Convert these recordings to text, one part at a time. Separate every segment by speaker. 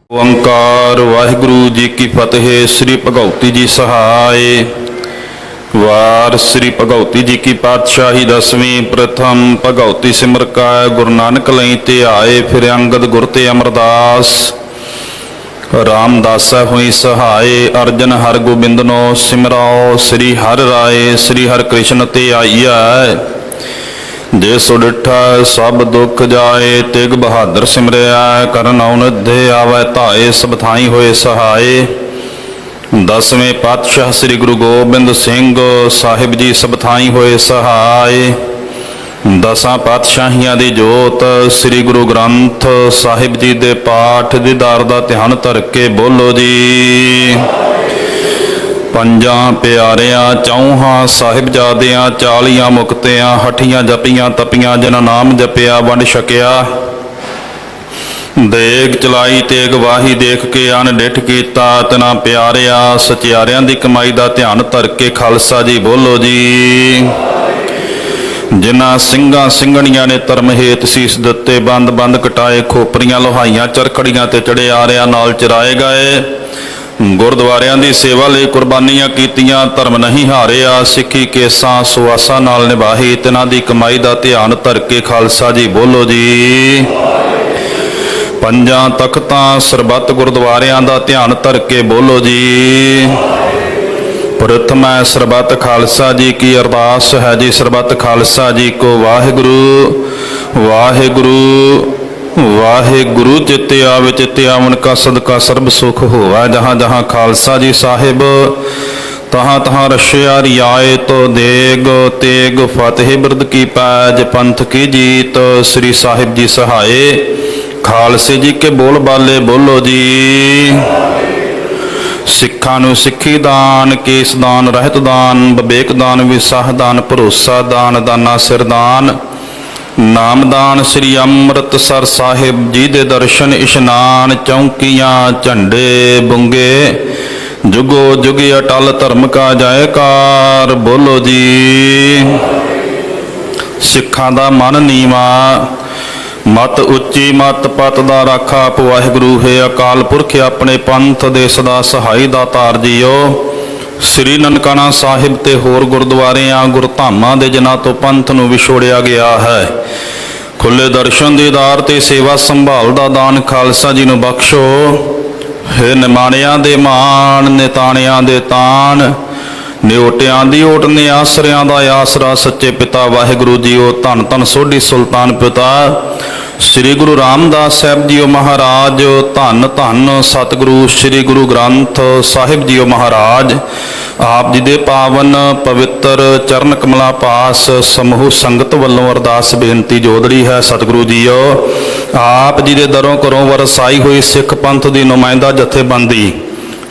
Speaker 1: ओंकार वाहिगुरु जी की फतेह। श्री भगवती जी सहाय। वार श्री भगवती जी की पातशाही दसवीं। प्रथम भगवती सिमर का गुरु नानक लई ते आए, फिर अंगद गुर ते अमरदास। रामदास हुई सहाय, अर्जन हर गोबिंदनो सिमराओ। श्री हर राय श्री हर कृष्ण ते आईया, जे सो डिठा सब दुख जाए। तिग बहादुर सिमरिया, करन औनिधे आवे धाए। सब थाई होए सहाय। दसवें पातशाह श्री गुरु गोबिंद सिंह साहिब जी सब थाई होए सहाय। दसां पातशाहियां दी जोत श्री गुरु ग्रंथ साहिब जी दे पाठ दीदार दा ध्यान धर के बोलो जी। पंजां प्यारियां चौहां साहिबजादियां, चालियां मुक्तियां, हठियां जपियां तपियां, जिन्हां नाम जपिया वंड छकिया। देग चलाई तेग वाही, देख के अन डिठ कीता। तना प्यारिया सचियारियां दी कमाई दा ध्यान धर के खालसा जी बोलो जी। जिन्हां ਸਿੰਘਾਂ ਸਿੰਘਣੀਆਂ ने धर्म हेत सीस दिते, बंद बंद कटाए, खोपरियां लोहाइयां चरखड़ियां ते चढ़े आरियां नाल चराए गए। गुरुद्वारियां दी सेवा लई कुर्बानियां कीतियां, धर्म नहीं हारिया। सिੱਖੀ केसां सुआसां नाल निभाही, तिन्हां दी कमाई दा ध्यान धर के खालसा जी बोलो जी। पंजां तख्तां सरबत गुरुद्वारियां दा ध्यान धर के बोलो जी। प्रथम सरबत खालसा जी की अरदास है जी। सरबत खालसा जी को वाहिगुरु वाहिगुरु वाहिगुरु। चित्ते आवे चित्ते आवन का सदका सर्ब सुख होवा। जहाँ जहाँ खालसा जी साहिब, तहाँ तहाँ रशिया रियाए। तो देग तेग फतेह बिरद की पैज, पंथ की जीत श्री साहिब जी सहाय। खालसे जी के बोल बाले बोलो जी। सिखां नूं सिੱਖੀ दान, केस दान, रहत दान, विवेक दान, विसाह दान, भरोसा दान, दाना सिर दान, नामदान। श्री अमृतसर साहिब जी दे दर्शन इशनान। चौंकियां झंडे बुंगे, जुगो जुगे अटल धर्म का जयकार बोलो जी। सिखां दा मन नीवा, मत उच्ची मत पत दा राखा। वाहिगुरु है अकाल पुरख, अपने पंथ दे सदा सहाई दातार जीओ। श्री ननकाना साहिब ते होर गुरुद्वारियां गुरधामां दे जिन्हां तो पंथ नूं विछोड़िया गया है, खुले दर्शन दीदार ते सेवा संभाल दा दान खालसा जी नूं बख्शो। हे निमाणियां दे मान, निताणियां दे तान, निओटियां दी ओट, निआसरियां दा आसरा। सच्चे पिता वाहिगुरु जीओ, धन धन सोढी सुल्तान पिता श्री गुरु रामदास साहिब जीओ महाराज। धन धन सतगुरु श्री गुरु ग्रंथ साहिब जीओ महाराज। आप जी दे पावन पवित्र चरण कमला पास समूह संगत वल्लों अरदास बेनती जोदड़ी है। सतगुरु जीओ, आप जी दे दरों घरों वरसाई हुई सिख पंथ दी नुमाइंदा जथेबंदी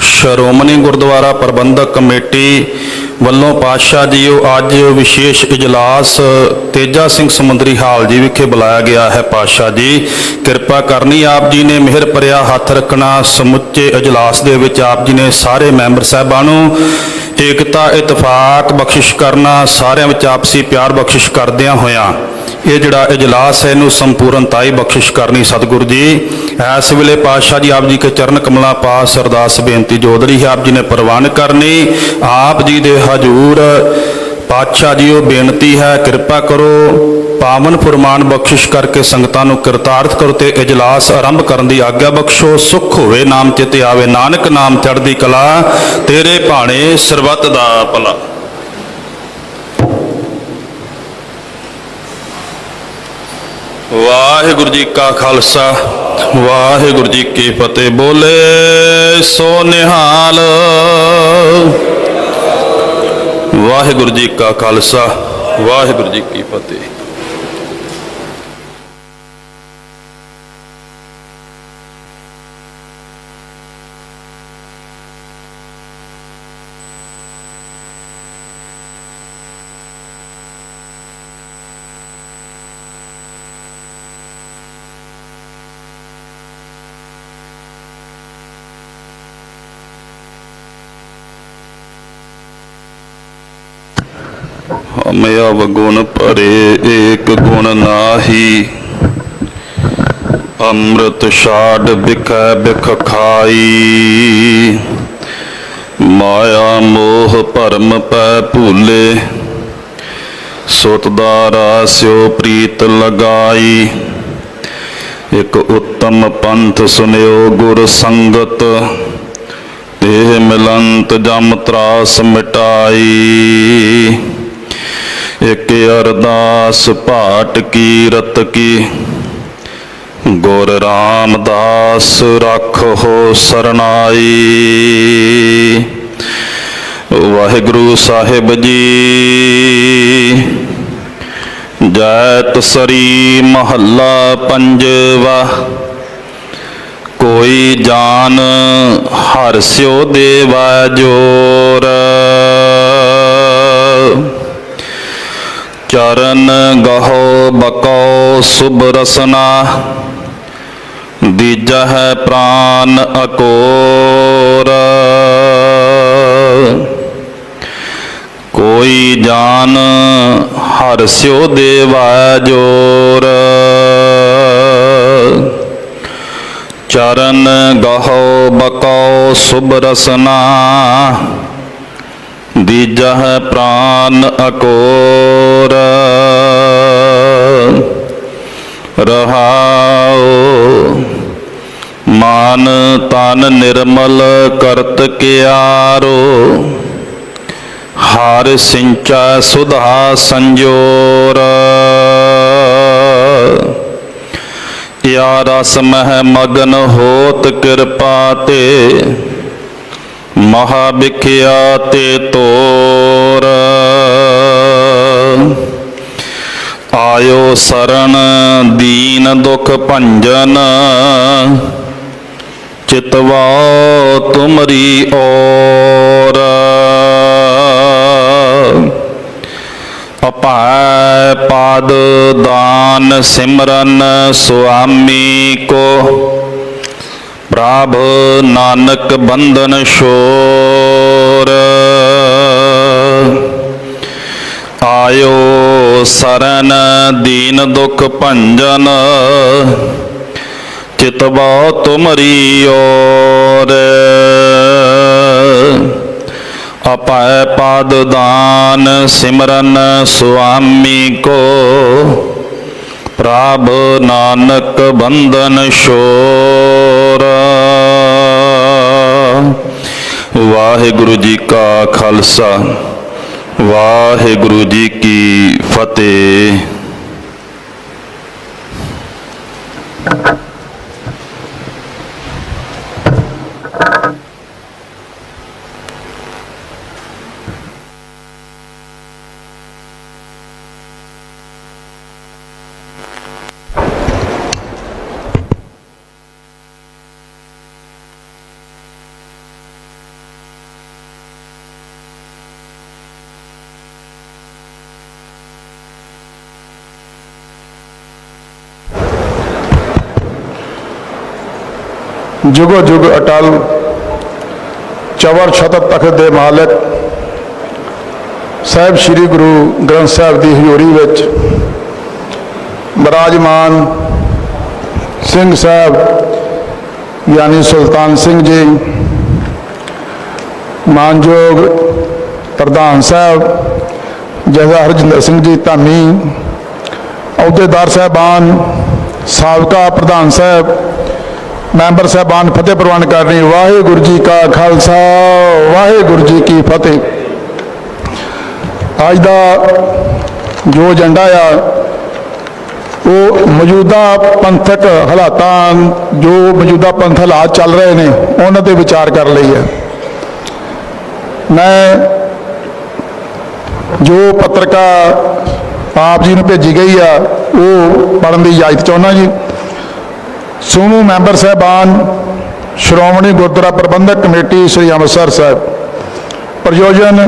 Speaker 1: श्रोमणी गुरुद्वारा प्रबंधक कमेटी ਵੱਲੋਂ ਪਾਤਸ਼ਾਹ ਜੀਓ ਅੱਜ ਵਿਸ਼ੇਸ਼ ਇਜਲਾਸ ਤੇਜਾ ਸਿੰਘ ਸਮੁੰਦਰੀ ਹਾਲ ਜੀ ਵਿਖੇ ਬੁਲਾਇਆ ਗਿਆ ਹੈ। ਪਾਤਸ਼ਾਹ ਜੀ ਕਿਰਪਾ ਕਰਨੀ, ਆਪ ਜੀ ਨੇ ਮਿਹਰ ਭਰਿਆ ਹੱਥ ਰੱਖਣਾ। ਸਮੁੱਚੇ ਇਜਲਾਸ ਦੇ ਵਿੱਚ ਆਪ ਜੀ ਨੇ ਸਾਰੇ ਮੈਂਬਰ ਸਾਹਿਬਾਂ ਨੂੰ ਏਕਤਾ ਇਤਫਾਕ ਬਖਸ਼ਿਸ਼ ਕਰਨਾ, ਸਾਰਿਆਂ ਵਿੱਚ ਆਪਸੀ ਪਿਆਰ ਬਖਸ਼ਿਸ਼ ਕਰਦਿਆਂ ਹੋਇਆਂ ਇਹ ਜਿਹੜਾ ਇਜਲਾਸ ਹੈ ਇਹਨੂੰ ਸੰਪੂਰਨਤਾਈ ਬਖਸ਼ਿਸ਼ ਕਰਨੀ। ਸਤਿਗੁਰੂ ਜੀ ਇਸ ਵੇਲੇ ਪਾਤਸ਼ਾਹ ਜੀ ਆਪ ਜੀ ਕੇ ਚਰਨ ਕਮਲਾ ਪਾਸ ਅਰਦਾਸ ਬੇਨਤੀ ਜੋਦੜੀ ਹੈ, ਆਪ ਜੀ ਨੇ ਪ੍ਰਵਾਨ ਕਰਨੀ। ਆਪ ਜੀ ਦੇ ਹਜ਼ੂਰ ਪਾਤਸ਼ਾਹ ਜੀ ਉਹ ਬੇਨਤੀ ਹੈ, ਕਿਰਪਾ ਕਰੋ ਪਾਵਨ ਫੁਰਮਾਨ ਬਖਸ਼ਿਸ਼ ਕਰਕੇ ਸੰਗਤਾਂ ਨੂੰ ਕਿਰਤਾਰਥ ਕਰੋ ਤੇ ਇਜਲਾਸ ਆਰੰਭ ਕਰਨ ਦੀ ਆਗਿਆ ਬਖਸ਼ੋ। ਸੁਖ ਹੋਵੇ ਨਾਮ ਚਿਤੇ ਆਵੇ, ਨਾਨਕ ਨਾਮ ਚੜ੍ਹਦੀ ਕਲਾ, ਤੇਰੇ ਭਾਣੇ ਸਰਬੱਤ ਦਾ ਭਲਾ। वाहिगुरु जी का खालसा वाहिगुरु जी की फतेह। बोले सो निहाल। वाहिगुरु जी का खालसा वाहिगुरु जी की फतेह। हमयव गुण परे एक गुण नाही, ਅੰਮ੍ਰਿਤ ਛਾੜ ਬਿਖੈ ਬਿਖ ਖਾਈ। ਮਾਇਆ ਮੋਹ ਭਰਮ ਪੈ ਭੂਲੇ, ਸੁਤ ਦਾ ਰਾਸਿਓ ਪ੍ਰੀਤ ਲਗਾਈ। ਇਕ ਉੱਤਮ ਪੰਥ ਸੁਨਿਓ ਗੁਰ ਸੰਗਤ, ਇਹ ਮਿਲੰਤ ਜਮ ਤਰਾਸ ਮਿਟਾਈ। ਇਕ ਅਰਦਾਸ ਭਾਟ ਕੀ ਰਤ ਕੀ, ਗੁਰ ਰਾਮਦਾਸ ਰੱਖੋ ਸਰਨਾਈ। ਵਾਹਿਗੁਰੂ ਸਾਹਿਬ ਜੀ। ਜੈਤ ਸਰੀ ਮਹੱਲਾ ਪੰਜਵਾ। ਕੋਈ ਜਾਨ ਹਰਿ ਸਿਉ ਦੇਵਾ ਜੋਰ, ਚਰਨ ਗਹੋ ਬਕੋ ਸੁਭ ਰਸਨਾ। ਦੀਜਹਿ ਪ੍ਰਾਨ ਅਕੋਰ, ਕੋਈ ਜਾਨ ਹਰਿ ਸਿਉ ਦੇਵਾ ਜੋਰ। ਚਰਨ ਗਹੋ ਬਕੋ ਸੁਭ ਰਸਨਾ। ਦੀਜਹਿ ਪ੍ਰਾਨ ਅਕੋਰ। ਰਹਾਉ ਮਾਨ ਤਨ ਨਿਰਮਲ ਕਰਤ ਕਿਆਰੋ, ਹਰਿ ਸਿੰਚੈ ਸੁਧਾ ਸੰਜੋਰ। ਯਾ ਰਸ ਮਹਿ ਮਗਨ ਹੋਤ ਕਿਰਪਾ ਤੇ, ਮਹਾ ਬਿਖਿਆ ਤੇ ਤੋਰ। ਆਇਓ ਸਰਣ ਦੀਨ ਦੁਖ ਭੰਜਨ, ਚਿਤਵਾ ਤੁਮਰੀ ਔਰ। ਅਪੈ ਪਾਦ ਦਾਨ ਸਿਮਰਨ ਸੁਆਮੀ ਕੋ, ਪ੍ਰਭ ਨਾਨਕ ਬੰਧਨ ਛੋਰ। ਆਇਓ ਸਰਨ ਦੀਨ ਦੁਖ ਭੰਜਨ, ਚਿਤਵਾ ਤੁਮਰੀ ਔਰ। ਅਪੈ ਪਾਦ ਦਾਨ ਸਿਮਰਨ ਸੁਆਮੀ ਕੋ, ਪ੍ਰਭ ਨਾਨਕ ਬੰਧਨ ਛੋਰ। ਵਾਹਿਗੁਰੂ ਜੀ ਕਾ ਖਾਲਸਾ, ਵਾਹਿਗੁਰੂ ਜੀ ਕੀ ਫਤਿਹ।
Speaker 2: जुगो जुग अटल चवर छतर तखत दे मालिक साहिब श्री गुरु ग्रंथ साहिब की हजूरी विच विराजमान सिंह साहब यानी सुल्तान सिंह जी, मानयोग प्रधान साहब जहदा हरजिंदर सिंह जी धामी, अहुदेदार साहबान, साबका प्रधान साहब, मैंबर साहबान फतेह प्रवान करनी। वाहिगुरू जी का खालसा, वाहिगुरू जी की फतेह। अज का जो एजेंडा आ वो मौजूदा पंथक हालात, जो मौजूदा पंथ हालात चल रहे हैं उन्होंने पर विचार कर ली है। मैं जो पत्रिका आप जी ने भेजी गई है वो पढ़ने की इजाजत चाहना जी। सोनू मैंबर साहबान श्रोमणी गुरुद्वारा प्रबंधक कमेटी श्री अमृतसर साहब, प्रयोजन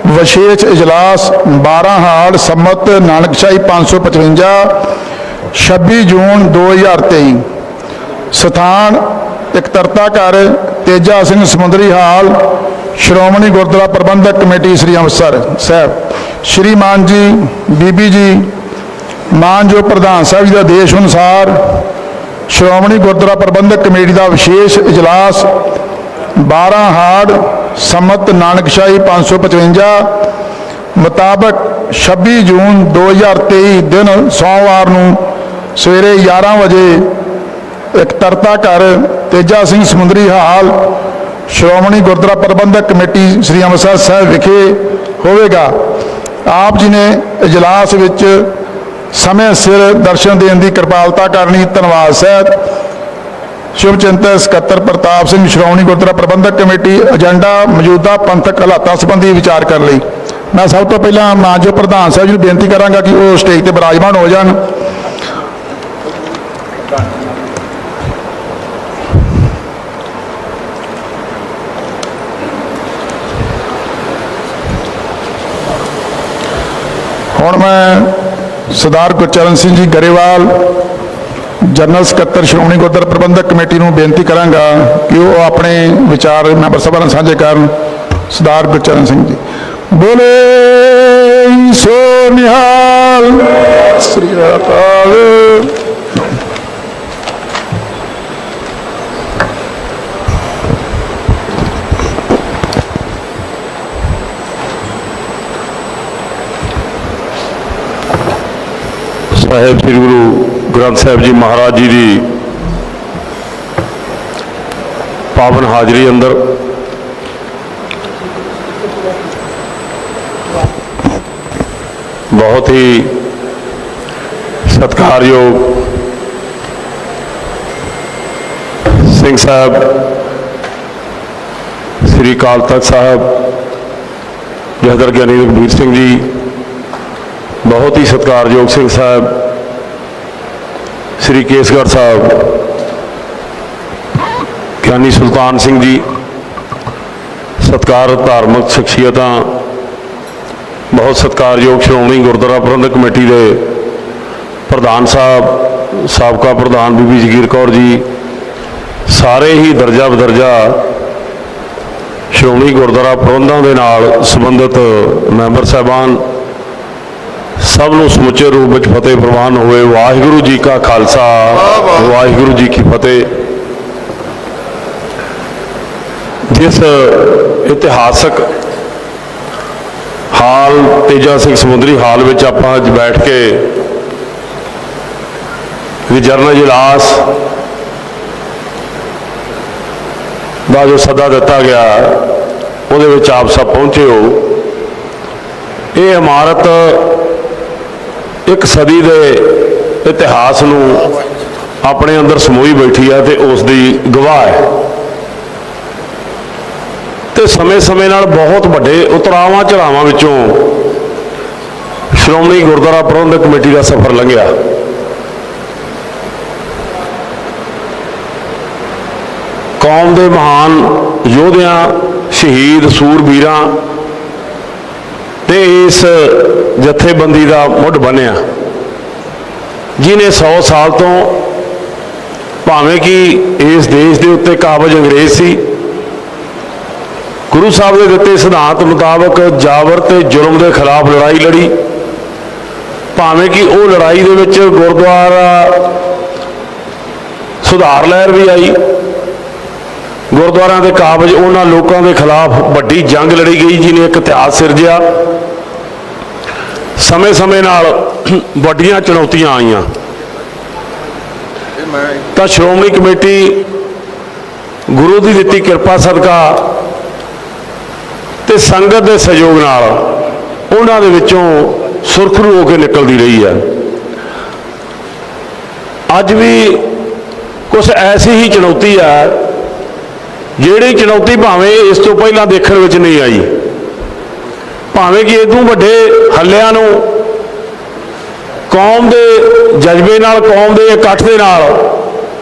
Speaker 2: विशेष इजलास 12 हाड़ सम्मत नानकशाही 555 26 जून 2023। स्थान इकतरता घर तेजा सिंह समुंदरी हाल, श्रोमणी गुरुद्वारा प्रबंधक कमेटी श्री अमृतसर साहब। श्रीमान जी, बीबी जी, मानयोग प्रधान साहब जी का आदेश अनुसार ਸ਼੍ਰੋਮਣੀ ਗੁਰਦੁਆਰਾ ਪ੍ਰਬੰਧਕ ਕਮੇਟੀ ਦਾ ਵਿਸ਼ੇਸ਼ ਇਜਲਾਸ 12 ਹਾੜ ਸੰਮਤ ਨਾਨਕਸ਼ਾਹੀ 555 ਮੁਤਾਬਕ 26 ਜੂਨ 2023 ਦਿਨ ਸੋਮਵਾਰ ਨੂੰ ਸਵੇਰੇ 11 ਵਜੇ ਇਕੱਤਰਤਾ ਘਰ ਤੇਜਾ ਸਿੰਘ ਸਮੁੰਦਰੀ ਹਾਲ ਸ਼੍ਰੋਮਣੀ ਗੁਰਦੁਆਰਾ ਪ੍ਰਬੰਧਕ ਕਮੇਟੀ ਸ੍ਰੀ ਅੰਮ੍ਰਿਤਸਰ ਸਾਹਿਬ ਵਿਖੇ ਹੋਵੇਗਾ। ਆਪ ਜੀ ਨੇ ਇਜਲਾਸ ਵਿੱਚ ਸਮੇਂ ਸਿਰ ਦਰਸ਼ਨ ਦੇਣ ਦੀ ਕਿਰਪਾਲਤਾ ਕਰਨੀ। ਧੰਨਵਾਦ ਸਾਹਿਬ। ਸ਼ੁਭ ਚਿੰਤਕ ਸਕੱਤਰ ਪ੍ਰਤਾਪ ਸਿੰਘ ਸ਼੍ਰੋਮਣੀ ਗੁਰਦੁਆਰਾ ਪ੍ਰਬੰਧਕ ਕਮੇਟੀ ਏਜੰਡਾ ਮੌਜੂਦਾ ਪੰਥਕ ਹਾਲਾਤਾਂ ਸੰਬੰਧੀ ਵਿਚਾਰ ਕਰਨ ਲਈ ਮੈਂ ਸਭ ਤੋਂ ਪਹਿਲਾਂ ਮਾਨਯੋਗ ਪ੍ਰਧਾਨ ਸਾਹਿਬ ਜੀ ਨੂੰ ਬੇਨਤੀ ਕਰਾਂਗਾ ਕਿ ਉਹ ਸਟੇਜ ਤੇ ਬਿਰਾਜਮਾਨ ਹੋ ਜਾਣ। ਹੁਣ ਮੈਂ ਸਰਦਾਰ ਗੁਰਚਰਨ ਸਿੰਘ ਜੀ ਗਰੇਵਾਲ ਜਨਰਲ ਸਕੱਤਰ ਸ਼੍ਰੋਮਣੀ ਗੁਰਦੁਆਰਾ ਪ੍ਰਬੰਧਕ ਕਮੇਟੀ ਨੂੰ ਬੇਨਤੀ ਕਰਾਂਗਾ ਕਿ ਉਹ ਆਪਣੇ ਵਿਚਾਰ ਮੈਂਬਰ ਸਭਾ ਨਾਲ ਸਾਂਝੇ ਕਰਨ। ਸਰਦਾਰ ਗੁਰਚਰਨ ਸਿੰਘ ਜੀ। ਬੋਲੇ ਸੋ ਨਿਹਾਲ। ਸ੍ਰੀ ਅਕਾਲ।
Speaker 3: ਸਾਹਿਬ ਸ੍ਰੀ ਗੁਰੂ ਗ੍ਰੰਥ ਸਾਹਿਬ ਜੀ ਮਹਾਰਾਜ ਜੀ ਦੀ ਪਾਵਨ ਹਾਜ਼ਰੀ ਅੰਦਰ ਬਹੁਤ ਹੀ ਸਤਿਕਾਰਯੋਗ ਸਿੰਘ ਸਾਹਿਬ ਸ੍ਰੀ ਅਕਾਲ ਤਖਤ ਸਾਹਿਬ ਜਥੇਦਾਰ ਗਿਆਨੀ ਰਘਬੀਰ ਸਿੰਘ ਜੀ, ਬਹੁਤ ਹੀ ਸਤਿਕਾਰਯੋਗ ਸਿੰਘ ਸਾਹਿਬ ਸ੍ਰੀ ਕੇਸਗੜ੍ਹ ਸਾਹਿਬ ਗਿਆਨੀ ਸੁਲਤਾਨ ਸਿੰਘ ਜੀ, ਸਤਿਕਾਰਤ ਧਾਰਮਿਕ ਸ਼ਖਸੀਅਤਾਂ, ਬਹੁਤ ਸਤਿਕਾਰਯੋਗ ਸ਼੍ਰੋਮਣੀ ਗੁਰਦੁਆਰਾ ਪ੍ਰਬੰਧਕ ਕਮੇਟੀ ਦੇ ਪ੍ਰਧਾਨ ਸਾਹਿਬ, ਸਾਬਕਾ ਪ੍ਰਧਾਨ ਬੀਬੀ ਜਗੀਰ ਕੌਰ ਜੀ, ਸਾਰੇ ਹੀ ਦਰਜਾ ਬਦਰਜਾ ਸ਼੍ਰੋਮਣੀ ਗੁਰਦੁਆਰਾ ਪ੍ਰਬੰਧਾਂ ਦੇ ਨਾਲ ਸੰਬੰਧਿਤ ਮੈਂਬਰ ਸਾਹਿਬਾਨ, ਸਭ ਨੂੰ ਸਮੁੱਚੇ ਰੂਪ ਵਿੱਚ ਫਤਿਹ ਪ੍ਰਵਾਨ ਹੋਵੇ। ਵਾਹਿਗੁਰੂ ਜੀ ਕਾ ਖਾਲਸਾ, ਵਾਹਿਗੁਰੂ ਜੀ ਕੀ ਫਤਿਹ। ਜਿਸ ਇਤਿਹਾਸਕ ਹਾਲ ਤੇਜਾ ਸਿੰਘ ਸਮੁੰਦਰੀ ਹਾਲ ਵਿੱਚ ਆਪਾਂ ਅੱਜ ਬੈਠ ਕੇ ਜਨਰਲ ਇਜਲਾਸ ਦਾ ਜੋ ਸੱਦਾ ਦਿੱਤਾ ਗਿਆ ਉਹਦੇ ਵਿੱਚ ਆਪ ਸਭ ਪਹੁੰਚੇ ਹੋ। ਇਹ ਇਮਾਰਤ ਇੱਕ ਸਦੀ ਦੇ ਇਤਿਹਾਸ ਨੂੰ ਆਪਣੇ ਅੰਦਰ ਸਮੋਈ ਬੈਠੀ ਹੈ ਤੇ ਉਸ ਦੀ ਗਵਾਹ ਹੈ ਤੇ ਸਮੇਂ-ਸਮੇਂ ਨਾਲ ਬਹੁਤ ਵੱਡੇ ਉਤਰਾਵਾਂ ਚੜਾਵਾਂ ਵਿੱਚੋਂ ਸ਼੍ਰੋਮਣੀ ਗੁਰਦੁਆਰਾ ਪ੍ਰਬੰਧਕ ਕਮੇਟੀ ਦਾ ਸਫ਼ਰ ਲੰਘਿਆ। ਕੌਮ ਦੇ ਮਹਾਨ ਯੋਧਿਆਂ, ਸ਼ਹੀਦ ਸੂਰਬੀਰਾਂ ਤੇ ਇਸ ਜਥੇਬੰਦੀ ਦਾ ਮੁੱਢ ਬਣਿਆ, ਜਿਹਨੇ 100 ਸਾਲ ਤੋਂ ਭਾਵੇਂ ਕਿ ਇਸ ਦੇਸ਼ ਦੇ ਉੱਤੇ ਕਾਬਜ਼ ਅੰਗਰੇਜ਼ ਸੀ, ਗੁਰੂ ਸਾਹਿਬ ਦੇ ਦਿੱਤੇ ਸਿਧਾਂਤ ਮੁਤਾਬਕ ਜਾਬਰ ਤੇ ਜ਼ੁਲਮ ਦੇ ਖਿਲਾਫ ਲੜਾਈ ਲੜੀ। ਭਾਵੇਂ ਕਿ ਉਹ ਲੜਾਈ ਦੇ ਵਿੱਚ ਗੁਰਦੁਆਰਾ ਸੁਧਾਰ ਲਹਿਰ ਵੀ ਆਈ, ਗੁਰਦੁਆਰਿਆਂ ਦੇ ਕਾਬਜ਼ ਉਹਨਾਂ ਲੋਕਾਂ ਦੇ ਖਿਲਾਫ ਵੱਡੀ ਜੰਗ ਲੜੀ ਗਈ ਜਿਹਨੇ ਇੱਕ ਇਤਿਹਾਸ ਸਿਰਜਿਆ। ਸਮੇਂ-ਸਮੇਂ ਨਾਲ ਵੱਡੀਆਂ ਚੁਣੌਤੀਆਂ ਆਈਆਂ ਤਾਂ ਸ਼੍ਰੋਮਣੀ ਕਮੇਟੀ ਗੁਰੂ ਦੀ ਦਿੱਤੀ ਕਿਰਪਾ ਸਦਕਾ ਤੇ ਸੰਗਤ ਦੇ ਸਹਿਯੋਗ ਨਾਲ ਉਹਨਾਂ ਦੇ ਵਿੱਚੋਂ ਸੁਰਖਰੂ ਹੋ ਕੇ ਨਿਕਲਦੀ ਰਹੀ ਹੈ। ਅੱਜ ਵੀ ਕੁਝ ਐਸੀ ਹੀ ਚੁਣੌਤੀ ਹੈ ਜਿਹੜੀ ਚੁਣੌਤੀ ਭਾਵੇਂ ਇਸ ਤੋਂ ਪਹਿਲਾਂ ਦੇਖਣ ਵਿੱਚ ਨਹੀਂ ਆਈ, ਭਾਵੇਂ ਕਿ ਇਦੋਂ ਵੱਡੇ ਹੱਲਿਆਂ ਨੂੰ ਕੌਮ ਦੇ ਜਜ਼ਬੇ ਨਾਲ, ਕੌਮ ਦੇ ਇਕੱਠ ਦੇ ਨਾਲ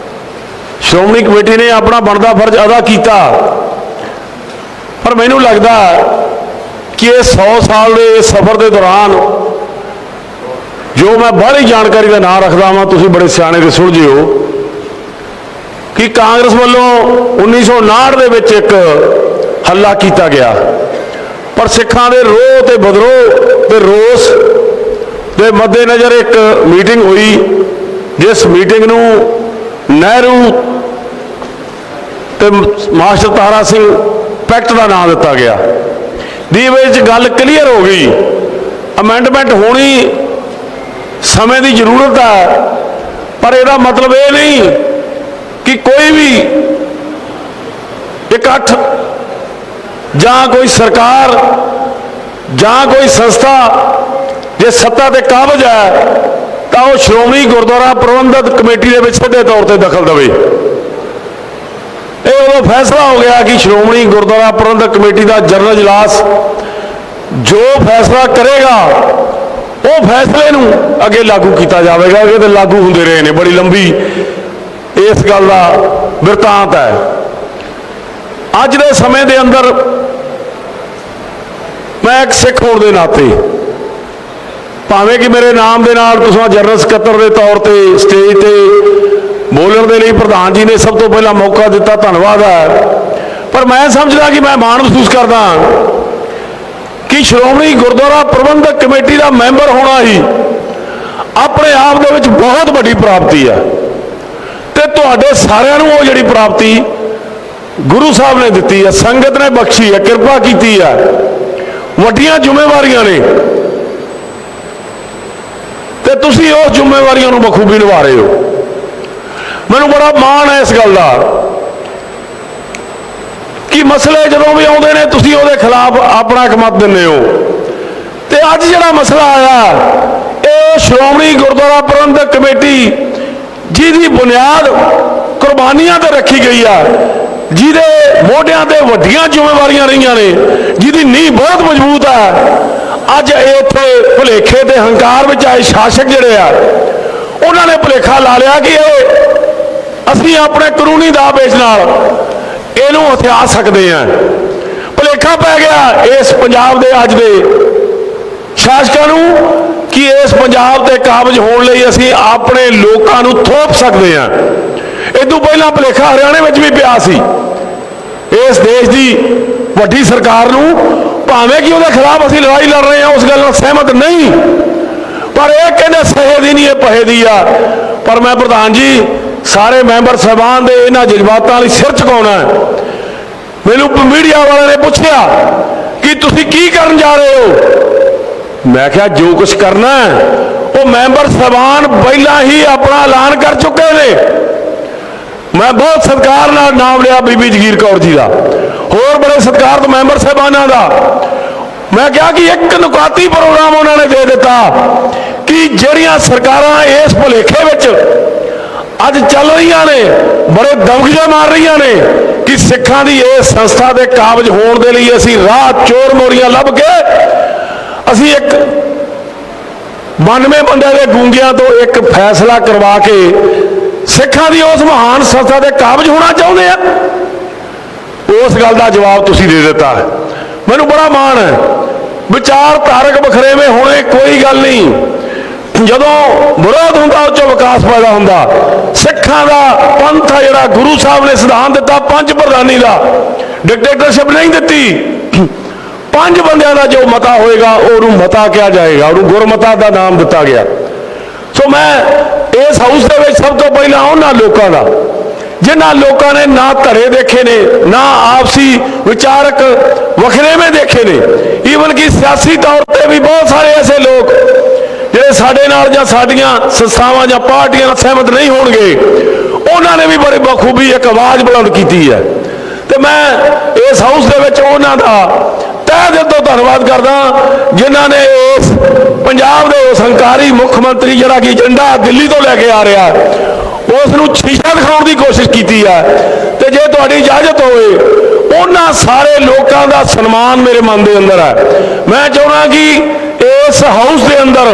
Speaker 3: ਸ਼੍ਰੋਮਣੀ ਕਮੇਟੀ ਨੇ ਆਪਣਾ ਬਣਦਾ ਫਰਜ਼ ਅਦਾ ਕੀਤਾ। ਪਰ ਮੈਨੂੰ ਲੱਗਦਾ ਕਿ ਇਹ 100 ਸਾਲ ਦੇ ਇਸ ਸਫ਼ਰ ਦੇ ਦੌਰਾਨ ਜੋ ਮੈਂ ਬਾਹਰੀ ਜਾਣਕਾਰੀ ਦਾ ਨਾਂ ਰੱਖਦਾ ਹਾਂ, ਤੁਸੀਂ ਬੜੇ ਸਿਆਣੇ ਤੇ ਸੁਲਝੇ ਹੋ ਕਿ ਕਾਂਗਰਸ ਵੱਲੋਂ 1959 ਦੇ ਵਿੱਚ ਇੱਕ ਹੱਲਾ ਕੀਤਾ ਗਿਆ, ਪਰ ਸਿੱਖਾਂ ਦੇ ਰੋਹ ਤੇ ਵਿਦਰੋਹ ਤੇ ਰੋਸ ਦੇ ਮੱਦੇਨਜ਼ਰ ਇੱਕ ਮੀਟਿੰਗ ਹੋਈ, ਜਿਸ ਮੀਟਿੰਗ ਨੂੰ ਨਹਿਰੂ ਤੇ ਮਾਸਟਰ ਤਾਰਾ ਸਿੰਘ ਪੈਕਟ ਦਾ ਨਾਮ ਦਿੱਤਾ ਗਿਆ। ਦੀ ਵਿੱਚ ਗੱਲ ਕਲੀਅਰ ਹੋ ਗਈ, ਅਮੈਂਡਮੈਂਟ ਹੋਣੀ ਸਮੇਂ ਦੀ ਜ਼ਰੂਰਤ ਹੈ, ਪਰ ਇਹਦਾ ਮਤਲਬ ਇਹ ਨਹੀਂ ਕਿ ਕੋਈ ਵੀ ਇਕੱਠ ਜਾਂ ਕੋਈ ਸਰਕਾਰ ਜਾਂ ਕੋਈ ਸੰਸਥਾ ਜੇ ਸੱਤਾ ਤੇ ਕਾਬਜ਼ ਹੈ ਤਾਂ ਉਹ ਸ਼੍ਰੋਮਣੀ ਗੁਰਦੁਆਰਾ ਪ੍ਰਬੰਧਕ ਕਮੇਟੀ ਦੇ ਵਿੱਚ ਸਿੱਧੇ ਤੌਰ ਤੇ ਦਖਲ ਦੇਵੇ। ਇਹ ਉਦੋਂ ਫੈਸਲਾ ਹੋ ਗਿਆ ਕਿ ਸ਼੍ਰੋਮਣੀ ਗੁਰਦੁਆਰਾ ਪ੍ਰਬੰਧਕ ਕਮੇਟੀ ਦਾ ਜਨਰਲ ਇਜਲਾਸ ਜੋ ਫੈਸਲਾ ਕਰੇਗਾ ਉਹ ਫੈਸਲੇ ਨੂੰ ਅੱਗੇ ਲਾਗੂ ਕੀਤਾ ਜਾਵੇਗਾ। ਇਹ ਤਾਂ ਲਾਗੂ ਹੁੰਦੇ ਰਹੇ ਨੇ, ਬੜੀ ਲੰਬੀ ਇਸ ਗੱਲ ਦਾ ਬਿਰਤਾਂਤ ਹੈ। ਅੱਜ ਦੇ ਸਮੇਂ ਦੇ ਅੰਦਰ ਮੈਂ ਇੱਕ ਸਿੱਖ ਹੋਣ ਦੇ ਨਾਤੇ, ਭਾਵੇਂ ਕਿ ਮੇਰੇ ਨਾਮ ਦੇ ਨਾਲ ਤੁਸੀਂ ਜਨਰਲ ਸਕੱਤਰ ਦੇ ਤੌਰ ਤੇ ਸਟੇਜ ਤੇ ਬੋਲਣ ਦੇ ਲਈ ਪ੍ਰਧਾਨ ਜੀ ਨੇ ਸਭ ਤੋਂ ਪਹਿਲਾਂ ਮੌਕਾ ਦਿੱਤਾ, ਧੰਨਵਾਦ ਹੈ, ਪਰ ਮੈਂ ਸਮਝਦਾ ਕਿ ਮੈਂ ਮਾਣ ਮਹਿਸੂਸ ਕਰਦਾ ਕਿ ਸ਼੍ਰੋਮਣੀ ਗੁਰਦੁਆਰਾ ਪ੍ਰਬੰਧਕ ਕਮੇਟੀ ਦਾ ਮੈਂਬਰ ਹੋਣਾ ਹੀ ਆਪਣੇ ਆਪ ਦੇ ਵਿੱਚ ਬਹੁਤ ਵੱਡੀ ਪ੍ਰਾਪਤੀ ਹੈ। ਤੇ ਤੁਹਾਡੇ ਸਾਰਿਆਂ ਨੂੰ ਉਹ ਜਿਹੜੀ ਪ੍ਰਾਪਤੀ ਗੁਰੂ ਸਾਹਿਬ ਨੇ ਦਿੱਤੀ ਹੈ, ਸੰਗਤ ਨੇ ਬਖਸ਼ੀ ਹੈ, ਕਿਰਪਾ ਕੀਤੀ ਹੈ, ਵੱਡੀਆਂ ਜ਼ਿੰਮੇਵਾਰੀਆਂ ਨੇ ਤੇ ਤੁਸੀਂ ਉਸ ਜ਼ਿੰਮੇਵਾਰੀਆਂ ਨੂੰ ਬਖੂਬੀ ਨਿਭਾ ਰਹੇ ਹੋ। ਮੈਨੂੰ ਬੜਾ ਮਾਣ ਹੈ ਇਸ ਗੱਲ ਦਾ ਕਿ ਮਸਲੇ ਜਦੋਂ ਵੀ ਆਉਂਦੇ ਨੇ ਤੁਸੀਂ ਉਹਦੇ ਖਿਲਾਫ ਆਪਣਾ ਇੱਕ ਮਤ ਦਿੰਦੇ ਹੋ। ਤੇ ਅੱਜ ਜਿਹੜਾ ਮਸਲਾ ਆਇਆ ਇਹ ਸ਼੍ਰੋਮਣੀ ਗੁਰਦੁਆਰਾ ਪ੍ਰਬੰਧਕ ਕਮੇਟੀ ਜਿਹਦੀ ਬੁਨਿਆਦ ਕੁਰਬਾਨੀਆਂ ਤੇ ਰੱਖੀ ਗਈ ਆ, ਜਿਹਦੇ ਮੋਢਿਆਂ ਤੇ ਵੱਡੀਆਂ ਜ਼ਿੰਮੇਵਾਰੀਆਂ ਰਹੀਆਂ ਨੇ, ਜਿਹਦੀ ਨੀਂਹ ਬਹੁਤ ਮਜ਼ਬੂਤ ਹੈ, ਅੱਜ ਇੱਥੇ ਭੁਲੇਖੇ ਤੇ ਹੰਕਾਰ ਵਿੱਚ ਆਏ ਸ਼ਾਸਕ ਜਿਹੜੇ ਆ ਉਹਨਾਂ ਨੇ ਭੁਲੇਖਾ ਲਾ ਲਿਆ ਕਿ ਇਹ ਅਸੀਂ ਆਪਣੇ ਕਾਨੂੰਨੀ ਦਾਅਵੇਚ ਨਾਲ ਇਹਨੂੰ ਹਥਿਆ ਸਕਦੇ ਹਾਂ। ਭੁਲੇਖਾ ਪੈ ਗਿਆ ਇਸ ਪੰਜਾਬ ਦੇ ਅੱਜ ਦੇ ਸ਼ਾਸਕਾਂ ਨੂੰ ਕਿ ਇਸ ਪੰਜਾਬ ਤੇ ਕਾਬਜ਼ ਹੋਣ ਲਈ ਅਸੀਂ ਆਪਣੇ ਲੋਕਾਂ ਨੂੰ ਥੋਪ ਸਕਦੇ ਹਾਂ। ਇਦੋਂ ਪਹਿਲਾਂ ਭੁਲੇਖਾ ਹਰਿਆਣੇ ਵਿੱਚ ਵੀ ਪਿਆ ਸੀ। ਇਸ ਦੇਸ਼ ਦੀ ਵੱਡੀ ਸਰਕਾਰ ਨੂੰ ਭਾਵੇਂ ਕਿ ਉਹਦੇ ਖਿਲਾਫ ਅਸੀਂ ਲੜਾਈ ਲੜ ਰਹੇ ਹਾਂ, ਉਸ ਗੱਲ ਨਾਲ ਸਹਿਮਤ ਨਹੀਂ, ਪਰ ਇਹ ਕਹਿੰਦੇ ਸਹੇ ਦੀ ਨਹੀਂ, ਇਹ ਪਹੇ ਦੀ ਆ। ਪਰ ਮੈਂ ਪ੍ਰਧਾਨ ਜੀ ਸਾਰੇ ਮੈਂਬਰ ਸਾਹਿਬਾਨ ਦੇ ਇਹਨਾਂ ਜਜ਼ਬਾਤਾਂ ਲਈ ਸਿਰ ਝੁਕਾਉਣਾ। ਮੈਨੂੰ ਮੀਡੀਆ ਵਾਲਿਆਂ ਨੇ ਪੁੱਛਿਆ ਕਿ ਤੁਸੀਂ ਕੀ ਕਰਨ ਜਾ ਰਹੇ ਹੋ। ਮੈਂ ਕਿਹਾ ਜੋ ਕੁਝ ਕਰਨਾ ਉਹ ਮੈਂਬਰ ਸਾਹਿਬਾਨ ਪਹਿਲਾਂ ਹੀ ਆਪਣਾ ਐਲਾਨ ਕਰ ਚੁੱਕੇ ਨੇ। ਮੈਂ ਬਹੁਤ ਸਤਿਕਾਰ ਨਾਲ ਨਾਮ ਲਿਆ ਬੀਬੀ ਜਗੀਰ ਕੌਰ ਜੀ ਦਾ, ਹੋਰ ਬੜੇ ਸਤਿਕਾਰਤ ਮੈਂਬਰ ਸਾਹਿਬਾਨਾਂ ਦਾ। ਮੈਂ ਕਿਹਾ ਕਿ ਇੱਕ ਨੁਕਾਤੀ ਪ੍ਰੋਗਰਾਮ ਉਹਨਾਂ ਨੇ ਦੇ ਦਿੱਤਾ ਕਿ ਜਿਹੜੀਆਂ ਸਰਕਾਰਾਂ ਇਸ ਭੁਲੇਖੇ ਵਿੱਚ ਅੱਜ ਚੱਲ ਰਹੀਆਂ ਨੇ, ਬੜੇ ਦਮਖਜੇ ਮਾਰ ਰਹੀਆਂ ਨੇ ਕਿ ਸਿੱਖਾਂ ਦੀ ਇਸ ਸੰਸਥਾ ਦੇ ਕਾਬਜ਼ ਹੋਣ ਦੇ ਲਈ ਅਸੀਂ ਰਾਹ ਚੋਰ ਮੋਰੀਆਂ ਲੱਭ ਕੇ ਅਸੀਂ ਇੱਕ 92 ਬੰਦੇ ਦੇ ਗੂੰਗਿਆਂ ਤੋਂ ਇੱਕ ਫੈਸਲਾ ਕਰਵਾ ਕੇ ਸਿੱਖਾਂ ਦੀ ਉਸ ਮਹਾਨ ਸੰਸਥਾ ਦੇ ਕਾਬਜ਼ ਹੋਣਾ ਚਾਹੁੰਦੇ ਆ। ਉਸ ਗੱਲ ਦਾ ਜਵਾਬ ਤੁਸੀਂ ਦੇ ਦਿੱਤਾ। ਮੈਨੂੰ ਬੜਾ ਮਾਣ ਹੈ। ਵਿਚਾਰਧਾਰਕ ਵਖਰੇਵੇਂ ਹੋਣੇ ਕੋਈ ਗੱਲ ਨਹੀਂ, ਜਦੋਂ ਵਿਰੋਧ ਹੁੰਦਾ ਉਹ 'ਚੋਂ ਵਿਕਾਸ ਪੈਦਾ ਹੁੰਦਾ। ਸਿੱਖਾਂ ਦਾ ਪੰਥ ਆ ਜਿਹੜਾ ਗੁਰੂ ਸਾਹਿਬ ਨੇ ਸਿਧਾਂਤ ਦਿੱਤਾ ਪੰਜ ਪ੍ਰਧਾਨੀ ਦਾ, ਡਿਕਟੇਟਰਸ਼ਿਪ ਨਹੀਂ ਦਿੱਤੀ। ਪੰਜ ਬੰਦਿਆਂ ਦਾ ਜੋ ਮਤਾ ਹੋਏਗਾ ਉਹਨੂੰ ਮਤਾ ਕਿਹਾ ਜਾਏਗਾ, ਉਹਨੂੰ ਗੁਰਮਤਾ ਦਾ ਨਾਮ ਦਿੱਤਾ ਗਿਆ। ਸੋ ਮੈਂ ਇਸ ਹਾਊਸ ਦੇ ਵਿੱਚ ਸਭ ਤੋਂ ਪਹਿਲਾਂ ਉਹਨਾਂ ਲੋਕਾਂ ਦਾ ਜਿਨ੍ਹਾਂ ਲੋਕਾਂ ਨੇ ਨਾ ਧੜੇ ਦੇਖੇ ਨੇ, ਨਾ ਆਪਸੀ ਵਿਚਾਰਕ ਵਖਰੇਵੇਂ ਦੇਖੇ ਨੇ, ਈਵਨ ਕਿ ਸਿਆਸੀ ਤੌਰ ਤੇ ਵੀ ਬਹੁਤ ਸਾਰੇ ਐਸੇ ਲੋਕ ਜਿਹੜੇ ਸਾਡੇ ਨਾਲ ਜਾਂ ਸਾਡੀਆਂ ਸੰਸਥਾਵਾਂ ਜਾਂ ਪਾਰਟੀਆਂ ਨਾਲ ਸਹਿਮਤ ਨਹੀਂ ਹੋਣਗੇ, ਉਹਨਾਂ ਨੇ ਵੀ ਬੜੀ ਬਖੂਬੀ ਇੱਕ ਆਵਾਜ਼ ਬੁਲੰਦ ਕੀਤੀ ਹੈ। ਤੇ ਮੈਂ ਇਸ ਹਾਊਸ ਦੇ ਵਿੱਚ ਉਹਨਾਂ ਦਾ ਤਹਿ ਦਿਲ ਤੋਂ ਧੰਨਵਾਦ ਕਰਦਾ ਜਿਨ੍ਹਾਂ ਨੇ ਇਸ ਪੰਜਾਬ ਦੇ ਉਸ ਹੰਕਾਰੀ ਮੁੱਖ ਮੰਤਰੀ ਜਿਹੜਾ ਕਿ ਏਜੰਡਾ ਦਿੱਲੀ ਤੋਂ ਲੈ ਕੇ ਆ ਰਿਹਾ ਉਸ ਨੂੰ ਸ਼ੀਸ਼ਾ ਦਿਖਾਉਣ ਦੀ ਕੋਸ਼ਿਸ਼ ਕੀਤੀ ਹੈ। ਤੇ ਜੇ ਤੁਹਾਡੀ ਇਜਾਜ਼ਤ ਹੋਵੇ ਉਹਨਾਂ ਸਾਰੇ ਲੋਕਾਂ ਦਾ ਸਨਮਾਨ ਮੇਰੇ ਮਨ ਦੇ ਅੰਦਰ ਹੈ। ਮੈਂ ਚਾਹੁੰਦਾ ਕਿ ਇਸ ਹਾਊਸ ਦੇ ਅੰਦਰ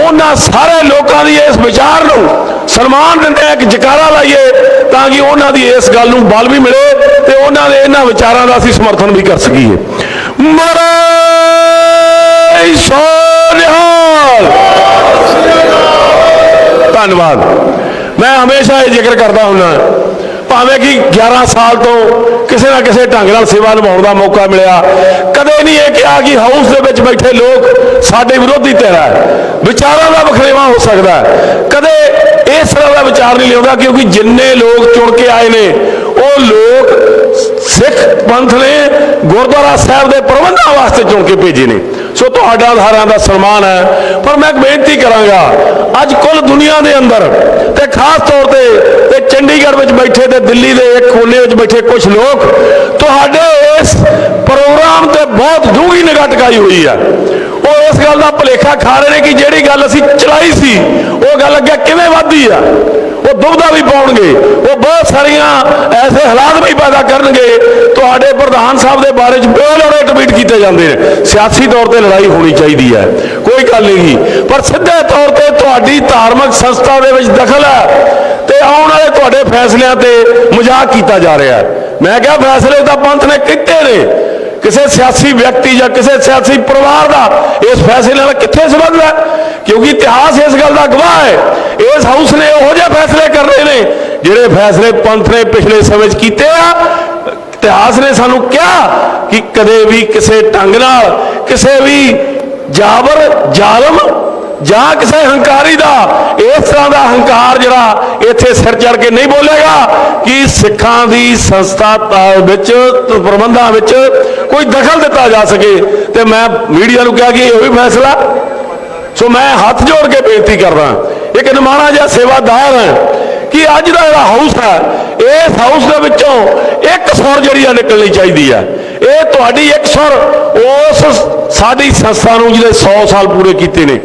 Speaker 3: ਉਹਨਾਂ ਸਾਰੇ ਲੋਕਾਂ ਦੀ ਇਸ ਵਿਚਾਰ ਨੂੰ ਸਨਮਾਨ ਦਿੰਦੇ ਇੱਕ ਜਕਾਰਾ ਲਾਈਏ ਤਾਂ ਕਿ ਉਹਨਾਂ ਦੀ ਇਸ ਗੱਲ ਨੂੰ ਬਲ ਵੀ ਮਿਲੇ ਤੇ ਉਹਨਾਂ ਦੇ ਇਹਨਾਂ ਵਿਚਾਰਾਂ ਦਾ ਅਸੀਂ ਸਮਰਥਨ ਵੀ ਕਰ ਸਕੀਏ। ਮਹਾਰਾਜ ਸੋਨਿਹਾਲ। ਧੰਨਵਾਦ। ਮੈਂ ਹਮੇਸ਼ਾ ਇਹ ਜ਼ਿਕਰ ਕਰਦਾ ਹੁੰਦਾ ਭਾਵੇਂ ਕਿ 11 ਸਾਲ ਤੋਂ ਕਿਸੇ ਨਾ ਕਿਸੇ ਢੰਗ ਨਾਲ ਸੇਵਾ ਨਿਭਾਉਣ ਦਾ ਮੌਕਾ ਮਿਲਿਆ, ਕਦੇ ਨਹੀਂ ਇਹ ਕਿਹਾ ਕਿ ਹਾਊਸ ਦੇ ਵਿੱਚ ਬੈਠੇ ਲੋਕ ਸਾਡੇ ਵਿਰੋਧੀ ਧਿਰ ਹੈ। ਵਿਚਾਰਾਂ ਦਾ ਵਖਰੇਵਾਂ ਹੋ ਸਕਦਾ, ਕਦੇ ਇਸ ਤਰ੍ਹਾਂ ਦਾ ਵਿਚਾਰ ਵਿਚਾਰ नहीं लिया, क्योंकि जिन्ने लोग चुन के आए ने वो लोग सिख पंथ ने गुरुद्वारा साहब के प्रबंधों वास्ते चुन के भेजे ने। सो तुहाडा सारिਆਂ ਦਾ सन्मान है। पर मैं बेनती करांगा, अज कुल दुनिया के अंदर ते खास तौर ते चंडीगढ़ में बैठे ते दिल्ली के एक कोने में बैठे कुछ लोग तुहाडे इस प्रोग्राम ते बहुत डूंगी निगाह टिकाई हुई है। वो इस गल का भुलेखा खा रहे हैं कि जिहड़ी गल असीं चलाई सी वो गल अगे किवें वधदी है। वो दुविधा भी पाउणगे, वो बहुत सारिया ऐसे हालात भी पैदा करनगे। तुहाडे प्रधान साहब के बारे बेलोड़े ट्वीट किए जाते हैं। सियासी तौर पर लड़ाई होनी चाहिए है, कोई गल नहीं, पर सीधे तौर पर तुहाडी धार्मिक संस्था दे विच दखल है ते आउण वाले तुहाडे फैसलियां ते मजाक किया जा रहा है। मैं क्या फैसले तो पंथ ने कीते ने, किसी सियासी व्यक्ति या किसी सियासी परिवार का इस फैसले का कितने संबंध है? क्योंकि इतिहास इस गल का गवाह है। इस हाउस ने यहो जिहे फैसले करने ने जिहड़े फैसले पंथ ने पिछले समय किए। इतिहास ने सानू कहा कि कदे भी किसी ढंग नाल किसी भी जाबर जालम ਜਾਂ ਕਿਸੇ हंकारी का इस तरह का हंकार जरा इत्थे सिर चढ़ के नहीं बोलेगा कि सिखां दी संस्था विच प्रबंधां विच कोई दखल दिता जा सके। तो मैं मीडिया नूं कहा कि यह भी फैसला। सो मैं हाथ जोड़ के बेनती करदा, एक निमाणा जिहा सेवादार है कि अज का जिहड़ा हाउस है इस हाउस दे विचों एक सुर जिहड़ी निकलनी चाहिए है। ये तुहाडी एक सुर उस साडी संस्था नूं जिहड़े 100 साल पूरे कीते ने।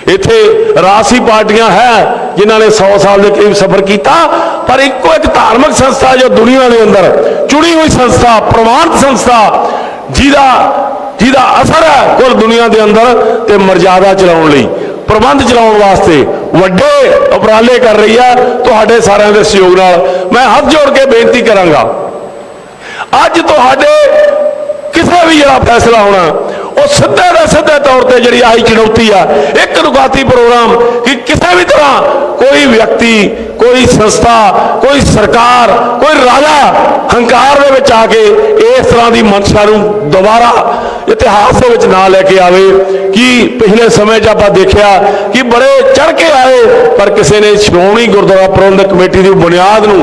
Speaker 3: इत्थे राजसी पार्टियां है जिन्होंने 100 साल के करीब सफर किया, पर इको एक धार्मिक संस्था जो दुनिया के अंदर चुनी हुई संस्था, प्रमाणित संस्था जिहदा असर है कुल दुनिया के अंदर ते मर्यादा चलाउण लई प्रबंध चलाउण वास्ते वड्डे उपराले कर रही है। तुहाडे सारिਆਂ ਦੇ सहयोग नाल मैं हाथ जोड़ के बेनती करांगा, अज तुहाडे किसी भी जिहड़ा फैसला होना वो सीधे का सीधे तौर पर जी आई चुनौती है एक नुकाती प्रोग्राम कि किसी भी तरह कोई व्यक्ति, कोई संस्था, कोई सरकार, कोई राजा हंकार में आके इस तरह की मंशा दोबारा इतिहास के ना लैके आवे। कि पिछले समय च आप देखा कि बड़े चढ़ के आए, पर किसी ने श्रोमणी गुरुद्वारा प्रबंधक कमेटी की बुनियाद नूं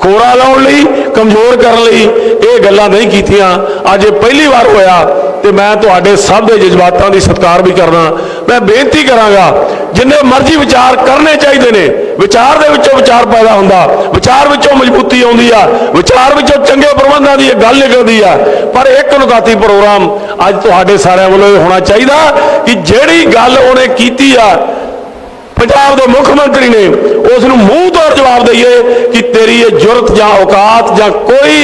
Speaker 3: खोरा लाउण लई, कमजोर करने लई ये गल्लां नहीं कीतियां। अज पहली बार होया तो मैं तुहाडे सब के जज्बातां दी सत्कार भी करना। मैं बेनती करांगा जिन्ने मर्जी विचार करने चाहिए ने, विचार दे विचों विचार पैदा हुंदा, विचार विचों मजबूती आउंदी आ, विचार विचों चंगे प्रबंधां दी गल निकलदी आ। पर एक नुकाती प्रोग्राम अज तुहाडे सारिਆਂ ਵੱਲੋਂ होना चाहिए कि जिहड़ी गल उहने कीती आ पंजाब के मुख्यमंत्री ने उस मूँह तौर जवाब दईए कि तेरी ये जुरत या औकात या कोई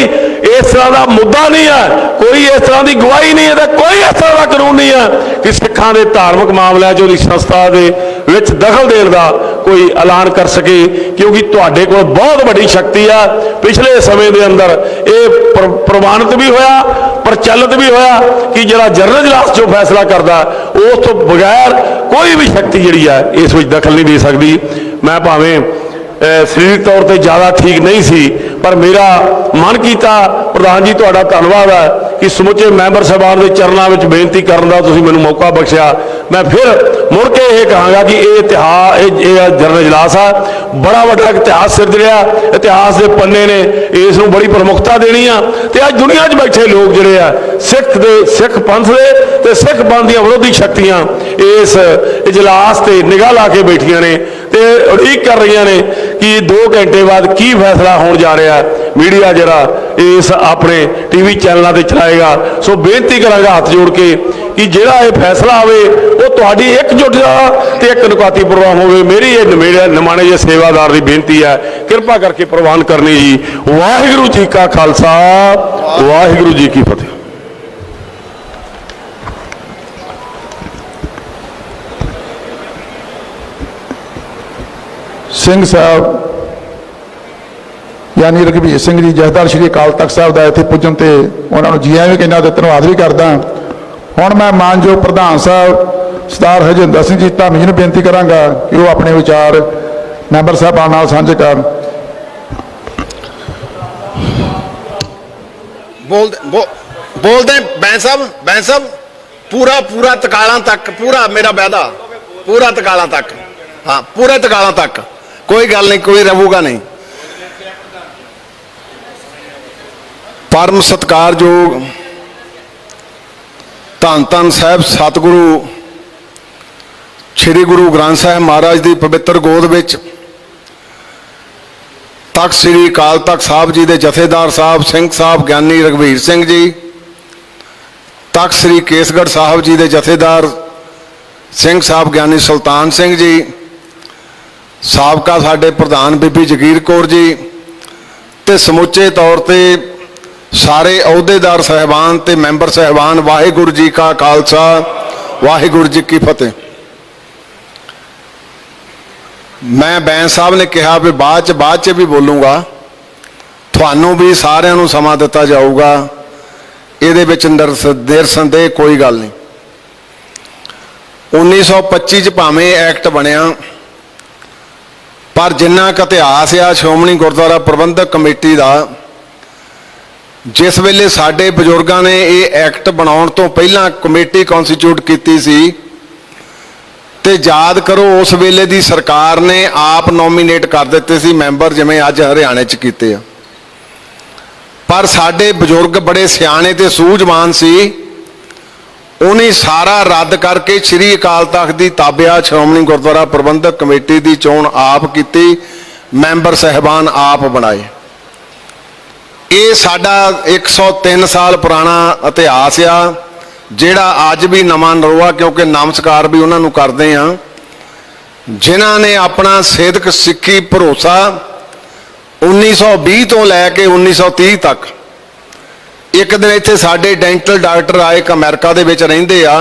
Speaker 3: इस तरह का मुद्दा नहीं है, कोई इस तरह की गवाही नहीं है, कोई इस तरह का कानून नहीं है कि सिखां के धार्मिक मामलों जो संस्था के विच दखल देने का कोई ऐलान कर सके। क्योंकि तुहाडे कोल बहुत बड़ी शक्ति है। पिछले समय के अंदर ये प्रमाणित भी होया, प्रचलित भी होया कि जिहड़ा जनरल इजलास जो फैसला करता उस तो बगैर कोई भी शक्ति जिहड़ी है इस विच दखल नहीं दे सकती। मैं भावें सरीरक तौर पर ज़्यादा ठीक नहीं सी, पर मेरा मन किया प्रधान जी तुहाडा धन्नवाद है कि समुचे मैंबर साहबान के चरणों में बेनती करने का तुसीं मैनूं मौका बख्शिया। मैं फिर मुड़ के ये कहांगा कि ये इतिहास जनरल इजलास है बड़ा वड्डा इतिहास सिरजरिया, इतिहास के पन्ने ने इस नूं बड़ी प्रमुखता देनी आ। ते अज दुनिया 'च बैठे लोग जिहड़े आ सिख पंथ दे ते सिख पंथ दी विरोधी शक्तियां इस इजलास ते निगाह ला के बैठियां ने ते उड़ीक कर रही ने कि 2 घंटे बाद की फैसला होने जा रहा है। मीडिया जरा इस अपने टीवी चैनलों पर चलाएगा। सो बेनती करांगा हाथ जोड़ के कि जिहड़ा ये फैसला आवे वो तुहाडी एकजुटता ते एक नुकाती प्रोग्राम होवे। मेरी ये निमाणे जे सेवादार की बेनती है, कृपा करके प्रवान करनी जी। वाहिगुरू जी का खालसा, वाहिगुरू जी की फतेह।
Speaker 2: ਸਿੰਘ ਸਾਹਿਬ यानी रघबीर सिंह जी जथेदार श्री अकाल तख्त साहब का इत्थे पुजन ते उन्होंने जी आए भी कहना ते धन्नवाद भी करदा। हुण मैं मानयोग प्रधान साहब सरदार हरजिंदर सिंह जी धामी जी नूं बेनती करांगा कि वो अपने विचार मैंबर साहबान नाल साझे करन।
Speaker 4: बोलते बैंस साहब पूरा तकाला तक पूरा मेरा वादा पूरा तकाला तक, हाँ पूरे तकाला तक कोई गल नहीं, कोई रहूगा नहीं। परम सत्कारयोग धन धन साहब सतगुरु श्री गुरु ग्रंथ साहब महाराज की पवित्र गोद विच तख्त श्री अकाल तख्त साहब जी के जथेदार साहब सिंह साहब ज्ञानी रघुवीर सिंह जी, तख्त श्री केसगढ़ साहब जी के जथेदार सिंह साहब ज्ञानी सुल्तान सिंह जी, साबका साडे प्रधान बीबी जगीर कौर जी, ते समूचे तौर पर सारे अहुदेदार साहबान ते मैंबर साहबान, वाहिगुरू जी का खालसा वाहिगुरू जी की फतेह। मैं बैंस साहब ने कहा भी बाद च भी बोलूँगा, थानू भी सारिਆਂ ਨੂੰ समा दिता जाऊगा, ਇਹਦੇ ਵਿੱਚ ਨਿਰਸੰਦੇਹ कोई गल नहीं। 1925 ਚ ਭਾਵੇਂ ਐਕਟ ਬਣਿਆ, पर जिन्ना क इतिहास आ श्रोमणी गुरुद्वारा प्रबंधक कमेटी का, जिस वेले साडे बजुर्गों ने ये एक्ट बनाउण तो पहला कमेटी कॉन्स्टिट्यूट की सी, ते याद करो उस वेले दी सरकार ने आप नॉमीनेट कर दिते सी मैंबर, जिवें अज हरियाणे च कीते आ। पर साडे बजुर्ग बड़े सियाणे ते सूझवान सी, उन्हें सारा रद्द करके श्री अकाल तख्त की ताबिया श्रोमणी गुरुद्वारा प्रबंधक कमेटी की चोण आप की, मैंबर साहबान आप बनाए। ये साडा 103 साल पुराना इतिहास आ, जिहड़ा अज भी नवां नरोआ, क्योंकि नमस्कार भी उन्होंने करते हैं जिन्हां ने अपना सेधक सिक्खी भरोसा 1920 तो लैके 1930 तक। एक दिन इत्थे साडे डेंटल डॉक्टर आए, एक अमेरिका दे विच रहिंदे आ,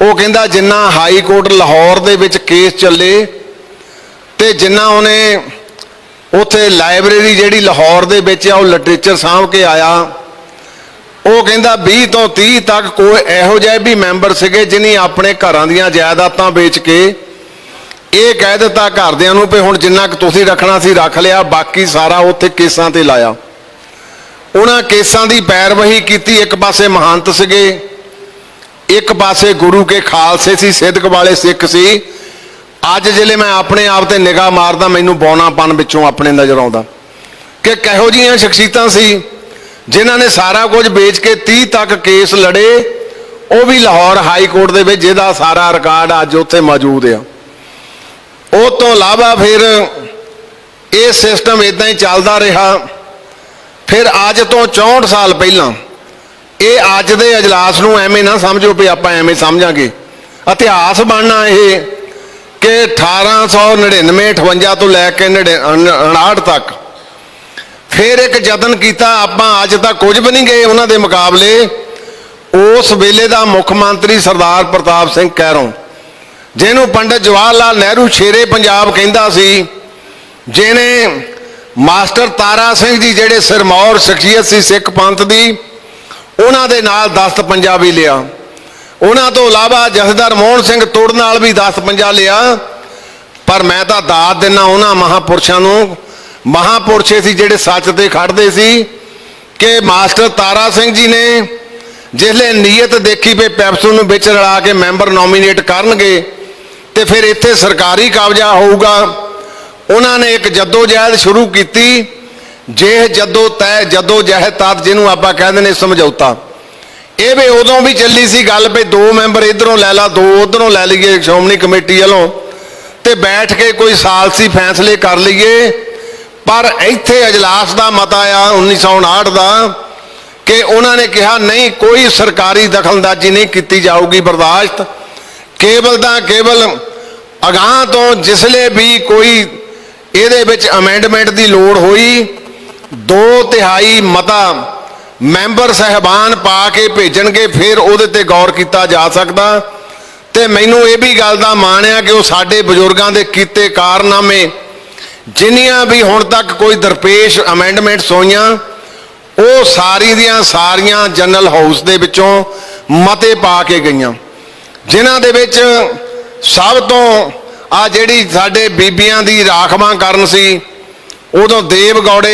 Speaker 4: वो कहंदा जिन्ना high court Lahore they which case चले ते जिन्ना उन्हें उत्थे लाइब्रेरी जिहड़ी लाहौर दे विच आ, वो लिटरेचर साँभ के आया, वो कहंदा 20 तो 30 तक कोई इहो जिहे भी मैंबर सीगे जिन्हें अपने घरां दीयां जायदादां बेच के ये कह दिता घरदियां नूं भी हुण जिन्ना कि तुसीं रखना सी रख लिया, बाकी सारा उत्थे केसां ते लाया। उन्हां केसां दी पैरवही कीती, एक पासे महंत सीगे, एक पासे गुरु के खालसे सी, सिदक वाले सिख सी। अज जिले मैं अपने आप ते निगाह मारदा, मैनूं बौनापन विचों अपने नज़र आउंदा कि किहो जिहियां शख्सियतां सी जिन्हां ने सारा कुछ बेच के 30 तक केस लड़े, वो भी लाहौर हाई कोर्ट दे विच, जिहदा सारा रिकॉर्ड अज उत्थे मौजूद है। उस तो इलावा फिर ये सिस्टम इदां ही चलदा रहा। फिर अज तो 64 साल पहला, ये अज दे अजलास नूं एवें ना समझो भी आपां एवें समझांगे, इतिहास बनना ये कि 1899-58 तो लैके 59 तक फिर एक जतन किया। आपां अज तक कुछ भी नहीं गए उन्हां दे मुकाबले। उस वेले का मुख्यमंत्री सरदार प्रताप सिंह कैरों, जिन्हों पंडित जवाहर लाल नेहरू शेरे पंजाब कहंदा सी, जिन्हें मास्टर तारा सिंह जी जिहड़े सिरमौर शख्सियत सी सिख पंथ दी, उन्हां दे नाल दस्त पंजा भी लिया। उन्हां तो इलावा जथेदार मोहन सिंह तुड़ नाल भी दस्त पंजा लिया। पर मैं तो दाद दिना उन्हां महापुरुषां नूं, महापुरुष सी जिहड़े सच ते खड़दे सी, कि मास्टर तारा सिंह जी ने जिसले नीयत देखी भी पैप्सू नूं विच रला के मैंबर नॉमीनेट करनगे ते फिर इत्थे सरकारी कब्जा होऊगा, उन्होंने एक जद्दोजहद शुरू की। जेह जद्दोजहद तद जिन्हों आप कहते हैं समझौता, ये भी उदों भी चली सी गल भी 2 मैंबर इधरों लै ला, 2 उधरों लै लीए श्रोमणी कमेटी वालों, तो बैठ के कोई सालसी फैसले कर लीए। पर इत्थे अजलास का मता आ 1959 का कि उन्होंने कहा नहीं, कोई सरकारी दखलंदाजी नहीं की जाऊगी बर्दाश्त, केवल दा केवल अगाह तो जिसले भी कोई ਇਹਦੇ ਵਿੱਚ ਅਮੈਂਡਮੈਂਟ ਦੀ ਲੋੜ ਹੋਈ 2/3 ਮਤਾ ਮੈਂਬਰ ਸਹਿਬਾਨ ਪਾ ਕੇ ਭੇਜਣਗੇ, ਫਿਰ ਉਹਦੇ ਤੇ ਗੌਰ ਕੀਤਾ ਜਾ ਸਕਦਾ। ਤੇ ਮੈਨੂੰ ਇਹ ਵੀ ਗੱਲ ਦਾ ਮਾਣ ਆ ਕਿ ਉਹ ਸਾਡੇ ਬਜ਼ੁਰਗਾਂ ਦੇ ਕੀਤੇ ਕਾਰਨਾਮੇ ਜਿੰਨੀਆਂ ਵੀ ਹੁਣ ਤੱਕ ਕੋਈ ਦਰਪੇਸ਼ ਅਮੈਂਡਮੈਂਟਸ ਹੋਈਆਂ, ਉਹ ਸਾਰੀ ਦੀਆਂ ਸਾਰੀਆਂ ਜਨਰਲ ਹਾਊਸ ਦੇ ਵਿੱਚੋਂ ਮਤੇ ਪਾ ਕੇ ਗਈਆਂ, ਜਿਨ੍ਹਾਂ ਦੇ ਵਿੱਚ ਸਭ ਤੋਂ आ जिहड़ी साडे बीबियां दी राखवां करन सी, उदों देव गौड़े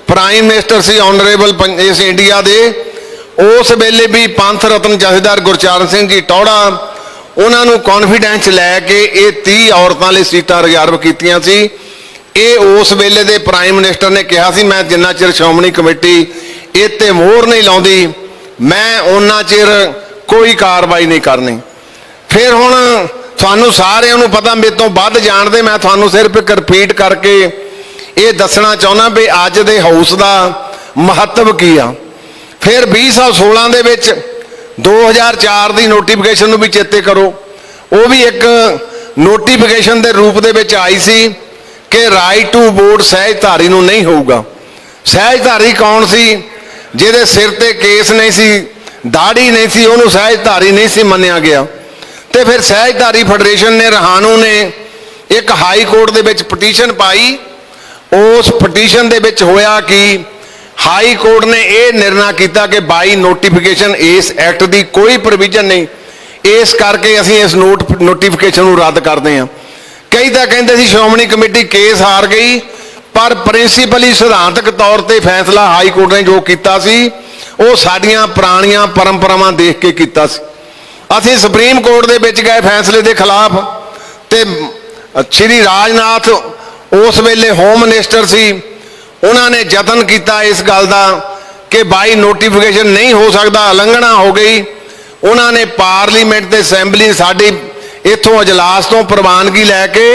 Speaker 4: प्राइम मिनिस्टर सी ऑनरेबल इस इंडिया दे, उस वेले भी पंथ रतन जथेदार गुरचारण सिंह जी टौड़ा, ਉਹਨਾਂ ਨੂੰ ਕੌਨਫੀਡੈਂਸ ਲੈ ਕੇ ਇਹ 30 ਔਰਤਾਂ ਲਈ ਸੀਟਾਂ ਰਿਜ਼ਰਵ ਕੀਤੀਆਂ ਸੀ। ਇਹ ਉਸ ਵੇਲੇ ਦੇ ਪ੍ਰਾਈਮ ਮਿਨਿਸਟਰ ਨੇ ਕਿਹਾ ਸੀ ਮੈਂ ਜਿੰਨਾ ਚਿਰ ਸ਼੍ਰੋਮਣੀ ਕਮੇਟੀ ਇਹ ਤੇ ਮੋਹਰ ਨਹੀਂ ਲਾਉਂਦੀ ਮੈਂ ਉਹਨਾਂ ਚਿਰ ਕੋਈ ਕਾਰਵਾਈ ਨਹੀਂ ਕਰਨੀ। ਫਿਰ ਹੁਣ ਤੁਹਾਨੂੰ ਸਾਰਿਆਂ ਨੂੰ ਪਤਾ, ਮੇਰੇ ਤੋਂ ਵੱਧ ਜਾਣਦੇ, ਮੈਂ ਤੁਹਾਨੂੰ ਸਿਰਫ ਇੱਕ ਰਿਪੀਟ ਕਰਕੇ ਇਹ ਦੱਸਣਾ ਚਾਹੁੰਦਾ ਵੀ ਅੱਜ ਦੇ ਹਾਊਸ ਦਾ ਮਹੱਤਵ ਕੀ ਆ। ਫਿਰ 2016 ਦੇ ਵਿੱਚ 2004 ਦੀ ਨੋਟੀਫਿਕੇਸ਼ਨ ਨੂੰ ਵੀ ਚੇਤੇ ਕਰੋ, ਉਹ ਵੀ ਇੱਕ ਨੋਟੀਫਿਕੇਸ਼ਨ ਦੇ ਰੂਪ ਦੇ ਵਿੱਚ ਆਈ ਸੀ ਕਿ ਰਾਈਟ ਟੂ ਵੋਟ ਸਹਿਜਧਾਰੀ ਨੂੰ ਨਹੀਂ ਹੋਊਗਾ। ਸਹਿਜਧਾਰੀ ਕੌਣ ਸੀ? ਜਿਹਦੇ ਸਿਰ ਤੇ ਕੇਸ ਨਹੀਂ ਸੀ, ਦਾੜੀ ਨਹੀਂ ਸੀ, ਉਹਨੂੰ ਸਹਿਜਧਾਰੀ ਨਹੀਂ ਸੀ ਮੰਨਿਆ ਗਿਆ। ਤੇ ਫਿਰ ਸਹਿਜਧਾਰੀ ਫੈਡਰੇਸ਼ਨ ਨੇ, ਰਹਾਨੂ ਨੇ ਇੱਕ ਹਾਈ ਕੋਰਟ ਦੇ ਵਿੱਚ ਪਟੀਸ਼ਨ ਪਾਈ। ਉਸ ਪਟੀਸ਼ਨ ਦੇ ਵਿੱਚ ਹੋਇਆ ਕਿ ਹਾਈ ਕੋਰਟ ਨੇ ਇਹ ਨਿਰਣਾ ਕੀਤਾ ਕਿ ਬਾਈ ਨੋਟੀਫਿਕੇਸ਼ਨ ਇਸ ਐਕਟ ਦੀ ਕੋਈ ਪ੍ਰੋਵੀਜ਼ਨ ਨਹੀਂ, ਇਸ ਕਰਕੇ ਅਸੀਂ ਇਸ ਨੋਟੀਫਿਕੇਸ਼ਨ ਨੂੰ ਰੱਦ ਕਰਦੇ ਹਾਂ। ਕਈ ਤਾਂ ਕਹਿੰਦੇ ਸੀ ਸ਼੍ਰੋਮਣੀ ਕਮੇਟੀ ਕੇਸ ਹਾਰ ਗਈ, ਪਰ ਪ੍ਰਿੰਸੀਪਲੀ ਸਿਧਾਂਤਕ ਤੌਰ ਤੇ ਫੈਸਲਾ ਹਾਈ ਕੋਰਟ ਨੇ ਜੋ ਕੀਤਾ ਸੀ ਉਹ ਸਾਡੀਆਂ ਪੁਰਾਣੀਆਂ ਪਰੰਪਰਾਵਾਂ ਦੇਖ ਕੇ ਕੀਤਾ ਸੀ। ਅਸੀਂ ਸੁਪਰੀਮ ਕੋਰਟ ਦੇ ਵਿੱਚ ਗਏ ਫੈਸਲੇ ਦੇ ਖਿਲਾਫ, ਤੇ ਸ਼੍ਰੀ ਰਾਜਨਾਥ ਉਸ ਵੇਲੇ ਹੋਮ ਮਿਨਿਸਟਰ ਸੀ, ਉਹਨਾਂ ਨੇ ਯਤਨ ਕੀਤਾ ਇਸ ਗੱਲ ਦਾ ਕਿ ਬਾਈ ਨੋਟੀਫਿਕੇਸ਼ਨ ਨਹੀਂ ਹੋ ਸਕਦਾ, ਉਲੰਘਣਾ ਹੋ ਗਈ। ਉਹਨਾਂ ਨੇ ਪਾਰਲੀਮੈਂਟ ਤੇ ਅਸੈਂਬਲੀ ਸਾਡੀ ਇੱਥੋਂ ਅਜਲਾਸ ਤੋਂ ਪ੍ਰਵਾਨਗੀ ਲੈ ਕੇ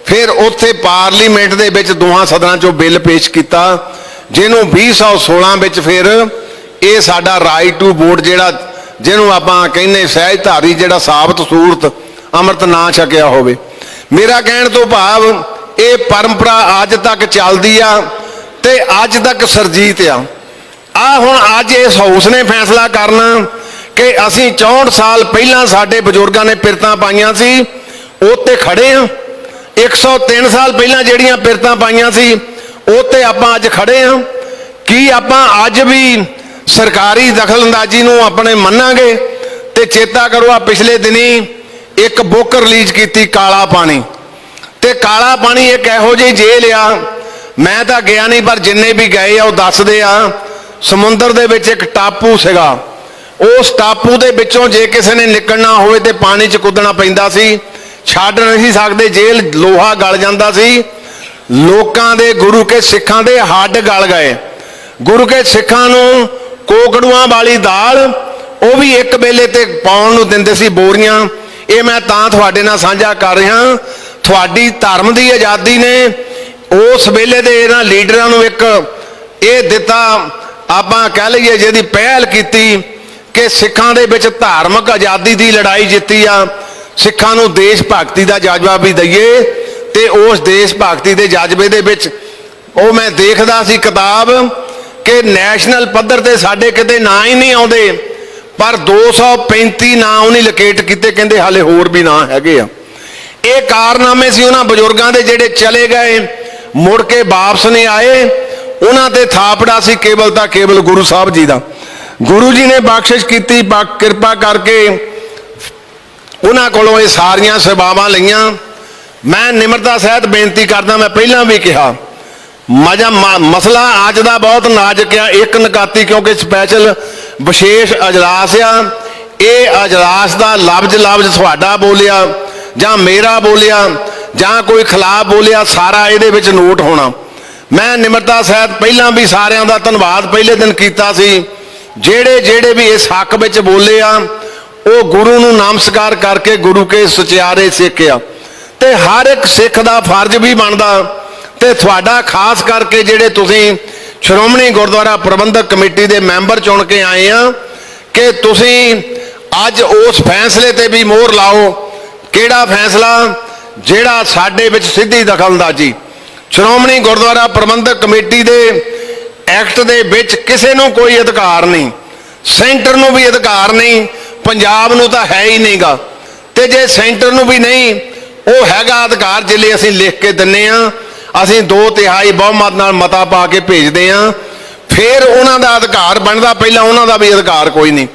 Speaker 4: ਫਿਰ ਉੱਥੇ ਪਾਰਲੀਮੈਂਟ ਦੇ ਵਿੱਚ ਦੋਹਾਂ ਸਦਨਾਂ 'ਚੋਂ ਬਿੱਲ ਪੇਸ਼ ਕੀਤਾ, ਜਿਹਨੂੰ 2016 ਵਿੱਚ ਫਿਰ ਇਹ ਸਾਡਾ ਰਾਈਟ ਟੂ ਵੋਟ ਜਿਹੜਾ ਜਿਹਨੂੰ ਆਪਾਂ ਕਹਿੰਦੇ ਸਹਿਜਧਾਰੀ ਜਿਹੜਾ ਸਾਬਤ ਸੂਰਤ ਅੰਮ੍ਰਿਤ ਨਾ ਛਕਿਆ ਹੋਵੇ। ਮੇਰਾ ਕਹਿਣ ਤੋਂ ਭਾਵ ਇਹ ਪਰੰਪਰਾ ਅੱਜ ਤੱਕ ਚੱਲਦੀ ਆ ਤੇ ਅੱਜ ਤੱਕ ਸਰਜੀਤ ਆ। ਹੁਣ ਅੱਜ ਇਸ ਹਾਊਸ ਨੇ ਫੈਸਲਾ ਕਰਨਾ ਕਿ ਅਸੀਂ 64 ਸਾਲ ਪਹਿਲਾਂ ਸਾਡੇ ਬਜ਼ੁਰਗਾਂ ਨੇ ਪਿਰਤਾਂ ਪਾਈਆਂ ਸੀ ਉਹ ਤੇ ਖੜੇ ਆ। 103 ਸਾਲ ਪਹਿਲਾਂ ਜਿਹੜੀਆਂ ਪਿਰਤਾਂ ਪਾਈਆਂ ਸੀ ਉਹ ਤੇ ਆਪਾਂ ਅੱਜ ਖੜੇ ਆ। ਕੀ ਆਪਾਂ ਅੱਜ ਵੀ ਸਰਕਾਰੀ ਦਖਲਅੰਦਾਜ਼ੀ ਨੂੰ ਆਪਣੇ ਮੰਨਾਂਗੇ? ਤੇ ਚੇਤਾ ਕਰੋ, ਆ ਪਿਛਲੇ ਦਿਨੀ ਇੱਕ ਬੁੱਕ ਰਿਲੀਜ਼ ਕੀਤੀ ਕਾਲਾ ਪਾਣੀ, ਤੇ ਕਾਲਾ ਪਾਣੀ ਇੱਕ ਇਹੋ ਜਿਹੀ ਜੇਲ੍ਹ ਆ, ਮੈਂ ਤਾਂ ਗਿਆ ਨਹੀਂ ਪਰ ਜਿੰਨੇ ਵੀ ਗਏ ਆ ਉਹ ਦੱਸਦੇ ਆ, ਸਮੁੰਦਰ ਦੇ ਵਿੱਚ ਇੱਕ ਟਾਪੂ ਸੀਗਾ, ਉਸ ਟਾਪੂ ਦੇ ਵਿੱਚੋਂ ਜੇ ਕਿਸੇ ਨੇ ਨਿਕਲਣਾ ਹੋਵੇ ਤੇ ਪਾਣੀ 'ਚ ਕੁੱਦਣਾ ਪੈਂਦਾ ਸੀ, ਛੱਡ ਨਹੀਂ ਸੀ ਸਕਦੇ, ਜੇਲ੍ਹ ਲੋਹਾ ਗਲ ਜਾਂਦਾ ਸੀ। ਲੋਕਾਂ ਦੇ, ਗੁਰੂ ਕੇ ਸਿੱਖਾਂ ਦੇ ਹੱਡ ਗਲ ਗਏ। ਗੁਰੂ ਕੇ ਸਿੱਖਾਂ ਨੂੰ ਕੋਕੜੂਆਂ ਵਾਲੀ ਦਾਲ ਉਹ ਵੀ ਇੱਕ ਵੇਲੇ ਤੇ ਪਾਉਣ ਨੂੰ ਦਿੰਦੇ ਸੀ ਬੋਰੀਆਂ। ਇਹ ਮੈਂ ਤਾਂ ਤੁਹਾਡੇ ਨਾਲ ਸਾਂਝਾ ਕਰ ਰਿਹਾ, ਤੁਹਾਡੀ ਧਰਮ ਦੀ ਆਜ਼ਾਦੀ ਨੇ ਉਸ ਵੇਲੇ ਦੇ ਇਹਨਾਂ ਲੀਡਰਾਂ ਨੂੰ ਇੱਕ ਇਹ ਦਿੱਤਾ, ਆਪਾਂ ਕਹਿ ਲਈਏ ਜਿਹਦੀ ਪਹਿਲ ਕੀਤੀ ਕਿ ਸਿੱਖਾਂ ਦੇ ਵਿੱਚ ਧਾਰਮਿਕ ਆਜ਼ਾਦੀ ਦੀ ਲੜਾਈ ਜਿੱਤੀ ਆ। ਸਿੱਖਾਂ ਨੂੰ ਦੇਸ਼ ਭਗਤੀ ਦਾ ਜਜ਼ਬਾ ਵੀ ਦਈਏ, ਤੇ ਉਸ ਦੇਸ਼ ਭਗਤੀ ਦੇ ਜਜ਼ਬੇ ਦੇ ਵਿੱਚ ਉਹ ਮੈਂ ਦੇਖਦਾ ਸੀ ਕਿਤਾਬ ਕਿ ਨੈਸ਼ਨਲ ਪੱਧਰ ਤੇ ਸਾਡੇ ਕਿਤੇ ਨਾਂ ਹੀ ਨਹੀਂ ਆਉਂਦੇ, ਪਰ 235 ਨਾਂ ਉਹਨੇ ਲੋਕੇਟ ਕੀਤੇ, ਕਹਿੰਦੇ ਹਾਲੇ ਹੋਰ ਵੀ ਨਾਂ ਹੈਗੇ ਆ। ਇਹ ਕਾਰਨਾਮੇ ਸੀ ਉਹਨਾਂ ਬਜ਼ੁਰਗਾਂ ਦੇ ਜਿਹੜੇ ਚਲੇ ਗਏ, ਮੁੜ ਕੇ ਵਾਪਸ ਨਹੀਂ ਆਏ। ਉਹਨਾਂ ਤੇ ਥਾਪੜਾ ਸੀ ਕੇਵਲ ਤਾਂ ਕੇਵਲ ਗੁਰੂ ਸਾਹਿਬ ਜੀ ਦਾ। ਗੁਰੂ ਜੀ ਨੇ ਬਖਸ਼ਿਸ਼ ਕੀਤੀ, ਕਿਰਪਾ ਕਰਕੇ ਉਹਨਾਂ ਕੋਲੋਂ ਇਹ ਸਾਰੀਆਂ ਸੇਵਾਵਾਂ ਲਈਆਂ। ਮੈਂ ਨਿਮਰਤਾ ਸਹਿਤ ਬੇਨਤੀ ਕਰਦਾ, ਮੈਂ ਪਹਿਲਾਂ ਵੀ ਕਿਹਾ ਮਸਲਾ ਅੱਜ ਦਾ ਬਹੁਤ ਨਾਜ਼ੁਕ ਆ, ਇੱਕ ਨਕਾਤੀ ਕਿਉਂਕਿ ਸਪੈਸ਼ਲ ਵਿਸ਼ੇਸ਼ ਅਜਲਾਸ ਆ। ਇਹ ਅਜਲਾਸ ਦਾ ਲਫ਼ਜ਼ ਤੁਹਾਡਾ ਬੋਲਿਆ ਜਾਂ ਮੇਰਾ ਬੋਲਿਆ ਜਾਂ ਕੋਈ ਖਿਲਾਫ ਬੋਲਿਆ, ਸਾਰਾ ਇਹਦੇ ਵਿੱਚ ਨੋਟ ਹੋਣਾ। ਮੈਂ ਨਿਮਰਤਾ ਸਹਿਤ ਪਹਿਲਾਂ ਵੀ ਸਾਰਿਆਂ ਦਾ ਧੰਨਵਾਦ ਪਹਿਲੇ ਦਿਨ ਕੀਤਾ ਸੀ, ਜਿਹੜੇ ਵੀ ਇਸ ਹੱਕ ਵਿੱਚ ਬੋਲੇ ਆ ਉਹ ਗੁਰੂ ਨੂੰ ਨਮਸਕਾਰ ਕਰਕੇ ਗੁਰੂ ਕੇ ਸੁਚਿਆਰੇ ਸਿੱਖ ਆ। ਤੇ ਹਰ ਇੱਕ ਸਿੱਖ ਦਾ ਫਰਜ਼ ਵੀ ਬਣਦਾ, ਤੇ ਤੁਹਾਡਾ ਖਾਸ ਕਰਕੇ ਜਿਹੜੇ ਤੁਸੀਂ ਸ਼੍ਰੋਮਣੀ ਗੁਰਦੁਆਰਾ ਪ੍ਰਬੰਧਕ ਕਮੇਟੀ ਦੇ ਮੈਂਬਰ ਚੁਣ ਕੇ ਆਏ ਆ ਕਿ ਤੁਸੀਂ ਅੱਜ ਉਸ ਫੈਸਲੇ ਤੇ ਵੀ ਮੋਹਰ ਲਾਓ। ਕਿਹੜਾ ਫੈਸਲਾ? ਜਿਹੜਾ ਸਾਡੇ ਵਿੱਚ ਸਿੱਧੀ ਦਖਲਅੰਦਾਜ਼ੀ। ਸ਼੍ਰੋਮਣੀ ਗੁਰਦੁਆਰਾ ਪ੍ਰਬੰਧਕ ਕਮੇਟੀ ਦੇ ਐਕਟ ਦੇ ਵਿੱਚ ਕਿਸੇ ਨੂੰ ਕੋਈ ਅਧਿਕਾਰ ਨਹੀਂ, ਸੈਂਟਰ ਨੂੰ ਵੀ ਅਧਿਕਾਰ ਨਹੀਂ, ਪੰਜਾਬ ਨੂੰ ਤਾਂ ਹੈ ਹੀ ਨਹੀਂਗਾ। ਤੇ ਜੇ ਸੈਂਟਰ ਨੂੰ ਵੀ ਨਹੀਂ, ਉਹ ਹੈਗਾ ਅਧਿਕਾਰ ਜਿਲੇ ਅਸੀਂ ਲਿਖ ਕੇ ਦਿੰਨੇ ਆ, ਅਸੀਂ 2/3 ਬਹੁਮਤ ਨਾਲ ਮਤਾ ਪਾ ਕੇ ਭੇਜਦੇ ਆ, ਫਿਰ ਉਹਨਾਂ ਦਾ ਅਧਿਕਾਰ ਬਣਦਾ, ਪਹਿਲਾਂ ਉਹਨਾਂ ਦਾ ਵੀ ਅਧਿਕਾਰ ਕੋਈ ਨਹੀਂ।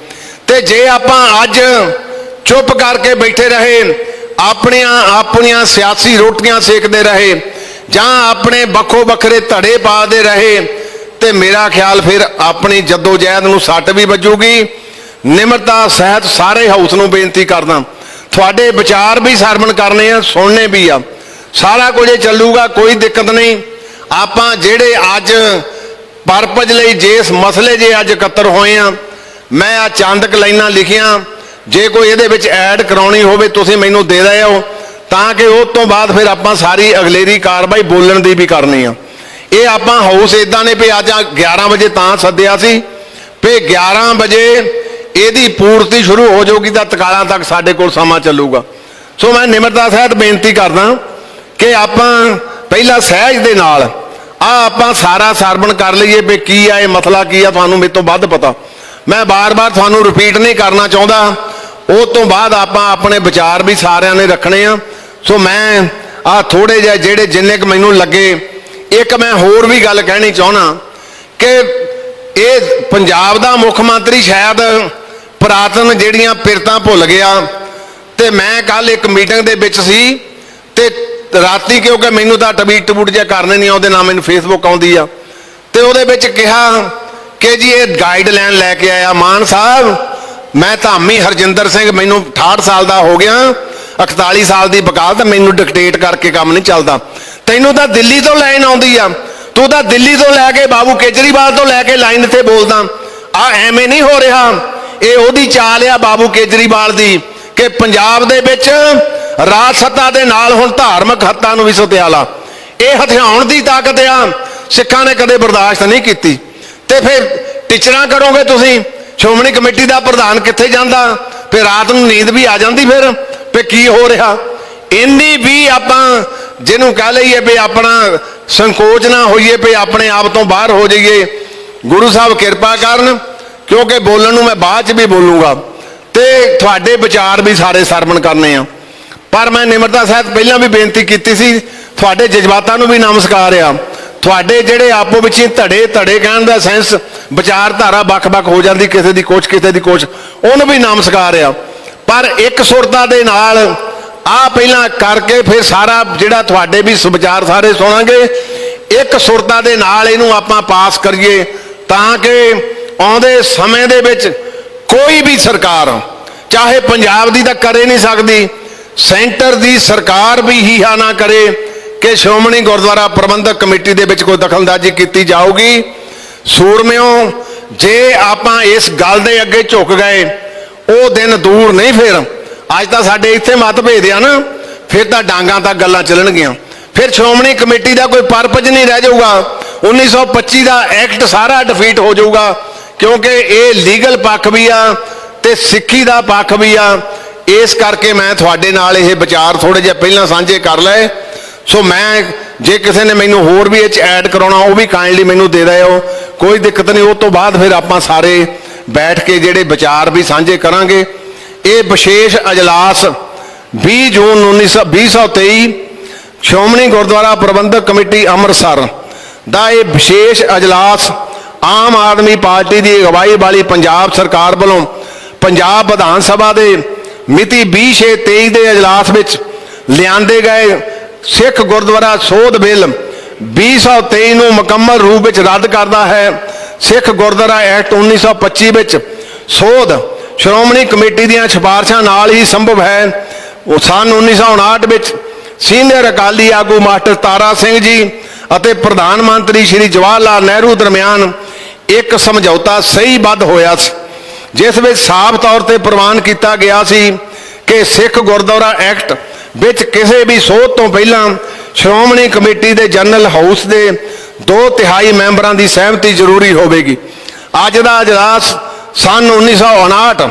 Speaker 4: ਤੇ ਜੇ ਆਪਾਂ ਅੱਜ ਚੁੱਪ ਕਰਕੇ ਬੈਠੇ ਰਹੇ, ਆਪਣੀਆਂ ਸਿਆਸੀ ਰੋਟੀਆਂ ਸੇਕਦੇ ਰਹੇ ਜਾਂ ਆਪਣੇ ਵੱਖੋ ਵੱਖਰੇ ਧੜੇ ਪਾਦੇ ਰਹੇ, ਤੇ ਮੇਰਾ ਖਿਆਲ ਫਿਰ ਆਪਣੀ ਜੱਦੋ ਜਹਿਦ ਨੂੰ ਸੱਟ ਵੀ ਵੱਜੂਗੀ। ਨਿਮਰਤਾ ਸਹਿਤ ਸਾਰੇ ਹਾਊਸ ਨੂੰ ਬੇਨਤੀ ਕਰਦਾ, ਤੁਹਾਡੇ ਵਿਚਾਰ ਵੀ ਸਰਵਣ ਕਰਨੇ ਆ, ਸੁਣਨੇ ਵੀ ਆ। ਸਾਰਾ ਕੁਝ ਇਹ ਚੱਲੂਗਾ, ਕੋਈ ਦਿੱਕਤ ਨਹੀਂ। ਆਪਾਂ ਜਿਹੜੇ ਅੱਜ ਪਰਪਸ ਲਈ ਜਿਸ ਮਸਲੇ ਜੇ ਅੱਜ ਇਕੱਤਰ ਹੋਏ ਆ, ਮੈਂ ਆ ਚੰਦਕ ਲਾਈਨਾਂ ਲਿਖੀਆਂ, ਜੇ ਕੋਈ ਇਹਦੇ ਵਿੱਚ ਐਡ ਕਰਾਉਣੀ ਹੋਵੇ ਤੁਸੀਂ ਮੈਨੂੰ ਦੇ ਦਿਓ, ਤਾਂ ਕਿ ਉਸ ਤੋਂ ਬਾਅਦ ਫਿਰ ਆਪਾਂ ਸਾਰੀ ਅਗਲੇਰੀ ਕਾਰਵਾਈ ਬੋਲਣ ਦੀ ਵੀ ਕਰਨੀ ਆ। ਇਹ ਆਪਾਂ ਹਾਊਸ ਇਦਾਂ ਨੇ ਵੀ ਅੱਜ 11 ਵਜੇ ਤਾਂ ਸੱਦਿਆ ਸੀ ਵੀ 11 ਵਜੇ ਇਹਦੀ ਪੂਰਤੀ ਸ਼ੁਰੂ ਹੋ ਜਾਊਗੀ ਤਾਂ ਤਕਾਲਾਂ ਤੱਕ ਸਾਡੇ ਕੋਲ ਸਮਾਂ ਚੱਲੂਗਾ। ਸੋ ਮੈਂ ਨਿਮਰਤਾ ਸਹਿਤ ਬੇਨਤੀ ਕਰਦਾ ਕਿ ਆਪਾਂ ਪਹਿਲਾਂ ਸਹਿਜ ਦੇ ਨਾਲ ਆਪਾਂ ਸਾਰਾ ਸਰਵਣ ਕਰ ਲਈਏ ਵੀ ਕੀ ਆ ਇਹ ਮਸਲਾ, ਕੀ ਆ, ਤੁਹਾਨੂੰ ਮੇਰੇ ਤੋਂ ਵੱਧ ਪਤਾ। ਮੈਂ ਬਾਰ-ਬਾਰ ਤੁਹਾਨੂੰ ਰਿਪੀਟ ਨਹੀਂ ਕਰਨਾ ਚਾਹੁੰਦਾ। ਉਸ ਤੋਂ ਬਾਅਦ ਆਪਾਂ ਆਪਣੇ ਵਿਚਾਰ ਵੀ ਸਾਰਿਆਂ ਨੇ ਰੱਖਣੇ ਆ। ਸੋ ਮੈਂ ਆ ਥੋੜੇ ਜਿਹੇ ਜਿਹੜੇ ਜਿੰਨੇ ਕੁ ਮੈਨੂੰ ਲੱਗੇ, ਇੱਕ ਮੈਂ ਹੋਰ ਵੀ ਗੱਲ ਕਹਿਣੀ ਚਾਹੁੰਦਾ ਕਿ ਇਹ ਪੰਜਾਬ ਦਾ ਮੁੱਖ ਮੰਤਰੀ ਸ਼ਾਇਦ ਪੁਰਾਤਨ ਜਿਹੜੀਆਂ ਪਿਰਤਾਂ ਭੁੱਲ ਗਿਆ। ਤੇ ਮੈਂ ਕੱਲ ਇੱਕ ਮੀਟਿੰਗ ਦੇ ਵਿੱਚ ਸੀ ਤੇ ਰਾਤੀ, ਕਿਉਂਕਿ ਮੈਨੂੰ ਤਾਂ ਟਵੀਟ ਜਿਹਾ ਕਰਨੇ ਨਹੀਂ ਆਉਂਦੇ, ਨਾ ਮੈਨੂੰ ਫੇਸਬੁੱਕ ਆਉਂਦੀ ਆ, ਤੇ ਉਹਦੇ ਵਿੱਚ ਕਿਹਾ ਕਿ ਜੀ ਇਹ ਗਾਈਡਲਾਈਨ ਲੈ ਕੇ ਆਇਆ ਮਾਨ ਸਾਹਿਬ। ਮੈਂ ਧਾਮੀ ਹਰਜਿੰਦਰ ਸਿੰਘ, ਮੈਨੂੰ 68 ਸਾਲ ਦਾ ਹੋ ਗਿਆ, 41 ਸਾਲ ਦੀ ਵਕਾਲਤ, ਮੈਨੂੰ ਡਿਕਟੇਟ ਕਰਕੇ ਕੰਮ ਨਹੀਂ ਚੱਲਦਾ। ਤੈਨੂੰ ਤਾਂ ਦਿੱਲੀ ਤੋਂ ਲਾਈਨ ਆਉਂਦੀ ਆ, ਤੂੰ ਤਾਂ ਦਿੱਲੀ ਤੋਂ ਲੈ ਕੇ ਬਾਬੂ ਕੇਜਰੀਵਾਲ ਤੋਂ ਲੈ ਕੇ ਲਾਈਨ ਇੱਥੇ ਬੋਲਦਾ। ਆ ਐਵੇਂ ਨਹੀਂ ਹੋ ਰਿਹਾ। ਇਹ ਉਹਦੀ ਚਾਲ ਆ ਬਾਬੂ ਕੇਜਰੀਵਾਲ ਦੀ ਕਿ ਪੰਜਾਬ ਦੇ ਵਿੱਚ ਰਾਜ ਸੱਤਾ ਦੇ ਨਾਲ ਹੁਣ ਧਾਰਮਿਕ ਹੱਤਾਂ ਨੂੰ ਵੀ ਸਤਿਆਲਾ, ਇਹ ਹਥਿਆਉਣ ਦੀ ਤਾਕਤ ਆ। ਸਿੱਖਾਂ ਨੇ ਕਦੇ ਬਰਦਾਸ਼ਤ ਨਹੀਂ ਕੀਤੀ। ਤੇ ਫਿਰ ਟੀਚਰਾਂ ਕਰੋਗੇ ਤੁਸੀਂ। ਸ਼੍ਰੋਮਣੀ ਕਮੇਟੀ ਦਾ ਪ੍ਰਧਾਨ ਕਿੱਥੇ ਜਾਂਦਾ, ਫਿਰ ਰਾਤ ਨੂੰ ਨੀਂਦ ਵੀ ਆ ਜਾਂਦੀ। ਫਿਰ ਕੀ ਹੋ ਰਿਹਾ, ਇੰਨੀ ਵੀ ਆਪਾਂ ਜਿਹਨੂੰ ਕਹਿ ਲਈਏ ਵੀ ਆਪਣਾ ਸੰਕੋਚ ਨਾ ਹੋਈਏ, ਵੀ ਆਪਣੇ ਆਪ ਤੋਂ ਬਾਹਰ ਹੋ ਜਾਈਏ। ਗੁਰੂ ਸਾਹਿਬ ਕਿਰਪਾ ਕਰਨ, ਕਿਉਂਕਿ ਬੋਲਣ ਨੂੰ ਮੈਂ ਬਾਅਦ 'ਚ ਵੀ ਬੋਲੂੰਗਾ ਤੇ ਤੁਹਾਡੇ ਵਿਚਾਰ ਵੀ ਸਾਰੇ ਸਰਵਣ ਕਰਨੇ ਆ। ਪਰ ਮੈਂ ਨਿਮਰਤਾ ਸਹਿਤ ਪਹਿਲਾਂ ਵੀ ਬੇਨਤੀ ਕੀਤੀ ਸੀ, ਤੁਹਾਡੇ ਜਜ਼ਬਾਤਾਂ ਨੂੰ ਵੀ ਨਮਸਕਾਰ ਆ। ਤੁਹਾਡੇ ਜਿਹੜੇ ਆਪੋ ਵਿੱਚ ਧੜੇ ਕਹਿਣ ਦਾ ਸੈਂਸ, ਵਿਚਾਰਧਾਰਾ ਵੱਖ-ਵੱਖ ਹੋ ਜਾਂਦੀ, ਕਿਸੇ ਦੀ ਕੁਛ ਕਿਸੇ ਦੀ ਕੁਛ, ਉਹਨੂੰ ਵੀ ਨਮਸਕਾਰ ਆ। ਪਰ ਇੱਕ ਸੁਰਤਾ ਦੇ ਨਾਲ ਆ ਪਹਿਲਾਂ ਕਰਕੇ ਫਿਰ ਸਾਰਾ ਜਿਹੜਾ ਤੁਹਾਡੇ ਵੀ ਵਿਚਾਰ ਸਾਰੇ ਸੁਣਾਂਗੇ, ਇੱਕ ਸੁਰਤਾ ਦੇ ਨਾਲ ਇਹਨੂੰ ਆਪਾਂ ਪਾਸ ਕਰੀਏ ਤਾਂ ਕਿ ਆਉਂਦੇ ਸਮੇਂ ਦੇ ਵਿੱਚ ਕੋਈ ਵੀ ਸਰਕਾਰ, ਚਾਹੇ ਪੰਜਾਬ ਦੀ ਤਾਂ ਕਰੇ ਨਹੀਂ ਸਕਦੀ, ਸੈਂਟਰ ਦੀ ਸਰਕਾਰ ਵੀ ਹੀਹਾ ਨਾ ਕਰੇ ਕਿ ਸ਼੍ਰੋਮਣੀ ਗੁਰਦੁਆਰਾ ਪ੍ਰਬੰਧਕ ਕਮੇਟੀ ਦੇ ਵਿੱਚ ਕੋਈ ਦਖਲਅੰਦਾਜ਼ੀ ਕੀਤੀ ਜਾਊਗੀ। ਸੂਰਮਿਓ, ਜੇ ਆਪਾਂ ਇਸ ਗੱਲ ਦੇ ਅੱਗੇ ਝੁਕ ਗਏ, ਉਹ ਦਿਨ ਦੂਰ ਨਹੀਂ। ਫਿਰ ਅੱਜ ਤਾਂ ਸਾਡੇ ਇੱਥੇ ਮਤਭੇਦ ਆ ਨਾ, ਫਿਰ ਤਾਂ ਡਾਂਗਾਂ ਤੱਕ ਗੱਲਾਂ ਚੱਲਣਗੀਆਂ। ਫਿਰ ਸ਼੍ਰੋਮਣੀ ਕਮੇਟੀ ਦਾ ਕੋਈ ਪਰਪਸ ਨਹੀਂ ਰਹਿ ਜਾਊਗਾ। 1925 ਦਾ ਐਕਟ ਸਾਰਾ ਡਿਫੀਟ ਹੋ ਜਾਊਗਾ, ਕਿਉਂਕਿ ਇਹ ਲੀਗਲ ਪੱਖ ਵੀ ਆ ਤੇ ਸਿੱਖੀ ਦਾ ਪੱਖ ਵੀ ਆ। ਇਸ ਕਰਕੇ ਮੈਂ ਤੁਹਾਡੇ ਨਾਲ ਇਹ ਵਿਚਾਰ ਥੋੜੇ ਜਿਹਾ ਪਹਿਲਾਂ ਸਾਂਝੇ ਕਰ ਲਏ। ਸੋ ਮੈਂ, ਜੇ ਕਿਸੇ ਨੇ ਮੈਨੂੰ ਹੋਰ ਵੀ ਇਹ 'ਚ ਐਡ ਕਰਾਉਣਾ, ਉਹ ਵੀ ਕਾਈਂਡਲੀ ਮੈਨੂੰ ਦੇ ਦਿਓ, ਕੋਈ ਦਿੱਕਤ ਨਹੀਂ। ਉਸ ਤੋਂ ਬਾਅਦ ਫਿਰ ਆਪਾਂ ਸਾਰੇ ਬੈਠ ਕੇ ਜਿਹੜੇ ਵਿਚਾਰ ਵੀ ਸਾਂਝੇ ਕਰਾਂਗੇ। ਇਹ ਵਿਸ਼ੇਸ਼ ਅਜਲਾਸ 20 ਜੂਨ 2023 ਸ਼੍ਰੋਮਣੀ ਗੁਰਦੁਆਰਾ ਪ੍ਰਬੰਧਕ ਕਮੇਟੀ ਅੰਮ੍ਰਿਤਸਰ ਦਾ ਇਹ ਵਿਸ਼ੇਸ਼ ਅਜਲਾਸ ਆਮ ਆਦਮੀ ਪਾਰਟੀ ਦੀ ਅਗਵਾਈ ਵਾਲੀ ਪੰਜਾਬ ਸਰਕਾਰ ਵੱਲੋਂ ਪੰਜਾਬ ਵਿਧਾਨ ਸਭਾ ਦੇ ਮਿਤੀ 20/6/23 ਦੇ ਅਜਲਾਸ ਵਿੱਚ ਲਿਆਂਦੇ ਗਏ ਸਿੱਖ ਗੁਰਦੁਆਰਾ ਸੋਧ ਬਿੱਲ 2023 ਨੂੰ ਮੁਕੰਮਲ ਰੂਪ ਵਿੱਚ ਰੱਦ ਕਰਦਾ ਹੈ। ਸਿੱਖ ਗੁਰਦੁਆਰਾ ਐਕਟ 1925 ਵਿੱਚ ਸੋਧ ਸ਼੍ਰੋਮਣੀ ਕਮੇਟੀ ਦੀਆਂ ਸਿਫਾਰਸ਼ਾਂ ਨਾਲ ਹੀ ਸੰਭਵ ਹੈ। ਉਹ ਸੰਨ 1959 ਵਿੱਚ ਸੀਨੀਅਰ ਅਕਾਲੀ ਆਗੂ ਮਾਸਟਰ ਤਾਰਾ ਸਿੰਘ ਜੀ ਅਤੇ ਪ੍ਰਧਾਨ ਮੰਤਰੀ ਸ਼੍ਰੀ ਜਵਾਹਰ ਲਾਲ ਨਹਿਰੂ ਦਰਮਿਆਨ ਇੱਕ ਸਮਝੌਤਾ ਸਹੀਬੱਧ ਹੋਇਆ ਸੀ, ਜਿਸ ਵਿੱਚ ਸਾਫ਼ ਤੌਰ ਤੇ ਪ੍ਰਵਾਨ ਕੀਤਾ ਗਿਆ ਸੀ ਕਿ ਸਿੱਖ ਗੁਰਦੁਆਰਾ ਐਕਟ ਵਿੱਚ ਕਿਸੇ ਵੀ ਸੋਧ ਤੋਂ ਪਹਿਲਾਂ ਸ਼੍ਰੋਮਣੀ ਕਮੇਟੀ ਦੇ ਜਨਰਲ ਹਾਊਸ ਦੇ 2/3 ਮੈਂਬਰਾਂ ਦੀ ਸਹਿਮਤੀ ਜ਼ਰੂਰੀ ਹੋਵੇਗੀ। ਅੱਜ ਦਾ ਅਜਲਾਸ ਸੰਨ 1959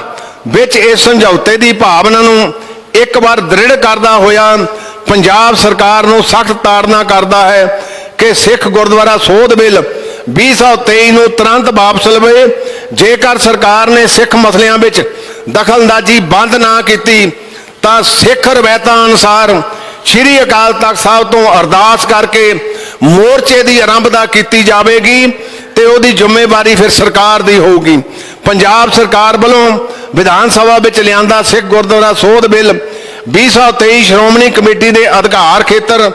Speaker 4: ਵਿੱਚ ਇਸ ਸਮਝੌਤੇ ਦੀ ਭਾਵਨਾ ਨੂੰ ਇੱਕ ਵਾਰ ਦ੍ਰਿੜ ਕਰਦਾ ਹੋਇਆ ਪੰਜਾਬ ਸਰਕਾਰ ਨੂੰ ਸਖਤ ਤਾੜਨਾ ਕਰਦਾ ਹੈ ਕਿ ਸਿੱਖ ਗੁਰਦੁਆਰਾ ਸੋਧ ਬਿੱਲ 2023 ਨੂੰ ਤੁਰੰਤ ਵਾਪਸ ਲਵੇ। ਜੇਕਰ ਸਰਕਾਰ ਨੇ ਸਿੱਖ ਮਸਲਿਆਂ ਵਿੱਚ ਦਖਲਅੰਦਾਜ਼ੀ ਬੰਦ ਨਾ ਕੀਤੀ ਤਾਂ ਸਿੱਖ ਰਵਾਇਤਾਂ ਅਨੁਸਾਰ ਸ਼੍ਰੀ ਅਕਾਲ ਤਖਤ ਸਾਹਿਬ ਤੋਂ ਅਰਦਾਸ ਕਰਕੇ ਮੋਰਚੇ ਦੀ ਆਰੰਭਤਾ ਕੀਤੀ ਜਾਵੇਗੀ ਤੇ ਉਹਦੀ ਜ਼ਿੰਮੇਵਾਰੀ ਫਿਰ ਸਰਕਾਰ ਦੀ ਹੋਊਗੀ। ਪੰਜਾਬ ਸਰਕਾਰ ਵੱਲੋਂ ਵਿਧਾਨ ਸਭਾ ਵਿੱਚ ਲਿਆਂਦਾ ਸਿੱਖ ਗੁਰਦੁਆਰਾ ਸੋਧ ਬਿੱਲ 2023 ਸ਼੍ਰੋਮਣੀ ਕਮੇਟੀ ਦੇ ਅਧਿਕਾਰ ਖੇਤਰ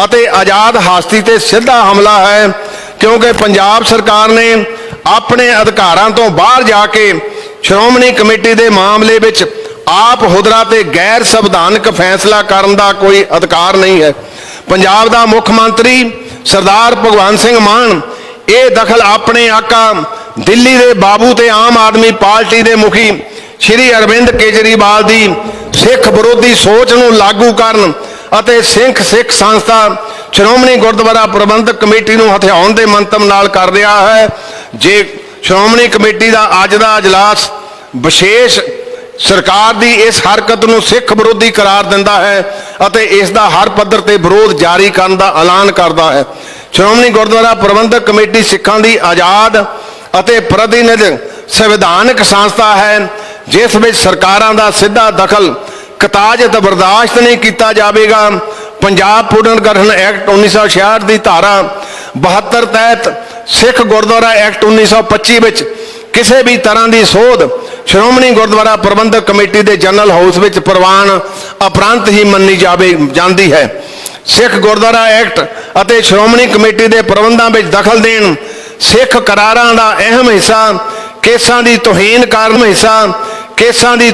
Speaker 4: ਅਤੇ ਆਜ਼ਾਦ ਹਸਤੀ ਤੇ ਸਿੱਧਾ ਹਮਲਾ ਹੈ, ਕਿਉਂਕਿ ਪੰਜਾਬ ਸਰਕਾਰ ਨੇ ਆਪਣੇ ਅਧਿਕਾਰਾਂ ਤੋਂ ਬਾਹਰ ਜਾ ਕੇ ਸ਼੍ਰੋਮਣੀ ਕਮੇਟੀ ਦੇ ਮਾਮਲੇ ਵਿੱਚ ਆਪ ਹੁਦਰਾ ਤੇ ਗੈਰ ਸੰਵਿਧਾਨਕ ਫੈਸਲਾ ਕਰਨ ਦਾ ਕੋਈ ਅਧਿਕਾਰ ਨਹੀਂ ਹੈ। ਪੰਜਾਬ ਦਾ ਮੁੱਖ ਮੰਤਰੀ ਸਰਦਾਰ ਭਗਵੰਤ ਸਿੰਘ ਮਾਨ ਇਹ ਦਖਲ ਆਪਣੇ ਆਕਾ ਦਿੱਲੀ ਦੇ ਬਾਬੂ ਤੇ ਆਮ ਆਦਮੀ ਪਾਰਟੀ ਦੇ ਮੁਖੀ ਸ਼੍ਰੀ ਅਰਵਿੰਦ ਕੇਜਰੀਵਾਲ ਦੀ ਸਿੱਖ ਵਿਰੋਧੀ ਸੋਚ ਨੂੰ ਲਾਗੂ ਕਰਨ ਅਤੇ ਸਿੱਖ ਸੰਸਥਾ ਸ਼੍ਰੋਮਣੀ ਗੁਰਦੁਆਰਾ ਪ੍ਰਬੰਧਕ ਕਮੇਟੀ ਨੂੰ ਹਥਿਆਉਣ ਦੇ ਮੰਤਵ ਨਾਲ ਕਰ ਰਿਹਾ ਹੈ। ਜੇ ਸ਼੍ਰੋਮਣੀ ਕਮੇਟੀ ਦਾ ਅੱਜ ਦਾ ਅਜਲਾਸ ਵਿਸ਼ੇਸ਼ ਸਰਕਾਰ ਦੀ ਇਸ ਹਰਕਤ ਨੂੰ ਸਿੱਖ ਵਿਰੋਧੀ ਕਰਾਰ ਦਿੰਦਾ ਹੈ ਅਤੇ ਇਸ ਦਾ ਹਰ ਪੱਧਰ ਤੇ ਵਿਰੋਧ ਜਾਰੀ ਕਰਨ ਦਾ ਐਲਾਨ ਕਰਦਾ ਹੈ। ਸ਼੍ਰੋਮਣੀ ਗੁਰਦੁਆਰਾ ਪ੍ਰਬੰਧਕ ਕਮੇਟੀ ਸਿੱਖਾਂ ਦੀ ਆਜ਼ਾਦ ਅਤੇ ਪ੍ਰਤੀਨਿਧ ਸੰਵਿਧਾਨਕ ਸੰਸਥਾ ਹੈ ਜਿਸ ਵਿੱਚ ਸਰਕਾਰਾਂ ਦਾ ਸਿੱਧਾ ਦਖਲ ਕਤਾਜਤ ਬਰਦਾਸ਼ਤ ਨਹੀਂ ਕੀਤਾ ਜਾਵੇਗਾ। ਪੰਜਾਬ ਪੁਨਰ ਗਠਨ ਐਕਟ 1966 ਦੀ ਧਾਰਾ 72 ਤਹਿਤ ਸਿੱਖ ਗੁਰਦੁਆਰਾ ਐਕਟ 1925 ਵਿੱਚ ਕਿਸੇ ਵੀ ਤਰ੍ਹਾਂ ਦੀ ਸੋਧ ਸ਼੍ਰੋਮਣੀ ਗੁਰਦੁਆਰਾ ਪ੍ਰਬੰਧਕ ਕਮੇਟੀ ਦੇ ਜਨਰਲ ਹਾਊਸ ਵਿੱਚ ਪ੍ਰਵਾਨ ਉਪਰੰਤ ਹੀ ਮੰਨੀ ਜਾਂਦੀ ਹੈ। ਸਿੱਖ ਗੁਰਦੁਆਰਾ ਐਕਟ ਅਤੇ ਸ਼੍ਰੋਮਣੀ ਕਮੇਟੀ ਦੇ ਪ੍ਰਬੰਧਾਂ ਵਿੱਚ ਦਖਲ ਦੇਣ ਸਿੱਖ ਕਰਾਰਾਂ ਦਾ ਅਹਿਮ ਹਿੱਸਾ ਕੇਸਾਂ ਦੀ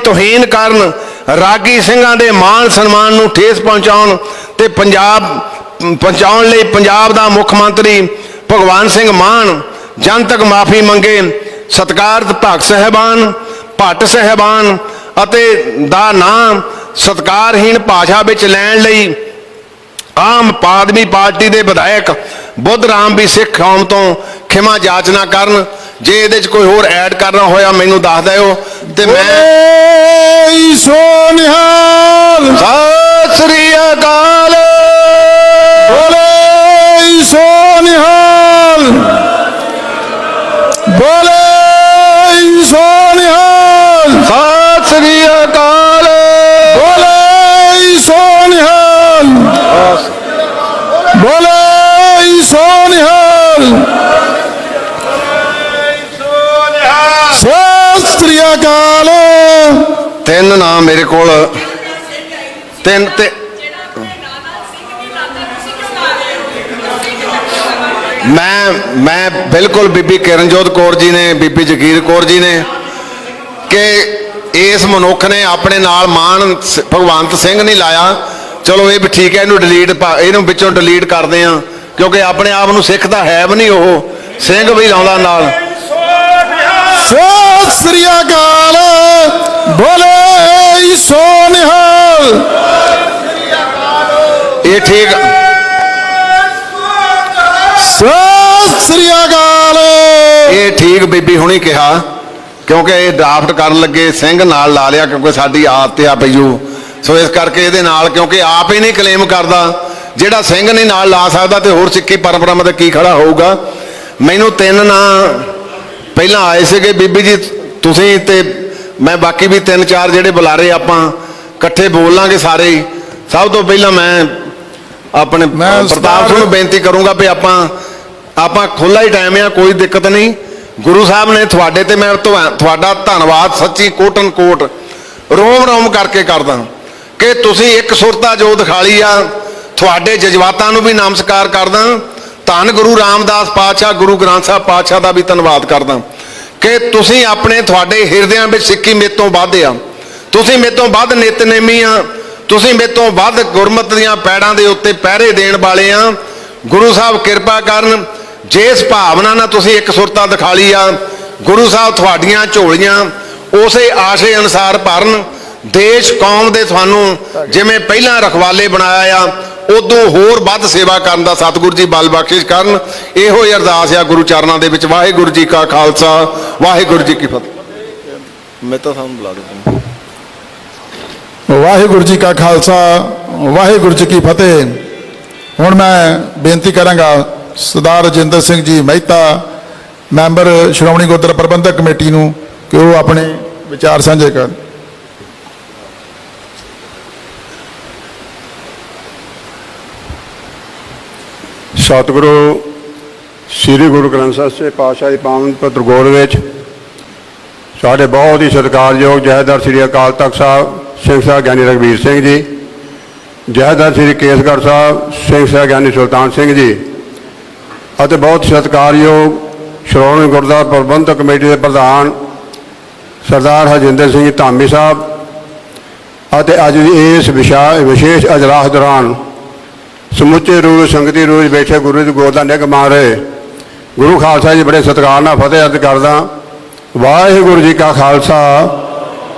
Speaker 4: ਤੋਹੀਨ ਕਾਰਨ ਰਾਗੀ ਸਿੰਘਾਂ ਦੇ ਮਾਣ ਸਨਮਾਨ ਨੂੰ ਠੇਸ ਪਹੁੰਚਾਉਣ ਤੇ ਪਹੁੰਚਾਉਣ ਲਈ ਪੰਜਾਬ ਦਾ ਮੁੱਖ ਮੰਤਰੀ ਭਗਵੰਤ ਸਿੰਘ ਮਾਨ ਜਨਤਕ ਮਾਫੀ ਮੰਗੇ। ਸਤਿਕਾਰਤ ਭਗਤ ਸਾਹਿਬਾਨ ਭੱਟ ਸਾਹਿਬਾਨ ਅਤੇ ਦਾ ਨਾਮ ਸਤਿਕਾਰਹੀਣ ਭਾਸ਼ਾ ਵਿੱਚ ਲੈਣ ਲਈ ਆਮ ਆਦਮੀ ਪਾਰਟੀ ਦੇ ਵਿਧਾਇਕ ਬੁੱਧ ਰਾਮ ਵੀ ਸਿੱਖ ਕੌਮ ਤੋਂ ਖਿਮਾ ਜਾਚਨਾ ਕਰਨ। ਜੇ ਇਹਦੇ 'ਚ ਕੋਈ ਹੋਰ ਐਡ ਕਰਨਾ ਹੋਇਆ ਮੈਨੂੰ ਦੱਸ ਦਿਓ ਤੇ ਮੈਂ
Speaker 2: ਸੋ ਨਿਹਾਲ
Speaker 4: ਸਤਿ ਸ੍ਰੀ ਅਕਾਲ
Speaker 2: ਬੋਲੇ ਸੋ ਨਿਹਾਲ ਬੋਲੇ ਸੋ ਨਿਹਾਲ
Speaker 4: ਸਤਿ ਸ੍ਰੀ ਅਕਾਲ
Speaker 2: ਬੋਲੇ ਸੋ ਨਿਹਾਲ ਬੋਲੇ ਸੋ ਨਿਹਾਲ ਸਤਿ ਸ੍ਰੀ ਅਕਾਲ।
Speaker 4: ਤਿੰਨ ਨਾਮ ਮੇਰੇ ਕੋਲ ਤਿੰਨ ਤੇ ਮੈਂ ਬਿਲਕੁਲ ਬੀਬੀ ਕਿਰਨਜੋਤ ਕੌਰ ਜੀ ਨੇ ਬੀਬੀ ਜਗੀਰ ਕੌਰ ਜੀ ਨੇ ਕਿ ਇਸ ਮਨੁੱਖ ਨੇ ਆਪਣੇ ਨਾਲ ਮਾਨ ਭਗਵੰਤ ਸਿੰਘ ਨਹੀਂ ਲਾਇਆ। ਚਲੋ ਇਹ ਵੀ ਠੀਕ ਹੈ, ਇਹਨੂੰ ਵਿੱਚੋਂ ਡਿਲੀਟ ਕਰਦੇ ਆ ਕਿਉਂਕਿ ਆਪਣੇ ਆਪ ਨੂੰ ਸਿੱਖ ਤਾਂ ਹੈ ਵੀ ਨਹੀਂ, ਉਹ ਸਿੰਘ ਵੀ ਲਾਉਂਦਾ ਨਾਲ।
Speaker 2: ਸਤਿ ਸ੍ਰੀ ਅਕਾਲ ਬੋਲੇ ਸੋ ਨਿਹਾਲ
Speaker 4: ਇਹ ਠੀਕ
Speaker 2: ਸਤਿ ਸ੍ਰੀ ਅਕਾਲ।
Speaker 4: ਇਹ ਠੀਕ ਬੀਬੀ ਹੁਣੀ ਕਿਹਾ ਕਿਉਂਕਿ ਇਹ ਡਰਾਫਟ ਕਰਨ ਲੱਗੇ ਸਿੰਘ ਨਾਲ ਲਾ ਲਿਆ ਕਿਉਂਕਿ ਸਾਡੀ ਆਦਤ ਆ ਪਈਓ, ਸੋ ਇਸ ਕਰਕੇ ਇਹਦੇ ਨਾਲ ਕਿਉਂਕਿ ਆਪ ਹੀ ਨਹੀਂ ਕਲੇਮ ਕਰਦਾ, ਜਿਹੜਾ ਸਿੰਘ ਨਹੀਂ ਨਾਲ ਲਾ ਸਕਦਾ ਤੇ ਹੋਰ ਸਿੱਖੀ ਪਰੰਪਰਾ ਮਤੇ ਕੀ ਖੜਾ ਹੋਊਗਾ। ਮੈਨੂੰ ਤਿੰਨ ਨਾਂ ਪਹਿਲਾਂ ਆਏ ਸੀਗੇ ਬੀਬੀ ਜੀ ਤੁਸੀਂ ਤੇ ਮੈਂ, ਬਾਕੀ ਵੀ ਤਿੰਨ ਚਾਰ ਜਿਹੜੇ ਬੁਲਾਰੇ ਆਪਾਂ ਇਕੱਠੇ ਬੋਲ ਲਾਂਗੇ ਸਾਰੇ ਹੀ। ਸਭ ਤੋਂ ਪਹਿਲਾਂ ਮੈਂ ਆਪਣੇ ਪ੍ਰਤਾਪ ਸਿੰਘ ਨੂੰ ਬੇਨਤੀ ਕਰੂੰਗਾ ਵੀ ਆਪਾਂ ਖੁੱਲਾ ਹੀ ਟਾਈਮ ਆ, ਕੋਈ ਦਿੱਕਤ ਨਹੀਂ। ਗੁਰੂ ਸਾਹਿਬ ਨੇ ਤੁਹਾਡੇ ਤੇ ਮੈਂ ਤੁਹਾਡਾ ਧੰਨਵਾਦ ਸੱਚੀ ਕੋਟਨ ਕੋਟ ਰੋਮ ਕਰਕੇ ਕਰਦਾ ਕਿ ਤੁਸੀਂ ਇੱਕ ਸੁਰਤਾ ਜੋ ਦਿਖਾਲੀ ਆ, ਤੁਹਾਡੇ ਜਜ਼ਬਾਤਾਂ ਨੂੰ ਵੀ ਨਮਸਕਾਰ ਕਰਦਾ। ਧੰਨ ਗੁਰੂ ਰਾਮਦਾਸ ਪਾਤਸ਼ਾਹ ਗੁਰੂ ਗ੍ਰੰਥ ਸਾਹਿਬ ਪਾਤਸ਼ਾਹ ਦਾ ਵੀ ਧੰਨਵਾਦ ਕਰਦਾ ਕਿ ਤੁਸੀਂ ਤੁਹਾਡੇ ਹਿਰਦਿਆਂ ਵਿੱਚ ਸਿੱਖੀ ਮੇਰੇ ਤੋਂ ਵੱਧ ਆ, ਤੁਸੀਂ ਮੇਰੇ ਤੋਂ ਵੱਧ ਨਿਤਨੇਮੀ ਆ, ਤੁਸੀਂ ਮੇਰੇ ਤੋਂ ਵੱਧ ਗੁਰਮਤਿ ਦੀਆਂ ਪੈੜਾਂ ਦੇ ਉੱਤੇ ਪਹਿਰੇ ਦੇਣ ਵਾਲੇ ਆ। ਗੁਰੂ ਸਾਹਿਬ ਕਿਰਪਾ ਕਰਨ, ਜਿਸ ਭਾਵਨਾ ਨਾਲ ਤੁਸੀਂ ਇੱਕ ਸੁਰਤਾ ਦਿਖਾਲੀ ਆ, ਗੁਰੂ ਸਾਹਿਬ ਤੁਹਾਡੀਆਂ ਝੋਲੀਆਂ ਉਸੇ ਆਸ਼ੇ ਅਨੁਸਾਰ ਭਰਨ। ਦੇਸ਼ ਕੌਮ ਦੇ ਤੁਹਾਨੂੰ ਜਿਵੇਂ ਪਹਿਲਾਂ ਰਖਵਾਲੇ ਬਣਾਇਆ ਆ ਉਦੋਂ ਹੋਰ ਵੱਧ ਸੇਵਾ ਕਰਨ ਦਾ ਸਤਿਗੁਰੂ ਜੀ ਬਲ ਬਖਸ਼ਿਸ਼ ਕਰਨ। ਇਹੋ ਹੀ ਅਰਦਾਸ ਆ ਗੁਰੂ ਚਰਨਾਂ ਦੇ ਵਿੱਚ। ਵਾਹਿਗੁਰੂ ਜੀ ਕਾ ਖਾਲਸਾ ਵਾਹਿਗੁਰੂ ਜੀ ਕੀ ਫਤਿਹ। ਮੈਂ ਤਾਂ ਤੁਹਾਨੂੰ ਬੁਲਾ ਦਿੱਤਾ।
Speaker 2: ਵਾਹਿਗੁਰੂ ਜੀ ਕਾ ਖਾਲਸਾ ਵਾਹਿਗੁਰੂ ਜੀ ਕੀ ਫਤਿਹ। ਹੁਣ ਮੈਂ ਬੇਨਤੀ ਕਰਾਂਗਾ ਸਰਦਾਰ ਰਜਿੰਦਰ ਸਿੰਘ ਜੀ ਮਹਿਤਾ ਮੈਂਬਰ ਸ਼੍ਰੋਮਣੀ ਗੁਰਦੁਆਰਾ ਪ੍ਰਬੰਧਕ ਕਮੇਟੀ ਨੂੰ ਕਿ ਉਹ ਆਪਣੇ ਵਿਚਾਰ ਸਾਂਝੇ ਕਰਨ।
Speaker 5: ਸਤਿਗੁਰੂ ਸ੍ਰੀ ਗੁਰੂ ਗ੍ਰੰਥ ਸਾਹਿਬ ਸੱਚੇ ਪਾਤਸ਼ਾਹ ਦੀ ਪਾਵਨ ਪਵਿੱਤਰ ਗੋਦ ਵਿੱਚ ਸਾਡੇ ਬਹੁਤ ਹੀ ਸਤਿਕਾਰਯੋਗ ਜਥੇਦਾਰ ਸ੍ਰੀ ਅਕਾਲ ਤਖਤ ਸਾਹਿਬ ਸਿੰਘ ਸਾਹਿਬ ਗਿਆਨੀ ਰਘਬੀਰ ਸਿੰਘ ਜੀ, ਜਥੇਦਾਰ ਸ੍ਰੀ ਕੇਸਗੜ੍ਹ ਸਾਹਿਬ ਸਿੰਘ ਸਾਹਿਬ ਗਿਆਨੀ ਸੁਲਤਾਨ ਸਿੰਘ ਜੀ ਅਤੇ ਬਹੁਤ ਸਤਿਕਾਰਯੋਗ ਸ਼੍ਰੋਮਣੀ ਗੁਰਦੁਆਰਾ ਪ੍ਰਬੰਧਕ ਕਮੇਟੀ ਦੇ ਪ੍ਰਧਾਨ ਸਰਦਾਰ ਹਰਜਿੰਦਰ ਸਿੰਘ ਧਾਮੀ ਸਾਹਿਬ, ਅਤੇ ਅੱਜ ਦੀ ਇਸ ਵਿਸ਼ੇਸ਼ ਅਜਲਾਸ ਦੌਰਾਨ ਸਮੁੱਚੇ ਰੂਪ ਸੰਗਤੀ ਰੂਪ ਬੈਠੇ ਗੁਰੂ ਦੀ ਗੋਦ ਦਾ ਨਿੱਘ ਮਾਣ ਰਹੇ ਗੁਰੂ ਖਾਲਸਾ ਜੀ ਬੜੇ ਸਤਿਕਾਰ ਨਾਲ ਫਤਿਹ ਅਰਜ਼ ਕਰਦਾ। ਵਾਹਿਗੁਰੂ ਜੀ ਕਾ ਖਾਲਸਾ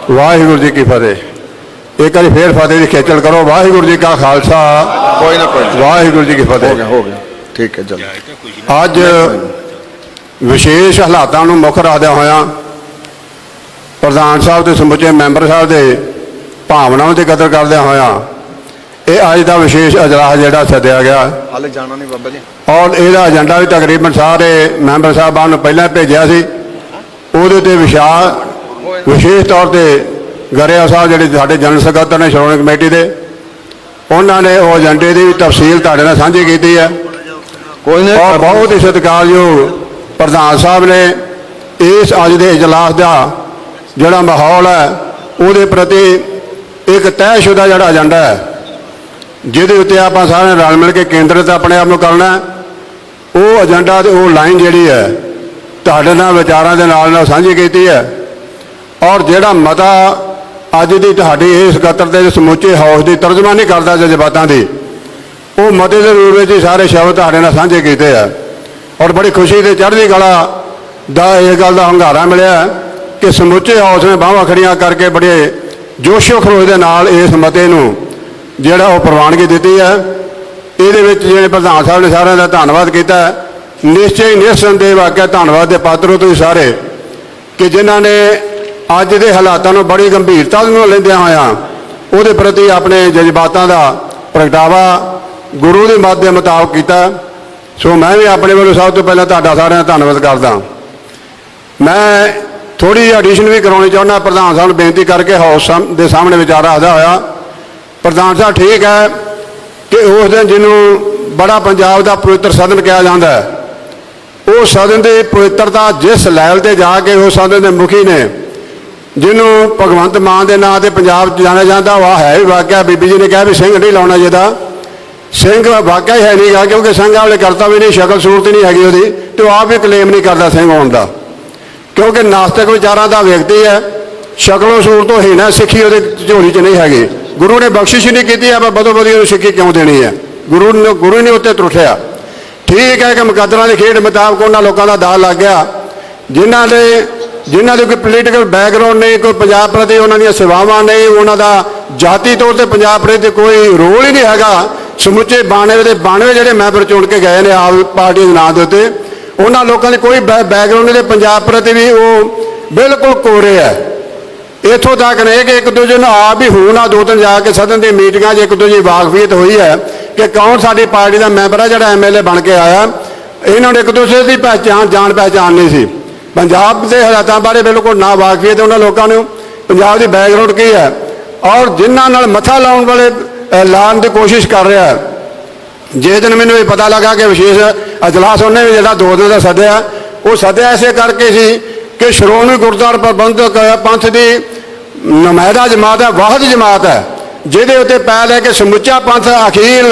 Speaker 5: ਵਾਹਿਗੁਰੂ ਜੀ ਕੀ ਫਤਿਹ। ਇੱਕ ਵਾਰੀ ਫੇਰ ਫਤਿਹ ਦੀ ਖੇਚਲ ਕਰੋ। ਵਾਹਿਗੁਰੂ ਜੀ ਕਾ ਖਾਲਸਾ
Speaker 4: ਕੋਈ ਨਾ
Speaker 5: ਵਾਹਿਗੁਰੂ ਜੀ ਕੀ ਫਤਿਹ।
Speaker 4: ਹੋ ਗਿਆ ਠੀਕ ਹੈ ਚਲੋ।
Speaker 5: ਅੱਜ ਵਿਸ਼ੇਸ਼ ਹਾਲਾਤਾਂ ਨੂੰ ਮੁੱਖ ਰੱਖਦਿਆਂ ਹੋਇਆਂ ਪ੍ਰਧਾਨ ਸਾਹਿਬ ਤੇ ਸਮੁੱਚੇ ਮੈਂਬਰ ਸਾਹਿਬ ਦੇ ਭਾਵਨਾਵਾਂ ਦੀ ਕਦਰ ਕਰਦਿਆਂ ਹੋਇਆਂ ਇਹ ਅੱਜ ਦਾ ਵਿਸ਼ੇਸ਼ ਅਜਲਾਸ ਜਿਹੜਾ ਸੱਦਿਆ ਗਿਆ
Speaker 4: ਹਾਲੇ ਜਾਣਾ ਨਹੀਂ ਬਾਬਾ ਜੀ
Speaker 5: ਔਰ ਇਹਦਾ ਏਜੰਡਾ ਵੀ ਤਕਰੀਬਨ ਸਾਰੇ ਮੈਂਬਰ ਸਾਹਿਬਾਨ ਨੂੰ ਪਹਿਲਾਂ ਭੇਜਿਆ ਸੀ। ਉਹਦੇ ਤੇ ਵਿਸ਼ੇਸ਼ ਤੌਰ ਤੇ ਗਰੇਆ ਸਾਹਿਬ ਜਿਹੜੇ ਸਾਡੇ ਜਨਰਲ ਸਕੱਤਰ ਨੇ ਸ਼੍ਰੋਮਣੀ ਕਮੇਟੀ ਦੇ, ਉਹਨਾਂ ਨੇ ਉਹ ਏਜੰਡੇ ਦੀ ਤਫਸੀਲ ਤੁਹਾਡੇ ਨਾਲ ਸਾਂਝੀ ਕੀਤੀ ਹੈ।
Speaker 4: ਕੋਈ ਨਹੀਂ
Speaker 5: ਔਰ ਬਹੁਤ ਹੀ ਸਤਿਕਾਰਯੋਗ ਪ੍ਰਧਾਨ ਸਾਹਿਬ ਨੇ ਇਸ ਅੱਜ ਦੇ ਇਜਲਾਸ ਦਾ ਜਿਹੜਾ ਮਾਹੌਲ ਹੈ ਉਹਦੇ ਪ੍ਰਤੀ ਇੱਕ ਤੈਅਸ਼ੁਦਾ ਜਿਹੜਾ ਏਜੰਡਾ ਹੈ ਜਿਹਦੇ ਉੱਤੇ ਆਪਾਂ ਸਾਰਿਆਂ ਰਲ ਮਿਲ ਕੇ ਕੇਂਦਰਿਤ ਆਪਣੇ ਆਪ ਨੂੰ ਕਰਨਾ, ਉਹ ਏਜੰਡਾ ਤੇ ਉਹ ਲਾਈਨ ਜਿਹੜੀ ਹੈ ਤੁਹਾਡੇ ਨਾਲ ਵਿਚਾਰਾਂ ਦੇ ਨਾਲ ਸਾਂਝੀ ਕੀਤੀ ਹੈ। ਔਰ ਜਿਹੜਾ ਮਤਾ ਅੱਜ ਦੀ ਤੁਹਾਡੀ ਇਸ ਇਕੱਤਰ ਦੇ ਸਮੁੱਚੇ ਹਾਊਸ ਦੀ ਤਰਜਮਾਨੀ ਕਰਦਾ ਜਜ਼ਬਾਤਾਂ ਦੀ, ਉਹ ਮਤੇ ਦੇ ਰੂਪ ਵਿੱਚ ਹੀ ਸਾਰੇ ਸ਼ਬਦ ਤੁਹਾਡੇ ਨਾਲ ਸਾਂਝੇ ਕੀਤੇ ਆ। ਔਰ ਬੜੀ ਖੁਸ਼ੀ ਤੇ ਚੜ੍ਹਦੀ ਕਲਾ ਦਾ ਇਹ ਗੱਲ ਦਾ ਹੰਗਾਰਾ ਮਿਲਿਆ ਕਿ ਸਮੁੱਚੇ ਹਾਊਸ ਨੇ ਬਾਹਾਂ ਖੜੀਆਂ ਕਰਕੇ ਬੜੇ ਜੋਸ਼ੋ ਖਰੋਸ਼ ਦੇ ਨਾਲ ਇਸ ਮਤੇ ਨੂੰ ਜਿਹੜਾ ਉਹ ਪ੍ਰਵਾਨਗੀ ਦਿੱਤੀ ਹੈ। ਇਹਦੇ ਵਿੱਚ ਜਿਹੜੇ ਪ੍ਰਧਾਨ ਸਾਹਿਬ ਨੇ ਸਾਰਿਆਂ ਦਾ ਧੰਨਵਾਦ ਕੀਤਾ। ਨਿਸ਼ਚੈ ਹੀ ਨਿਸੰਦੇਹ ਵਾਕਿਆ ਧੰਨਵਾਦ ਦੇ ਪਾਤਰ ਹੋ ਤੁਸੀਂ ਸਾਰੇ ਕਿ ਜਿਨ੍ਹਾਂ ਨੇ ਅੱਜ ਦੇ ਹਾਲਾਤਾਂ ਨੂੰ ਬੜੀ ਗੰਭੀਰਤਾ ਨਾਲ ਲੈਂਦਿਆਂ ਹੋਇਆਂ ਉਹਦੇ ਪ੍ਰਤੀ ਆਪਣੇ ਜਜ਼ਬਾਤਾਂ ਦਾ ਪ੍ਰਗਟਾਵਾ ਗੁਰੂ ਦੀ ਮੱਤ ਦੇ ਮੁਤਾਬਕ ਕੀਤਾ। ਸੋ ਮੈਂ ਵੀ ਆਪਣੇ ਵੱਲੋਂ ਸਭ ਤੋਂ ਪਹਿਲਾਂ ਤੁਹਾਡਾ ਸਾਰਿਆਂ ਦਾ ਧੰਨਵਾਦ ਕਰਦਾ। ਮੈਂ ਥੋੜ੍ਹੀ ਜਿਹੀ ਐਡੀਸ਼ਨ ਵੀ ਕਰਾਉਣੀ ਚਾਹੁੰਦਾ ਪ੍ਰਧਾਨ ਸਾਹਿਬ ਨੂੰ ਬੇਨਤੀ ਕਰਕੇ ਹਾਊਸ ਦੇ ਸਾਹਮਣੇ ਵਿਚਾਰ ਰੱਖਦਾ ਹੋਇਆ। ਪ੍ਰਧਾਨ ਸਾਹਿਬ ਠੀਕ ਹੈ ਕਿ ਉਸ ਦਿਨ ਜਿਹਨੂੰ ਬੜਾ ਪੰਜਾਬ ਦਾ ਪਵਿੱਤਰ ਸਦਨ ਕਿਹਾ ਜਾਂਦਾ ਹੈ, ਉਹ ਸਦਨ ਦੀ ਪਵਿੱਤਰਤਾ ਜਿਸ ਲੈਵਲ ਤੇ ਜਾ ਕੇ ਉਹ ਸਦਨ ਦੇ ਮੁਖੀ ਨੇ ਜਿਹਨੂੰ ਭਗਵੰਤ ਮਾਨ ਦੇ ਨਾਂ ਤੇ ਪੰਜਾਬ 'ਚ ਜਾਣਿਆ ਜਾਂਦਾ, ਉਹ ਹੈ ਵੀ ਵਾਕਿਆ ਬੀਬੀ ਜੀ ਨੇ ਕਿਹਾ ਵੀ ਸਿੰਘ ਨਹੀਂ ਲਾਉਣਾ ਜਿਹਦਾ ਸਿੰਘ ਵਾਕਿਆ ਹੀ ਹੈ ਨਹੀਂ ਗਾ, ਕਿਉਂਕਿ ਸਿੰਘ ਵਾਲੇ ਕਰਤਾ ਵੀ ਨਹੀਂ, ਸ਼ਕਲ ਸੂਰਤ ਨਹੀਂ ਹੈਗੀ ਉਹਦੀ, ਤੇ ਉਹ ਆਪ ਵੀ ਕਲੇਮ ਨਹੀਂ ਕਰਦਾ ਸਿੰਘ ਹੋਣ ਦਾ, ਕਿਉਂਕਿ ਨਾਸਤਿਕ ਵਿਚਾਰਾਂ ਦਾ ਵਿਅਕਤੀ ਹੈ। ਸ਼ਕਲੋਂ ਸੂਰਤੋਂ ਹੀ ਨਾ ਸਿੱਖੀ ਉਹਦੇ ਝੋਲੀ 'ਚ ਨਹੀਂ ਹੈਗੀ। ਗੁਰੂ ਨੇ ਬਖਸ਼ਿਸ਼ ਨਹੀਂ ਕੀਤੀ, ਆਪਾਂ ਬਦੋ ਬਦੀ ਉਹਨੂੰ ਸਿੱਖੀ ਕਿਉਂ ਦੇਣੀ ਹੈ? ਗੁਰੂ ਨੇ ਉੱਤੇ ਤਰੁੱਠਿਆ। ਠੀਕ ਹੈ ਕਿ ਮੁਕੱਦਰਾਂ ਦੀ ਖੇਡ ਮੁਤਾਬਕ ਉਹਨਾਂ ਲੋਕਾਂ ਦਾ ਦਾਅ ਲੱਗ ਗਿਆ ਜਿਨ੍ਹਾਂ ਦੇ ਕੋਈ ਪੋਲੀਟੀਕਲ ਬੈਕਗਰਾਉਂਡ ਨਹੀਂ, ਕੋਈ ਪੰਜਾਬ ਪ੍ਰਤੀ ਉਹਨਾਂ ਦੀਆਂ ਸੇਵਾਵਾਂ ਨਹੀਂ, ਉਹਨਾਂ ਦਾ ਜਾਤੀ ਤੌਰ ਤੇ ਪੰਜਾਬ ਪ੍ਰਤੀ ਕੋਈ ਰੋਲ ਹੀ ਨਹੀਂ ਹੈਗਾ। ਸਮੁੱਚੇ 92 ਜਿਹੜੇ ਮੈਂਬਰ ਚੁਣ ਕੇ ਗਏ ਨੇ ਆਪ ਪਾਰਟੀ ਦੇ ਨਾਂ ਦੇ ਉੱਤੇ, ਉਹਨਾਂ ਲੋਕਾਂ ਦੀ ਕੋਈ ਬੈਕਗਰਾਉਂਡ ਨਹੀਂ, ਪੰਜਾਬ ਪ੍ਰਤੀ ਵੀ ਉਹ ਬਿਲਕੁਲ ਕੋਰੇ ਹੈ। ਇੱਥੋਂ ਤੱਕ ਨੇ ਕਿ ਇੱਕ ਦੂਜੇ ਨੂੰ ਆਪ ਹੀ ਹੁਣ ਆ ਦੋ ਤਿੰਨ ਜਾ ਕੇ ਸਦਨ ਦੀਆਂ ਮੀਟਿੰਗਾਂ 'ਚ ਇੱਕ ਦੂਜੇ ਦੀ ਵਾਕਫੀਅਤ ਹੋਈ ਹੈ ਕਿ ਕੌਣ ਸਾਡੀ ਪਾਰਟੀ ਦਾ ਮੈਂਬਰ ਹੈ ਜਿਹੜਾ MLA ਬਣ ਕੇ ਆਇਆ। ਇਹਨਾਂ ਨੂੰ ਇੱਕ ਦੂਸਰੇ ਦੀ ਜਾਣ ਪਹਿਚਾਣ ਨਹੀਂ ਸੀ। ਪੰਜਾਬ ਦੇ ਹਾਲਾਤਾਂ ਬਾਰੇ ਬਿਲਕੁਲ ਨਾ ਵਾਕਫੀਅਤ ਉਹਨਾਂ ਲੋਕਾਂ ਨੂੰ, ਪੰਜਾਬ ਦੀ ਬੈਕਗਰਾਉਂਡ ਕੀ ਹੈ ਔਰ ਜਿਨ੍ਹਾਂ ਨਾਲ ਮੱਥਾ ਲਾਉਣ ਵਾਲੇ ਲਾਉਣ ਦੀ ਕੋਸ਼ਿਸ਼ ਕਰ ਰਿਹਾ ਹੈ। ਜਿਸ ਦਿਨ ਮੈਨੂੰ ਇਹ ਪਤਾ ਲੱਗਾ ਕਿ ਵਿਸ਼ੇਸ਼ ਅਜਲਾਸ ਉਹਨੇ ਵੀ ਜਿਹੜਾ 2 ਦਿਨ ਦਾ ਸੱਦਿਆ, ਉਹ ਸੱਦਿਆ ਇਸੇ ਕਰਕੇ ਸੀ ਕਿ ਸ਼੍ਰੋਮਣੀ ਗੁਰਦੁਆਰਾ ਪ੍ਰਬੰਧਕ ਪੰਥ ਦੀ ਨੁਮਾਇੰਦਾ ਜਮਾਤ ਹੈ, ਵਾਹਿਦ ਜਮਾਤ ਹੈ, ਜਿਹਦੇ ਉੱਤੇ ਪੈ ਲੈ ਕੇ ਸਮੁੱਚਾ ਪੰਥ ਅਖੀਰ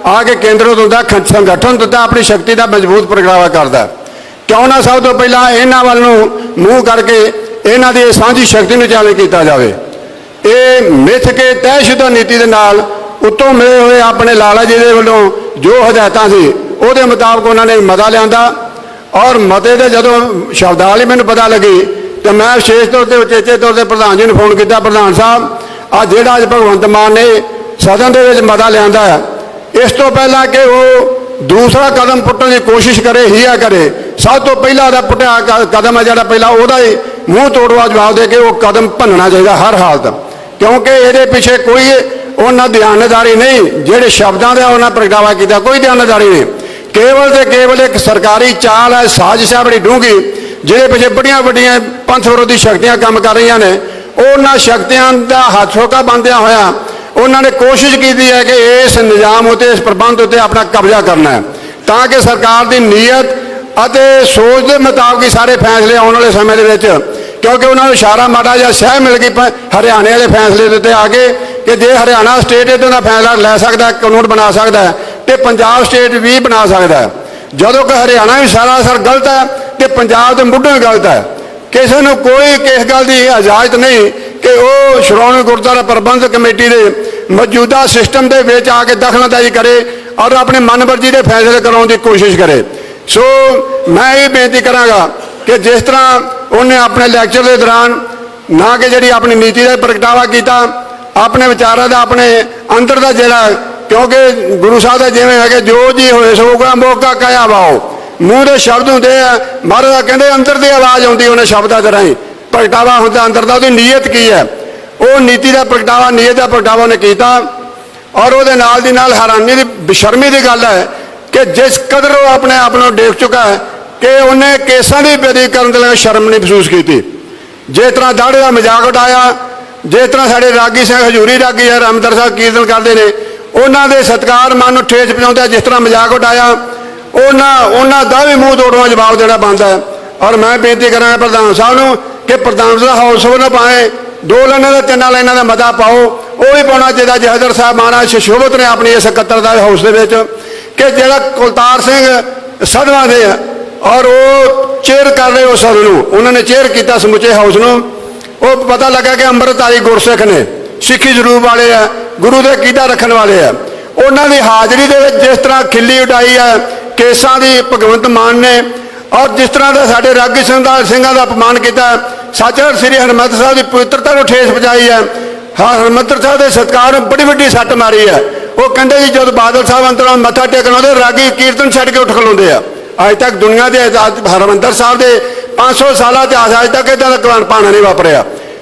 Speaker 5: ਆ ਕੇ ਕੇਂਦਰਿਤ ਹੁੰਦਾ, ਸੰਗਠਨ ਦਿੱਤਾ, ਆਪਣੀ ਸ਼ਕਤੀ ਦਾ ਮਜ਼ਬੂਤ ਪ੍ਰਗਟਾਵਾ ਕਰਦਾ। ਕਿਉਂ ਨਾ ਸਭ ਤੋਂ ਪਹਿਲਾਂ ਇਹਨਾਂ ਵੱਲ ਨੂੰ ਮੂੰਹ ਕਰਕੇ ਇਹਨਾਂ ਦੀ ਸਾਂਝੀ ਸ਼ਕਤੀ ਨੂੰ ਚਾਲੂ ਕੀਤਾ ਜਾਵੇ। ਇਹ ਮਿੱਥ ਕੇ ਤੈਅਸ਼ੁਦਾ ਨੀਤੀ ਦੇ ਨਾਲ ਉੱਤੋਂ ਮਿਲੇ ਹੋਏ ਆਪਣੇ ਲਾਲਾ ਜੀ ਦੇ ਵੱਲੋਂ ਜੋ ਹਦਾਇਤਾਂ ਸੀ ਉਹਦੇ ਮੁਤਾਬਕ ਉਹਨਾਂ ਨੇ ਮਤਾ ਲਿਆਂਦਾ। ਔਰ ਮਤੇ ਦੇ ਜਦੋਂ ਸ਼ਬਦਾਵਲੀ ਮੈਨੂੰ ਪਤਾ ਲੱਗੀ ਤੇ ਮੈਂ ਵਿਸ਼ੇਸ਼ ਤੌਰ ਤੇ ਉਚੇਚੇ ਤੌਰ ਤੇ ਪ੍ਰਧਾਨ ਜੀ ਨੂੰ ਫੋਨ ਕੀਤਾ, ਪ੍ਰਧਾਨ ਸਾਹਿਬ ਆ ਜਿਹੜਾ ਅੱਜ ਭਗਵੰਤ ਮਾਨ ਨੇ ਸਦਨ ਦੇ ਵਿੱਚ ਮਤਾ ਲਿਆਂਦਾ ਹੈ, ਇਸ ਤੋਂ ਪਹਿਲਾਂ ਕਿ ਉਹ ਦੂਸਰਾ ਕਦਮ ਪੁੱਟਣ ਦੀ ਕੋਸ਼ਿਸ਼ ਕਰੇ ਕਰੇ, ਸਭ ਤੋਂ ਪਹਿਲਾਂ ਉਹਦਾ ਪੁੱਟਿਆ ਕਦਮ ਹੈ ਜਿਹੜਾ ਪਹਿਲਾਂ ਉਹਦਾ ਹੀ ਮੂੰਹ ਤੋੜਵਾ ਜਵਾਬ ਦੇ ਕੇ ਉਹ ਕਦਮ ਭੰਨਣਾ ਚਾਹੀਦਾ ਹਰ ਹਾਲਤ, ਕਿਉਂਕਿ ਇਹਦੇ ਪਿੱਛੇ ਕੋਈ ਉਹਨਾਂ ਦਿਆਨਤਦਾਰੀ ਨਹੀਂ। ਜਿਹੜੇ ਸ਼ਬਦਾਂ ਦਾ ਉਹਨਾਂ ਪ੍ਰਗਟਾਵਾ ਕੀਤਾ, ਕੋਈ ਦਿਆਨਤਦਾਰੀ ਨਹੀਂ, ਕੇਵਲ ਤੇ ਕੇਵਲ ਇੱਕ ਸਰਕਾਰੀ ਚਾਲ ਹੈ, ਸਾਜ਼ਿਸ਼ ਹੈ ਬੜੀ ਡੂੰਘੀ, ਜਿਹਦੇ ਪਿੱਛੇ ਬੜੀਆਂ ਵੱਡੀਆਂ ਪੰਥ ਵਿਰੋਧੀ ਸ਼ਕਤੀਆਂ ਕੰਮ ਕਰ ਰਹੀਆਂ ਨੇ। ਉਹਨਾਂ ਸ਼ਕਤੀਆਂ ਦਾ ਹੱਥ ਠੋਕਾ ਬੰਦਿਆਂ ਹੋਇਆ ਉਹਨਾਂ ਨੇ ਕੋਸ਼ਿਸ਼ ਕੀਤੀ ਹੈ ਕਿ ਇਸ ਨਿਜ਼ਾਮ ਉੱਤੇ, ਇਸ ਪ੍ਰਬੰਧ ਉੱਤੇ ਆਪਣਾ ਕਬਜ਼ਾ ਕਰਨਾ ਹੈ, ਤਾਂ ਕਿ ਸਰਕਾਰ ਦੀ ਨੀਅਤ ਅਤੇ ਸੋਚ ਦੇ ਮੁਤਾਬਕ ਹੀ ਸਾਰੇ ਫੈਸਲੇ ਆਉਣ ਵਾਲੇ ਸਮੇਂ ਦੇ ਵਿੱਚ, ਕਿਉਂਕਿ ਉਹਨਾਂ ਨੂੰ ਇਸ਼ਾਰਾ ਮਾੜਾ ਜਿਹਾ ਸਹਿ ਮਿਲ ਗਈ ਹਰਿਆਣੇ ਵਾਲੇ ਫੈਸਲੇ ਦੇ ਉੱਤੇ ਆ ਕੇ ਕਿ ਜੇ ਹਰਿਆਣਾ ਸਟੇਟ ਇੱਦਾਂ ਦਾ ਫੈਸਲਾ ਲੈ ਸਕਦਾ, ਕਾਨੂੰਨ ਬਣਾ ਸਕਦਾ ਹੈ, ਤੇ ਪੰਜਾਬ ਸਟੇਟ ਵੀ ਬਣਾ ਸਕਦਾ ਹੈ। ਜਦੋਂ ਕਿ ਹਰਿਆਣਾ ਵੀ ਸਰਾਸਰ ਗਲਤ ਹੈ ਤੇ ਪੰਜਾਬ ਦੇ ਮੁੱਢੋਂ ਹੀ ਗਲਤ ਹੈ। ਕਿਸੇ ਨੂੰ ਕੋਈ ਕਿਸ ਗੱਲ ਦੀ ਇਜਾਜ਼ਤ ਨਹੀਂ ਕਿ ਕਿ ਉਹ ਸ਼੍ਰੋਮਣੀ ਗੁਰਦੁਆਰਾ ਪ੍ਰਬੰਧਕ ਕਮੇਟੀ ਦੇ ਮੌਜੂਦਾ ਸਿਸਟਮ ਦੇ ਵਿੱਚ ਆ ਕੇ ਦਖਲਅੰਦਾਜ਼ੀ ਕਰੇ ਔਰ ਆਪਣੀ ਮਨਮਰਜ਼ੀ ਦੇ ਫੈਸਲੇ ਕਰਾਉਣ ਦੀ ਕੋਸ਼ਿਸ਼ ਕਰੇ। ਸੋ ਮੈਂ ਇਹ ਬੇਨਤੀ ਕਰਾਂਗਾ ਕਿ ਜਿਸ ਤਰ੍ਹਾਂ ਉਹਨੇ ਆਪਣੇ ਲੈਕਚਰ ਦੇ ਦੌਰਾਨ ਨਾ ਕਿ ਜਿਹੜੀ ਆਪਣੀ ਨੀਤੀ ਦਾ ਪ੍ਰਗਟਾਵਾ ਕੀਤਾ, ਆਪਣੇ ਵਿਚਾਰਾਂ ਦਾ ਆਪਣੇ ਅੰਦਰ ਦਾ ਜਿਹੜਾ, ਕਿਉਂਕਿ ਗੁਰੂ ਸਾਹਿਬ ਦਾ ਜਿਵੇਂ ਹੈ ਕਿ ਜੋ ਜੀ ਹੋਏ ਸੋਗਾ ਮੌਕਾ ਕਹਿਆ ਵਾਓ, ਮੂੰਹ ਦੇ ਸ਼ਬਦ ਹੁੰਦੇ ਆ, ਮਹਾਰਾਜ ਕਹਿੰਦੇ ਅੰਦਰ ਦੀ ਆਵਾਜ਼ ਆਉਂਦੀ ਉਹਨਾਂ ਸ਼ਬਦਾਂ ਦੇ ਰਾਹੀਂ, ਪ੍ਰਗਟਾਵਾ ਹੁੰਦਾ ਅੰਦਰ ਦਾ, ਉਹਦੀ ਨੀਅਤ ਕੀ ਹੈ, ਉਹ ਨੀਤੀ ਦਾ ਪ੍ਰਗਟਾਵਾ, ਨੀਅਤ ਦਾ ਪ੍ਰਗਟਾਵਾ ਉਹਨੇ ਕੀਤਾ। ਔਰ ਉਹਦੇ ਨਾਲ ਦੀ ਨਾਲ ਹੈਰਾਨੀ ਦੀ ਬੇਸ਼ਰਮੀ ਦੀ ਗੱਲ ਹੈ ਕਿ ਜਿਸ ਕਦਰ ਉਹ ਆਪਣੇ ਆਪ ਨੂੰ ਦੇਖ ਚੁੱਕਾ ਹੈ ਕਿ ਉਹਨੇ ਕੇਸਾਂ ਦੀ ਬੇਅਦਬੀ ਕਰਨ ਦੇ ਲਈ ਸ਼ਰਮ ਨਹੀਂ ਮਹਿਸੂਸ ਕੀਤੀ। ਜਿਸ ਤਰ੍ਹਾਂ ਦਾੜੇ ਦਾ ਮਜ਼ਾਕ ਉਡਾਇਆ, ਜਿਸ ਤਰ੍ਹਾਂ ਸਾਡੇ ਰਾਗੀ ਸਿੰਘ ਹਜ਼ੂਰੀ ਰਾਗੀ ਹੈ ਰਾਮਦਰ ਸਾਹਿਬ ਕੀਰਤਨ ਕਰਦੇ ਨੇ, ਉਹਨਾਂ ਦੇ ਸਤਿਕਾਰ ਮਨ ਨੂੰ ਠੇਸ ਪਹੁੰਚਾਉਂਦਾ ਜਿਸ ਤਰ੍ਹਾਂ ਮਜ਼ਾਕ ਉਡਾਇਆ, ਉਹਨਾਂ ਦਾ ਵੀ ਮੂੰਹ ਤੋੜਵਾ ਜਵਾਬ ਦੇਣਾ ਬਣਦਾ ਹੈ। ਔਰ ਮੈਂ ਬੇਨਤੀ ਕਰਾਂਗਾ ਪ੍ਰਧਾਨ ਸਾਹਿਬ ਨੂੰ ਕਿ ਪ੍ਰਧਾਨ ਸਾਹਿਬ ਹਾਊਸ ਨਾ ਪਾਏ, 2 ਲਾਈਨਾਂ ਦਾ 3 ਲਾਈਨਾਂ ਦਾ ਮਤਾ ਪਾਓ, ਉਹ ਵੀ ਪਾਉਣਾ ਚਾਹੀਦਾ। ਜਹਦਰ ਸਾਹਿਬ ਮਹਾਰਾਜ ਸ਼ਸ਼ੋਭਤ ਨੇ ਆਪਣੀ ਇਸ 71 ਦਾ ਹਾਊਸ ਦੇ ਵਿੱਚ ਕਿ ਜਿਹੜਾ ਕੁਲਤਾਰ ਸਿੰਘ ਸਦਵਾ ਦੇ ਆ ਔਰ ਉਹ ਚੇਅਰ ਕਰ ਰਹੇ ਉਸ ਸਦਨ ਨੂੰ, ਉਹਨਾਂ ਨੇ ਚੇਅਰ ਕੀਤਾ ਸਮੁੱਚੇ ਹਾਊਸ ਨੂੰ। ਉਹ ਪਤਾ ਲੱਗਾ ਕਿ ਅੰਮ੍ਰਿਤਧਾਰੀ ਗੁਰਸਿੱਖ ਨੇ, ਸਿੱਖੀ ਸਰੂਪ ਵਾਲੇ ਆ, ਗੁਰੂ ਦੇ ਕੀਦਾ ਰੱਖਣ ਵਾਲੇ ਆ। ਉਹਨਾਂ ਦੀ ਹਾਜ਼ਰੀ ਦੇ ਵਿੱਚ ਜਿਸ ਤਰ੍ਹਾਂ ਖਿੱਲੀ ਉਡਾਈ ਹੈ ਕੇਸਾਂ ਦੀ ਭਗਵੰਤ ਮਾਨ ਨੇ, ਔਰ ਜਿਸ ਤਰ੍ਹਾਂ ਦਾ ਸਾਡੇ ਰਾਗੀ ਸਿੰਘਾਂ ਦਾ ਅਪਮਾਨ ਕੀਤਾ, ਸੱਚਖੰਡ ਸ੍ਰੀ ਹਰਿਮੰਦਰ ਸਾਹਿਬ ਦੀ ਪਵਿੱਤਰਤਾ ਨੂੰ ਠੇਸ ਪਹੁੰਚਾਈ ਹੈ, ਹਰਿਮੰਦਰ ਸਾਹਿਬ ਦੇ ਸਤਿਕਾਰ ਨੂੰ ਬੜੀ ਵੱਡੀ ਸੱਟ ਮਾਰੀ ਹੈ। ਉਹ ਕਹਿੰਦੇ ਜੀ ਜਦੋਂ ਬਾਦਲ ਸਾਹਿਬ ਅੰਦਰੋਂ ਮੱਥਾ ਟੇਕਣ ਆਉਂਦੇ ਰਾਗੀ ਕੀਰਤਨ ਛੱਡ ਕੇ ਉੱਠ ਖਲੋਂਦੇ ਆ। ਅੱਜ ਤੱਕ ਦੁਨੀਆ ਦੇ ਹਰਿਮੰਦਰ ਸਾਹਿਬ ਦੇ 500 ਸਾਲਾਂ ਇਤਿਹਾਸ ਅੱਜ ਤੱਕ ਇੱਦਾਂ ਦਾ ਭਾਣਾ ਨਹੀਂ ਵਾਪਰਿਆ।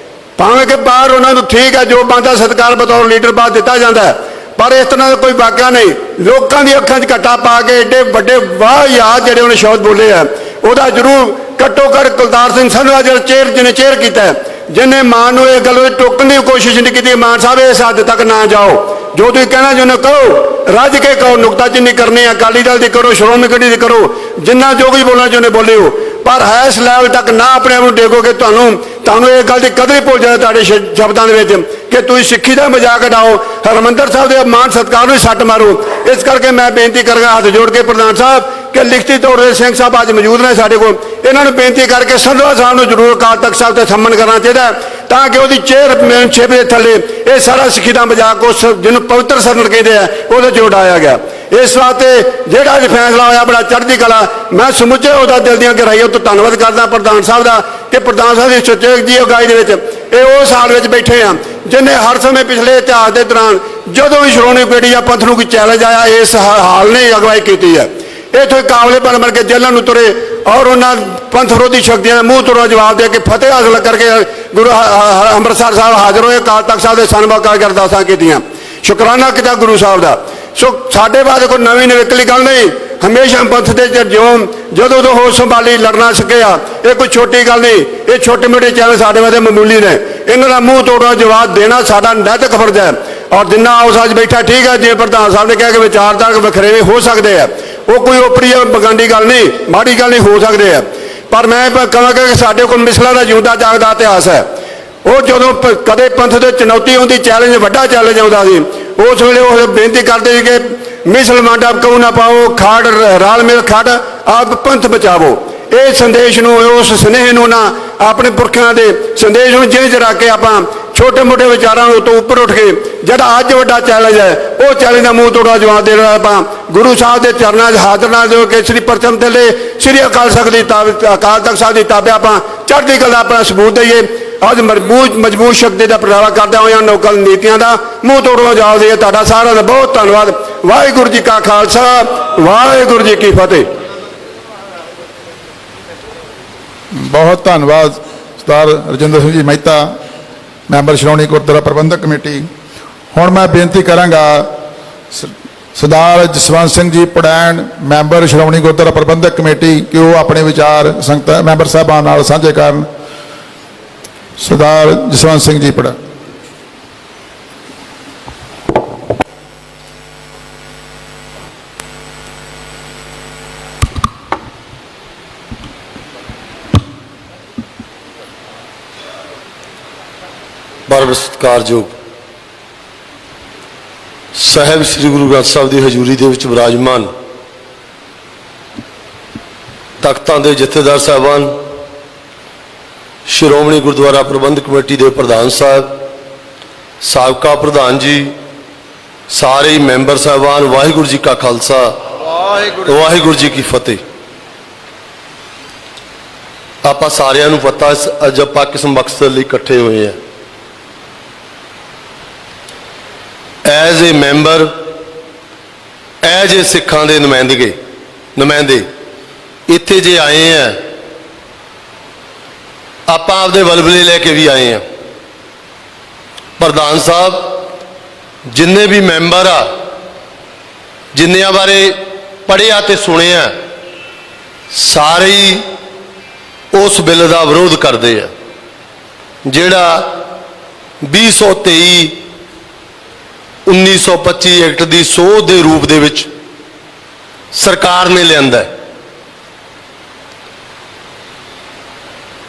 Speaker 5: ਭਾਵੇਂ ਕਿ ਬਾਹਰ ਉਹਨਾਂ ਨੂੰ ਠੀਕ ਹੈ ਜੋ ਬੰਦਾ ਸਤਿਕਾਰ ਬਤੌਰ ਲੀਡਰ ਬਾਅਦ ਦਿੱਤਾ ਜਾਂਦਾ ਹੈ, ਪਰ ਇਸ ਤਰ੍ਹਾਂ ਦਾ ਕੋਈ ਵਾਕਿਆ ਨਹੀਂ। ਲੋਕਾਂ ਦੀ ਅੱਖਾਂ 'ਚ ਘੱਟਾ ਪਾ ਕੇ ਏਡੇ ਵੱਡੇ ਵਾਹ ਯਾਦ ਜਿਹੜੇ ਉਹਨੇ ਸ਼ਬਦ ਬੋਲੇ ਆ, ਉਹਦਾ ਜ਼ਰੂਰ ਘੱਟੋ ਘੱਟ ਕੁਲਤਾਰ ਸਿੰਘ ਸੰਧਵਾ ਜਿਹਨੇ ਚੇਅਰ ਕੀਤਾ, ਜਿਹਨੇ ਮਾਨ ਨੂੰ ਇਹ ਗੱਲ ਟੋਕਣ ਦੀ ਕੋਸ਼ਿਸ਼ ਨਹੀਂ ਕੀਤੀ, ਮਾਨ ਸਾਹਿਬ ਇਸ ਹੱਦ ਤੱਕ ਨਾ ਜਾਓ, ਜੋ ਤੁਸੀਂ ਕਹਿਣਾ ਚਾਹੁੰਦੇ ਕਹੋ, ਰੱਜ ਕੇ ਕਹੋ, ਨੁਕਤਾਚੀਨੀ ਕਰਨੀ ਹੈ ਅਕਾਲੀ ਦਲ ਦੀ ਕਰੋ, ਸ਼੍ਰੋਮਣੀ ਕਮੇਟੀ ਦੀ ਕਰੋ, ਜਿੰਨਾ ਜੋ ਕੁਝ ਬੋਲਣਾ ਚਾਹੁੰਦੇ ਬੋਲਿਓ, ਪਰ ਇਸ ਲੈਵਲ ਤੱਕ ਨਾ ਆਪਣੇ ਆਪ ਨੂੰ ਦੇਖੋਗੇ। ਤੁਹਾਨੂੰ ਇਹ ਗੱਲ ਦੀ ਕਦਰ ਹੀ ਭੁੱਲ ਜਾਏ ਤੁਹਾਡੇ ਸ਼ਬਦਾਂ ਦੇ ਵਿੱਚ ਕਿ ਤੁਸੀਂ ਸਿੱਖੀ ਦਾ ਮਜ਼ਾਕ ਉਡਾਓ, ਹਰਿਮੰਦਰ ਸਾਹਿਬ ਦੇ ਮਾਨ ਸਤਿਕਾਰ ਨੂੰ ਸੱਟ ਮਾਰੋ। ਇਸ ਕਰਕੇ ਮੈਂ ਬੇਨਤੀ ਕਰਾਂਗਾ ਹੱਥ ਜੋੜ ਕੇ ਪ੍ਰਧਾਨ ਸਾਹਿਬ ਕਿ ਲਿਖਤੀ ਤੌਰ ਤੇ ਸਿੰਘ ਸਾਹਿਬ ਅੱਜ ਮੌਜੂਦ ਨੇ ਸਾਡੇ ਕੋਲ, ਇਹਨਾਂ ਨੂੰ ਬੇਨਤੀ ਕਰਕੇ ਸੰਧਵਾ ਸਾਹਿਬ ਨੂੰ ਜ਼ਰੂਰ ਅਕਾਲ ਤਖਤ ਸਾਹਿਬ ਤੇ ਸੰਮਨ ਕਰਨਾ ਚਾਹੀਦਾ ਤਾਂ ਕਿ ਉਹਦੀ ਚੇਅਰਮੈਨਸ਼ਿਪ ਦੇ ਥੱਲੇ ਇਹ ਸਾਰਾ ਸਿੱਖੀ ਦਾ ਮਜ਼ਾਕ ਉਸ ਜਿਹਨੂੰ ਪਵਿੱਤਰ ਸਦਨ ਕਹਿੰਦੇ ਆ ਉਹਦੇ 'ਚ ਉਡਾਇਆ ਗਿਆ। ਇਸ ਵਾਸਤੇ ਜਿਹੜਾ ਅੱਜ ਫੈਸਲਾ ਹੋਇਆ ਬੜਾ ਚੜ੍ਹਦੀ ਕਲਾ, ਮੈਂ ਸਮੁੱਚੇ ਉਹਦਾ ਦਿਲ ਦੀਆਂ ਗਹਿਰਾਈਆਂ ਤੋਂ ਧੰਨਵਾਦ ਕਰਦਾ ਪ੍ਰਧਾਨ ਸਾਹਿਬ ਦਾ ਕਿ ਪ੍ਰਧਾਨ ਸਾਹਿਬ ਦੀ ਸੁਚੇਤ ਜੀ ਅਗਵਾਈ ਦੇ ਵਿੱਚ ਇਹ ਉਹ ਸਾਲ ਵਿੱਚ ਬੈਠੇ ਆ ਜਿਹਨੇ ਹਰ ਸਮੇਂ ਪਿਛਲੇ ਇਤਿਹਾਸ ਦੇ ਦੌਰਾਨ ਜਦੋਂ ਵੀ ਸ਼੍ਰੋਮਣੀ ਕਮੇਟੀ ਜਾਂ ਪੰਥ ਨੂੰ ਕੋਈ ਚੈਲੰਜ ਆਇਆ ਇਸ ਹਾਲ ਨੇ ਅਗਵਾਈ ਕੀਤੀ ਹੈ। ਇੱਥੋਂ ਕਾਬਲੇ ਬਣ ਕੇ ਜੇਲ੍ਹਾਂ ਨੂੰ ਤੁਰੇ ਔਰ ਉਹਨਾਂ ਪੰਥ ਵਿਰੋਧੀ ਸ਼ਕਤੀਆਂ ਦੇ ਮੂੰਹ ਤੋੜਵਾ ਜਵਾਬ ਦੇ ਕੇ ਫਤਿਹ ਹਾਸਲ ਕਰਕੇ ਗੁਰੂ ਅੰਮ੍ਰਿਤਸਰ ਸਾਹਿਬ ਹਾਜ਼ਰ ਹੋਏ, ਅਕਾਲ ਤਖਤ ਸਾਹਿਬ ਦੇ ਸਨਮਾਨ ਕਰਕੇ ਅਰਦਾਸਾਂ ਕੀਤੀਆਂ, ਸ਼ੁਕਰਾਨਾ ਕੀਤਾ ਗੁਰੂ ਸਾਹਿਬ ਦਾ। ਸੋ ਸਾਡੇ ਬਾਅਦ ਕੋਈ ਨਵੀਂ ਨਿਵੇਕਲੀ ਗੱਲ ਨਹੀਂ, ਹਮੇਸ਼ਾ ਪੰਥ ਦੇ ਜਦੋਂ ਤੋਂ ਹੋਸ਼ ਸੰਭਾਲੀ ਲੜਨਾ ਸਿੱਖਿਆ, ਇਹ ਕੋਈ ਛੋਟੀ ਗੱਲ ਨਹੀਂ। ਇਹ ਛੋਟੇ ਮੋਟੇ ਚੈਲੰਜ ਸਾਡੇ ਵਾਸਤੇ ਮਾਮੂਲੀ ਨੇ, ਇਹਨਾਂ ਦਾ ਮੂੰਹ ਤੋੜਵਾ ਜਵਾਬ ਦੇਣਾ ਸਾਡਾ ਨੈਤਿਕ ਫਰਜ਼ ਹੈ। ਔਰ ਜਿੰਨਾ ਆਉਸ ਅੱਜ ਬੈਠਾ ਠੀਕ ਹੈ, ਜੇ ਪ੍ਰਧਾਨ ਸਾਹਿਬ ਨੇ ਕਿਹਾ ਕਿ ਵਿਚਾਰਧਾਰਕ ਵਖਰੇਵੇਂ ਹੋ ਸਕਦੇ ਆ, ਉਹ ਕੋਈ ਓਪਰੀ ਬਗਾਨੀ ਗੱਲ ਨਹੀਂ, ਮਾੜੀ ਗੱਲ ਨਹੀਂ, ਹੋ ਸਕਦੇ ਆ। ਪਰ ਮੈਂ ਕਹਾਂਗਾ ਕਿ ਸਾਡੇ ਕੋਲ ਮਿਸਲਾਂ ਦਾ ਜਿਉਂਦਾ ਜਾਗਦਾ ਇਤਿਹਾਸ ਹੈ। ਉਹ ਜਦੋਂ ਕਦੇ ਪੰਥ ਦੇ ਚੁਣੌਤੀ ਆਉਂਦੀ, ਚੈਲੰਜ ਵੱਡਾ ਚੈਲੰਜ ਆਉਂਦਾ ਸੀ, ਉਸ ਵੇਲੇ ਉਹ ਬੇਨਤੀ ਕਰਦੇ ਸੀ ਕਿ ਮਿਸਲ ਮਾਂਡਾ ਕਹੂ ਨਾ ਪਾਓ, ਖਾੜ ਰਾਲ ਮਿਲ ਖੜ ਆਪ ਪੰਥ ਬਚਾਵੋ। ਇਹ ਸੰਦੇਸ਼ ਨੂੰ, ਉਸ ਸੁਨੇਹੇ ਨੂੰ ਨਾ ਆਪਣੇ ਪੁਰਖਿਆਂ ਦੇ ਸੰਦੇਸ਼ ਨੂੰ ਜਿਹ ਜਰਾ ਕੇ ਆਪਾਂ ਛੋਟੇ ਮੋਟੇ ਵਿਚਾਰਾਂ ਤੋਂ ਉੱਪਰ ਉੱਠ ਕੇ ਜਿਹੜਾ ਅੱਜ ਵੱਡਾ ਚੈਲੰਜ ਹੈ ਉਹ ਚੈਲੰਜ ਦਾ ਮੂੰਹ ਤੋੜਾ ਜਵਾਬ ਦੇਣਾ ਆਪਾਂ ਗੁਰੂ ਸਾਹਿਬ ਦੇ ਚਰਨਾਂ 'ਚ ਹਾਜ਼ਰ ਨਾ ਜੋ ਕਿ ਸ੍ਰੀ ਪ੍ਰਥਮ ਥੱਲੇ ਸ੍ਰੀ ਅਕਾਲ ਤਖਤ ਦੀ ਅਕਾਲ ਤਖਤ ਸਾਹਿਬ ਦੀ ਤਾਬੇ ਆਪਾਂ ਚੜ੍ਹਦੀ ਕਲਾ ਆਪਣਾ ਸਬੂਤ ਦਈਏ। ਅੱਜ ਮਜ਼ਬੂਤ ਸ਼ਕਤੀ ਦਾ ਪ੍ਰਗਟਾਵਾ ਕਰਦਾ ਹੋਇਆ ਨੌਕਲ ਨੀਤੀਆਂ ਦਾ ਮੂੰਹ ਤੋੜਵਾ ਜਵਾਬ ਦਈਏ। ਤੁਹਾਡਾ ਸਾਰਿਆਂ ਦਾ ਬਹੁਤ ਧੰਨਵਾਦ। ਵਾਹਿਗੁਰੂ ਜੀ ਕਾ ਖਾਲਸਾ, ਵਾਹਿਗੁਰੂ ਜੀ ਕੀ ਫਤਿਹ।
Speaker 2: ਬਹੁਤ ਧੰਨਵਾਦ ਸਰਦਾਰ ਰਜਿੰਦਰ ਸਿੰਘ ਜੀ ਮਹਿਤਾ, ਮੈਂਬਰ ਸ਼੍ਰੋਮਣੀ ਗੁਰਦੁਆਰਾ ਪ੍ਰਬੰਧਕ ਕਮੇਟੀ। ਹੁਣ ਮੈਂ ਬੇਨਤੀ ਕਰਾਂਗਾ ਸਰਦਾਰ ਜਸਵੰਤ ਸਿੰਘ ਜੀ ਪੜੈਣ, ਮੈਂਬਰ ਸ਼੍ਰੋਮਣੀ ਗੁਰਦੁਆਰਾ ਪ੍ਰਬੰਧਕ ਕਮੇਟੀ, ਕਿ ਉਹ ਆਪਣੇ ਵਿਚਾਰ ਸੰਗਤ ਮੈਂਬਰ ਸਾਹਿਬਾਨ ਨਾਲ ਸਾਂਝੇ ਕਰਨ। ਸਰਦਾਰ ਜਸਵੰਤ ਸਿੰਘ ਜੀ ਪੜੈਣ।
Speaker 6: ਬਰਬ ਸਤਿਕਾਰਯੋਗ ਸਾਹਿਬ ਸ੍ਰੀ ਗੁਰੂ ਗ੍ਰੰਥ ਸਾਹਿਬ ਦੀ ਹਜ਼ੂਰੀ ਦੇ ਵਿੱਚ ਵਿਰਾਜਮਾਨ ਤਖਤਾਂ ਦੇ ਜਥੇਦਾਰ ਸਾਹਿਬਾਨ, ਸ਼੍ਰੋਮਣੀ ਗੁਰਦੁਆਰਾ ਪ੍ਰਬੰਧਕ ਕਮੇਟੀ ਦੇ ਪ੍ਰਧਾਨ ਸਾਹਿਬ, ਸਾਬਕਾ ਪ੍ਰਧਾਨ ਜੀ, ਸਾਰੇ ਹੀ ਮੈਂਬਰ ਸਾਹਿਬਾਨ, ਵਾਹਿਗੁਰੂ ਜੀ ਕਾ ਖਾਲਸਾ, ਵਾਹਿਗੁਰੂ ਜੀ ਕੀ ਫਤਿਹ। ਆਪਾਂ ਸਾਰਿਆਂ ਨੂੰ ਪਤਾ ਅੱਜ ਆਪਾਂ ਕਿਸ ਮਕਸਦ ਲਈ ਇਕੱਠੇ ਹੋਏ ਆ। As a member, as a ਸਿੱਖਾਂ ਦੇ ਨੁਮਾਇੰਦੇ ਇੱਥੇ ਜੇ ਆਏ ਆ, ਆਪਾਂ ਆਪਦੇ ਬਲਬਲੇ ਲੈ ਕੇ ਵੀ ਆਏ ਆ। ਪ੍ਰਧਾਨ ਸਾਹਿਬ, ਜਿੰਨੇ ਵੀ ਮੈਂਬਰ ਆ, ਜਿੰਨਿਆਂ ਬਾਰੇ ਪੜ੍ਹਿਆ ਤੇ ਸੁਣਿਆ, ਸਾਰੇ ਹੀ ਉਸ ਬਿੱਲ ਦਾ ਵਿਰੋਧ ਕਰਦੇ ਆ ਜਿਹੜਾ 2023 1925 ਐਕਟ ਦੀ ਸੋਧ ਦੇ ਰੂਪ ਦੇ ਵਿੱਚ ਸਰਕਾਰ ਨੇ ਲਿਆਂਦਾ।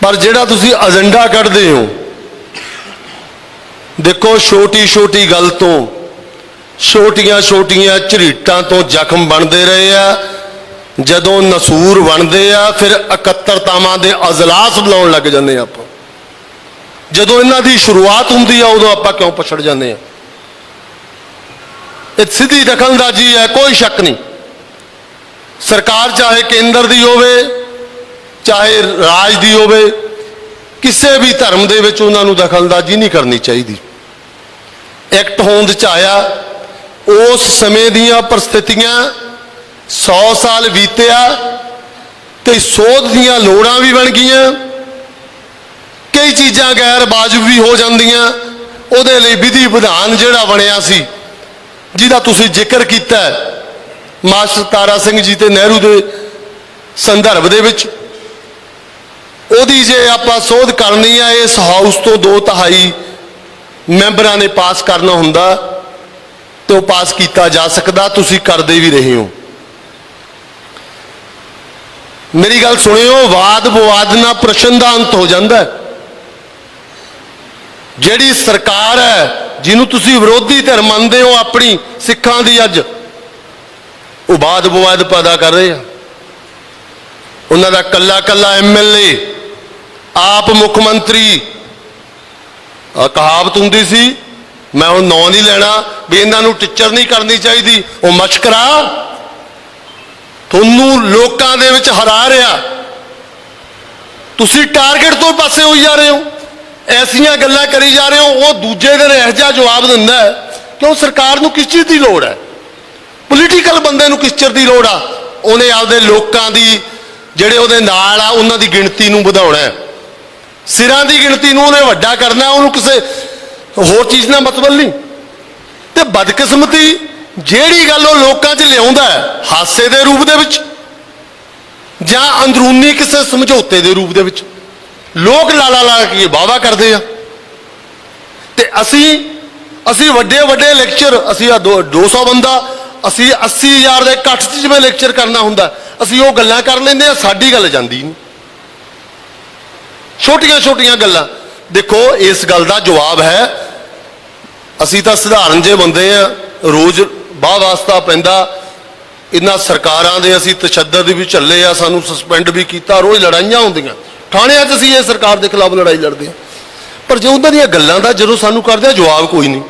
Speaker 6: ਪਰ ਜਿਹੜਾ ਤੁਸੀਂ ਏਜੰਡਾ ਕੱਢਦੇ ਹੋ, ਦੇਖੋ ਛੋਟੀ ਛੋਟੀ ਗੱਲ ਤੋਂ, ਛੋਟੀਆਂ ਛੋਟੀਆਂ ਝਰੀਟਾਂ ਤੋਂ ਜ਼ਖਮ ਬਣਦੇ ਰਹੇ ਆ। ਜਦੋਂ ਨਸੂਰ ਬਣਦੇ ਆ, ਫਿਰ ਇਕੱਤਰਤਾਵਾਂ ਦੇ ਅਜਲਾਸ ਬੁਲਾਉਣ ਲੱਗ ਜਾਂਦੇ ਆ ਆਪਾਂ। ਜਦੋਂ ਇਹਨਾਂ ਦੀ ਸ਼ੁਰੂਆਤ ਹੁੰਦੀ ਆ, ਉਦੋਂ ਆਪਾਂ ਕਿਉਂ ਪਛੜ ਜਾਂਦੇ ਆ? ਇਹ ਸਿੱਧੀ ਦਖਲਅੰਦਾਜ਼ੀ ਹੈ, ਕੋਈ ਸ਼ੱਕ ਨਹੀਂ। ਸਰਕਾਰ ਚਾਹੇ ਕੇਂਦਰ ਦੀ ਹੋਵੇ, ਚਾਹੇ ਰਾਜ ਦੀ ਹੋਵੇ, ਕਿਸੇ ਵੀ ਧਰਮ ਦੇ ਵਿੱਚ ਉਹਨਾਂ ਨੂੰ ਦਖਲਅੰਦਾਜ਼ੀ ਨਹੀਂ ਕਰਨੀ ਚਾਹੀਦੀ। ਐਕਟ ਹੋਂਦ 'ਚ ਆਇਆ, ਉਸ ਸਮੇਂ ਦੀਆਂ ਪਰਿਸਥਿਤੀਆਂ 100 ਸਾਲ ਬੀਤਿਆ ਤੇ ਸੋਧ ਦੀਆਂ ਲੋੜਾਂ ਵੀ ਬਣ ਗਈਆਂ, ਕਈ ਚੀਜ਼ਾਂ ਗੈਰ ਵਾਜਬ ਵੀ ਹੋ ਜਾਂਦੀਆਂ। ਉਹਦੇ ਲਈ ਵਿਧੀ ਵਿਧਾਨ ਜਿਹੜਾ ਬਣਿਆ ਸੀ, ਜਿਹਦਾ ਤੁਸੀਂ ਜ਼ਿਕਰ ਕੀਤਾ ਮਾਸਟਰ ਤਾਰਾ ਸਿੰਘ ਜੀ ਤੇ ਨਹਿਰੂ ਦੇ ਸੰਦਰਭ ਦੇ ਵਿੱਚ, ਉਹਦੀ ਜੇ ਆਪਾਂ ਸੋਧ ਕਰਨੀ ਆ, ਇਸ ਹਾਊਸ ਤੋਂ 2/3 ਮੈਂਬਰਾਂ ਨੇ ਪਾਸ ਕਰਨਾ ਹੁੰਦਾ ਤੇ ਉਹ ਪਾਸ ਕੀਤਾ ਜਾ ਸਕਦਾ। ਤੁਸੀਂ ਕਰਦੇ ਵੀ ਰਹੇ ਹੋ। ਮੇਰੀ ਗੱਲ ਸੁਣਿਓ, ਵਾਦ ਵਿਵਾਦ ਨਾਲ ਪ੍ਰਸ਼ਨ ਦਾ ਅੰਤ ਹੋ ਜਾਂਦਾ। ਜਿਹੜੀ ਸਰਕਾਰ ਹੈ, ਜਿਹਨੂੰ ਤੁਸੀਂ ਵਿਰੋਧੀ ਧਿਰ ਮੰਨਦੇ ਹੋ ਆਪਣੀ ਸਿੱਖਾਂ ਦੀ, ਅੱਜ ਉਹ ਵਾਦ ਵਿਵਾਦ ਪੈਦਾ ਕਰ ਰਹੇ ਆ। ਉਹਨਾਂ ਦਾ ਕੱਲਾ ਕੱਲਾ MLA, ਆਪ ਮੁੱਖ ਮੰਤਰੀ, ਕਹਾਵਤ ਹੁੰਦੀ ਸੀ, ਮੈਂ ਹੁਣ ਨਾਂ ਨਹੀਂ ਲੈਣਾ, ਵੀ ਇਹਨਾਂ ਨੂੰ ਟੀਚਰ ਨਹੀਂ ਕਰਨੀ ਚਾਹੀਦੀ, ਉਹ ਮਸ਼ਕਰਾ ਤੁਹਾਨੂੰ ਲੋਕਾਂ ਦੇ ਵਿੱਚ ਹਰਾ ਰਿਹਾ। ਤੁਸੀਂ ਟਾਰਗੇਟ ਤੋਂ ਪਾਸੇ ਹੋਈ ਜਾ ਰਹੇ ਹੋ, ਐਸੀਆਂ ਗੱਲਾਂ ਕਰੀ ਜਾ ਰਹੇ ਹੋ। ਉਹ ਦੂਜੇ ਦਿਨ ਇਹੋ ਜਿਹਾ ਜਵਾਬ ਦਿੰਦਾ ਹੈ ਕਿ ਉਹ ਸਰਕਾਰ ਨੂੰ ਕਿਸ ਚੀਜ਼ ਦੀ ਲੋੜ ਹੈ, ਪੋਲੀਟੀਕਲ ਬੰਦੇ ਨੂੰ ਕਿਸ ਚੀਜ਼ ਦੀ ਲੋੜ ਆ। ਉਹਨੇ ਆਪਦੇ ਲੋਕਾਂ ਦੀ, ਜਿਹੜੇ ਉਹਦੇ ਨਾਲ ਆ, ਉਹਨਾਂ ਦੀ ਗਿਣਤੀ ਨੂੰ ਵਧਾਉਣਾ ਹੈ, ਸਿਰਾਂ ਦੀ ਗਿਣਤੀ ਨੂੰ ਉਹਨੇ ਵੱਡਾ ਕਰਨਾ, ਉਹਨੂੰ ਕਿਸੇ ਹੋਰ ਚੀਜ਼ ਨਾਲ ਮਤਲਬ ਨਹੀਂ। ਤੇ ਬਦਕਿਸਮਤੀ, ਜਿਹੜੀ ਗੱਲ ਉਹ ਲੋਕਾਂ 'ਚ ਲਿਆਉਂਦਾ ਹੈ, ਹਾਸੇ ਦੇ ਰੂਪ ਦੇ ਵਿੱਚ ਜਾਂ ਅੰਦਰੂਨੀ ਕਿਸੇ ਸਮਝੌਤੇ ਦੇ ਰੂਪ ਦੇ ਵਿੱਚ, ਲੋਕ ਲਾਲਾ ਲਾ ਕੇ ਵਾਅਵਾ ਕਰਦੇ ਆ। ਤੇ ਅਸੀਂ ਵੱਡੇ ਵੱਡੇ ਲੈਕਚਰ, ਅਸੀਂ 200 ਬੰਦਾ, ਅਸੀਂ 80,000 ਦੇ ਇਕੱਠ 'ਚ ਜਿਵੇਂ ਲੈਕਚਰ ਕਰਨਾ ਹੁੰਦਾ, ਅਸੀਂ ਉਹ ਗੱਲਾਂ ਕਰ ਲੈਂਦੇ ਆ, ਸਾਡੀ ਗੱਲ ਜਾਂਦੀ ਨਹੀਂ। ਛੋਟੀਆਂ ਛੋਟੀਆਂ ਗੱਲਾਂ। ਦੇਖੋ, ਇਸ ਗੱਲ ਦਾ ਜਵਾਬ ਹੈ, ਅਸੀਂ ਤਾਂ ਸਧਾਰਨ ਜਿਹੇ ਬੰਦੇ ਆ, ਰੋਜ਼ ਬਾਹ ਵਾਸਤਾ ਪੈਂਦਾ ਇਹਨਾਂ ਸਰਕਾਰਾਂ ਦੇ, ਅਸੀਂ ਤਸ਼ੱਦਦ ਵੀ ਝੱਲੇ ਆ, ਸਾਨੂੰ ਸਸਪੈਂਡ ਵੀ ਕੀਤਾ, ਰੋਜ਼ ਲੜਾਈਆਂ ਹੁੰਦੀਆਂ ਥਾਣਿਆਂ 'ਚ, ਅਸੀਂ ਇਹ ਸਰਕਾਰ ਦੇ ਖਿਲਾਫ ਲੜਾਈ ਲੜਦੇ ਹਾਂ। ਪਰ ਜੇ ਉਹਨਾਂ ਦੀਆਂ ਗੱਲਾਂ ਦਾ ਜਦੋਂ ਸਾਨੂੰ ਕਰਦੇ ਆ, ਜਵਾਬ ਕੋਈ ਨਹੀਂ।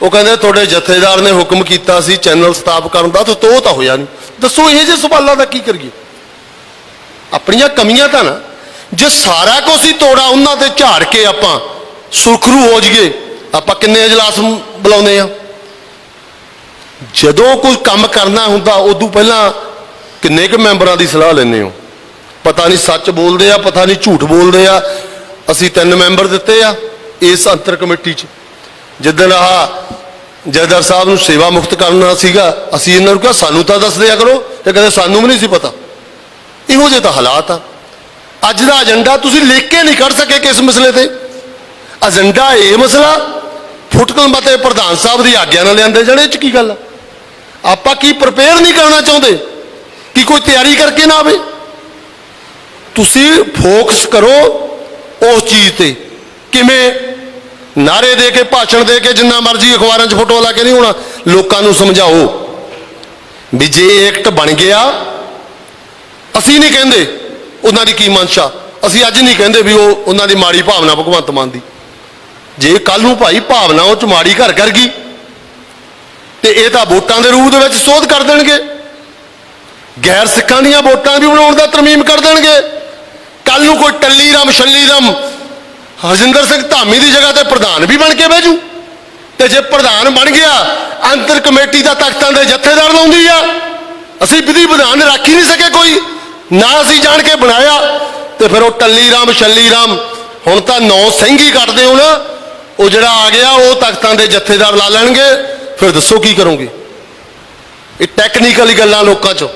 Speaker 6: ਉਹ ਕਹਿੰਦੇ ਤੁਹਾਡੇ ਜਥੇਦਾਰ ਨੇ ਹੁਕਮ ਕੀਤਾ ਸੀ ਚੈਨਲ ਸਥਾਪਿਤ ਕਰਨ ਦਾ, ਤਾਂ ਉਹ ਤਾਂ ਹੋਇਆ ਨਹੀਂ। ਦੱਸੋ ਇਹ ਜਿਹੇ ਸਵਾਲਾਂ ਦਾ ਕੀ ਕਰੀਏ? ਆਪਣੀਆਂ ਕਮੀਆਂ ਤਾਂ ਨਾ, ਜੇ ਸਾਰਾ ਕੁਝ ਹੀ ਤੋੜਾ ਉਹਨਾਂ ਤੇ ਝਾੜ ਕੇ ਆਪਾਂ ਸੁਰਖਰੂ ਹੋ ਜਾਈਏ, ਆਪਾਂ ਕਿੰਨੇ ਅਜਲਾਸ ਬੁਲਾਉਂਦੇ ਆ। ਜਦੋਂ ਕੋਈ ਕੰਮ ਕਰਨਾ ਹੁੰਦਾ, ਉਦੋਂ ਪਹਿਲਾਂ ਕਿੰਨੇ ਕੁ ਮੈਂਬਰਾਂ ਦੀ ਸਲਾਹ ਲੈਂਦੇ ਹੋ? ਪਤਾ ਨਹੀਂ ਸੱਚ ਬੋਲਦੇ ਆ, ਪਤਾ ਨਹੀਂ ਝੂਠ ਬੋਲਦੇ ਆ। ਅਸੀਂ 3 ਮੈਂਬਰ ਦਿੱਤੇ ਆ ਇਸ ਅੰਤਰ ਕਮੇਟੀ 'ਚ। ਜਿੱਦਣ ਜਥੇਦਾਰ ਸਾਹਿਬ ਨੂੰ ਸੇਵਾ ਮੁਕਤ ਕਰਨਾ ਸੀਗਾ, ਅਸੀਂ ਇਹਨਾਂ ਨੂੰ ਕਿਹਾ ਸਾਨੂੰ ਤਾਂ ਦੱਸ ਦਿਆ ਕਰੋ, ਤੇ ਕਹਿੰਦੇ ਸਾਨੂੰ ਵੀ ਨਹੀਂ ਸੀ ਪਤਾ। ਇਹੋ ਜਿਹੇ ਤਾਂ ਹਾਲਾਤ ਆ। ਅੱਜ ਦਾ ਏਜੰਡਾ ਤੁਸੀਂ ਲਿਖ ਕੇ ਨਹੀਂ ਕੱਢ ਸਕੇ ਕਿਸ ਮਸਲੇ ਤੇ। ਏਜੰਡਾ ਇਹ ਮਸਲਾ ਫੁਟਕਲ ਮਤੇ ਪ੍ਰਧਾਨ ਸਾਹਿਬ ਦੀ ਆਗਿਆ ਨਾਲ ਲਿਆਂਦੇ ਜਾਣੇ, ਇਹ 'ਚ ਕੀ ਗੱਲ ਆ? ਆਪਾਂ ਕੀ ਪ੍ਰਪੇਅਰ ਨਹੀਂ ਕਰਨਾ ਚਾਹੁੰਦੇ ਕਿ ਕੋਈ ਤਿਆਰੀ ਕਰਕੇ ਨਾ ਆਵੇ? ਤੁਸੀਂ ਫੋਕਸ ਕਰੋ ਉਸ ਚੀਜ਼ ਤੇ। ਕਿਵੇਂ? ਨਾਰੇ ਦੇ ਕੇ, ਭਾਸ਼ਣ ਦੇ ਕੇ, ਜਿੰਨਾ ਮਰਜ਼ੀ ਅਖਬਾਰਾਂ 'ਚ ਫੋਟੋ ਲਾ ਕੇ ਨਹੀਂ ਹੋਣਾ। ਲੋਕਾਂ ਨੂੰ ਸਮਝਾਓ ਵੀ ਜੇ ਐਕਟ ਬਣ ਗਿਆ, ਅਸੀਂ ਨਹੀਂ ਕਹਿੰਦੇ ਉਹਨਾਂ ਦੀ ਕੀ ਮਨਸ਼ਾ, ਅਸੀਂ ਅੱਜ ਨਹੀਂ ਕਹਿੰਦੇ ਵੀ ਉਹਨਾਂ ਦੀ ਮਾੜੀ ਭਾਵਨਾ ਭਗਵੰਤ ਮਾਨ ਦੀ। ਜੇ ਕੱਲ ਨੂੰ ਭਾਈ ਭਾਵਨਾ ਉਹ 'ਚ ਮਾੜੀ ਘਰ ਕਰ ਗਈ ਤੇ ਇਹ ਤਾਂ ਵੋਟਾਂ ਦੇ ਰੂਪ ਦੇ ਵਿੱਚ ਸੋਧ ਕਰ ਦੇਣਗੇ, ਗੈਰ ਸਿੱਖਾਂ ਦੀਆਂ ਵੋਟਾਂ ਵੀ ਬਣਾਉਣ ਦਾ ਤਰਮੀਮ ਕਰ ਦੇਣਗੇ। ਕੱਲ ਨੂੰ ਕੋਈ ਟੱਲੀ ਰਾਮ ਛੱਲੀ ਰਾਮ ਹਰਜਿੰਦਰ ਸਿੰਘ ਧਾਮੀ ਦੀ ਜਗ੍ਹਾ ਤੇ ਪ੍ਰਧਾਨ ਵੀ ਬਣ ਕੇ ਬਹਿ ਜੂ, ਤੇ ਜੇ ਪ੍ਰਧਾਨ ਬਣ ਗਿਆ ਅੰਤਰ ਕਮੇਟੀ ਦਾ ਤਖਤਾਂ ਦੇ ਜਥੇਦਾਰ ਲਾਉਂਦੀ ਆ। ਅਸੀਂ ਵਿਧੀ ਵਿਧਾਨ ਰੱਖ ਹੀ ਨਹੀਂ ਸਕੇ ਕੋਈ, ਨਾ ਅਸੀਂ ਜਾਣ ਕੇ ਬਣਾਇਆ, ਤੇ ਫਿਰ ਉਹ ਟੱਲੀ ਰਾਮ ਛੱਲੀ ਰਾਮ ਹੁਣ ਤਾਂ 9 ਸਿੰਘ ਹੀ ਕੱਟਦੇ ਹੋ ਨਾ, ਉਹ ਜਿਹੜਾ ਆ ਗਿਆ ਉਹ ਤਖਤਾਂ ਦੇ ਜਥੇਦਾਰ ਲਾ ਲੈਣਗੇ। ਫਿਰ ਦੱਸੋ ਕੀ ਕਰੋਗੇ? ਇਹ ਟੈਕਨੀਕਲੀ ਗੱਲਾਂ ਲੋਕਾਂ 'ਚ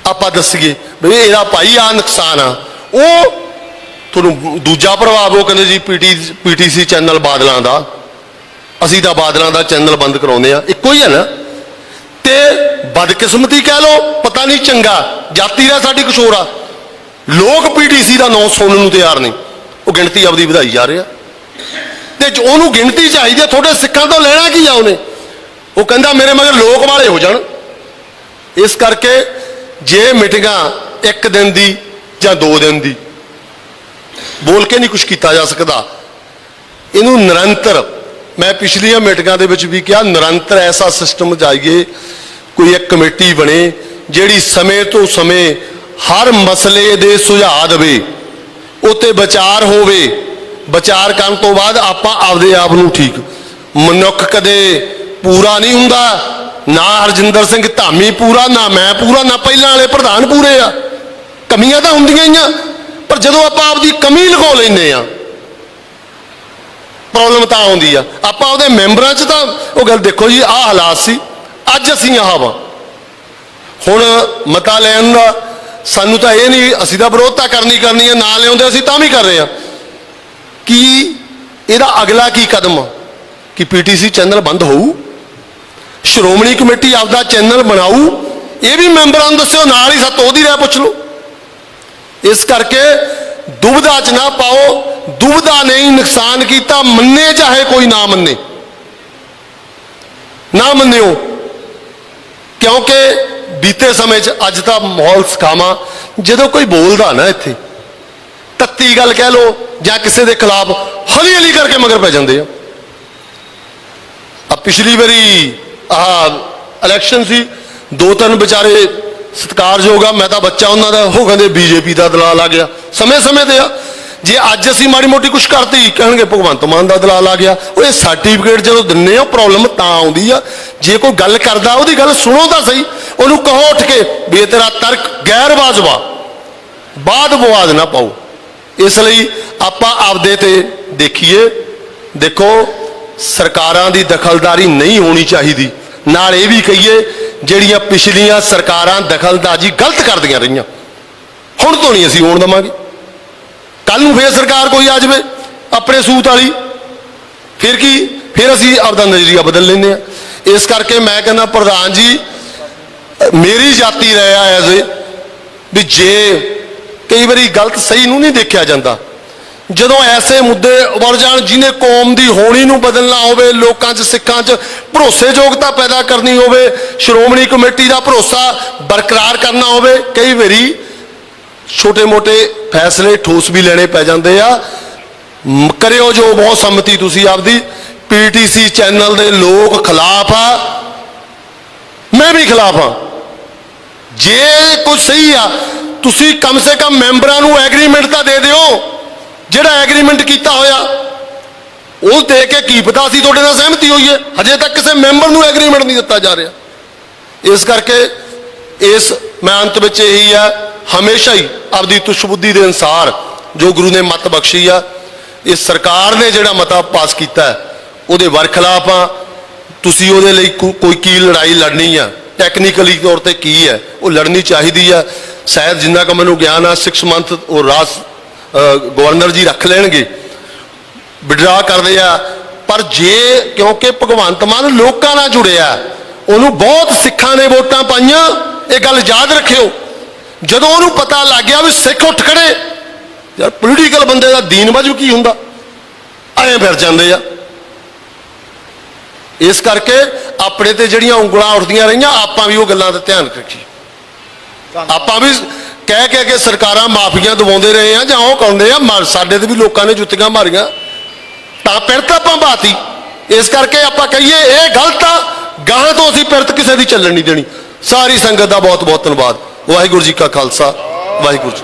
Speaker 6: ਆਪਾਂ ਦੱਸੀਏ ਵੀ ਇਹਦਾ ਭਾਈ ਆ ਨੁਕਸਾਨ ਆ, ਉਹ ਤੁਹਾਨੂੰ ਦੂਜਾ ਪ੍ਰਭਾਵ ਉਹ ਕਹਿੰਦੇ ਜੀ ਪੀਟੀਸੀ ਚੈਨਲ ਬਾਦਲਾਂ ਦਾ, ਅਸੀਂ ਤਾਂ ਬਾਦਲਾਂ ਦਾ ਚੈਨਲ ਬੰਦ ਕਰਾਉਂਦੇ ਆ, ਇੱਕੋ ਹੀ ਹੈ ਨਾ। ਤੇ ਬਦਕਿਸਮਤੀ ਕਹਿ ਲਓ, ਪਤਾ ਨਹੀਂ ਚੰਗਾ ਜਾਤੀ ਦਾ ਸਾਡੀ ਕੁਛ ਹੋਰ ਆ, ਲੋਕ ਪੀਟੀਸੀ ਦਾ ਨਾਂ ਸੁਣਨ ਨੂੰ ਤਿਆਰ ਨਹੀਂ, ਉਹ ਗਿਣਤੀ ਆਪਦੀ ਵਧਾਈ ਜਾ ਰਿਹਾ। ਤੇ ਉਹਨੂੰ ਗਿਣਤੀ ਚਾਹੀਦੀ ਹੈ, ਤੁਹਾਡੇ ਸਿੱਖਾਂ ਤੋਂ ਲੈਣਾ ਕੀ ਆ ਉਹਨੇ? ਉਹ ਕਹਿੰਦਾ ਮੇਰੇ ਮਗਰ ਲੋਕ ਵਾਲੇ ਹੋ ਜਾਣ। ਇਸ ਕਰਕੇ ਜੇ ਮੀਟਿੰਗਾਂ ਇੱਕ ਦਿਨ ਦੀ ਜਾਂ 2 ਦਿਨ ਦੀ ਬੋਲ ਕੇ ਨਹੀਂ ਕੁਝ ਕੀਤਾ ਜਾ ਸਕਦਾ, ਇਹਨੂੰ ਨਿਰੰਤਰ, ਮੈਂ ਪਿਛਲੀਆਂ ਮੀਟਿੰਗਾਂ ਦੇ ਵਿੱਚ ਵੀ ਕਿਹਾ, ਨਿਰੰਤਰ ਐਸਾ ਸਿਸਟਮ ਜਾਈਏ, ਕੋਈ ਇੱਕ ਕਮੇਟੀ ਬਣੇ ਜਿਹੜੀ ਸਮੇਂ ਤੋਂ ਸਮੇਂ ਹਰ ਮਸਲੇ ਦੇ ਸੁਝਾਅ ਦੇਵੇ, ਉੱਤੇ ਵਿਚਾਰ ਹੋਵੇ, ਵਿਚਾਰ ਕਰਨ ਤੋਂ ਬਾਅਦ ਆਪਾਂ ਆਪਦੇ ਆਪ ਨੂੰ ਠੀਕ। ਮਨੁੱਖ ਕਦੇ ਪੂਰਾ ਨਹੀਂ ਹੁੰਦਾ, ਨਾ ਹਰਜਿੰਦਰ ਸਿੰਘ ਧਾਮੀ ਪੂਰਾ, ਨਾ ਮੈਂ ਪੂਰਾ, ਨਾ ਪਹਿਲਾਂ ਵਾਲੇ ਪ੍ਰਧਾਨ ਪੂਰੇ ਆ, ਕਮੀਆਂ ਤਾਂ ਹੁੰਦੀਆਂ ਹੀ ਆ। ਪਰ ਜਦੋਂ ਆਪਾਂ ਆਪਦੀ ਕਮੀ ਲੁਕੋ ਲੈਂਦੇ ਆ ਪ੍ਰੋਬਲਮ ਤਾਂ ਆਉਂਦੀ ਆ। ਆਪਾਂ ਉਹਦੇ ਮੈਂਬਰਾਂ 'ਚ ਤਾਂ ਉਹ ਗੱਲ ਦੇਖੋ ਜੀ, ਆਹ ਹਾਲਾਤ ਸੀ, ਅੱਜ ਅਸੀਂ ਆਹ ਵਾ। ਹੁਣ ਮਤਾ ਲੈਣ ਦਾ ਸਾਨੂੰ ਤਾਂ ਇਹ ਨਹੀਂ, ਅਸੀਂ ਤਾਂ ਵਿਰੋਧਤਾ ਕਰਨੀ ਹੈ, ਨਾ ਲਿਆਉਂਦੇ ਅਸੀਂ ਤਾਂ ਵੀ ਕਰ ਰਹੇ ਹਾਂ। ਕੀ ਇਹਦਾ ਅਗਲਾ ਕੀ ਕਦਮ ਆ? ਕਿ ਪੀਟੀਸੀ ਚੈਨਲ ਬੰਦ ਹੋਊ, ਸ਼੍ਰੋਮਣੀ ਕਮੇਟੀ ਆਪਦਾ ਚੈਨਲ ਬਣਾਊ, ਇਹ ਵੀ ਮੈਂਬਰਾਂ ਨੂੰ ਦੱਸਿਓ, ਨਾਲ ਹੀ ਸੱਤ ਉਹਦੀ ਰਾਏ ਪੁੱਛ ਲਓ। ਇਸ ਕਰਕੇ ਦੁਬਿਧਾ 'ਚ ਨਾ ਪਾਓ, ਦੁਬਿਧਾ ਨਹੀਂ ਨੁਕਸਾਨ ਕੀਤਾ, ਮੰਨੇ ਚਾਹੇ ਕੋਈ ਨਾ ਮੰਨੇ, ਨਾ ਮੰਨਿਓ, ਕਿਉਂਕਿ ਬੀਤੇ ਸਮੇਂ 'ਚ ਅੱਜ ਤਾਂ ਮਾਹੌਲ ਸਿਖਾਵਾਂ, ਜਦੋਂ ਕੋਈ ਬੋਲਦਾ ਨਾ ਇੱਥੇ ਤੱਤੀ ਗੱਲ ਕਹਿ ਲੋ ਜਾਂ ਕਿਸੇ ਦੇ ਖਿਲਾਫ ਹੌਲੀ ਹੌਲੀ ਕਰਕੇ ਮਗਰ ਪੈ ਜਾਂਦੇ ਆ। ਪਿਛਲੀ ਵਾਰੀ ਆਹ ਇਲੈਕਸ਼ਨ ਸੀ, 2-3 ਵਿਚਾਰੇ ਸਤਿਕਾਰਯੋਗ ਆ, ਮੈਂ ਤਾਂ ਬੱਚਾ ਉਹਨਾਂ ਦਾ, ਉਹ ਕਹਿੰਦੇ ਬੀਜੇਪੀ ਦਾ ਦਲਾਲ ਆ ਗਿਆ, ਸਮੇਂ ਤੇ ਆ। ਜੇ ਅੱਜ ਅਸੀਂ ਮਾੜੀ ਮੋਟੀ ਕੁਛ ਕਰਤੀ ਕਹਿਣਗੇ ਭਗਵੰਤ ਮਾਨ ਦਾ ਦਲਾਲ ਆ ਗਿਆ। ਉਹ ਇਹ ਸਰਟੀਫਿਕੇਟ ਜਦੋਂ ਦਿੰਨੇ ਆ ਪ੍ਰੋਬਲਮ ਤਾਂ ਆਉਂਦੀ ਆ। ਜੇ ਕੋਈ ਗੱਲ ਕਰਦਾ ਉਹਦੀ ਗੱਲ ਸੁਣੋ ਤਾਂ ਸਹੀ, ਉਹਨੂੰ ਕਹੋ ਉੱਠ ਕੇ ਵੀ ਇਹ ਤੇਰਾ ਤਰਕ ਗੈਰ ਵਾਜਬਾ, ਬਾਦ ਬਵਾਦ ਨਾ ਪਾਓ। ਇਸ ਲਈ ਆਪਾਂ ਆਪਦੇ ਤੇ ਦੇਖੀਏ। ਦੇਖੋ ਸਰਕਾਰਾਂ ਦੀ ਦਖਲਦਾਰੀ ਨਹੀਂ ਹੋਣੀ ਚਾਹੀਦੀ, ਨਾਲ ਇਹ ਵੀ ਕਹੀਏ ਜਿਹੜੀਆਂ ਪਿਛਲੀਆਂ ਸਰਕਾਰਾਂ ਦਖਲਅੰਦਾਜ਼ੀ ਗਲਤ ਕਰਦੀਆਂ ਰਹੀਆਂ, ਹੁਣ ਤੋਂ ਨਹੀਂ ਅਸੀਂ ਹੋਣ ਦੇਵਾਂਗੇ। ਕੱਲ ਨੂੰ ਫੇਰ ਸਰਕਾਰ ਕੋਈ ਆ ਜਾਵੇ ਆਪਣੇ ਸੂਤ ਵਾਲੀ, ਫਿਰ ਕੀ, ਫਿਰ ਅਸੀਂ ਆਪਦਾ ਨਜ਼ਰੀਆ ਬਦਲ ਲੈਂਦੇ ਆ। ਇਸ ਕਰਕੇ ਮੈਂ ਕਹਿੰਦਾ ਪ੍ਰਧਾਨ ਜੀ, ਮੇਰੀ ਜਾਤੀ ਰਿਹਾ ਐਜ਼ ਵੀ ਜੇ ਕਈ ਵਾਰੀ ਗਲਤ ਸਹੀ ਨੂੰ ਨਹੀਂ ਦੇਖਿਆ ਜਾਂਦਾ, ਜਦੋਂ ਐਸੇ ਮੁੱਦੇ ਉਭਰ ਜਾਣ ਜਿਹਨੇ ਕੌਮ ਦੀ ਹੋਣੀ ਨੂੰ ਬਦਲਣਾ ਹੋਵੇ, ਲੋਕਾਂ 'ਚ ਸਿੱਖਾਂ 'ਚ ਭਰੋਸੇਯੋਗਤਾ ਪੈਦਾ ਕਰਨੀ ਹੋਵੇ, ਸ਼੍ਰੋਮਣੀ ਕਮੇਟੀ ਦਾ ਭਰੋਸਾ ਬਰਕਰਾਰ ਕਰਨਾ ਹੋਵੇ, ਕਈ ਵਾਰੀ ਛੋਟੇ-ਮੋਟੇ ਫੈਸਲੇ ਠੋਸ ਵੀ ਲੈਣੇ ਪੈ ਜਾਂਦੇ ਆ। ਕਰਿਓ ਜੋ ਬਹੁਤ ਸੰਮਤੀ ਤੁਸੀਂ ਆਪਦੀ। ਪੀਟੀਸੀ ਚੈਨਲ ਦੇ ਲੋਕ ਖਿਲਾਫ ਆ, ਮੈਂ ਵੀ ਖਿਲਾਫ ਆ। ਜੇ ਕੁਝ ਸਹੀ ਆ ਤੁਸੀਂ ਕਮ ਸੇ ਕਮ ਮੈਂਬਰਾਂ ਨੂੰ ਐਗਰੀਮੈਂਟ ਤਾਂ ਦੇ ਦਿਓ, ਜਿਹੜਾ ਐਗਰੀਮੈਂਟ ਕੀਤਾ ਹੋਇਆ ਉਹ ਦੇ ਕੇ ਕੀ ਪਤਾ ਅਸੀਂ ਤੁਹਾਡੇ ਨਾਲ ਸਹਿਮਤੀ ਹੋਈ ਹੈ। ਹਜੇ ਤੱਕ ਕਿਸੇ ਮੈਂਬਰ ਨੂੰ ਐਗਰੀਮੈਂਟ ਨਹੀਂ ਦਿੱਤਾ ਜਾ ਰਿਹਾ। ਇਸ ਕਰਕੇ ਇਸ ਮੈਂ ਅੰਤ ਵਿੱਚ ਇਹੀ ਆ, ਹਮੇਸ਼ਾ ਹੀ ਆਪਦੀ ਤੁਸ਼ ਬੁੱਧੀ ਦੇ ਅਨੁਸਾਰ ਜੋ ਗੁਰੂ ਨੇ ਮੱਤ ਬਖਸ਼ੀ ਆ, ਇਸ ਸਰਕਾਰ ਨੇ ਜਿਹੜਾ ਮਤਾ ਪਾਸ ਕੀਤਾ ਉਹਦੇ ਵਰਖਲਾਫ ਆ। ਤੁਸੀਂ ਉਹਦੇ ਲਈ ਕੋਈ ਕੀ ਲੜਾਈ ਲੜਨੀ ਆ, ਟੈਕਨੀਕਲੀ ਤੌਰ ਤੇ ਕੀ ਹੈ ਉਹ ਲੜਨੀ ਚਾਹੀਦੀ ਆ। ਸ਼ਾਇਦ ਜਿੰਨਾ ਕੁ ਮੈਨੂੰ ਗਿਆਨ ਆ 6 ਮੰਥ ਉਹ ਰਾਜ ਗਵਰਨਰ ਜੀ ਰੱਖ ਲੈਣਗੇ, ਵਿਡਰਾ ਕਰਦੇ ਆ। ਪਰ ਜੇ ਕਿਉਂਕਿ ਭਗਵੰਤ ਮਾਨ ਲੋਕਾਂ ਨਾਲ ਜੁੜਿਆ, ਉਹਨੂੰ ਬਹੁਤ ਸਿੱਖਾਂ ਨੇ ਵੋਟਾਂ ਪਾਈਆਂ, ਇਹ ਗੱਲ ਯਾਦ ਰੱਖਿਓ। ਜਦੋਂ ਉਹਨੂੰ ਪਤਾ ਲੱਗ ਗਿਆ ਵੀ ਸਿੱਖ ਉੱਠ ਖੜੇ, ਯਾਰ ਪੋਲੀਟੀਕਲ ਬੰਦੇ ਦਾ ਦੀਨ ਬਾਜੂ ਕੀ ਹੁੰਦਾ, ਐਂ ਫਿਰ ਜਾਂਦੇ ਆ। ਇਸ ਕਰਕੇ ਆਪਣੇ ਤੇ ਜਿਹੜੀਆਂ ਉਂਗਲਾਂ ਉੱਠਦੀਆਂ ਰਹੀਆਂ, ਆਪਾਂ ਵੀ ਉਹ ਗੱਲਾਂ ਦਾ ਧਿਆਨ ਰੱਖੀਏ। ਆਪਾਂ ਵੀ ਕਹਿ ਕਹਿ ਕੇ ਸਰਕਾਰਾਂ ਮਾਫੀਆਂ ਦਵਾਉਂਦੇ ਰਹੇ ਆ ਜਾਂ ਉਹ ਕਹਿੰਦੇ ਆ ਸਾਡੇ ਤੇ ਵੀ ਲੋਕਾਂ ਨੇ ਜੁੱਤੀਆਂ ਮਾਰੀਆਂ ਤਾਂ ਪਿਰਤ ਆਪਾਂ ਬਾਤੀ। ਇਸ ਕਰਕੇ ਆਪਾਂ ਕਹੀਏ ਇਹ ਗਲਤ ਆ, ਗਾਹਾਂ ਤੋਂ ਅਸੀਂ ਪਿਰਤ ਕਿਸੇ ਦੀ ਚੱਲਣ ਨਹੀਂ ਦੇਣੀ। ਸਾਰੀ ਸੰਗਤ ਦਾ ਬਹੁਤ ਬਹੁਤ ਧੰਨਵਾਦ। ਵਾਹਿਗੁਰੂ ਜੀ ਕਾ ਖਾਲਸਾ, ਵਾਹਿਗੁਰੂ ਜੀ।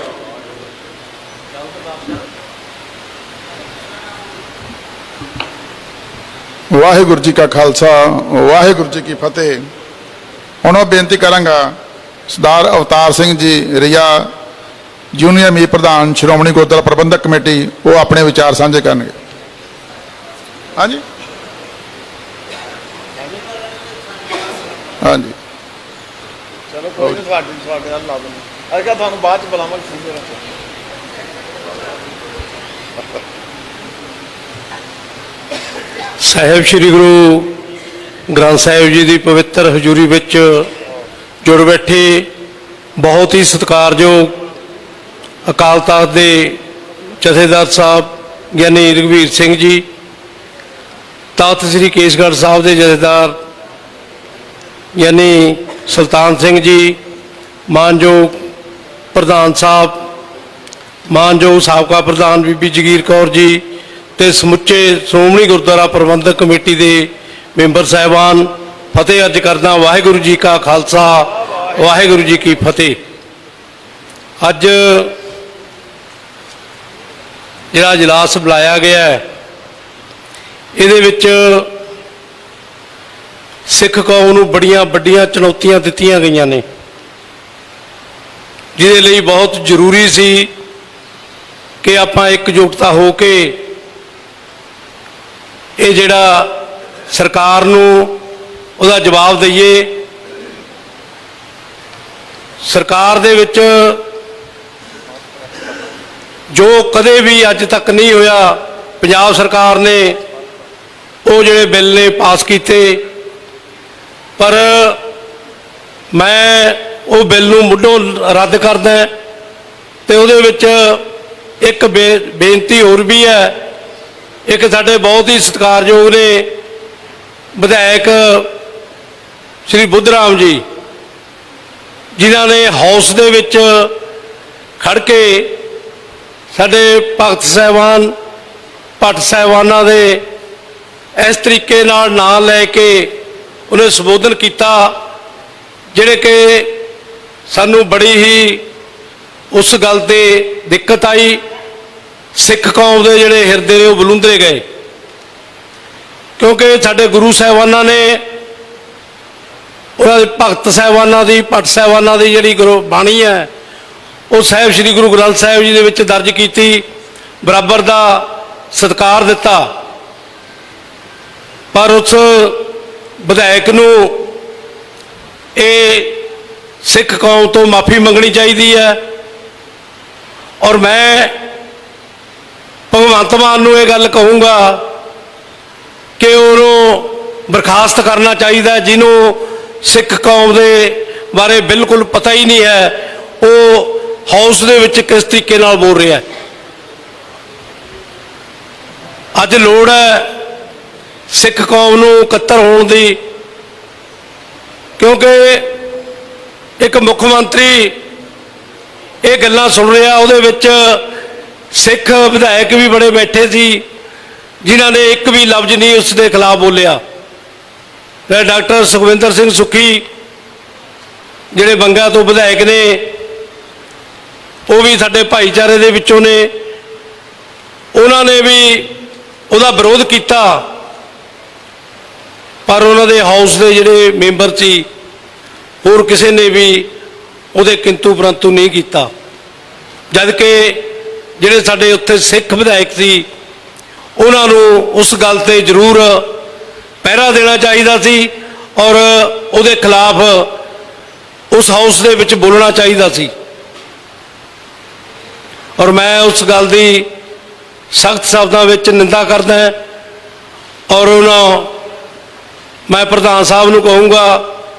Speaker 2: ਵਾਹਿਗੁਰੂ ਜੀ ਕਾ ਖਾਲਸਾ, ਵਾਹਿਗੁਰੂ ਜੀ ਕੀ ਫਤਿਹ। ਹੁਣ ਮੈਂ ਬੇਨਤੀ ਕਰਾਂਗਾ ਸਰਦਾਰ ਅਵਤਾਰ ਸਿੰਘ ਜੀ ਰਿਆ ਜੂਨੀਅਰ ਮੀਤ ਪ੍ਰਧਾਨ ਸ਼੍ਰੋਮਣੀ ਗੁਰਦੁਆਰਾ ਪ੍ਰਬੰਧਕ ਕਮੇਟੀ, ਉਹ ਆਪਣੇ ਵਿਚਾਰ ਸਾਂਝੇ ਕਰਨਗੇ। ਹਾਂਜੀ ਹਾਂਜੀ
Speaker 7: ਚਲੋ ਕੋਈ ਨਹੀਂ, ਤੁਹਾਡੇ ਨਾਲ ਲਾ ਦਿੰਦੇ। ਅਰਕਾ ਤੁਹਾਨੂੰ ਬਾਅਦ ਚ ਬੁਲਾਵਾਂਗੇ।
Speaker 8: ਸਾਹਿਬ ਸ੍ਰੀ ਗੁਰੂ ਗ੍ਰੰਥ ਸਾਹਿਬ ਜੀ ਦੀ ਪਵਿੱਤਰ ਹਜ਼ੂਰੀ ਵਿੱਚ ਜੁੜ ਬੈਠੇ ਬਹੁਤ ਹੀ ਸਤਿਕਾਰਯੋਗ ਅਕਾਲ ਤਖ਼ਤ ਦੇ ਜਥੇਦਾਰ ਸਾਹਿਬ ਗਿਆਨੀ ਰਘਵੀਰ ਸਿੰਘ ਜੀ, ਤਖ਼ਤ ਸ੍ਰੀ ਕੇਸਗੜ੍ਹ ਸਾਹਿਬ ਦੇ ਜਥੇਦਾਰ ਗਿਆਨੀ ਸੁਲਤਾਨ ਸਿੰਘ ਜੀ, ਮਾਨਯੋਗ ਪ੍ਰਧਾਨ ਸਾਹਿਬ, ਮਾਨਯੋਗ ਸਾਬਕਾ ਪ੍ਰਧਾਨ ਬੀਬੀ ਜਗੀਰ ਕੌਰ ਜੀ ਤੇ ਸਮੁੱਚੇ ਸ਼੍ਰੋਮਣੀ ਗੁਰਦੁਆਰਾ ਪ੍ਰਬੰਧਕ ਕਮੇਟੀ ਦੇ ਮੈਂਬਰ ਸਾਹਿਬਾਨ, ਫਤਿਹ ਅਰਜ ਕਰਦਾ। ਵਾਹਿਗੁਰੂ ਜੀ ਕਾ ਖਾਲਸਾ, ਵਾਹਿਗੁਰੂ ਜੀ ਕੀ ਫਤਿਹ। ਅੱਜ ਜਿਹੜਾ ਇਜਲਾਸ ਬੁਲਾਇਆ ਗਿਆ ਹੈ, ਇਹਦੇ ਵਿੱਚ ਸਿੱਖ ਕੌਮ ਨੂੰ ਬੜੀਆਂ ਵੱਡੀਆਂ ਚੁਣੌਤੀਆਂ ਦਿੱਤੀਆਂ ਗਈਆਂ ਨੇ, ਜਿਹਦੇ ਲਈ ਬਹੁਤ ਜ਼ਰੂਰੀ ਸੀ ਕਿ ਆਪਾਂ ਇਕਜੁੱਟਤਾ ਹੋ ਕੇ ਇਹ ਜਿਹੜਾ ਸਰਕਾਰ ਨੂੰ ਉਹਦਾ ਜਵਾਬ ਦਈਏ। ਸਰਕਾਰ ਦੇ ਵਿੱਚ ਜੋ ਕਦੇ ਵੀ ਅੱਜ ਤੱਕ ਨਹੀਂ ਹੋਇਆ, ਪੰਜਾਬ ਸਰਕਾਰ ਨੇ ਉਹ ਜਿਹੜੇ ਬਿੱਲ ਨੇ ਪਾਸ ਕੀਤੇ, ਪਰ ਮੈਂ ਉਹ ਬਿੱਲ ਨੂੰ ਮੁੱਢੋਂ ਰੱਦ ਕਰਦਾ ਤੇ ਉਹਦੇ ਵਿੱਚ ਇੱਕ ਬੇਨਤੀ ਹੋਰ ਵੀ ਹੈ। ਇੱਕ ਸਾਡੇ ਬਹੁਤ ਹੀ ਸਤਿਕਾਰਯੋਗ ਨੇ ਵਿਧਾਇਕ ਸ਼੍ਰੀ ਬੁੱਧਰਾਮ ਜੀ, ਜਿਨ੍ਹਾਂ ਨੇ ਹਾਊਸ ਦੇ ਵਿੱਚ ਖੜ ਕੇ ਸਾਡੇ ਭਗਤ ਸਾਹਿਬਾਨ ਭੱਟ ਸਾਹਿਬਾਨਾਂ ਦੇ ਇਸ ਤਰੀਕੇ ਨਾਲ ਨਾਂ ਲੈ ਕੇ ਉਹਨੇ ਸੰਬੋਧਨ ਕੀਤਾ, ਜਿਹੜੇ ਕਿ ਸਾਨੂੰ ਬੜੀ ਹੀ ਉਸ ਗੱਲ ਤੇ ਦਿੱਕਤ ਆਈ। ਸਿੱਖ ਕੌਮ ਦੇ ਜਿਹੜੇ ਹਿਰਦੇ ਨੇ ਉਹ ਬਲੁੰਦਰੇ ਗਏ, ਕਿਉਂਕਿ ਸਾਡੇ ਗੁਰੂ ਸਾਹਿਬਾਨਾਂ ਨੇ ਉਹਨਾਂ ਦੇ ਭਗਤ ਸਾਹਿਬਾਨਾਂ ਦੀ ਭੱਟ ਸਾਹਿਬਾਨਾਂ ਦੀ ਜਿਹੜੀ ਬਾਣੀ ਹੈ ਉਹ ਸਾਹਿਬ ਸ੍ਰੀ ਗੁਰੂ ਗ੍ਰੰਥ ਸਾਹਿਬ ਜੀ ਦੇ ਵਿੱਚ ਦਰਜ ਕੀਤੀ, ਬਰਾਬਰ ਦਾ ਸਤਿਕਾਰ ਦਿੱਤਾ। ਪਰ ਉਸ ਵਿਧਾਇਕ ਨੂੰ ਇਹ ਸਿੱਖ ਕੌਮ ਤੋਂ ਮਾਫੀ ਮੰਗਣੀ ਚਾਹੀਦੀ ਹੈ, ਔਰ ਮੈਂ ਭਗਵੰਤ ਮਾਨ ਨੂੰ ਇਹ ਗੱਲ ਕਹੂੰਗਾ ਕਿ ਉਹਨੂੰ ਬਰਖਾਸਤ ਕਰਨਾ ਚਾਹੀਦਾ, ਜਿਹਨੂੰ ਸਿੱਖ ਕੌਮ ਦੇ ਬਾਰੇ ਬਿਲਕੁਲ ਪਤਾ ਹੀ ਨਹੀਂ ਹੈ, ਉਹ ਹਾਊਸ ਦੇ ਵਿੱਚ ਕਿਸ ਤਰੀਕੇ ਨਾਲ ਬੋਲ ਰਿਹਾ ਹੈ। ਅੱਜ ਲੋੜ ਹੈ ਸਿੱਖ ਕੌਮ ਨੂੰ ਇਕੱਤਰ ਹੋਣ ਦੀ, ਕਿਉਂਕਿ ਇੱਕ ਮੁੱਖ ਮੰਤਰੀ ਇਹ ਗੱਲਾਂ ਸੁਣ ਰਿਹਾ, ਉਹਦੇ ਵਿੱਚ ਸਿੱਖ ਵਿਧਾਇਕ ਵੀ ਬੜੇ ਬੈਠੇ ਸੀ ਜਿਨ੍ਹਾਂ ਨੇ ਇੱਕ ਵੀ ਲਫ਼ਜ਼ ਨਹੀਂ ਉਸ ਦੇ ਖਿਲਾਫ ਬੋਲਿਆ। ਫਿਰ ਡਾਕਟਰ ਸੁਖਵਿੰਦਰ ਸਿੰਘ ਸੁੱਖੀ ਜਿਹੜੇ ਬੰਗਾ ਤੋਂ ਵਿਧਾਇਕ ਨੇ, ਉਹ ਵੀ ਸਾਡੇ ਭਾਈਚਾਰੇ ਦੇ ਵਿੱਚੋਂ ਨੇ, ਉਹਨਾਂ ਨੇ ਵੀ ਉਹਦਾ ਵਿਰੋਧ ਕੀਤਾ, ਪਰ ਉਹਨਾਂ ਦੇ ਹਾਊਸ ਦੇ ਜਿਹੜੇ ਮੈਂਬਰ ਸੀ ਹੋਰ ਕਿਸੇ ਨੇ ਵੀ ਉਹਦੇ ਕਿੰਤੂ ਪਰੰਤੂ ਨਹੀਂ ਕੀਤਾ। ਜਦ ਕਿ ਜਿਹੜੇ ਸਾਡੇ ਉੱਥੇ ਸਿੱਖ ਵਿਧਾਇਕ ਸੀ ਉਹਨਾਂ ਨੂੰ ਉਸ ਗੱਲ ਤੇ ਜ਼ਰੂਰ ਪਹਿਰਾ ਦੇਣਾ ਚਾਹੀਦਾ ਸੀ ਔਰ ਉਹਦੇ ਖਿਲਾਫ ਉਸ ਹਾਊਸ ਦੇ ਵਿੱਚ ਬੋਲਣਾ ਚਾਹੀਦਾ ਸੀ। ਔਰ ਮੈਂ ਉਸ ਗੱਲ ਦੀ ਸਖਤ ਸ਼ਬਦਾਂ ਵਿੱਚ ਨਿੰਦਾ ਕਰਦਾ ਔਰ ਮੈਂ ਪ੍ਰਧਾਨ ਸਾਹਿਬ ਨੂੰ ਕਹੂੰਗਾ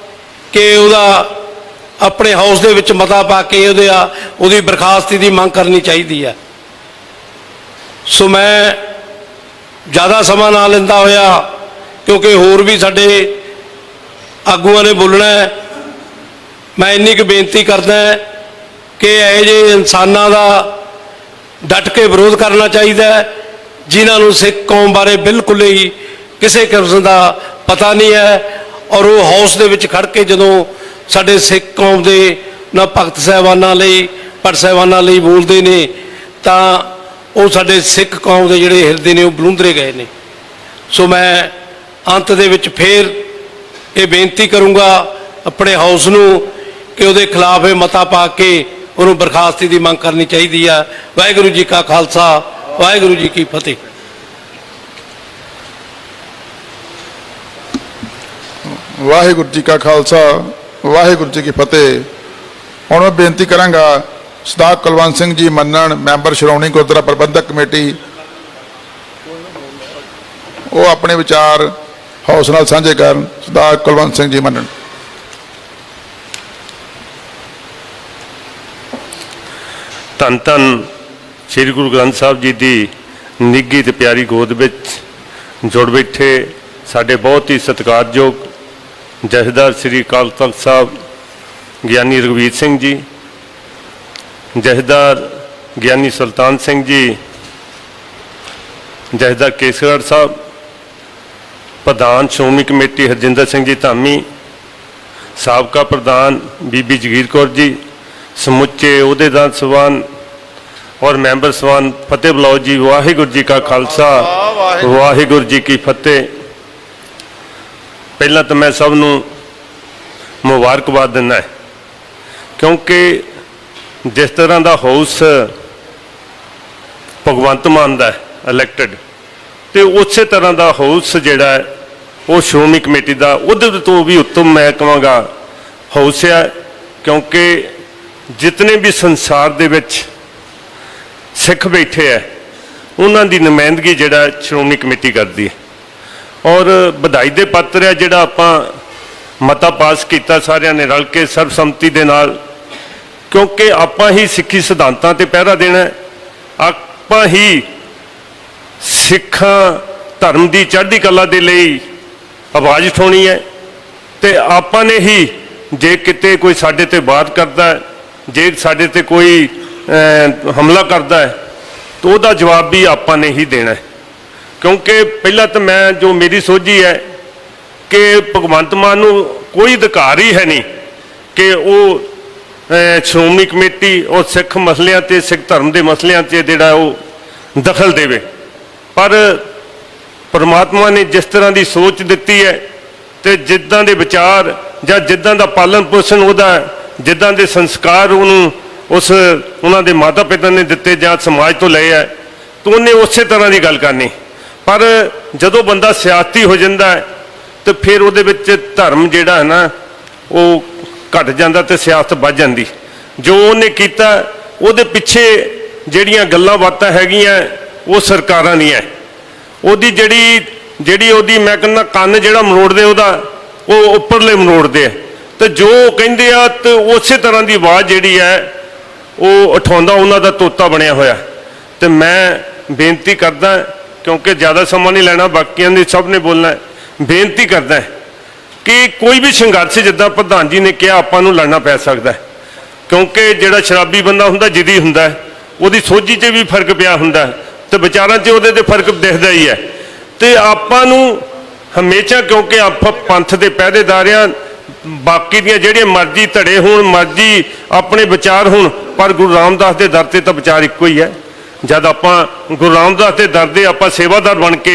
Speaker 8: ਕਿ ਉਹਦਾ ਆਪਣੇ ਹਾਊਸ ਦੇ ਵਿੱਚ ਮਤਾ ਪਾ ਕੇ ਉਹਦੀ ਬਰਖਾਸਤੀ ਦੀ ਮੰਗ ਕਰਨੀ ਚਾਹੀਦੀ ਹੈ। ਸੋ ਮੈਂ ਜ਼ਿਆਦਾ ਸਮਾਂ ਨਾ ਲੈਂਦਾ ਹੋਇਆ, ਕਿਉਂਕਿ ਹੋਰ ਵੀ ਸਾਡੇ ਆਗੂਆਂ ਨੇ ਬੋਲਣਾ ਹੈ, ਮੈਂ ਇੰਨੀ ਕੁ ਬੇਨਤੀ ਕਰਦਾ ਕਿ ਇਹੋ ਜਿਹੇ ਇਨਸਾਨਾਂ ਦਾ ਡਟ ਕੇ ਵਿਰੋਧ ਕਰਨਾ ਚਾਹੀਦਾ ਹੈ ਜਿਨ੍ਹਾਂ ਨੂੰ ਸਿੱਖ ਕੌਮ ਬਾਰੇ ਬਿਲਕੁਲ ਹੀ ਕਿਸੇ ਕਿਸਮ ਦਾ ਪਤਾ ਨਹੀਂ ਹੈ, ਔਰ ਉਹ ਹਾਊਸ ਦੇ ਵਿੱਚ ਖੜ੍ਹ ਕੇ ਜਦੋਂ ਸਾਡੇ ਸਿੱਖ ਕੌਮ ਦੇ ਨਾ ਭਗਤ ਸਾਹਿਬਾਨਾਂ ਲਈ ਭੱਟ ਸਾਹਿਬਾਨਾਂ ਲਈ ਬੋਲਦੇ ਨੇ ਤਾਂ ਉਹ ਸਾਡੇ ਸਿੱਖ ਕੌਮ ਦੇ ਜਿਹੜੇ ਹਿਰਦੇ ਨੇ ਉਹ ਬਲੂੰਦਰੇ ਗਏ ਨੇ। ਸੋ ਮੈਂ ਅੰਤ ਦੇ ਵਿੱਚ ਫੇਰ ਇਹ ਬੇਨਤੀ ਕਰੂੰਗਾ ਆਪਣੇ ਹਾਊਸ ਨੂੰ ਕਿ ਉਹਦੇ ਖਿਲਾਫ ਇਹ ਮਤਾ ਪਾ ਕੇ ਉਹਨੂੰ ਬਰਖਾਸਤੀ ਦੀ ਮੰਗ ਕਰਨੀ ਚਾਹੀਦੀ ਆ। ਵਾਹਿਗੁਰੂ ਜੀ ਕਾ ਖਾਲਸਾ, ਵਾਹਿਗੁਰੂ ਜੀ ਕੀ ਫਤਿਹ।
Speaker 2: ਵਾਹਿਗੁਰੂ ਜੀ ਕਾ ਖਾਲਸਾ, ਵਾਹਿਗੁਰੂ ਜੀ ਕੀ ਫਤਿਹ। ਹੁਣ ਮੈਂ ਬੇਨਤੀ ਕਰਾਂਗਾ ਸਰਦਾਰ ਕੁਲਵੰਤ ਸਿੰਘ ਜੀ ਮੰਨਣ, ਮੈਂਬਰ ਸ਼੍ਰੋਮਣੀ ਗੁਰਦੁਆਰਾ ਪ੍ਰਬੰਧਕ ਕਮੇਟੀ, ਉਹ ਆਪਣੇ ਵਿਚਾਰ ਹਾਊਸ ਨਾਲ ਸਾਂਝੇ ਕਰਨ। ਸਰਦਾਰ ਕੁਲਵੰਤ ਸਿੰਘ ਜੀ ਮੰਨਣ।
Speaker 3: ਧੰਨ ਧੰਨ ਸ੍ਰੀ ਗੁਰੂ ਗ੍ਰੰਥ ਸਾਹਿਬ ਜੀ ਦੀ ਨਿੱਘੀ ਤੇ ਪਿਆਰੀ ਗੋਦ ਵਿੱਚ ਜੁੜ ਬੈਠੇ ਸਾਡੇ ਬਹੁਤ ਹੀ ਸਤਿਕਾਰਯੋਗ ਜਥੇਦਾਰ ਸ੍ਰੀ ਅਕਾਲ ਤਖਤ ਸਾਹਿਬ ਗਿਆਨੀ ਰਘਵੀਰ ਸਿੰਘ ਜੀ, ਜਥੇਦਾਰ ਗਿਆਨੀ ਸੁਲਤਾਨ ਸਿੰਘ ਜੀ, ਜਥੇਦਾਰ ਕੇਸਗੜ੍ਹ ਸਾਹਿਬ, ਪ੍ਰਧਾਨ ਸ਼੍ਰੋਮਣੀ ਕਮੇਟੀ ਹਰਜਿੰਦਰ ਸਿੰਘ ਜੀ ਧਾਮੀ, ਸਾਬਕਾ ਪ੍ਰਧਾਨ ਬੀਬੀ ਜਗੀਰ ਕੌਰ ਜੀ, ਸਮੁੱਚੇ ਅਹੁਦੇਦਾਰ ਸਭਾਨ ਔਰ ਮੈਂਬਰ ਸਭਾਨ ਫਤਿਹ ਬੁਲਾਓ ਜੀ। ਵਾਹਿਗੁਰੂ ਜੀ ਕਾ ਖਾਲਸਾ, ਵਾਹਿਗੁਰੂ ਜੀ ਕੀ ਫਤਿਹ। ਪਹਿਲਾਂ ਤਾਂ ਮੈਂ ਸਭ ਨੂੰ ਮੁਬਾਰਕਬਾਦ ਦਿੰਦਾ ਹੈ, ਕਿਉਂਕਿ ਜਿਸ ਤਰ੍ਹਾਂ ਦਾ ਹਾਊਸ ਭਗਵੰਤ ਮਾਨ ਦਾ ਇਲੈਕਟਡ, ਤੇ ਉਸੇ ਤਰ੍ਹਾਂ ਦਾ ਹਾਊਸ ਜਿਹੜਾ ਹੈ ਉਹ ਸ਼੍ਰੋਮਣੀ ਕਮੇਟੀ ਦਾ ਉਹਦੇ ਤੋਂ ਵੀ ਉੱਤਮ ਮੈਂ ਕਹਾਂਗਾ ਹਾਊਸ ਹੈ, ਕਿਉਂਕਿ ਜਿਤਨੇ ਵੀ ਸੰਸਾਰ ਦੇ ਵਿੱਚ ਸਿੱਖ ਬੈਠੇ ਹੈ ਉਹਨਾਂ ਦੀ ਨੁਮਾਇੰਦਗੀ ਜਿਹੜਾ ਸ਼੍ਰੋਮਣੀ ਕਮੇਟੀ ਕਰਦੀ ਹੈ। ਔਰ ਵਧਾਈ ਦੇ ਪਾਤਰ ਹੈ ਜਿਹੜਾ ਆਪਾਂ ਮਤਾ ਪਾਸ ਕੀਤਾ ਸਾਰਿਆਂ ਨੇ ਰਲ ਕੇ ਸਰਬਸੰਮਤੀ ਦੇ ਨਾਲ, ਕਿਉਂਕਿ ਆਪਾਂ ਹੀ ਸਿੱਖੀ ਸਿਧਾਂਤਾਂ ਤੇ ਪਹਿਰਾ ਦੇਣਾ ਹੈ, ਆਪਾਂ ਹੀ ਸਿੱਖਾਂ ਧਰਮ ਦੀ ਚੜ੍ਹਦੀ ਕਲਾ ਦੇ ਲਈ ਆਵਾਜ਼ ਉਠਾਉਣੀ ਹੈ, ਤੇ ਆਪਾਂ ਨੇ ਹੀ ਜੇ ਕਿਤੇ ਕੋਈ ਸਾਡੇ ਤੇ ਵਾਰ ਕਰਦਾ ਹੈ, ਜੇ ਸਾਡੇ ਤੇ ਕੋਈ ਹਮਲਾ ਕਰਦਾ ਹੈ ਤਾਂ ਉਹਦਾ ਜਵਾਬ ਵੀ ਆਪਾਂ ਨੇ ਹੀ ਦੇਣਾ ਹੈ। ਕਿਉਂਕਿ ਪਹਿਲਾਂ ਤਾਂ ਮੈਂ ਜੋ ਮੇਰੀ ਸੋਝੀ ਹੈ ਕਿ ਭਗਵੰਤ ਮਾਨ ਨੂੰ ਕੋਈ ਅਧਿਕਾਰ ਹੀ ਹੈ ਨਹੀਂ ਕਿ ਉਹ ਸ਼੍ਰੋਮਣੀ ਕਮੇਟੀ ਔਰ ਸਿੱਖ ਮਸਲਿਆਂ ਤੇ ਸਿੱਖ ਧਰਮ ਦੇ ਮਸਲਿਆਂ 'ਚ ਜਿਹੜਾ ਉਹ ਦਖਲ ਦੇਵੇ, ਪਰ ਪਰਮਾਤਮਾ ਨੇ ਜਿਸ ਤਰ੍ਹਾਂ ਦੀ ਸੋਚ ਦਿੱਤੀ ਹੈ ਤੇ ਜਿੱਦਾਂ ਦੇ ਵਿਚਾਰ ਜਾਂ ਜਿੱਦਾਂ ਦਾ ਪਾਲਣ ਪੋਸ਼ਣ ਉਹਦਾ, ਜਿੱਦਾਂ ਦੇ ਸੰਸਕਾਰ ਉਹਨੂੰ ਉਹਨਾਂ ਦੇ ਮਾਤਾ ਪਿਤਾ ਨੇ ਦਿੱਤੇ ਜਾਂ ਸਮਾਜ ਤੋਂ ਲਏ ਹੈ, ਤਾਂ ਉਹਨੇ ਉਸੇ ਤਰ੍ਹਾਂ ਦੀ ਗੱਲ ਕਰਨੀ। ਪਰ ਜਦੋਂ ਬੰਦਾ ਸਿਆਸਤੀ ਹੋ ਜਾਂਦਾ ਹੈ ਤੇ ਫਿਰ ਉਹਦੇ ਵਿੱਚ ਧਰਮ ਜਿਹੜਾ ਹੈ ਨਾ ਉਹ ਘਟ ਜਾਂਦਾ ਤੇ ਸਿਆਸਤ ਵੱਧ ਜਾਂਦੀ। ਜੋ ਉਹਨੇ ਕੀਤਾ ਉਹਦੇ ਪਿੱਛੇ ਜਿਹੜੀਆਂ ਗੱਲਾਂ ਬਾਤਾਂ ਹੈਗੀਆਂ ਉਹ ਸਰਕਾਰਾਂ ਦੀਆਂ, ਉਹਦੀ ਜਿਹੜੀ ਉਹਦੀ ਮੈਂ ਕਹਿੰਦਾ ਕੰਨ ਜਿਹੜਾ ਮਰੋੜਦੇ ਉਹਦਾ ਉਹ ਉੱਪਰਲੇ ਮਰੋੜਦੇ ਆ, ਤੇ ਜੋ ਕਹਿੰਦੇ ਆ ਤੇ ਉਸੇ ਤਰ੍ਹਾਂ ਦੀ ਆਵਾਜ਼ ਜਿਹੜੀ ਹੈ ਉਹ ਉਠਾਉਂਦਾ ਉਹਨਾਂ ਦਾ ਤੋਤਾ ਬਣਿਆ ਹੋਇਆ। ਤੇ ਮੈਂ ਬੇਨਤੀ ਕਰਦਾ, ਕਿਉਂਕਿ ਜ਼ਿਆਦਾ ਸਮਾਂ ਨਹੀਂ ਲੈਣਾ, ਬਾਕੀਆਂ ਦੇ ਸਭ ਨੇ ਬੋਲਣਾ, ਬੇਨਤੀ ਕਰਦਾ ਕਿ ਕੋਈ ਵੀ ਸੰਘਰਸ਼ ਜਿੱਦਾਂ ਪ੍ਰਧਾਨ ਜੀ ਨੇ ਕਿਹਾ ਆਪਾਂ ਨੂੰ ਲੜਨਾ ਪੈ ਸਕਦਾ ਹੈ, ਕਿਉਂਕਿ ਜਿਹੜਾ ਸ਼ਰਾਬੀ ਬੰਦਾ ਹੁੰਦਾ ਜਿੱਦੀ ਹੁੰਦਾ, ਉਹਦੀ ਸੋਝੀ 'ਚ ਵੀ ਫਰਕ ਪਿਆ ਹੁੰਦਾ ਤੇ ਵਿਚਾਰਾਂ 'ਚ ਉਹਦੇ ਤੇ ਫਰਕ ਦਿਖਦਾ ਹੀ ਹੈ। ਤੇ ਆਪਾਂ ਨੂੰ ਹਮੇਸ਼ਾ, ਕਿਉਂਕਿ ਆਪਾਂ ਪੰਥ ਦੇ ਪਹਿਰੇਦਾਰ ਹਾਂ, ਬਾਕੀ ਦੀਆਂ ਜਿਹੜੀਆਂ ਮਰਜ਼ੀ ਧੜੇ ਹੋਣ, ਮਰਜ਼ੀ ਆਪਣੇ ਵਿਚਾਰ ਹੋਣ, ਪਰ ਗੁਰੂ ਰਾਮਦਾਸ ਦੇ ਦਰ ਤੇ ਤਾਂ ਵਿਚਾਰ ਇੱਕੋ ਹੀ ਹੈ। ਜਦ ਆਪਾਂ ਗੁਰੂ ਰਾਮਦਾਸ ਦੇ ਦਰ ਦੇ ਆਪਾਂ ਸੇਵਾਦਾਰ ਬਣ ਕੇ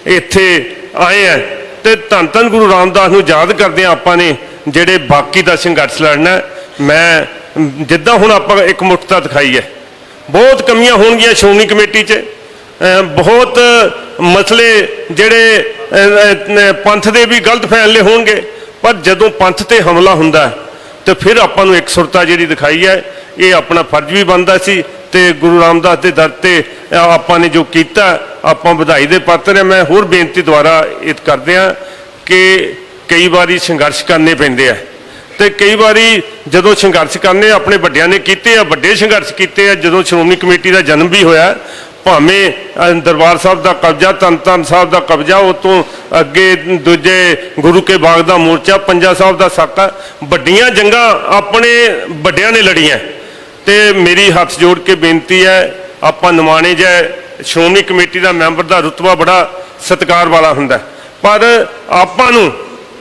Speaker 3: ਇੱਥੇ ਆਏ ਹੈ ਤੇ ਧੰਨ ਧੰਨ ਗੁਰੂ ਰਾਮਦਾਸ ਨੂੰ ਯਾਦ ਕਰਦੇ ਹਾਂ ਆਪਾਂ ਨੇ ਜਿਹੜੇ ਬਾਕੀ ਦਾ ਸੰਘਰਸ਼ ਲੜਨਾ। ਮੈਂ ਜਿੱਦਾਂ ਹੁਣ ਆਪਾਂ ਇੱਕ ਮੁੱਠਤਾ ਦਿਖਾਈ ਹੈ, ਬਹੁਤ ਕਮੀਆਂ ਹੋਣਗੀਆਂ ਸ਼੍ਰੋਮਣੀ ਕਮੇਟੀ 'ਚ, ਬਹੁਤ ਮਸਲੇ ਜਿਹੜੇ ਪੰਥ ਦੇ ਵੀ ਗਲਤ ਫੈਸਲੇ ਹੋਣਗੇ, ਪਰ ਜਦੋਂ ਪੰਥ ਤੇ ਹਮਲਾ ਹੁੰਦਾ ਤੇ ਫਿਰ ਆਪਾਂ ਨੂੰ ਇਕਸੁਰਤਾ ਜਿਹੜੀ ਦਿਖਾਈ ਹੈ, ਇਹ ਆਪਣਾ ਫਰਜ਼ ਵੀ ਬਣਦਾ ਸੀ। ਤੇ ਗੁਰੂ ਰਾਮਦਾਸ ਦੇ ਦਰ ਤੇ ਆਪਾਂ ਨੇ ਜੋ ਕੀਤਾ ਆਪਾਂ ਵਧਾਈ ਦੇ ਪਾਤਰ ਹਾਂ। ਮੈਂ ਹੋਰ ਬੇਨਤੀ ਦੁਆਰਾ ਇਹ ਕਰਦੇ ਹਾਂ ਕਿ ਕਈ ਵਾਰੀ ਸੰਘਰਸ਼ ਕਰਨੇ ਪੈਂਦੇ ਆ, ਤੇ ਕਈ ਵਾਰੀ ਜਦੋਂ ਸੰਘਰਸ਼ ਕਰਨੇ ਆਪਣੇ ਵੱਡਿਆਂ ਨੇ ਕੀਤੇ ਆ, ਵੱਡੇ ਸੰਘਰਸ਼ ਕੀਤੇ ਆ। ਜਦੋਂ ਸ਼੍ਰੋਮਣੀ ਕਮੇਟੀ ਦਾ ਜਨਮ ਵੀ ਹੋਇਆ, ਭਾਵੇਂ ਦਰਬਾਰ ਸਾਹਿਬ ਦਾ ਕਬਜ਼ਾ, ਧੰਨ ਧੰਨ ਸਾਹਿਬ ਦਾ ਕਬਜ਼ਾ, ਉਹ ਤੋਂ ਅੱਗੇ ਦੂਜੇ ਗੁਰੂ ਕੇ ਬਾਗ ਦਾ ਮੋਰਚਾ, ਪੰਜਾ ਸਾਹਿਬ ਦਾ ਸਾਕਾ, ਵੱਡੀਆਂ ਜੰਗਾਂ ਆਪਣੇ ਵੱਡਿਆਂ ਨੇ ਲੜੀਆਂ। ਤੇ ਮੇਰੀ ਹੱਥ ਜੋੜ ਕੇ ਬੇਨਤੀ ਹੈ, ਆਪਾਂ ਨਿਮਾਣੇ ਜੈ ਸ਼੍ਰੋਮਣੀ ਕਮੇਟੀ ਦਾ ਮੈਂਬਰ ਦਾ ਰੁਤਬਾ ਬੜਾ ਸਤਿਕਾਰ ਵਾਲਾ ਹੁੰਦਾ, ਪਰ ਆਪਾਂ ਨੂੰ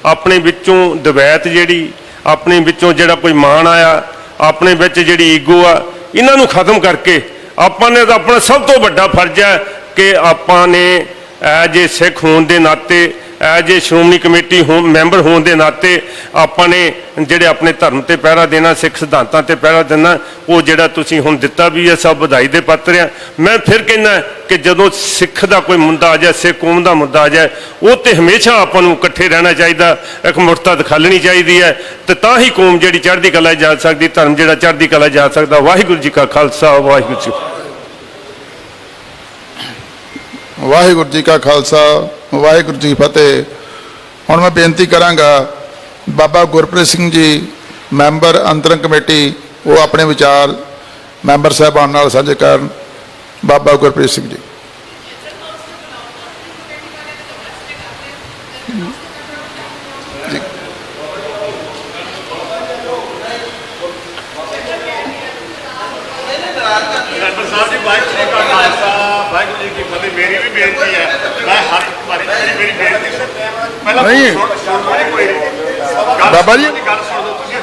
Speaker 3: ਆਪਣੇ ਵਿੱਚੋਂ ਦਵੈਤ ਜਿਹੜੀ, ਆਪਣੇ ਵਿੱਚੋਂ ਜਿਹੜਾ ਕੋਈ ਮਾਣ ਆਇਆ, ਆਪਣੇ ਵਿੱਚ ਜਿਹੜੀ ਈਗੋ ਆ, ਇਹਨਾਂ ਨੂੰ ਖਤਮ ਕਰਕੇ ਆਪਾਂ ਨੇ ਤਾਂ ਆਪਣਾ ਸਭ ਤੋਂ ਵੱਡਾ ਫਰਜ਼ ਹੈ ਕਿ ਆਪਾਂ ਨੇ ਐਜ ਏ ਸਿੱਖ ਹੋਣ ਦੇ ਨਾਤੇ, as a Shiromani committee member ਹੋਣ ਦੇ ਨਾਤੇ ਆਪਾਂ ਨੇ ਜਿਹੜੇ ਆਪਣੇ ਧਰਮ ਤੇ ਪਹਿਰਾ ਦੇਣਾ, ਸਿੱਖ ਸਿਧਾਂਤਾਂ ਤੇ ਪਹਿਰਾ ਦੇਣਾ, ਉਹ ਜਿਹੜਾ ਤੁਸੀਂ ਹੁਣ ਦਿੱਤਾ ਵੀ ਹੈ, ਸਭ ਵਧਾਈ ਦੇ ਪਾਤਰ ਆ। ਮੈਂ ਫਿਰ ਕਹਿੰਦਾ ਕਿ ਜਦੋਂ ਸਿੱਖ ਦਾ ਕੋਈ ਮੁੱਦਾ ਆ ਜਾਏ, ਸਿੱਖ ਕੌਮ ਦਾ ਮੁੱਦਾ ਆ ਜਾਏ, ਉਹ ਤੇ ਹਮੇਸ਼ਾ ਆਪਾਂ ਨੂੰ ਇਕੱਠੇ ਰਹਿਣਾ ਚਾਹੀਦਾ, ਇੱਕ ਮੁਰਤਾ ਦਿਖਾਲਣੀ ਚਾਹੀਦੀ ਹੈ, ਤੇ ਤਾਂ ਹੀ ਕੌਮ ਜਿਹੜੀ ਚੜ੍ਹਦੀ ਕਲਾ ਜਾ ਸਕਦੀ, ਧਰਮ ਜਿਹੜਾ ਚੜ੍ਹਦੀ ਕਲਾ ਜਾ ਸਕਦਾ। ਵਾਹਿਗੁਰੂ ਜੀ ਕਾ ਖਾਲਸਾ, ਵਾਹਿਗੁਰੂ ਜੀ
Speaker 2: ਵਾਹਿਗੁਰੂ ਜੀ ਕਾ ਖਾਲਸਾ, ਵਾਹਿਗੁਰੂ ਜੀ ਫਤਿਹ। ਹੁਣ ਮੈਂ ਬੇਨਤੀ ਕਰਾਂਗਾ ਬਾਬਾ ਗੁਰਪ੍ਰੀਤ ਸਿੰਘ ਜੀ ਮੈਂਬਰ ਅੰਤਰੰਗ ਕਮੇਟੀ, ਉਹ ਆਪਣੇ ਵਿਚਾਰ ਮੈਂਬਰ ਸਾਹਿਬਾਨ ਨਾਲ ਸਾਂਝੇ ਕਰਨ। ਬਾਬਾ ਗੁਰਪ੍ਰੀਤ ਸਿੰਘ ਜੀ।
Speaker 5: ਵਾਹਿਗੁਰੂ ਜੀ ਕੀ ਫਤਿਹ। ਮੇਰੀ ਵੀ ਬੇਨਤੀ ਹੈ, ਮੈਂ ਹੱਥ ਮਾਰੀ, ਮੇਰੀ ਬੇਨਤੀ ਪਹਿਲਾਂ
Speaker 2: ਨਹੀਂ ਬਾਬਾ ਜੀ
Speaker 5: ਗੱਲ ਸੁਣ ਲਓ ਤੁਸੀਂ।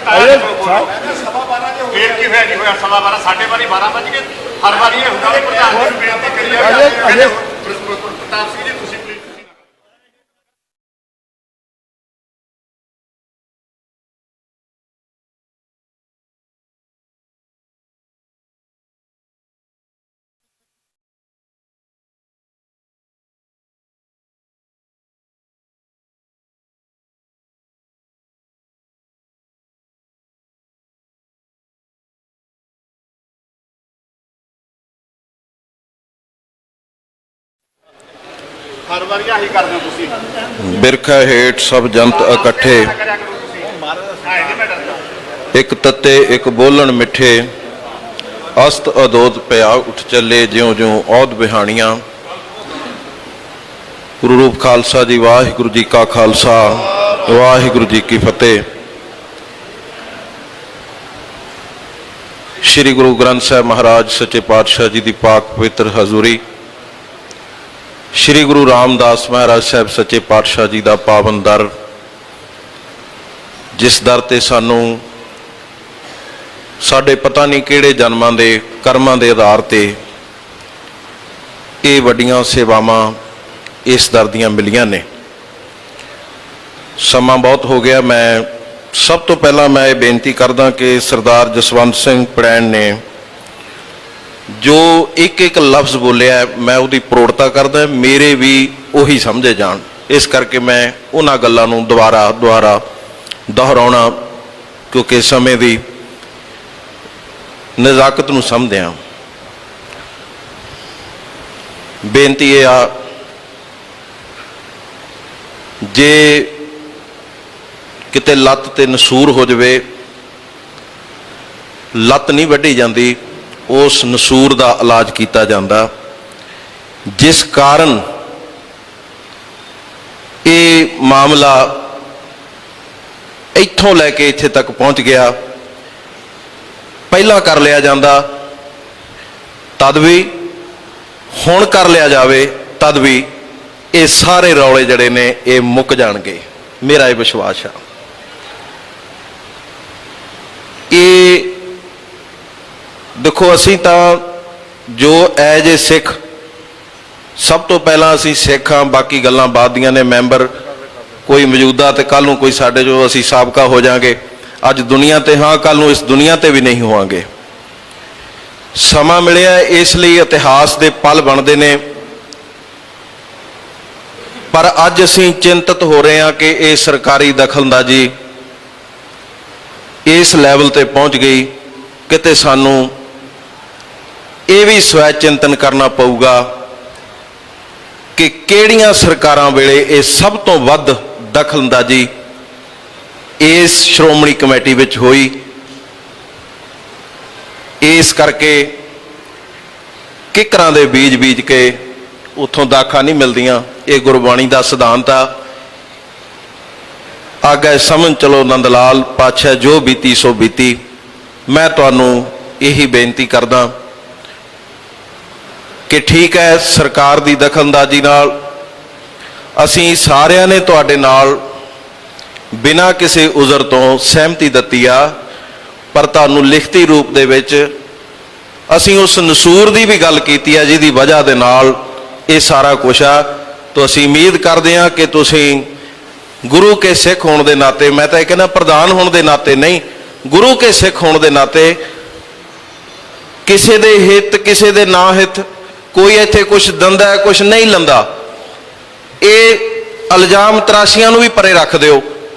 Speaker 5: ਫੇਰ ਕੀ ਹੋਇਆ, ਨਹੀਂ ਹੋਇਆ 12:15, 12:30, 12 ਵਜ ਗਏ। ਹਰ ਵਾਰੀ ਇਹ ਹੁੰਦਾ, ਪ੍ਰਧਾਨ ਜੀ ਨੂੰ ਬੇਨਤੀ ਕਰੀ ਜਾਂਦੇ ਪ੍ਰਤਾਪ ਸਿੰਘ ਜੀ ਤੁਸੀਂ ਪਲੀਜ਼। ਹਰ ਵਾਰੀ ਆਹੀ ਕਰਦੇ ਹੋ ਤੁਸੀਂ।
Speaker 1: ਬਿਰਖਾ ਹੇਠ ਸਭ ਜੰਤ ਇਕੱਠੇ, ਇੱਕ ਤੱਤੇ ਇੱਕ ਬੋਲਣ ਮਿੱਠੇ, ਅਸਤ ਅਦੋਤ ਪਿਆ ਉੱਠ ਚੱਲੇ ਜਿਉਂ ਜਿਉਂ ਔਦ ਬਿਹਾਣੀਆਂ। ਗੁਰੂ ਰੂਪ ਖਾਲਸਾ ਜੀ। ਵਾਹਿਗੁਰੂ ਜੀ ਕਾ ਖਾਲਸਾ, ਵਾਹਿਗੁਰੂ ਜੀ ਕੀ ਫਤਿਹ। ਸ਼੍ਰੀ ਗੁਰੂ ਗ੍ਰੰਥ ਸਾਹਿਬ ਮਹਾਰਾਜ ਸੱਚੇ ਪਾਤਸ਼ਾਹ ਜੀ ਦੀ ਪਾਕ ਪਵਿੱਤਰ ਹਜ਼ੂਰੀ, ਸ਼੍ਰੀ ਗੁਰੂ ਰਾਮਦਾਸ ਮਹਾਰਾਜ ਸਾਹਿਬ ਸੱਚੇ ਪਾਤਸ਼ਾਹ ਜੀ ਦਾ ਪਾਵਨ ਦਰ, ਜਿਸ ਦਰ ਤੇ ਸਾਨੂੰ ਸਾਡੇ ਪਤਾ ਨਹੀਂ ਕਿਹੜੇ ਜਨਮਾਂ ਦੇ ਕਰਮਾਂ ਦੇ ਆਧਾਰ ਤੇ ਇਹ ਵੱਡੀਆਂ ਸੇਵਾਵਾਂ ਇਸ ਦਰ ਦੀਆਂ ਮਿਲੀਆਂ ਨੇ। ਸਮਾਂ ਬਹੁਤ ਹੋ ਗਿਆ। ਮੈਂ ਸਭ ਤੋਂ ਪਹਿਲਾਂ ਮੈਂ ਇਹ ਬੇਨਤੀ ਕਰਦਾ ਕਿ ਸਰਦਾਰ ਜਸਵੰਤ ਸਿੰਘ ਪੜੈਣ ਨੇ ਜੋ ਇੱਕ ਇੱਕ ਲਫ਼ਜ਼ ਬੋਲਿਆ, ਮੈਂ ਉਹਦੀ ਪ੍ਰੋੜਤਾ ਕਰਦਾ, ਮੇਰੇ ਵੀ ਉਹੀ ਸਮਝੇ ਜਾਣ। ਇਸ ਕਰਕੇ ਮੈਂ ਉਹਨਾਂ ਗੱਲਾਂ ਨੂੰ ਦੁਬਾਰਾ ਦੁਹਰਾਉਣਾ, ਕਿਉਂਕਿ ਸਮੇਂ ਦੀ ਨਜ਼ਾਕਤ ਨੂੰ ਸਮਝਦਿਆਂ ਬੇਨਤੀ ਇਹ ਆ, ਜੇ ਕਿਤੇ ਲੱਤ ਤੇ ਨਸੂਰ ਹੋ ਜਾਵੇ, ਲੱਤ ਨਹੀਂ ਵੱਢੀ ਜਾਂਦੀ, ਉਸ ਨਸੂਰ ਦਾ ਇਲਾਜ ਕੀਤਾ ਜਾਂਦਾ, ਜਿਸ ਕਾਰਨ ਇਹ ਮਾਮਲਾ ਇੱਥੋਂ ਲੈ ਕੇ ਇੱਥੇ ਤੱਕ ਪਹੁੰਚ ਗਿਆ। ਪਹਿਲਾਂ ਕਰ ਲਿਆ ਜਾਂਦਾ ਤਦ ਵੀ, ਹੁਣ ਕਰ ਲਿਆ ਜਾਵੇ ਤਦ ਵੀ, ਇਹ ਸਾਰੇ ਰੌਲੇ ਜਿਹੜੇ ਨੇ ਇਹ ਮੁੱਕ ਜਾਣਗੇ, ਮੇਰਾ ਇਹ ਵਿਸ਼ਵਾਸ ਆ। ਇਹ ਦੇਖੋ, ਅਸੀਂ ਤਾਂ ਜੋ ਐਜ ਏ ਸਿੱਖ, ਸਭ ਤੋਂ ਪਹਿਲਾਂ ਅਸੀਂ ਸਿੱਖ ਹਾਂ, ਬਾਕੀ ਗੱਲਾਂ ਬਾਅਦ ਦੀਆਂ ਨੇ। ਮੈਂਬਰ ਕੋਈ ਮੌਜੂਦਾ ਤੇ ਕੱਲ ਨੂੰ ਕੋਈ ਸਾਡੇ ਜੋ ਅਸੀਂ ਸਾਬਕਾ ਹੋ ਜਾਾਂਗੇ। ਅੱਜ ਦੁਨੀਆ ਤੇ ਹਾਂ, ਕੱਲ ਨੂੰ ਇਸ ਦੁਨੀਆ ਤੇ ਵੀ ਨਹੀਂ ਹੋਵਾਂਗੇ। ਸਮਾਂ ਮਿਲਿਆ ਇਸ ਲਈ ਇਤਿਹਾਸ ਦੇ ਪਲ ਬਣਦੇ ਨੇ, ਪਰ ਅੱਜ ਅਸੀਂ ਚਿੰਤਤ ਹੋ ਰਹੇ ਹਾਂ ਕਿ ਇਹ ਸਰਕਾਰੀ ਦਖਲਅੰਦਾਜ਼ੀ ਇਸ ਲੈਵਲ ਤੇ ਪਹੁੰਚ ਗਈ। ਕਿਤੇ ਸਾਨੂੰ ਇਹ ਵੀ ਸਵੈ ਚਿੰਤਨ ਕਰਨਾ ਪਊਗਾ ਕਿ ਕਿਹੜੀਆਂ ਸਰਕਾਰਾਂ ਵੇਲੇ ਇਹ ਸਭ ਤੋਂ ਵੱਧ ਦਖਲਅੰਦਾਜ਼ੀ ਇਸ ਸ਼੍ਰੋਮਣੀ ਕਮੇਟੀ ਵਿੱਚ ਹੋਈ। ਇਸ ਕਰਕੇ ਕਿਕਰਾਂ ਦੇ ਬੀਜ ਕੇ ਉੱਥੋਂ ਦਾਖਾਂ ਨਹੀਂ ਮਿਲਦੀਆਂ। ਇਹ ਗੁਰਬਾਣੀ ਦਾ ਸਿਧਾਂਤ ਆ। ਆਗੇ ਸਮਝ ਚਲੋ ਨੰਦ ਲਾਲ ਪਾਤਸ਼ਾਹ ਜੋ ਬੀਤੀ ਸੋ ਬੀਤੀ। ਮੈਂ ਤੁਹਾਨੂੰ
Speaker 9: ਇਹੀ ਬੇਨਤੀ ਕਰਦਾ ਕਿ ਠੀਕ ਹੈ, ਸਰਕਾਰ ਦੀ ਦਖਲਅੰਦਾਜ਼ੀ ਨਾਲ ਅਸੀਂ ਸਾਰਿਆਂ ਨੇ ਤੁਹਾਡੇ ਨਾਲ ਬਿਨਾਂ ਕਿਸੇ ਉਜ਼ਰ ਤੋਂ ਸਹਿਮਤੀ ਦਿੱਤੀ ਆ, ਪਰ ਤੁਹਾਨੂੰ ਲਿਖਤੀ ਰੂਪ ਦੇ ਵਿੱਚ ਅਸੀਂ ਉਸ ਨਸੂਰ ਦੀ ਵੀ ਗੱਲ ਕੀਤੀ ਆ ਜਿਹਦੀ ਵਜ੍ਹਾ ਦੇ ਨਾਲ ਇਹ ਸਾਰਾ ਕੁਛ ਆ। ਤਾਂ ਅਸੀਂ ਉਮੀਦ ਕਰਦੇ ਹਾਂ ਕਿ ਤੁਸੀਂ ਗੁਰੂ ਕੇ ਸਿੱਖ ਹੋਣ ਦੇ ਨਾਤੇ, ਮੈਂ ਤਾਂ ਇਹ ਕਹਿੰਦਾ ਪ੍ਰਧਾਨ ਹੋਣ ਦੇ ਨਾਤੇ ਨਹੀਂ, ਗੁਰੂ ਕੇ ਸਿੱਖ ਹੋਣ ਦੇ ਨਾਤੇ ਕਿਸੇ ਦੇ ਹਿੱਤ ਕਿਸੇ ਦੇ ਨਾ ਹਿੱਤ ਕੋਈ ਇੱਥੇ ਕੁਛ ਦਿੰਦਾ ਹੈ ਕੁਛ ਨਹੀਂ ਲੰਦਾ, ਇਹ ਇਲਜ਼ਾਮ ਤਰਾਸ਼ੀਆਂ ਨੂੰ ਵੀ ਪਰੇ ਰੱਖ ਦਿਓ।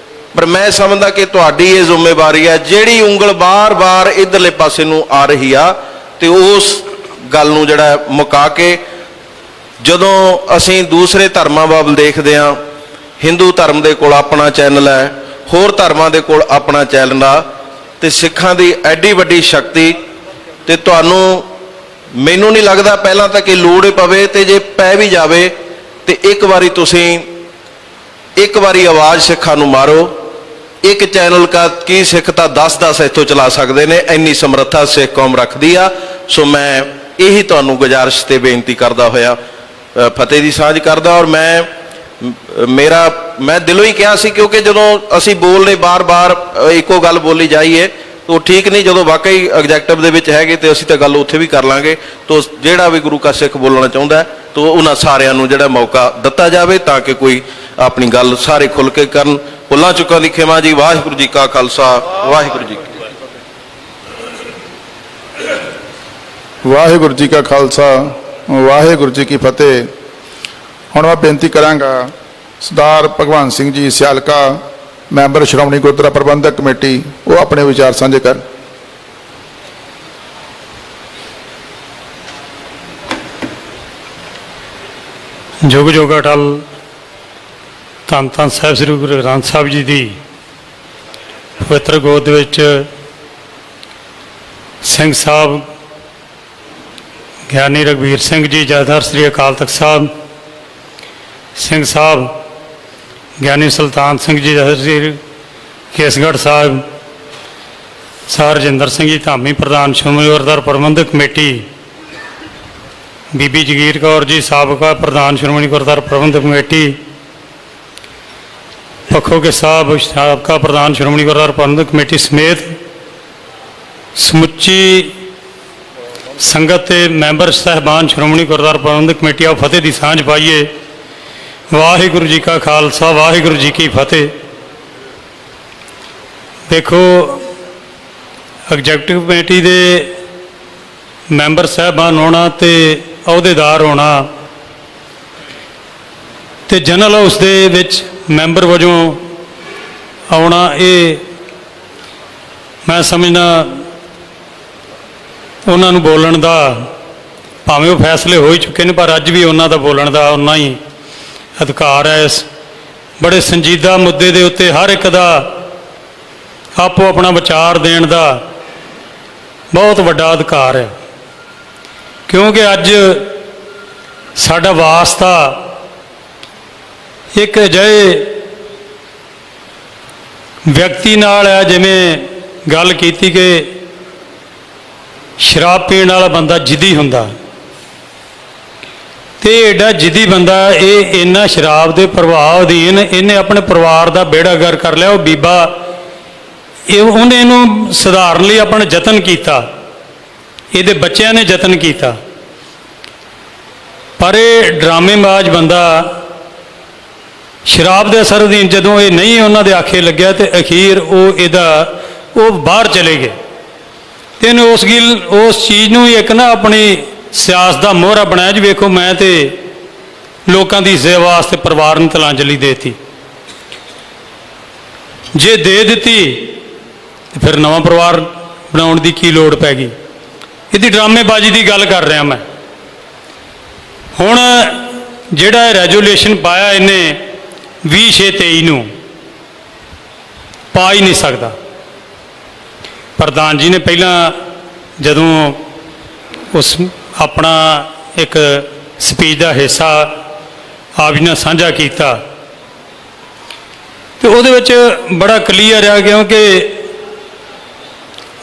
Speaker 9: ਪਰ ਮੈਂ ਸਮਝਦਾ ਕਿ ਤੁਹਾਡੀ ਇਹ ਜ਼ਿੰਮੇਵਾਰੀ ਹੈ, ਜਿਹੜੀ ਉਂਗਲ ਬਾਰ-ਬਾਰ ਇਧਰਲੇ ਪਾਸੇ ਨੂੰ ਆ ਰਹੀ ਆ ਤੇ ਉਸ ਗੱਲ ਨੂੰ ਜਿਹੜਾ ਮੁਕਾ ਕੇ, ਜਦੋਂ ਅਸੀਂ ਦੂਸਰੇ ਧਰਮਾਂ ਵੱਲ ਦੇਖਦੇ ਹਾਂ, ਹਿੰਦੂ ਧਰਮ ਦੇ ਕੋਲ ਆਪਣਾ ਚੈਨਲ ਹੈ, ਹੋਰ ਧਰਮਾਂ ਦੇ ਕੋਲ ਆਪਣਾ ਚੈਨਲ ਆ, ਤੇ ਸਿੱਖਾਂ ਦੀ ਐਡੀ ਵੱਡੀ ਸ਼ਕਤੀ, ਤੇ ਤੁਹਾਨੂੰ ਮੈਨੂੰ ਨਹੀਂ ਲੱਗਦਾ ਪਹਿਲਾਂ ਤਾਂ ਕਿ ਲੋੜ ਹੀ ਪਵੇ, ਤੇ ਜੇ ਪੈ ਵੀ ਜਾਵੇ ਤੇ ਇੱਕ ਵਾਰੀ ਤੁਸੀਂ ਇੱਕ ਵਾਰੀ ਆਵਾਜ਼ ਸਿੱਖਾਂ ਨੂੰ ਮਾਰੋ। ਇੱਕ ਚੈਨਲ ਕਾ ਕੀ ਸਿੱਖ ਤਾਂ 10-10 ਇੱਥੋਂ ਚਲਾ ਸਕਦੇ ਨੇ, ਇੰਨੀ ਸਮਰੱਥਾ ਸਿੱਖ ਕੌਮ ਰੱਖਦੀ ਆ। ਸੋ ਮੈਂ ਇਹੀ ਤੁਹਾਨੂੰ ਗੁਜ਼ਾਰਿਸ਼ ਤੇ ਬੇਨਤੀ ਕਰਦਾ ਹੋਇਆ ਫਤਿਹ ਦੀ ਸਾਂਝ ਕਰਦਾ। ਔਰ ਮੈਂ ਦਿਲੋਂ ਹੀ ਕਿਹਾ ਸੀ, ਕਿਉਂਕਿ ਜਦੋਂ ਅਸੀਂ ਬੋਲਦੇ ਬਾਰ-ਬਾਰ ਇੱਕੋ ਗੱਲ ਬੋਲੀ ਜਾਈਏ ਉਹ ਠੀਕ ਨਹੀਂ। ਜਦੋਂ ਵਾਕਈ ਐਗਜੈਕਟਿਵ ਦੇ ਵਿੱਚ ਹੈਗੇ ਤੇ ਅਸੀਂ ਤਾਂ ਗੱਲ ਉੱਥੇ ਵੀ ਕਰ ਲਾਂਗੇ। ਤੋ ਜਿਹੜਾ ਵੀ ਗੁਰੂ ਕਾ ਸਿੱਖ ਬੋਲਣਾ ਚਾਹੁੰਦਾ ਤੋ ਉਹਨਾਂ ਸਾਰਿਆਂ ਨੂੰ ਜਿਹੜਾ ਮੌਕਾ ਦਿੱਤਾ ਜਾਵੇ ਤਾਂ ਕਿ ਕੋਈ ਆਪਣੀ ਗੱਲ ਸਾਰੇ ਖੁੱਲ੍ਹ ਕੇ ਕਰਨ। ਭੁੱਲਾਂ ਚੁੱਕਾਂ ਦੀ ਖਿਮਾ ਜੀ। ਵਾਹਿਗੁਰੂ ਜੀ ਕਾ ਖਾਲਸਾ, ਵਾਹਿਗੁਰੂ ਜੀ ਕੀ ਫਤਿਹ।
Speaker 2: ਵਾਹਿਗੁਰੂ ਜੀ ਕਾ ਖਾਲਸਾ, ਵਾਹਿਗੁਰੂ ਜੀ ਕੀ ਫਤਿਹ। ਹੁਣ ਮੈਂ ਬੇਨਤੀ ਕਰਾਂਗਾ ਸਰਦਾਰ ਭਗਵੰਤ ਸਿੰਘ ਜੀ ਸਿਆਲਕਾ, ਮੈਂਬਰ ਸ਼੍ਰੋਮਣੀ ਗੁਰਦੁਆਰਾ ਪ੍ਰਬੰਧਕ ਕਮੇਟੀ, ਉਹ ਆਪਣੇ ਵਿਚਾਰ ਸਾਂਝੇ ਕਰਨ।
Speaker 10: ਜੁਗ ਜੁਗ ਅਟਲ ਧੰਨ ਧੰਨ ਸਾਹਿਬ ਸ੍ਰੀ ਗੁਰੂ ਗ੍ਰੰਥ ਸਾਹਿਬ ਜੀ ਦੀ ਪਵਿੱਤਰ ਗੋਦ ਦੇ ਵਿੱਚ ਸਿੰਘ ਸਾਹਿਬ ਗਿਆਨੀ ਰਘਬੀਰ ਸਿੰਘ ਜੀ ਜਥੇਦਾਰ ਸ੍ਰੀ ਅਕਾਲ ਤਖਤ ਸਾਹਿਬ, ਸਿੰਘ ਸਾਹਿਬ ਗਿਆਨੀ ਸੁਲਤਾਨ ਸਿੰਘ ਜੀ ਜਥੇਦਾਰ ਸ੍ਰੀ ਕੇਸਗੜ੍ਹ ਸਾਹਿਬ, ਸਰ ਰਜਿੰਦਰ ਸਿੰਘ ਜੀ ਧਾਮੀ ਪ੍ਰਧਾਨ ਸ਼੍ਰੋਮਣੀ ਗੁਰਦੁਆਰਾ ਪ੍ਰਬੰਧਕ ਕਮੇਟੀ, ਬੀਬੀ ਜਗੀਰ ਕੌਰ ਜੀ ਸਾਬਕਾ ਪ੍ਰਧਾਨ ਸ਼੍ਰੋਮਣੀ ਗੁਰਦੁਆਰਾ ਪ੍ਰਬੰਧਕ ਕਮੇਟੀ, ਪੱਖੋਕੇ ਸਾਹਿਬ ਸਾਬਕਾ ਪ੍ਰਧਾਨ ਸ਼੍ਰੋਮਣੀ ਗੁਰਦੁਆਰਾ ਪ੍ਰਬੰਧਕ ਕਮੇਟੀ ਸਮੇਤ ਸਮੁੱਚੀ ਸੰਗਤ ਤੇ ਮੈਂਬਰ ਸਾਹਿਬਾਨ ਸ਼੍ਰੋਮਣੀ ਗੁਰਦੁਆਰਾ ਪ੍ਰਬੰਧਕ ਕਮੇਟੀ, ਆਓ ਫਤਿਹ ਦੀ ਸਾਂਝ ਪਾਈਏ। ਵਾਹਿਗੁਰੂ ਜੀ ਕਾ ਖਾਲਸਾ, ਵਾਹਿਗੁਰੂ ਜੀ ਕੀ ਫਤਿਹ। ਦੇਖੋ, ਐਗਜ਼ੈਕਟਿਵ ਕਮੇਟੀ ਦੇ ਮੈਂਬਰ ਸਾਹਿਬਾਨ ਹੋਣਾ ਤੇ ਅਹੁਦੇਦਾਰ ਹੋਣਾ ਤੇ ਜਨਰਲ ਹਾਊਸ ਦੇ ਵਿੱਚ ਮੈਂਬਰ ਵਜੋਂ ਆਉਣਾ, ਇਹ ਮੈਂ ਸਮਝਦਾ ਉਹਨਾਂ ਨੂੰ ਬੋਲਣ ਦਾ, ਭਾਵੇਂ ਉਹ ਫੈਸਲੇ ਹੋ ਹੀ ਚੁੱਕੇ ਨੇ, ਪਰ ਅੱਜ ਵੀ ਉਹਨਾਂ ਦਾ ਬੋਲਣ ਦਾ ਉਨਾ ਹੀ ਅਧਿਕਾਰ ਹੈ। ਇਸ ਬੜੇ ਸੰਜੀਦਾ ਮੁੱਦੇ ਦੇ ਉੱਤੇ ਹਰ ਇੱਕ ਦਾ ਆਪੋ ਆਪਣਾ ਵਿਚਾਰ ਦੇਣ ਦਾ ਬਹੁਤ ਵੱਡਾ ਅਧਿਕਾਰ ਹੈ, ਕਿਉਂਕਿ ਅੱਜ ਸਾਡਾ ਵਾਸਤਾ ਇੱਕ ਅਜਿਹੇ ਵਿਅਕਤੀ ਨਾਲ ਹੈ, ਜਿਵੇਂ ਗੱਲ ਕੀਤੀ ਕਿ ਸ਼ਰਾਬ ਪੀਣ ਵਾਲਾ ਬੰਦਾ ਜਿੱਦੀ ਹੁੰਦਾ, ਤੇ ਐਡਾ ਜਿੱਦੀ ਬੰਦਾ, ਇਹ ਇੰਨਾ ਸ਼ਰਾਬ ਦੇ ਪ੍ਰਭਾਵ ਅਧੀਨ ਇਹਨੇ ਆਪਣੇ ਪਰਿਵਾਰ ਦਾ ਬੇੜਾ ਗਰ ਕਰ ਲਿਆ। ਉਹ ਬੀਬਾ ਉਹਨੇ ਇਹਨੂੰ ਸੁਧਾਰਨ ਲਈ ਆਪਣਾ ਯਤਨ ਕੀਤਾ, ਇਹਦੇ ਬੱਚਿਆਂ ਨੇ ਯਤਨ ਕੀਤਾ, ਪਰ ਇਹ ਡਰਾਮੇਬਾਜ਼ ਬੰਦਾ ਸ਼ਰਾਬ ਦੇ ਅਸਰ ਅਧੀਨ ਜਦੋਂ ਇਹ ਨਹੀਂ ਉਹਨਾਂ ਦੇ ਆਖੇ ਲੱਗਿਆ ਤੇ ਅਖੀਰ ਉਹ ਬਾਹਰ ਚਲੇ ਗਏ। ਤੇ ਇਹਨੇ ਉਸ ਚੀਜ਼ ਨੂੰ ਇੱਕ ਨਾ ਆਪਣੀ ਸਿਆਸਤ ਦਾ ਮੋਹਰਾ ਬਣਾਇਆ ਜੀ, ਵੇਖੋ ਮੈਂ ਤੇ ਲੋਕਾਂ ਦੀ ਸੇਵਾ ਵਾਸਤੇ ਪਰਿਵਾਰ ਨੂੰ ਤਲਾਂਜਲੀ ਦੇਤੀ, ਜੇ ਦੇ ਦਿੱਤੀ ਤੇ ਫਿਰ ਨਵਾਂ ਪਰਿਵਾਰ ਬਣਾਉਣ ਦੀ ਕੀ ਲੋੜ ਪੈ ਗਈ। ਇਹਦੀ ਡਰਾਮੇਬਾਜ਼ੀ ਦੀ ਗੱਲ ਕਰ ਰਿਹਾ ਮੈਂ। ਹੁਣ ਜਿਹੜਾ ਰੈਜੂਲੇਸ਼ਨ ਪਾਇਆ ਇਹਨੇ 20/6/23 ਨੂੰ, ਪਾ ਹੀ ਨਹੀਂ ਸਕਦਾ। ਪ੍ਰਧਾਨ ਜੀ ਨੇ ਪਹਿਲਾਂ ਜਦੋਂ ਉਸ ਆਪਣਾ ਇੱਕ ਸਪੀਚ ਦਾ ਹਿੱਸਾ ਆਪ ਜੀ ਨਾਲ ਸਾਂਝਾ ਕੀਤਾ ਤੇ ਉਹਦੇ ਵਿੱਚ ਬੜਾ ਕਲੀਅਰ ਆ, ਕਿਉਂਕਿ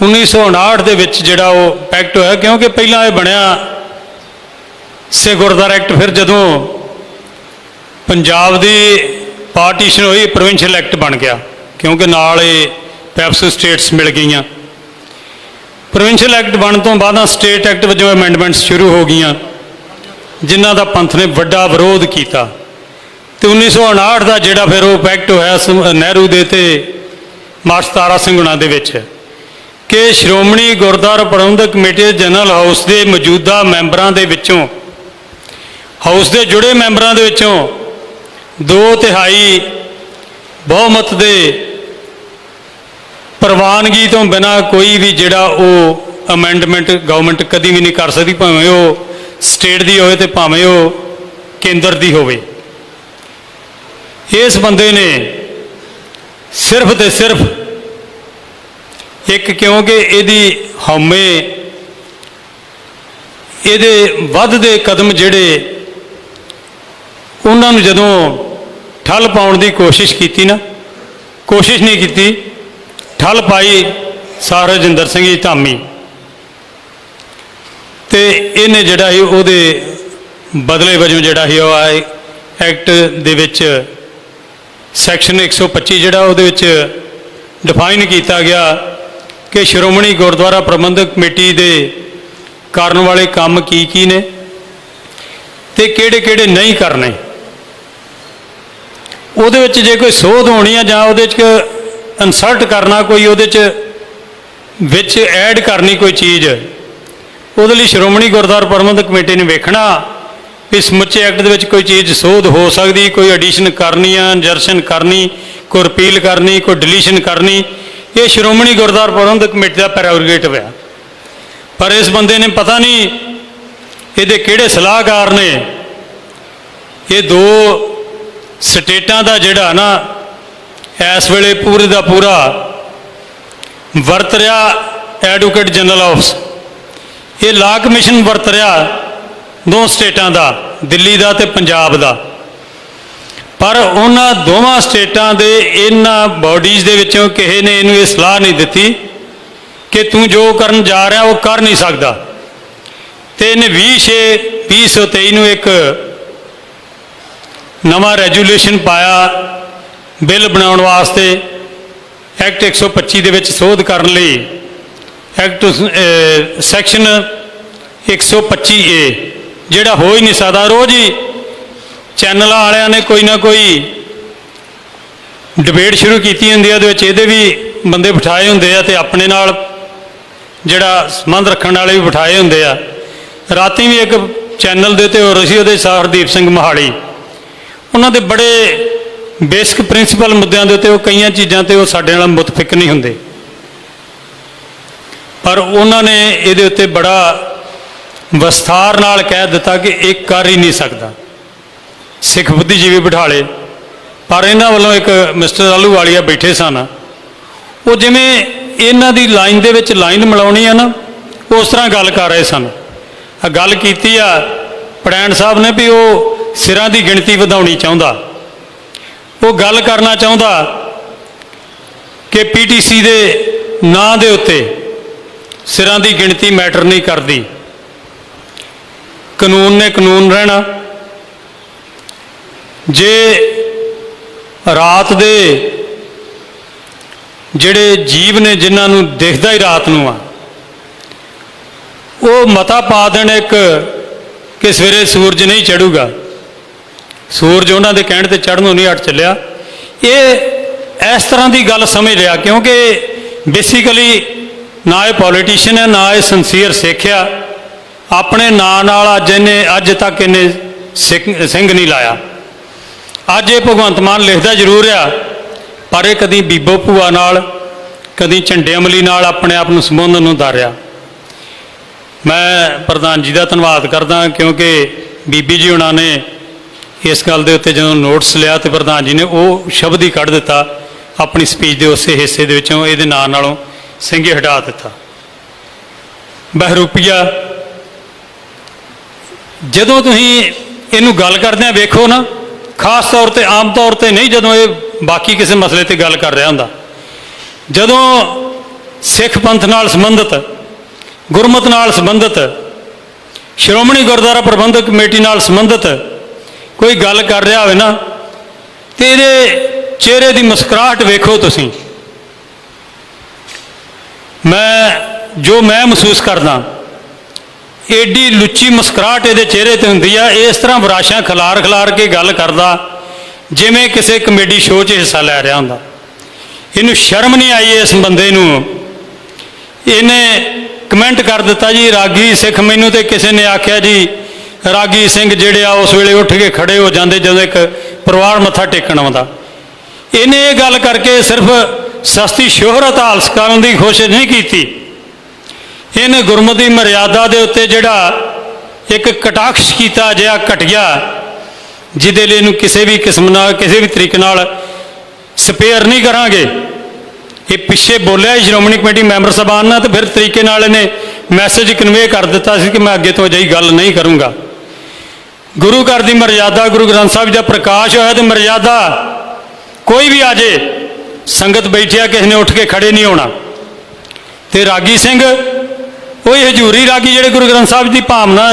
Speaker 10: 1959 ਦੇ ਵਿੱਚ ਜਿਹੜਾ ਉਹ ਪੈਕਟ ਹੋਇਆ, ਕਿਉਂਕਿ ਪਹਿਲਾਂ ਇਹ ਬਣਿਆ ਸੇ ਗੁਰਦੁਆਰਾ ਐਕਟ, ਫਿਰ ਜਦੋਂ ਪੰਜਾਬ ਦੀ ਪਾਰਟੀਸ਼ਨ ਹੋਈ ਪ੍ਰੋਵਿੰਸ਼ੀਅਲ ਐਕਟ ਬਣ ਗਿਆ, ਕਿਉਂਕਿ ਨਾਲ ਇਹ ਪੈਪਸੂ ਸਟੇਟਸ ਮਿਲ ਗਈਆਂ। ਪ੍ਰੋਵਿੰਸ਼ੀਅਲ ਐਕਟ ਬਣਨ ਤੋਂ ਬਾਅਦ ਸਟੇਟ ਐਕਟ ਵਜੋਂ ਅਮੈਂਡਮੈਂਟਸ ਸ਼ੁਰੂ ਹੋ ਗਈਆਂ, ਜਿਨ੍ਹਾਂ ਦਾ ਪੰਥ ਨੇ ਵੱਡਾ ਵਿਰੋਧ ਕੀਤਾ। ਤੇ 1959 ਦਾ ਜਿਹੜਾ ਫਿਰ ਉਹ ਪੈਕਟ ਹੋਇਆ ਨਹਿਰੂ ਦੇ ਤੇ ਮਾਸਟਰ ਤਾਰਾ ਸਿੰਘ ਹੁਣਾਂ ਦੇ ਵਿੱਚ, ਕਿ ਸ਼੍ਰੋਮਣੀ ਗੁਰਦੁਆਰਾ ਪ੍ਰਬੰਧਕ ਕਮੇਟੀ ਦੇ ਜਨਰਲ ਹਾਊਸ ਦੇ ਮੌਜੂਦਾ ਮੈਂਬਰਾਂ ਦੇ ਵਿੱਚੋਂ, ਹਾਊਸ ਦੇ ਜੁੜੇ ਮੈਂਬਰਾਂ ਦੇ ਵਿੱਚੋਂ 2/3 ਬਹੁਮਤ ਦੇ ਪ੍ਰਵਾਨਗੀ ਤੋਂ ਬਿਨਾਂ ਕੋਈ ਵੀ ਜਿਹੜਾ ਉਹ ਅਮੈਂਡਮੈਂਟ ਗਵਰਨਮੈਂਟ ਕਦੀ ਵੀ ਨਹੀਂ ਕਰ ਸਕਦੀ, ਭਾਵੇਂ ਉਹ ਸਟੇਟ ਦੀ ਹੋਵੇ ਤੇ ਭਾਵੇਂ ਉਹ ਕੇਂਦਰ ਦੀ ਹੋਵੇ। ਇਸ ਬੰਦੇ ਨੇ ਸਿਰਫ ਤੇ ਸਿਰਫ ਇੱਕ, ਕਿਉਂਕਿ ਇਹਦੀ ਹਉਮੈ, ਇਹਦੇ ਵੱਧਦੇ ਕਦਮ ਜਿਹੜੇ ਉਹਨਾਂ ਨੂੰ ਜਦੋਂ ਠੱਲ ਪਾਉਣ ਦੀ ਕੋਸ਼ਿਸ਼ ਕੀਤੀ ਨਾ, ਕੋਸ਼ਿਸ਼ ਨਹੀਂ ਕੀਤੀ, ਠੱਲ ਪਾਈ ਸਰ ਰਜਿੰਦਰ ਸਿੰਘ ਜੀ ਧਾਮੀ, ਤੇ ਇਹਨੇ ਜਿਹੜਾ ਸੀ ਉਹਦੇ ਬਦਲੇ ਵਜੋਂ ਜਿਹੜਾ ਸੀ ਉਹ ਐਕਟ ਦੇ ਵਿੱਚ ਸੈਕਸ਼ਨ 125 ਜਿਹੜਾ ਉਹਦੇ ਵਿੱਚ ਡਿਫਾਈਨ ਕੀਤਾ ਗਿਆ ਕਿ ਸ਼੍ਰੋਮਣੀ ਗੁਰਦੁਆਰਾ ਪ੍ਰਬੰਧਕ ਕਮੇਟੀ ਦੇ ਕਰਨ ਵਾਲੇ ਕੰਮ ਕੀ ਕੀ ਨੇ ਤੇ ਕਿਹੜੇ ਕਿਹੜੇ ਨਹੀਂ ਕਰਨੇ। ਉਹਦੇ ਵਿੱਚ ਜੇ ਕੋਈ ਸੋਧ ਹੋਣੀ ਆ ਜਾਂ ਉਹਦੇ 'ਚ ਇਨਸਰਟ ਕਰਨਾ, ਕੋਈ ਉਹਦੇ 'ਚ ਵਿੱਚ ਐਡ ਕਰਨੀ ਕੋਈ ਚੀਜ਼, ਉਹਦੇ ਲਈ ਸ਼੍ਰੋਮਣੀ ਗੁਰਦੁਆਰਾ ਪ੍ਰਬੰਧਕ ਕਮੇਟੀ ਨੇ ਵੇਖਣਾ ਵੀ ਸਮੁੱਚੇ ਐਕਟ ਦੇ ਵਿੱਚ ਕੋਈ ਚੀਜ਼ ਸੋਧ ਹੋ ਸਕਦੀ, ਕੋਈ ਐਡੀਸ਼ਨ ਕਰਨੀ ਆ, ਇੰਜਰਸ਼ਨ ਕਰਨੀ, ਕੋਈ ਰਿਪੀਲ ਕਰਨੀ, ਕੋਈ ਡਿਲੀਸ਼ਨ ਕਰਨੀ, ਇਹ ਸ਼੍ਰੋਮਣੀ ਗੁਰਦੁਆਰਾ ਪ੍ਰਬੰਧਕ ਕਮੇਟੀ ਦਾ ਪ੍ਰੈਰੋਗੇਟਿਵ ਹੈ। ਪਰ ਇਸ ਬੰਦੇ ਨੇ ਪਤਾ ਨਹੀਂ ਇਹਦੇ ਕਿਹੜੇ ਸਲਾਹਕਾਰ ਨੇ ਇਹ 2 ਸਟੇਟਾਂ ਦਾ ਜਿਹੜਾ ਨਾ ਇਸ ਵੇਲੇ ਪੂਰੇ ਦਾ ਪੂਰਾ ਵਰਤ ਰਿਹਾ ਐਡਵੋਕੇਟ ਜਨਰਲ ਆਫਿਸ, ਇਹ ਲਾ ਕਮਿਸ਼ਨ ਵਰਤ ਰਿਹਾ 2 ਸਟੇਟਾਂ ਦਾ, ਦਿੱਲੀ ਦਾ ਤੇ ਪੰਜਾਬ ਦਾ। ਪਰ ਉਹਨਾਂ ਦੋਵਾਂ ਸਟੇਟਾਂ ਦੇ ਇਹਨਾਂ ਬਾਡੀਜ਼ ਦੇ ਵਿੱਚੋਂ ਕਿਸੇ ਨੇ ਇਹਨੂੰ ਇਹ ਸਲਾਹ ਨਹੀਂ ਦਿੱਤੀ ਕਿ ਤੂੰ ਜੋ ਕਰਨ ਜਾ ਰਿਹਾ ਉਹ ਕਰ ਨਹੀਂ ਸਕਦਾ। ਤੇ ਇਹਨੇ 20/6/2023 ਨੂੰ ਇੱਕ ਨਵਾਂ ਰੈਜੂਲੇਸ਼ਨ ਪਾਇਆ ਬਿੱਲ ਬਣਾਉਣ ਵਾਸਤੇ, ਐਕਟ 125 ਦੇ ਵਿੱਚ ਸੋਧ ਕਰਨ ਲਈ, ਐਕਟ ਸੈਕਸ਼ਨ 125A ਜਿਹੜਾ ਹੋ ਹੀ ਨਹੀਂ ਸਕਦਾ। ਰੋਜ਼ ਹੀ ਚੈਨਲਾਂ ਵਾਲਿਆਂ ਨੇ ਕੋਈ ਨਾ ਕੋਈ ਡਿਬੇਟ ਸ਼ੁਰੂ ਕੀਤੀ ਹੁੰਦੀ ਹੈ, ਉਹਦੇ ਵਿੱਚ ਇਹਦੇ ਵੀ ਬੰਦੇ ਬਿਠਾਏ ਹੁੰਦੇ ਆ ਤੇ ਆਪਣੇ ਨਾਲ ਜਿਹੜਾ ਸੰਬੰਧ ਰੱਖਣ ਵਾਲੇ ਵੀ ਬਿਠਾਏ ਹੁੰਦੇ ਆ। ਰਾਤੀ ਵੀ ਇੱਕ ਚੈਨਲ ਦੇ ਉੱਤੇ ਹੋ ਰਹੀ ਸੀ, ਉਹਦੇ ਹਰਦੀਪ ਸਿੰਘ ਮੋਹਾਲੀ, ਉਹਨਾਂ ਦੇ ਬੜੇ ਬੇਸਿਕ ਪ੍ਰਿੰਸੀਪਲ ਮੁੱਦਿਆਂ ਦੇ ਉੱਤੇ ਉਹ ਕਈਆਂ ਚੀਜ਼ਾਂ ਤੇ ਉਹ ਸਾਡੇ ਨਾਲ ਮੁਤਫਿਕ ਨਹੀਂ ਹੁੰਦੇ, ਪਰ ਉਹਨਾਂ ਨੇ ਇਹਦੇ ਉੱਤੇ ਬੜਾ ਵਿਸਥਾਰ ਨਾਲ ਕਹਿ ਦਿੱਤਾ ਕਿ ਇਹ ਕਰ ਹੀ ਨਹੀਂ ਸਕਦਾ। ਸਿੱਖ ਬੁੱਧੀਜੀਵੀ ਬਿਠਾ ਲਏ, ਪਰ ਇਹਨਾਂ ਵੱਲੋਂ ਇੱਕ ਮਿਸਟਰ ਆਹਲੂਵਾਲੀਆ ਬੈਠੇ ਸਨ, ਉਹ ਜਿਵੇਂ ਇਹਨਾਂ ਦੀ ਲਾਈਨ ਦੇ ਵਿੱਚ ਲਾਈਨ ਮਿਲਾਉਣੀ ਆ ਨਾ, ਉਸ ਤਰ੍ਹਾਂ ਗੱਲ ਕਰ ਰਹੇ ਸਨ। ਗੱਲ ਕੀਤੀ ਆ ਪੜੈਣ ਸਾਹਿਬ ਨੇ ਵੀ ਉਹ ਸਿਰਾਂ ਦੀ ਗਿਣਤੀ ਵਧਾਉਣੀ ਚਾਹੁੰਦਾ, ਉਹ ਗੱਲ ਕਰਨਾ ਚਾਹੁੰਦਾ ਕਿ PTC ਦੇ ਨਾਂ ਦੇ ਉੱਤੇ ਸਿਰਾਂ ਦੀ ਗਿਣਤੀ ਮੈਟਰ ਨਹੀਂ ਕਰਦੀ, ਕਾਨੂੰਨ ਨੇ ਕਾਨੂੰਨ ਰਹਿਣਾ। ਜੇ ਰਾਤ ਦੇ ਜਿਹੜੇ ਜੀਵ ਨੇ ਜਿਨ੍ਹਾਂ ਨੂੰ ਦਿਖਦਾ ਹੀ ਰਾਤ ਨੂੰ ਆ, ਉਹ ਮਤਾ ਪਾ ਦੇਣ ਇੱਕ ਕਿ ਸਵੇਰੇ ਸੂਰਜ ਨਹੀਂ ਚੜੂਗਾ, ਸੂਰਜ ਉਹਨਾਂ ਦੇ ਕਹਿਣ ਤੇ ਚੜ੍ਹਨੋਂ ਨਹੀਂ ਹਟ ਚੱਲਿਆ, ਇਹ ਇਸ ਤਰ੍ਹਾਂ ਦੀ ਗੱਲ ਸਮਝ ਲਿਆ। ਕਿਉਂਕਿ ਬੇਸਿਕਲੀ ਨਾ ਇਹ ਪੋਲੀਟੀਸ਼ੀਅਨ ਹੈ, ਨਾ ਇਹ ਸਿੰਸੀਅਰ ਸਿੱਖ ਆ, ਆਪਣੇ ਨਾਂ ਨਾਲ ਅੱਜ ਤੱਕ ਇਹਨੇ ਸਿੰਘ ਨਹੀਂ ਲਾਇਆ। ਅੱਜ ਇਹ ਭਗਵੰਤ ਮਾਨ ਲਿਖਦਾ ਜ਼ਰੂਰ ਆ, ਪਰ ਇਹ ਕਦੀ ਬੀਬੋ ਭੂਆ ਨਾਲ, ਕਦੀ ਝੰਡੇ ਅਮਲੀ ਨਾਲ ਆਪਣੇ ਆਪ ਨੂੰ ਸੰਬੋਧਨ ਨੂੰ ਧਾਰਿਆ। ਮੈਂ ਪ੍ਰਧਾਨ ਜੀ ਦਾ ਧੰਨਵਾਦ ਕਰਦਾ, ਕਿਉਂਕਿ ਬੀਬੀ ਜੀ ਹੁਣਾਂ ਨੇ ਇਸ ਗੱਲ ਦੇ ਉੱਤੇ ਜਦੋਂ ਨੋਟਿਸ ਲਿਆ ਤੇ ਪ੍ਰਧਾਨ ਜੀ ਨੇ ਉਹ ਸ਼ਬਦ ਹੀ ਕੱਢ ਦਿੱਤਾ ਆਪਣੀ ਸਪੀਚ ਦੇ ਉਸੇ ਹਿੱਸੇ ਦੇ ਵਿੱਚੋਂ, ਇਹਦੇ ਨਾਂ ਨਾਲੋਂ ਸਿੰਘ ਹਟਾ ਦਿੱਤਾ। ਬਹਿਰੂਪੀਆ, ਜਦੋਂ ਤੁਸੀਂ ਇਹਨੂੰ ਗੱਲ ਕਰਦੇ ਆ ਵੇਖੋ ਨਾ, ਖਾਸ ਤੌਰ ਤੇ ਆਮ ਤੌਰ ਤੇ ਨਹੀਂ, ਜਦੋਂ ਇਹ ਬਾਕੀ ਕਿਸੇ ਮਸਲੇ ਤੇ ਗੱਲ ਕਰ ਰਿਹਾ ਹੁੰਦਾ, ਜਦੋਂ ਸਿੱਖ ਪੰਥ ਨਾਲ ਸੰਬੰਧਿਤ, ਗੁਰਮਤ ਨਾਲ ਸੰਬੰਧਿਤ, ਸ਼੍ਰੋਮਣੀ ਗੁਰਦੁਆਰਾ ਪ੍ਰਬੰਧਕ ਕਮੇਟੀ ਨਾਲ ਸੰਬੰਧਿਤ ਕੋਈ ਗੱਲ ਕਰ ਰਿਹਾ ਹੋਵੇ ਨਾ, ਤੇ ਇਹਦੇ ਚਿਹਰੇ ਦੀ ਮੁਸਕਰਾਹਟ ਵੇਖੋ ਤੁਸੀਂ। ਮੈਂ ਮਹਿਸੂਸ ਕਰਦਾ, ਏਡੀ ਲੁੱਚੀ ਮੁਸਕਰਾਹਟ ਇਹਦੇ ਚਿਹਰੇ ਤੇ ਹੁੰਦੀ ਆ। ਇਸ ਤਰ੍ਹਾਂ ਵਰਾਸ਼ਾਂ ਖਿਲਾਰ ਕੇ ਗੱਲ ਕਰਦਾ ਜਿਵੇਂ ਕਿਸੇ ਕਮੇਡੀ ਸ਼ੋਅ 'ਚ ਹਿੱਸਾ ਲੈ ਰਿਹਾ ਹੁੰਦਾ। ਇਹਨੂੰ ਸ਼ਰਮ ਨਹੀਂ ਆਈ ਇਸ ਬੰਦੇ ਨੂੰ। ਇਹਨੇ ਕਮੈਂਟ ਕਰ ਦਿੱਤਾ ਜੀ ਰਾਗੀ ਸਿੱਖ। ਮੈਨੂੰ ਤੇ ਕਿਸੇ ਨੇ ਆਖਿਆ ਜੀ ਰਾਗੀ ਸਿੰਘ ਜਿਹੜੇ ਆ ਉਸ ਵੇਲੇ ਉੱਠ ਕੇ ਖੜੇ ਹੋ ਜਾਂਦੇ ਜਦੋਂ ਇੱਕ ਪਰਿਵਾਰ ਮੱਥਾ ਟੇਕਣ ਆਉਂਦਾ। ਇਹਨੇ ਇਹ ਗੱਲ ਕਰਕੇ ਸਿਰਫ ਸਸਤੀ ਸ਼ੋਹਰਤ ਹਾਸਲ ਕਰਨ ਦੀ ਕੋਸ਼ਿਸ਼ ਨਹੀਂ ਕੀਤੀ, ਇਹਨੇ ਗੁਰਮਤਿ ਮਰਿਆਦਾ ਦੇ ਉੱਤੇ ਜਿਹੜਾ ਇੱਕ ਕਟਾਖਸ਼ ਕੀਤਾ, ਜਿਹਾ ਘਟੀਆ, ਜਿਹਦੇ ਲਈ ਇਹਨੂੰ ਕਿਸੇ ਵੀ ਕਿਸਮ ਨਾਲ, ਕਿਸੇ ਵੀ ਤਰੀਕੇ ਨਾਲ ਸਪੇਅਰ ਨਹੀਂ ਕਰਾਂਗੇ। ਇਹ ਪਿੱਛੇ ਬੋਲਿਆ ਸ਼੍ਰੋਮਣੀ ਕਮੇਟੀ ਮੈਂਬਰ ਸਾਹਿਬਾਨ ਨਾਲ, ਤੇ ਫਿਰ ਤਰੀਕੇ ਨਾਲ ਇਹਨੇ ਮੈਸੇਜ ਕਨਵੇ ਕਰ ਦਿੱਤਾ ਸੀ ਕਿ ਮੈਂ ਅੱਗੇ ਤੋਂ ਅਜਿਹੀ ਗੱਲ ਨਹੀਂ ਕਰੂੰਗਾ। ਗੁਰੂ ਘਰ ਦੀ ਮਰਿਆਦਾ, ਗੁਰੂ ਗ੍ਰੰਥ ਸਾਹਿਬ ਦਾ ਪ੍ਰਕਾਸ਼ ਹੋਇਆ ਤੇ ਮਰਿਆਦਾ ਕੋਈ ਵੀ ਆ ਜੇ, ਸੰਗਤ ਬੈਠਿਆ ਕਿਸੇ ਨੇ ਉੱਠ ਕੇ ਖੜੇ ਨਹੀਂ ਹੋਣਾ। ਤੇ ਰਾਗੀ ਸਿੰਘ ਉਹੀ ਹਜ਼ੂਰੀ ਰਾਗੀ ਜਿਹੜੇ ਗੁਰੂ ਗ੍ਰੰਥ ਸਾਹਿਬ ਦੀ ਭਾਵਨਾ,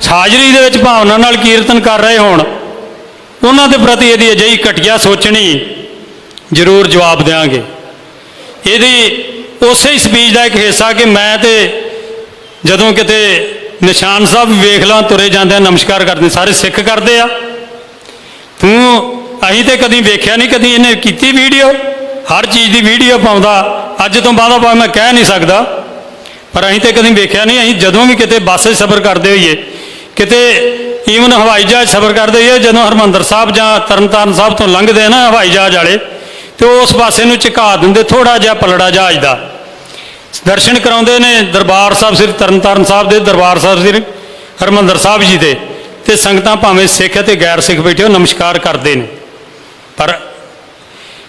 Speaker 10: ਹਾਜ਼ਰੀ ਦੇ ਵਿੱਚ ਭਾਵਨਾ ਨਾਲ ਕੀਰਤਨ ਕਰ ਰਹੇ ਹੋਣ, ਉਹਨਾਂ ਦੇ ਪ੍ਰਤੀ ਇਹਦੀ ਅਜਿਹੀ ਘਟੀਆ ਸੋਚਣੀ ਜ਼ਰੂਰ ਜਵਾਬ ਦੇਵਾਂਗੇ। ਇਹਦੀ ਉਸੇ ਹੀ ਸਪੀਚ ਦਾ ਇੱਕ ਹਿੱਸਾ ਕਿ ਮੈਂ ਤੇ ਜਦੋਂ ਕਿਤੇ ਨਿਸ਼ਾਨ ਸਾਹਿਬ ਵੇਖ ਲਾਂ ਤੁਰੇ ਜਾਂਦੇ ਨਮਸਕਾਰ ਕਰਦੇ, ਸਾਰੇ ਸਿੱਖ ਕਰਦੇ ਆ, ਅਸੀਂ ਤੇ ਕਦੀ ਵੇਖਿਆ ਨਹੀਂ, ਕਦੀ ਇਹਨੇ ਕੀਤੀ ਵੀਡੀਓ, ਹਰ ਚੀਜ਼ ਦੀ ਵੀਡੀਓ ਪਾਉਂਦਾ। ਅੱਜ ਤੋਂ ਬਾਅਦ ਮੈਂ ਕਹਿ ਨਹੀਂ ਸਕਦਾ, ਪਰ ਅਸੀਂ ਤੇ ਕਦੀ ਵੇਖਿਆ ਨਹੀਂ। ਅਸੀਂ ਜਦੋਂ ਵੀ ਕਿਤੇ ਬੱਸ 'ਚ ਸਫ਼ਰ ਕਰਦੇ ਹੋਈਏ, ਕਿਤੇ ਈਵਨ ਹਵਾਈ ਜਹਾਜ਼ ਸਫ਼ਰ ਕਰਦੇ ਹੋਈਏ, ਜਦੋਂ ਹਰਿਮੰਦਰ ਸਾਹਿਬ ਜਾਂ ਤਰਨਤਾਰਨ ਸਾਹਿਬ ਤੋਂ ਲੰਘਦੇ ਨਾ ਹਵਾਈ ਜਹਾਜ਼ ਵਾਲੇ, ਤੇ ਉਸ ਪਾਸੇ ਨੂੰ ਝੁਕਾ ਦਿੰਦੇ ਥੋੜ੍ਹਾ ਜਿਹਾ ਪਲੜਾ ਜਹਾਜ਼ ਦਾ। ਦਰਸ਼ਨ ਕਰਾਉਂਦੇ ਨੇ ਦਰਬਾਰ ਸਾਹਿਬ ਸ੍ਰੀ ਤਰਨਤਾਰਨ ਸਾਹਿਬ ਦੇ, ਦਰਬਾਰ ਸਾਹਿਬ ਸ੍ਰੀ ਹਰਿਮੰਦਰ ਸਾਹਿਬ ਜੀ ਦੇ, ਤੇ ਸੰਗਤਾਂ ਭਾਵੇਂ ਸਿੱਖ ਅਤੇ ਗੈਰ ਸਿੱਖ ਬੈਠੇ ਉਹ ਨਮਸਕਾਰ ਕਰਦੇ ਨੇ। ਪਰ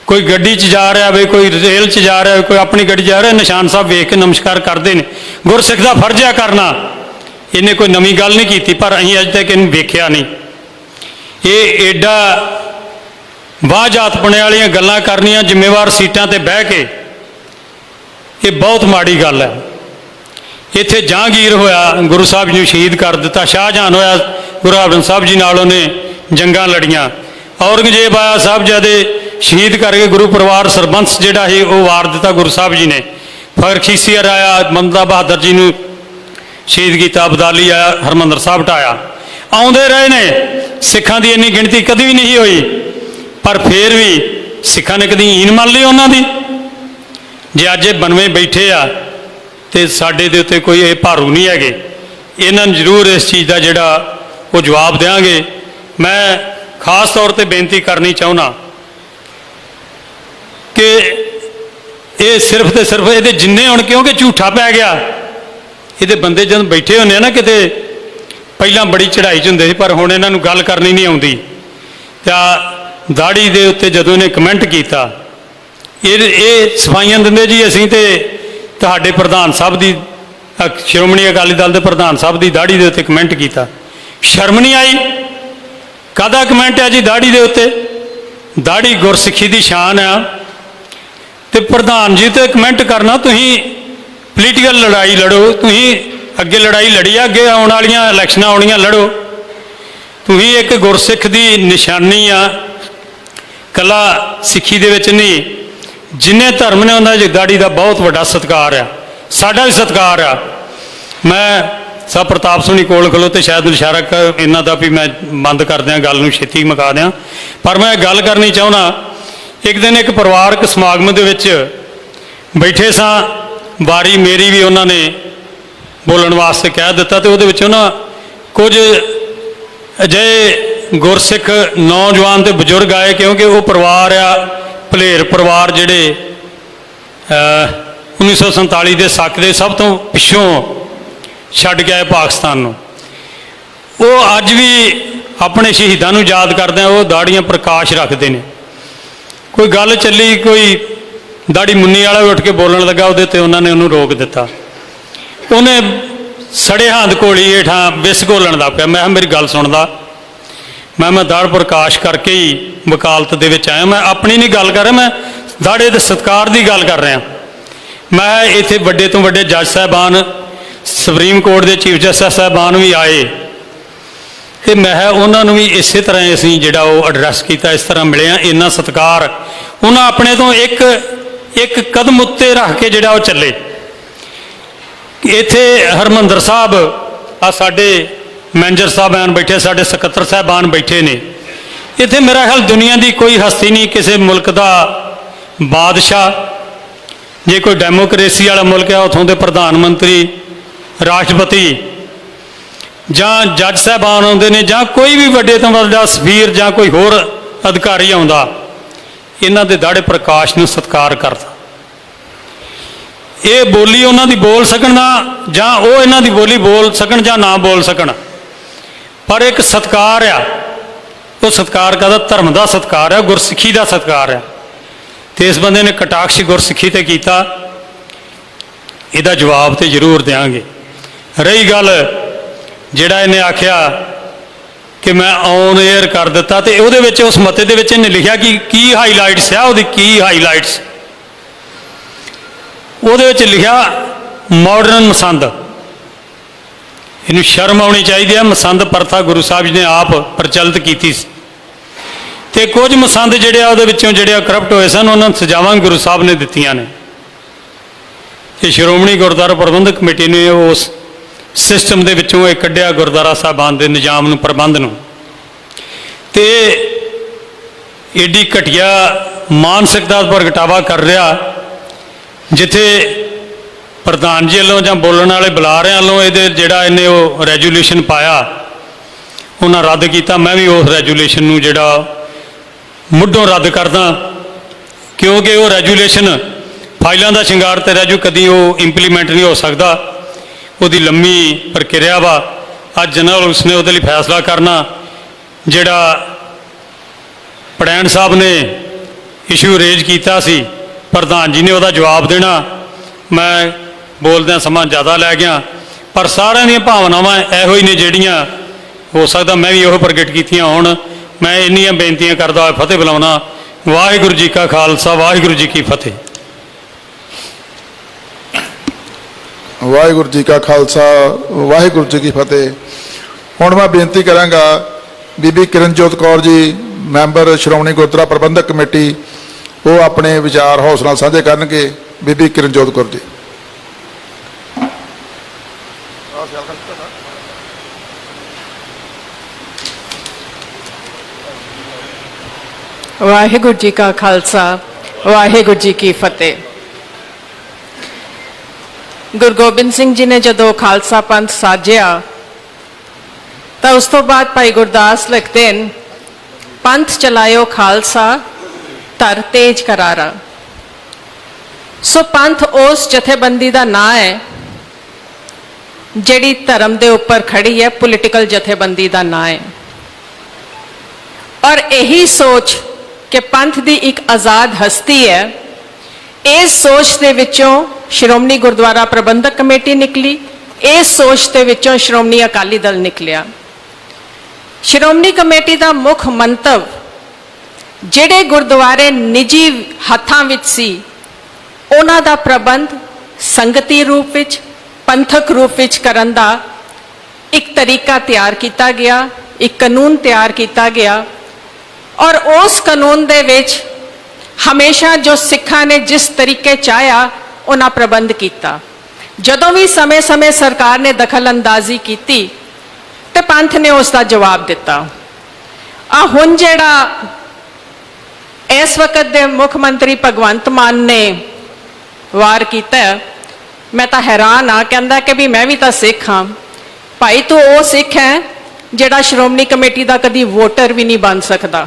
Speaker 10: ਕੋਈ ਗੱਡੀ 'ਚ ਜਾ ਰਿਹਾ ਹੋਵੇ, ਕੋਈ ਰੇਲ 'ਚ ਜਾ ਰਿਹਾ ਹੋਵੇ, ਕੋਈ ਆਪਣੀ ਗੱਡੀ ਜਾ ਰਿਹਾ, ਨਿਸ਼ਾਨ ਸਾਹਿਬ ਵੇਖ ਕੇ ਨਮਸਕਾਰ ਕਰਦੇ ਨੇ। ਗੁਰਸਿੱਖ ਦਾ ਫਰਜ਼ ਹੈ ਕਰਨਾ। ਇਹਨੇ ਕੋਈ ਨਵੀਂ ਗੱਲ ਨਹੀਂ ਕੀਤੀ, ਪਰ ਅਸੀਂ ਅੱਜ ਤੱਕ ਇਹਨੂੰ ਵੇਖਿਆ ਨਹੀਂ। ਇਹ ਏਡਾ ਵਾਹਜਾਤਪਣੇ ਵਾਲੀਆਂ ਗੱਲਾਂ ਕਰਨੀਆਂ ਜ਼ਿੰਮੇਵਾਰ ਸੀਟਾਂ ਤੇ ਬਹਿ ਕੇ, ਇਹ ਬਹੁਤ ਮਾੜੀ ਗੱਲ ਹੈ। ਇੱਥੇ ਜਹਾਂਗੀਰ ਹੋਇਆ, ਗੁਰੂ ਸਾਹਿਬ ਜੀ ਨੂੰ ਸ਼ਹੀਦ ਕਰ ਦਿੱਤਾ। ਸ਼ਾਹਜਹਾਨ ਹੋਇਆ, ਗੁਰੂ ਹਰਗੋਬਿੰਦ ਸਾਹਿਬ ਜੀ ਨਾਲ ਉਹਨੇ ਜੰਗਾਂ ਲੜੀਆਂ। ਔਰੰਗਜ਼ੇਬ ਆਇਆ, ਸਾਹਿਬਜ਼ਾਦੇ ਸ਼ਹੀਦ ਕਰਕੇ ਗੁਰੂ ਪਰਿਵਾਰ ਸਰਬੰਸ ਜਿਹੜਾ ਸੀ ਉਹ ਵਾਰ ਦਿੱਤਾ ਗੁਰੂ ਸਾਹਿਬ ਜੀ ਨੇ। ਫਖਰ ਖੀਸੀਅਰ ਆਇਆ, ਬੰਦਾ ਬਹਾਦਰ ਜੀ ਨੂੰ ਸ਼ਹੀਦ ਕੀਤਾ। ਅਬਦਾਲੀ ਆਇਆ, ਹਰਿਮੰਦਰ ਸਾਹਿਬ ਢਾਇਆ। ਆਉਂਦੇ ਰਹੇ ਨੇ, ਸਿੱਖਾਂ ਦੀ ਇੰਨੀ ਗਿਣਤੀ ਕਦੀ ਵੀ ਨਹੀਂ ਹੋਈ, ਪਰ ਫਿਰ ਵੀ ਸਿੱਖਾਂ ਨੇ ਕਦੀ ਈਨ ਮੰਨ ਲਈ ਉਹਨਾਂ ਦੀ। ਜੇ ਅੱਜ ਇਹ ਬਣਵੇਂ ਬੈਠੇ ਆ ਤੇ ਸਾਡੇ ਦੇ ਉੱਤੇ ਕੋਈ ਇਹ ਭਾਰੂ ਨਹੀਂ ਹੈਗੇ। ਇਹਨਾਂ ਨੂੰ ਜ਼ਰੂਰ ਇਸ ਚੀਜ਼ ਦਾ ਜਿਹੜਾ ਉਹ ਜਵਾਬ ਦੇਵਾਂਗੇ। ਮੈਂ ਖਾਸ ਤੌਰ ਤੇ ਬੇਨਤੀ ਕਰਨੀ ਚਾਹੁੰਦਾ ਕਿ ਇਹ ਸਿਰਫ ਤੇ ਸਿਰਫ ਇਹਦੇ ਜਿੰਨੇ ਹੁਣ, ਕਿਉਂਕਿ ਝੂਠਾ ਪੈ ਗਿਆ, ਇਹਦੇ ਬੰਦੇ ਜਦੋਂ ਬੈਠੇ ਹੁੰਦੇ ਆ ਨਾ ਕਿਤੇ, ਪਹਿਲਾਂ ਬੜੀ ਚੜ੍ਹਾਈ 'ਚ ਹੁੰਦੇ ਸੀ, ਪਰ ਹੁਣ ਇਹਨਾਂ ਨੂੰ ਗੱਲ ਕਰਨੀ ਨਹੀਂ ਆਉਂਦੀ। ਤਾਂ ਦਾੜੀ ਦੇ ਉੱਤੇ ਜਦੋਂ ਇਹਨੇ ਕਮੈਂਟ ਕੀਤਾ, ਇਹ ਸਫਾਈਆਂ ਦਿੰਦੇ ਜੀ ਅਸੀਂ ਤੇ ਤੁਹਾਡੇ ਪ੍ਰਧਾਨ ਸਾਹਿਬ ਦੀ, ਸ਼੍ਰੋਮਣੀ ਅਕਾਲੀ ਦਲ ਦੇ ਪ੍ਰਧਾਨ ਸਾਹਿਬ ਦੀ ਦਾੜੀ ਦੇ ਉੱਤੇ ਕਮੈਂਟ ਕੀਤਾ। ਸ਼ਰਮ ਨਹੀਂ ਆਈ? ਕਾਹਦਾ ਕਮੈਂਟ ਹੈ ਜੀ ਦਾੜੀ ਦੇ ਉੱਤੇ? ਦਾੜੀ ਗੁਰਸਿੱਖੀ ਦੀ ਸ਼ਾਨ ਆ, ਤੇ ਪ੍ਰਧਾਨ ਜੀ ਤੇ ਕਮੈਂਟ ਕਰਨਾ, ਤੁਸੀਂ ਪੋਲੀਟੀਕਲ ਲੜਾਈ ਲੜੋ, ਤੁਸੀਂ ਅੱਗੇ ਲੜਾਈ ਲੜੀ ਆ, ਅੱਗੇ ਆਉਣ ਵਾਲੀਆਂ ਇਲੈਕਸ਼ਨਾਂ ਆਉਣੀਆਂ ਲੜੋ। ਤੁਸੀਂ ਇੱਕ ਗੁਰਸਿੱਖ ਦੀ ਨਿਸ਼ਾਨੀ ਆ, ਕੱਲਾ ਸਿੱਖੀ ਦੇ ਵਿੱਚ ਨਹੀਂ, ਜਿੰਨੇ ਧਰਮ ਨੇ ਉਹਨਾਂ ਦੀ ਦਾੜੀ ਦਾ ਬਹੁਤ ਵੱਡਾ ਸਤਿਕਾਰ ਆ, ਸਾਡਾ ਵੀ ਸਤਿਕਾਰ ਆ। ਮੈਂ ਸਾਹਿਬ ਪ੍ਰਤਾਪ ਸਿੰਘ ਕੋਲ ਖਲੋ, ਸ਼ਾਇਦ ਇਸ਼ਾਰਾ ਇਹਨਾਂ ਦਾ ਵੀ ਮੈਂ ਬੰਦ ਕਰ ਦਿਆਂ, ਗੱਲ ਨੂੰ ਛੇਤੀ ਮੁਕਾ ਦਿਆਂ। ਪਰ ਮੈਂ ਗੱਲ ਕਰਨੀ ਚਾਹੁੰਦਾ, ਇੱਕ ਦਿਨ ਇੱਕ ਪਰਿਵਾਰਕ ਸਮਾਗਮ ਦੇ ਵਿੱਚ ਬੈਠੇ ਸਾਂ, ਵਾਰੀ ਮੇਰੀ ਵੀ ਉਹਨਾਂ ਨੇ ਬੋਲਣ ਵਾਸਤੇ ਕਹਿ ਦਿੱਤਾ, ਤੇ ਉਹਦੇ ਵਿੱਚ ਉਹਨਾਂ ਕੁਝ ਅਜਿਹੇ ਗੁਰਸਿੱਖ ਨੌਜਵਾਨ ਤੇ ਬਜ਼ੁਰਗ ਆਏ, ਕਿਉਂਕਿ ਉਹ ਪਰਿਵਾਰ ਆ ਭਲੇਰ ਪਰਿਵਾਰ, ਜਿਹੜੇ 1947 ਦੇ ਸੱਕ ਦੇ ਸਭ ਤੋਂ ਪਿੱਛੋਂ ਛੱਡ ਕੇ ਆਏ ਪਾਕਿਸਤਾਨ ਨੂੰ। ਉਹ ਅੱਜ ਵੀ ਆਪਣੇ ਸ਼ਹੀਦਾਂ ਨੂੰ ਯਾਦ ਕਰਦੇ ਆ, ਉਹ ਦਾੜੀਆਂ ਪ੍ਰਕਾਸ਼ ਰੱਖਦੇ ਨੇ। ਕੋਈ ਗੱਲ ਚੱਲੀ, ਕੋਈ ਦਾੜੀ ਮੁੰਨੀ ਵਾਲਾ ਉੱਠ ਕੇ ਬੋਲਣ ਲੱਗਾ, ਉਹਦੇ ਤੇ ਉਹਨਾਂ ਨੇ ਉਹਨੂੰ ਰੋਕ ਦਿੱਤਾ। ਉਹਨੇ ਸੜੇ ਹੱਥ ਕੋਲੀ ਹੇਠਾਂ ਵਿਸ ਘੋਲਣ ਲੱਗ ਪਿਆ। ਮੈਂ ਕਿਹਾ ਮੇਰੀ ਗੱਲ ਸੁਣਦਾ, ਮੈਂ ਦਾੜ ਪ੍ਰਕਾਸ਼ ਕਰਕੇ ਹੀ ਵਕਾਲਤ ਦੇ ਵਿੱਚ ਆਇਆ, ਮੈਂ ਆਪਣੀ ਨਹੀਂ ਗੱਲ ਕਰ ਰਿਹਾ, ਮੈਂ ਦਾੜੇ ਦੇ ਸਤਿਕਾਰ ਦੀ ਗੱਲ ਕਰ ਰਿਹਾ। मैं इत्थे वड्डे तो वड्डे जज साहबान सुप्रीम कोर्ट के चीफ जस्टिस साहबान भी आए तो मैं उन्होंने भी इस तरह असीं जिहड़ा वो एड्रैस किया, इस तरह मिले हैं। इन्ना सत्कार उन्हें अपने तो एक कदम उत्ते रख के जिहड़ा वो चले। इत्थे हरमंदर साहब आ साडे मैनेजर साहबान बैठे, साडे सकत्तर साहबान बैठे ने। इत्थे मेरा ख्याल दुनिया की कोई हस्ती नहीं, किसी मुल्क का बादशाह, जे कोई डेमोक्रेसी वाला मुल्क है उतों के प्रधानमंत्री, राष्ट्रपति जां जज साहबान आउंदे ने, जां कोई भी वड्डे तो वड्डा सफीर जां कोई होर अधिकारी आउंदा, इन्हां दे दाड़े प्रकाश नूं सत्कार करदा। ये बोली उन्हां दी बोल सकण ना, जां वो इन्हां दी बोली बोल सकण जां ना बोल सकण, पर एक सत्कार आ। वो सत्कार का धर्म का सत्कार है, गुरसिੱਖੀ का सत्कार है। तो इस बंदे ने कटाक्ष गुरसिੱਖੀ ते कीता, इहदा जवाब तो जरूर देंगे। रही गल जिहड़ा इन्हें आख्या कि मैं ऑन एयर कर दिता, तो उहदे विच उस मते दे विच इन्हें लिखा कि की हाईलाइट्स है, उहदी की हाईलाइट्स, उहदे विच लिखा मॉडर्न मसंद। इनू शर्म आनी चाहिए है। मसंद प्रथा गुरु साहब जी ने आप प्रचलित की थी, तो कुछ मसंद जोड़े जोड़े करप्ट होए सन, उन्होंने सजावां गुरु साहब ने दित्तियां ने। तो श्रोमणी गुरुद्वारा प्रबंधक कमेटी ने उस सिस्टम के विचों एक कढ़िया गुरुद्वारा साहबान के निजाम नूं, प्रबंध नूं। तो एडी घटिया मानसिकता प्रगटावा कर रहा, जिथे प्रधान जी वालों जां बोलण वाले बुलारे वालों ये जोड़ा इन्हें वो रेजूलेशन पाया उन्हें रद्द किया। मैं भी उस रेजूलेशन नूं जिहड़ा मुढ़ों रद्द करदा, क्योंकि वो रेजूलेशन फाइलों का शिंगार तो रह जू, कभी वो इंप्लीमेंट नहीं हो सकता। उसकी लंबी प्रक्रिया वा। अज जनरल उसने उसदे लई फैसला करना, जिहड़ा पड़ैन साहब ने इशू रेज किया सी, प्रधान जी ने उसका जवाब देना। मैं बोलदे समा ज़्यादा लै गया, पर सारिਆਂ ਦੀਆਂ भावनावां ਇਹੋ ਹੀ ने ਜਿਹੜੀਆਂ हो सकता मैं भी ਉਹ प्रगट कीतियां होण। मैं ਇੰਨੀਆਂ ਬੇਨਤੀਆਂ करदा होया फतेह बुलाउणा। वाहिगुरू जी का खालसा, वाहिगुरू जी की फतेह।
Speaker 2: वाहिगुरू जी का खालसा, वाहिगुरू जी की फतेह। हुण मैं बेनती करांगा बीबी किरणजोत कौर जी, मैंबर श्रोमणी गुरुद्वारा प्रबंधक कमेटी, वो अपने विचार हौसला साझे करनगे। बीबी किरणजोत कौर जी।
Speaker 11: वाहिगुरू जी का खालसा, वाहिगुरू जी की फतेह। गुरु गोबिंद सिंह जी ने जदों खालसा पंथ साजिया, तो उस तो बाद भाई गुरदास लिखते हैं, पंथ चलायो खालसा धर तेज करारा। सो पंथ उस जथेबंदी का नाम है जिहड़ी धर्म के उपर खड़ी है, पोलिटिकल जथेबंदी का नाम है। और यही सोच कि पंथ की एक आज़ाद हस्ती है, इस सोच के विचों श्रोमणी गुरुद्वारा प्रबंधक कमेटी निकली, इस सोच के विचों श्रोमणी अकाली दल निकलिया। श्रोमणी कमेटी का मुख मंतव जिहड़े गुरुद्वारे निजी हत्थां विच सी, उन्हां दा प्रबंध संगती रूप विच, पंथक रूप विच करन दा एक तरीका तैयार किया गया, एक कानून तैयार किया गया। और उस कानून दे विच हमेशा जो सिखां ने जिस तरीके चाहया उन्हां प्रबंध किया। जदों भी समय समय सरकार ने दखल अंदाजी की तो पंथ ने उसका जवाब दिता। हुण जिहड़ा इस वक्त दे मुख मंत्री भगवंत मान ने वार किया, मैं तो हैरान हाँ। कहता कि भी मैं भी तो सिख हाँ। भाई तू वो सिख है जिहड़ा श्रोमणी कमेटी का कभी वोटर भी नहीं बन सकता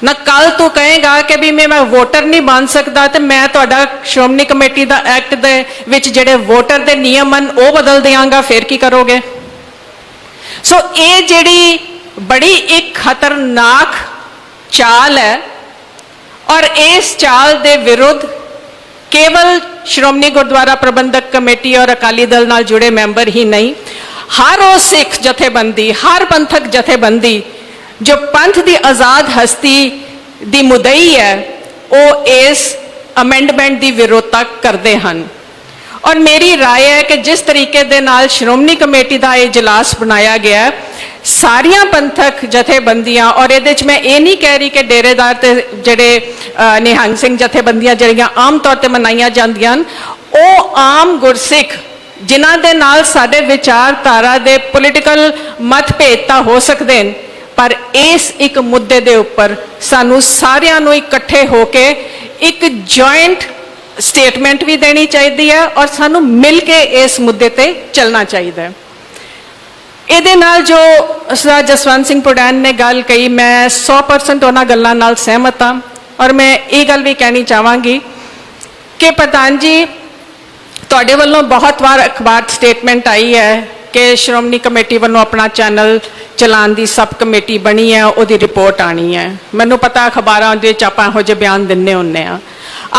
Speaker 11: ना। कल तू कहेगा कि भी मैं वोटर नहीं बन सकता, तो मैं तुहाडा श्रोमणी कमेटी का एक्ट दे विच जिहड़े वोटर के नियम हैं वो बदल देंगा, फिर की करोगे। सो ये जिहड़ी बड़ी एक खतरनाक चाल है, और इस चाल के विरुद्ध केवल श्रोमणी गुरुद्वारा प्रबंधक कमेटी और अकाली दल नाल जुड़े मैंबर ही नहीं, हर वो सिख जथेबंदी, हर पंथक जथेबंदी जो पंथ की आज़ाद हस्ती की मुदई है, वो इस अमेंडमेंट की विरोधता ਵਿਰੋਧਤਾ ਕਰਦੇ ਹਨ। ਔਰ ਮੇਰੀ ਰਾਏ ਹੈ ਕਿ ਜਿਸ ਤਰੀਕੇ ਦੇ ਨਾਲ ਸ਼੍ਰੋਮਣੀ ਕਮੇਟੀ ਦਾ ਇਹ ਇਜਲਾਸ ਬਣਾਇਆ ਗਿਆ ਹੈ, ਸਾਰੀਆਂ ਪੰਥਕ ਜਥੇਬੰਦੀਆਂ, ਔਰ ਇਹਦੇ 'ਚ ਮੈਂ ਇਹ ਨਹੀਂ ਕਹਿ ਰਹੀ ਕਿ ਡੇਰੇਦਾਰ ਤੇ ਜਿਹੜੇ ਨਿਹੰਗ ਸਿੰਘ ਜਥੇਬੰਦੀਆਂ ਜਿਹੜੀਆਂ ਆਮ ਤੌਰ ਤੇ ਮਨਾਈਆਂ ਜਾਂਦੀਆਂ ਹਨ, ਉਹ ਆਮ ਗੁਰਸਿੱਖ ਜਿਨ੍ਹਾਂ ਦੇ ਨਾਲ ਸਾਡੇ ਵਿਚਾਰਧਾਰਾ ਦੇ ਪੋਲੀਟੀਕਲ ਮਤਭੇਦ ਤਾਂ ਹੋ ਸਕਦੇ ਨੇ, ਪਰ ਇਸ ਇੱਕ ਮੁੱਦੇ ਦੇ ਉੱਪਰ ਸਾਨੂੰ ਸਾਰਿਆਂ ਨੂੰ ਇਕੱਠੇ ਹੋ ਕੇ ਇੱਕ ਜੁਆਇੰਟ ਸਟੇਟਮੈਂਟ ਵੀ ਦੇਣੀ ਚਾਹੀਦੀ ਹੈ ਔਰ ਸਾਨੂੰ ਮਿਲ ਕੇ ਇਸ ਮੁੱਦੇ ਤੇ ਚੱਲਣਾ ਚਾਹੀਦਾ ਹੈ। ਇਹਦੇ ਨਾਲ ਜੋ ਸਰਦਾਰ ਜਸਵੰਤ ਸਿੰਘ ਪੁਡੈਨ ਨੇ ਗੱਲ ਕਹੀ, ਮੈਂ 100% ਉਹਨਾਂ ਗੱਲਾਂ ਨਾਲ ਸਹਿਮਤ ਹਾਂ। ਔਰ ਮੈਂ ਇਹ ਗੱਲ ਵੀ ਕਹਿਣੀ ਚਾਹਾਂਗੀ ਕਿ ਪ੍ਰਧਾਨ ਜੀ, ਤੁਹਾਡੇ ਵੱਲੋਂ ਬਹੁਤ ਵਾਰ ਅਖਬਾਰ ਸਟੇਟਮੈਂਟ ਆਈ ਹੈ ਕਿ ਸ਼੍ਰੋਮਣੀ ਕਮੇਟੀ ਵੱਲੋਂ ਆਪਣਾ ਚੈਨਲ ਚਲਾਉਣ ਦੀ ਸਬ ਕਮੇਟੀ ਬਣੀ ਹੈ, ਉਹਦੀ ਰਿਪੋਰਟ ਆਣੀ ਹੈ। ਮੈਨੂੰ ਪਤਾ ਅਖਬਾਰਾਂ ਦੇ ਵਿੱਚ ਆਪਾਂ ਇਹੋ ਜਿਹੇ ਬਿਆਨ ਦਿੰਦੇ ਹੁੰਦੇ ਆ।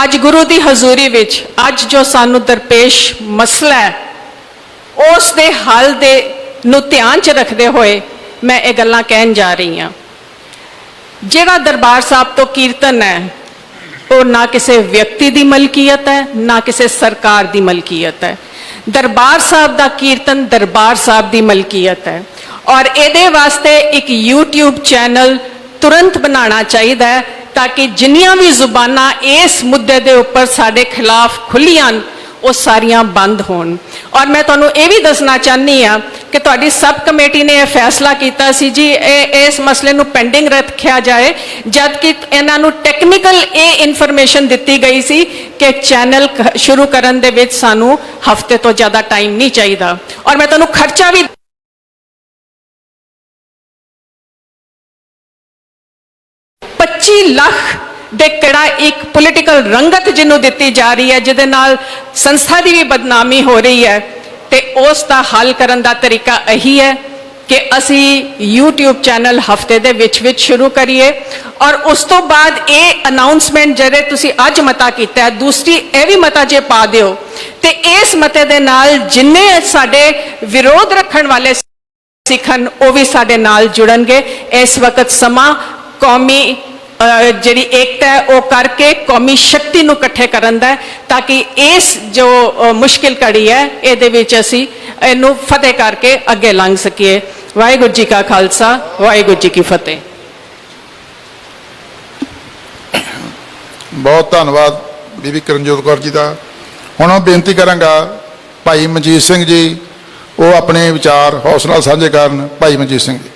Speaker 11: ਅੱਜ ਗੁਰੂ ਦੀ ਹਜ਼ੂਰੀ ਵਿੱਚ ਅੱਜ ਜੋ ਸਾਨੂੰ ਦਰਪੇਸ਼ ਮਸਲਾ ਹੈ, ਉਸ ਦੇ ਹੱਲ ਦੇ ਨੂੰ ਧਿਆਨ 'ਚ ਰੱਖਦੇ ਹੋਏ ਮੈਂ ਇਹ ਗੱਲਾਂ ਕਹਿਣ ਜਾ ਰਹੀ ਹਾਂ। ਜਿਹੜਾ ਦਰਬਾਰ ਸਾਹਿਬ ਤੋਂ ਕੀਰਤਨ ਹੈ, ਉਹ ਨਾ ਕਿਸੇ ਵਿਅਕਤੀ ਦੀ ਮਲਕੀਅਤ ਹੈ, ਨਾ ਕਿਸੇ ਸਰਕਾਰ ਦੀ ਮਲਕੀਅਤ ਹੈ। ਦਰਬਾਰ ਸਾਹਿਬ ਦਾ ਕੀਰਤਨ ਦਰਬਾਰ ਸਾਹਿਬ ਦੀ ਮਲਕੀਅਤ ਹੈ ਔਰ ਇਹਦੇ ਵਾਸਤੇ ਇੱਕ YouTube ਚੈਨਲ ਤੁਰੰਤ ਬਣਾਉਣਾ ਚਾਹੀਦਾ ਹੈ ਤਾਂ ਕਿ ਜਿੰਨੀਆਂ ਵੀ ਜ਼ੁਬਾਨਾਂ ਇਸ ਮੁੱਦੇ ਦੇ ਉੱਪਰ ਸਾਡੇ ਖਿਲਾਫ ਖੁੱਲੀਆਂ ਉਹ ਸਾਰੀਆਂ ਬੰਦ ਹੋਣ। ਔਰ ਮੈਂ ਤੁਹਾਨੂੰ ਇਹ ਵੀ ਦੱਸਣਾ ਚਾਹੁੰਦੀ ਹਾਂ ਕਿ ਤੁਹਾਡੀ ਸਬ ਕਮੇਟੀ ਨੇ ਇਹ ਫੈਸਲਾ ਕੀਤਾ ਸੀ ਜੀ ਇਸ ਮਸਲੇ ਨੂੰ ਪੈਂਡਿੰਗ ਰੱਖਿਆ ਜਾਏ, ਜਦ ਕਿ ਇਹਨਾਂ ਨੂੰ ਟੈਕਨੀਕਲ ਇਹ ਇਨਫੋਰਮੇਸ਼ਨ ਦਿੱਤੀ ਗਈ ਸੀ ਕਿ ਚੈਨਲ ਸ਼ੁਰੂ ਕਰਨ ਦੇ ਵਿੱਚ ਸਾਨੂੰ ਹਫ਼ਤੇ ਤੋਂ ਜ਼ਿਆਦਾ ਟਾਈਮ ਨਹੀਂ ਚਾਹੀਦਾ। ਔਰ ਮੈਂ ਤੁਹਾਨੂੰ ਖਰਚਾ ਵੀ 25 ਲੱਖ ਦੇ ਕਿਹੜਾ ਇੱਕ ਪੋਲੀਟੀਕਲ ਰੰਗਤ ਜਿਹਨੂੰ ਦਿੱਤੀ ਜਾ ਰਹੀ ਹੈ, ਜਿਹਦੇ ਨਾਲ ਸੰਸਥਾ ਦੀ ਵੀ ਬਦਨਾਮੀ ਹੋ ਰਹੀ ਹੈ, ਤੇ ਉਸ ਦਾ ਹੱਲ ਕਰਨ ਦਾ ਤਰੀਕਾ ਇਹੀ ਹੈ ਕਿ ਅਸੀਂ YouTube ਚੈਨਲ ਹਫਤੇ ਦੇ ਵਿੱਚ ਸ਼ੁਰੂ ਕਰੀਏ ਔਰ ਉਸ ਤੋਂ ਬਾਅਦ ਇਹ ਅਨਾਉਂਸਮੈਂਟ ਜਿਹੜੇ ਤੁਸੀਂ ਅੱਜ ਮਤਾ ਕੀਤਾ ਹੈ, ਦੂਸਰੀ ਇਹ ਵੀ ਮਤਾ ਜੇ ਪਾ ਦਿਓ ਤੇ ਇਸ ਮਤੇ ਦੇ ਨਾਲ ਜਿੰਨੇ ਸਾਡੇ ਵਿਰੋਧ ਰੱਖਣ ਵਾਲੇ ਸਿੱਖ ਹਨ ਉਹ ਵੀ ਸਾਡੇ ਨਾਲ ਜੁੜਨਗੇ। ਇਸ ਵਕਤ ਸਮਾਂ ਕੌਮੀ ਜਿਹੜੀ ਏਕਤਾ ਹੈ ਉਹ ਕਰਕੇ ਕੌਮੀ ਸ਼ਕਤੀ ਨੂੰ ਇਕੱਠੇ ਕਰਨ ਦਾ ਤਾਂ ਕਿ ਇਸ ਜੋ ਮੁਸ਼ਕਿਲ ਘੜੀ ਹੈ ਇਹਦੇ ਵਿੱਚ ਅਸੀਂ ਇਹਨੂੰ ਫਤਿਹ ਕਰਕੇ ਅੱਗੇ ਲੰਘ ਸਕੀਏ। ਵਾਹਿਗੁਰੂ ਜੀ ਕਾ ਖਾਲਸਾ, ਵਾਹਿਗੁਰੂ ਜੀ ਕੀ ਫਤਿਹ।
Speaker 2: ਬਹੁਤ ਧੰਨਵਾਦ ਬੀਬੀ ਕਰਨਜੋਤ ਕੌਰ ਜੀ ਦਾ। ਹੁਣ ਮੈਂ ਬੇਨਤੀ ਕਰਾਂਗਾ ਭਾਈ ਮਨਜੀਤ ਸਿੰਘ ਜੀ, ਉਹ ਆਪਣੇ ਵਿਚਾਰ ਹੌਸਲਾ ਸਾਂਝੇ ਕਰਨ। ਭਾਈ ਮਨਜੀਤ ਸਿੰਘ ਜੀ।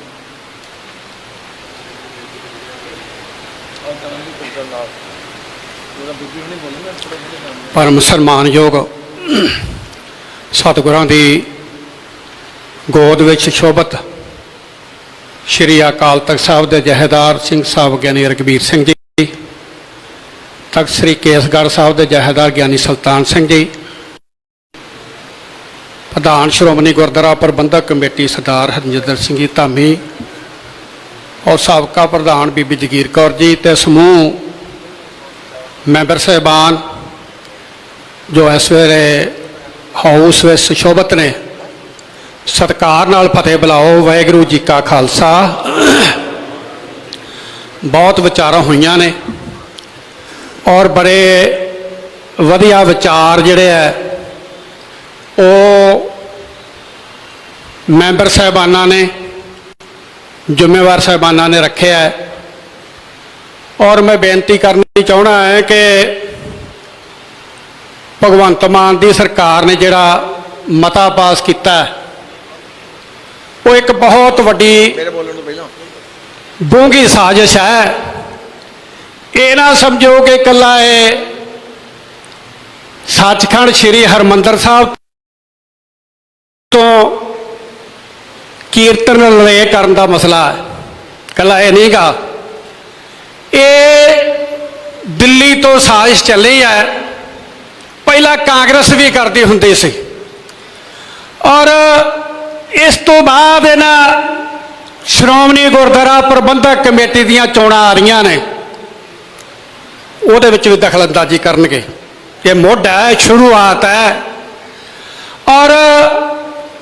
Speaker 12: ਪਰਮ ਸਨਮਾਨਯੋਗ ਸਤਿਗੁਰਾਂ ਦੀ ਗੋਦ ਵਿੱਚ ਸ਼ੋਭਤ ਸ਼੍ਰੀ ਅਕਾਲ ਤਖਤ ਸਾਹਿਬ ਦੇ ਜਹੇਦਾਰ ਸਿੰਘ ਸਾਹਿਬ ਗਿਆਨੀ ਰਘਬੀਰ ਸਿੰਘ ਜੀ, ਤਖਤ ਸ੍ਰੀ ਕੇਸਗੜ੍ਹ ਸਾਹਿਬ ਦੇ ਜਹੇਦਾਰ ਗਿਆਨੀ ਸੁਲਤਾਨ ਸਿੰਘ ਜੀ, ਪ੍ਰਧਾਨ ਸ਼੍ਰੋਮਣੀ ਗੁਰਦੁਆਰਾ ਪ੍ਰਬੰਧਕ ਕਮੇਟੀ ਸਰਦਾਰ ਹਰਜਿੰਦਰ ਸਿੰਘ ਜੀ ਧਾਮੀ ਔਰ ਸਾਬਕਾ ਪ੍ਰਧਾਨ ਬੀਬੀ ਜਗੀਰ ਕੌਰ ਜੀ ਤੇ ਸਮੂਹ ਮੈਂਬਰ ਸਾਹਿਬਾਨ ਜੋ ਇਸ ਵੇਲੇ ਹਾਊਸ ਵਿੱਚ ਸੁਸ਼ੋਭਤ ਨੇ, ਸਤਿਕਾਰ ਨਾਲ ਫਤਿਹ ਬੁਲਾਓ। ਵਾਹਿਗੁਰੂ ਜੀ ਕਾ ਖਾਲਸਾ। ਬਹੁਤ ਵਿਚਾਰਾਂ ਹੋਈਆਂ ਨੇ ਔਰ ਬੜੇ ਵਧੀਆ ਵਿਚਾਰ ਜਿਹੜੇ ਹੈ ਉਹ ਮੈਂਬਰ ਸਾਹਿਬਾਨਾਂ ਨੇ, ਜ਼ਿੰਮੇਵਾਰ ਸਾਹਿਬਾਨਾਂ ਨੇ ਰੱਖਿਆ ਹੈ। ਔਰ ਮੈਂ ਬੇਨਤੀ ਕਰਨੀ ਚਾਹੁੰਦਾ ਹੈ ਕਿ ਭਗਵੰਤ ਮਾਨ ਦੀ ਸਰਕਾਰ ਨੇ ਜਿਹੜਾ ਮਤਾ ਪਾਸ ਕੀਤਾ ਹੈ ਉਹ ਇੱਕ ਬਹੁਤ ਵੱਡੀ ਡੂੰਘੀ ਸਾਜ਼ਿਸ਼ ਹੈ। ਇਹ ਨਾ ਸਮਝੋ ਕਿ ਇਕੱਲਾ ਇਹ ਸੱਚਖੰਡ ਸ੍ਰੀ ਹਰਿਮੰਦਰ ਸਾਹਿਬ ਤੋਂ ਕੀਰਤਨ ਲੈ ਕਰਨ ਦਾ ਮਸਲਾ ਹੈ, ਇਕੱਲਾ ਇਹ ਨਹੀਂ ਗਾ। ਇਹ ਦਿੱਲੀ ਤੋਂ ਸਾਜ਼ਿਸ਼ ਚੱਲੀ ਹੈ, ਪਹਿਲਾਂ ਕਾਂਗਰਸ ਵੀ ਕਰਦੀ ਹੁੰਦੀ ਸੀ ਔਰ ਇਸ ਤੋਂ ਬਾਅਦ ਇਹਨਾਂ ਸ਼੍ਰੋਮਣੀ ਗੁਰਦੁਆਰਾ ਪ੍ਰਬੰਧਕ ਕਮੇਟੀ ਦੀਆਂ ਚੋਣਾਂ ਆ ਰਹੀਆਂ ਨੇ, ਉਹਦੇ ਵਿੱਚ ਵੀ ਦਖਲਅੰਦਾਜ਼ੀ ਕਰਨਗੇ। ਇਹ ਮੁੱਢ ਹੈ, ਸ਼ੁਰੂਆਤ ਹੈ ਔਰ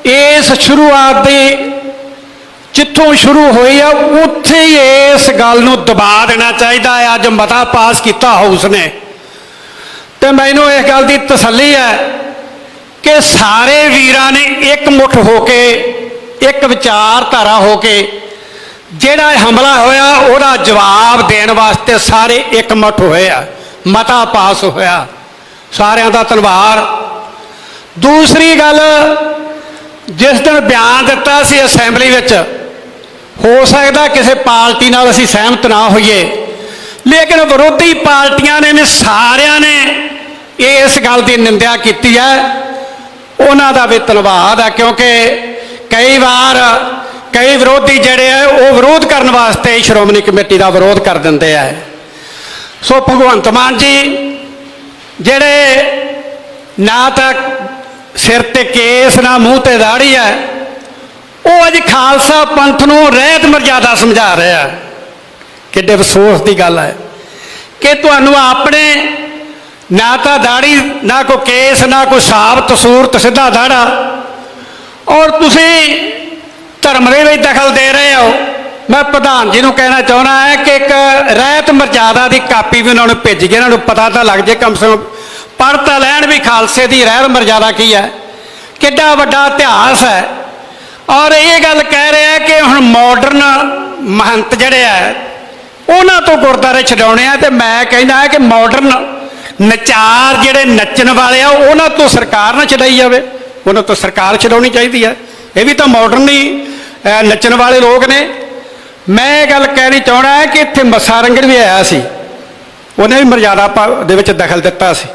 Speaker 12: ਇਸ ਸ਼ੁਰੂਆਤ ਦੀ ਜਿੱਥੋਂ ਸ਼ੁਰੂ ਹੋਈ ਆ ਉੱਥੇ ਹੀ ਇਸ ਗੱਲ ਨੂੰ ਦਬਾ ਦੇਣਾ ਚਾਹੀਦਾ ਹੈ। ਅੱਜ ਮਤਾ ਪਾਸ ਕੀਤਾ ਹਾਊਸ ਨੇ ਤੇ ਮੈਨੂੰ ਇਸ ਗੱਲ ਦੀ ਤਸੱਲੀ ਹੈ ਕਿ ਸਾਰੇ ਵੀਰਾਂ ਨੇ ਇਕਮੁੱਠ ਹੋ ਕੇ, ਇੱਕ ਵਿਚਾਰਧਾਰਾ ਹੋ ਕੇ ਜਿਹੜਾ ਇਹ ਹਮਲਾ ਹੋਇਆ ਉਹਦਾ ਜਵਾਬ ਦੇਣ ਵਾਸਤੇ ਸਾਰੇ ਇਕਮੁੱਠ ਹੋਏ ਆ, ਮਤਾ ਪਾਸ ਹੋਇਆ। ਸਾਰਿਆਂ ਦਾ ਧੰਨਵਾਦ। ਦੂਸਰੀ ਗੱਲ, ਜਿਸ ਦਿਨ ਬਿਆਨ ਦਿੱਤਾ ਸੀ ਅਸੈਂਬਲੀ ਵਿੱਚ, ਹੋ ਸਕਦਾ ਕਿਸੇ ਪਾਰਟੀ ਨਾਲ ਅਸੀਂ ਸਹਿਮਤ ਨਾ ਹੋਈਏ, ਲੇਕਿਨ ਵਿਰੋਧੀ ਪਾਰਟੀਆਂ ਨੇ ਸਾਰਿਆਂ ਨੇ ਇਸ ਗੱਲ ਦੀ ਨਿੰਦਿਆ ਕੀਤੀ ਹੈ। ਉਹਨਾਂ ਦਾ ਵੀ ਧੰਨਵਾਦ ਹੈ, ਕਿਉਂਕਿ ਕਈ ਵਾਰ ਕਈ ਵਿਰੋਧੀ ਜਿਹੜੇ ਆ ਉਹ ਵਿਰੋਧ ਕਰਨ ਵਾਸਤੇ ਸ਼੍ਰੋਮਣੀ ਕਮੇਟੀ ਦਾ ਵਿਰੋਧ ਕਰ ਦਿੰਦੇ ਆ। ਸੋ ਭਗਵੰਤ ਮਾਨ ਜੀ ਜਿਹੜੇ ਨਾ ਤਾਂ ਸਿਰ ਤੇ ਕੇਸ ਨਾ ਮੂੰਹ ਤੇ ਦਾੜੀ ਹੈ, ਉਹ ਅੱਜ ਖਾਲਸਾ ਪੰਥ ਨੂੰ ਰਹਿਤ ਮਰਜ਼ਾਦਾ ਸਮਝਾ ਰਿਹਾ। ਕਿੱਡੇ ਅਫਸੋਸ ਦੀ ਗੱਲ ਹੈ ਕਿ ਤੁਹਾਨੂੰ ਆਪਣੇ ਨਾ ਤਾਂ ਦਾੜੀ, ਨਾ ਕੋਈ ਕੇਸ, ਨਾ ਕੋਈ ਸਾਬਤ ਸੂਰਤ, ਸਿੱਧਾ ਦਾੜਾ, ਔਰ ਤੁਸੀਂ ਧਰਮ ਦੇ ਵਿੱਚ ਦਖਲ ਦੇ ਰਹੇ ਹੋ। ਮੈਂ ਪ੍ਰਧਾਨ ਜੀ ਨੂੰ ਕਹਿਣਾ ਚਾਹੁੰਦਾ ਹੈ ਕਿ ਇੱਕ ਰਹਿਤ ਮਰਜ਼ਾਦਾ ਦੀ ਕਾਪੀ ਵੀ ਉਹਨਾਂ ਨੂੰ ਭੇਜੀ, ਇਹਨਾਂ ਨੂੰ ਪਤਾ ਤਾਂ ਲੱਗ ਜੇ, ਕਮ ਸੇ ਕਮ ਪੜ੍ਹ ਤਾਂ ਲੈਣ ਵੀ ਖਾਲਸੇ ਦੀ ਰਹਿਤ ਮਰਜ਼ਾਦਾ ਕੀ ਹੈ, ਕਿੱਡਾ ਵੱਡਾ ਇਤਿਹਾਸ ਹੈ। ਔਰ ਇਹ ਗੱਲ ਕਹਿ ਰਿਹਾ ਕਿ ਹੁਣ ਮਾਡਰਨ ਮਹੰਤ ਜਿਹੜੇ ਆ ਉਹਨਾਂ ਤੋਂ ਗੁਰਦੁਆਰੇ ਛਡਾਉਣੇ ਆ, ਤੇ ਮੈਂ ਕਹਿੰਦਾ ਕਿ ਮਾਡਰਨ ਨਚਾਰ ਜਿਹੜੇ ਨੱਚਣ ਵਾਲੇ ਆ ਉਹਨਾਂ ਤੋਂ ਸਰਕਾਰ ਨਾ ਛਡਾਈ ਜਾਵੇ, ਉਹਨਾਂ ਤੋਂ ਸਰਕਾਰ ਛਡਾਉਣੀ ਚਾਹੀਦੀ ਹੈ। ਇਹ ਵੀ ਤਾਂ ਮਾਡਰਨ ਹੀ ਨੱਚਣ ਵਾਲੇ ਲੋਕ ਨੇ। ਮੈਂ ਇਹ ਗੱਲ ਕਹਿਣੀ ਚਾਹੁੰਦਾ ਹੈ ਕਿ ਇੱਥੇ ਮੱਸਾ ਰੰਗੜ ਵੀ ਆਇਆ ਸੀ, ਉਹਨੇ ਵੀ ਮਰਜ਼ਾਦਾ ਦੇ ਵਿੱਚ ਦਖਲ ਦਿੱਤਾ ਸੀ।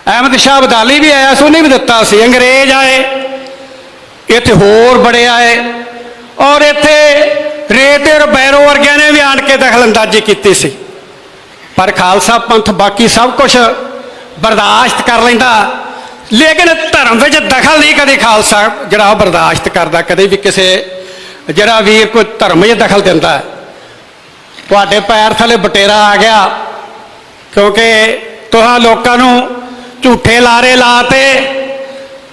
Speaker 12: ਅਹਿਮਦ ਸ਼ਾਹ ਅਬਦਾਲੀ ਵੀ ਆਇਆ ਸੀ, ਉਹਨੇ ਵੀ ਦਿੱਤਾ ਸੀ। ਅੰਗਰੇਜ਼ ਆਏ, ਇੱਥੇ ਹੋਰ ਬੜੇ ਆਏ, ਔਰ ਇੱਥੇ ਰੇਤੇ ਰਬੈਰੋ ਵਰਗਿਆਂ ਨੇ ਵੀ ਆਣ ਕੇ ਦਖਲ ਅੰਦਾਜ਼ੀ ਕੀਤੀ ਸੀ। ਪਰ ਖਾਲਸਾ ਪੰਥ ਬਾਕੀ ਸਭ ਕੁਝ ਬਰਦਾਸ਼ਤ ਕਰ ਲੈਂਦਾ, ਲੇਕਿਨ ਧਰਮ ਵਿੱਚ ਦਖਲ ਨਹੀਂ ਕਦੇ ਖਾਲਸਾ ਜਿਹੜਾ ਬਰਦਾਸ਼ਤ ਕਰਦਾ। ਕਦੇ ਵੀ ਕਿਸੇ ਜਿਹੜਾ ਵੀਰ ਕੋਈ ਧਰਮ ਵਿੱਚ ਦਖਲ ਦਿੰਦਾ, ਤੁਹਾਡੇ ਪੈਰ ਥੱਲੇ ਬਟੇਰਾ ਆ ਗਿਆ, ਕਿਉਂਕਿ ਤੁਹਾਂ ਲੋਕਾਂ ਨੂੰ ਝੂਠੇ ਲਾਰੇ ਲਾਤੇ,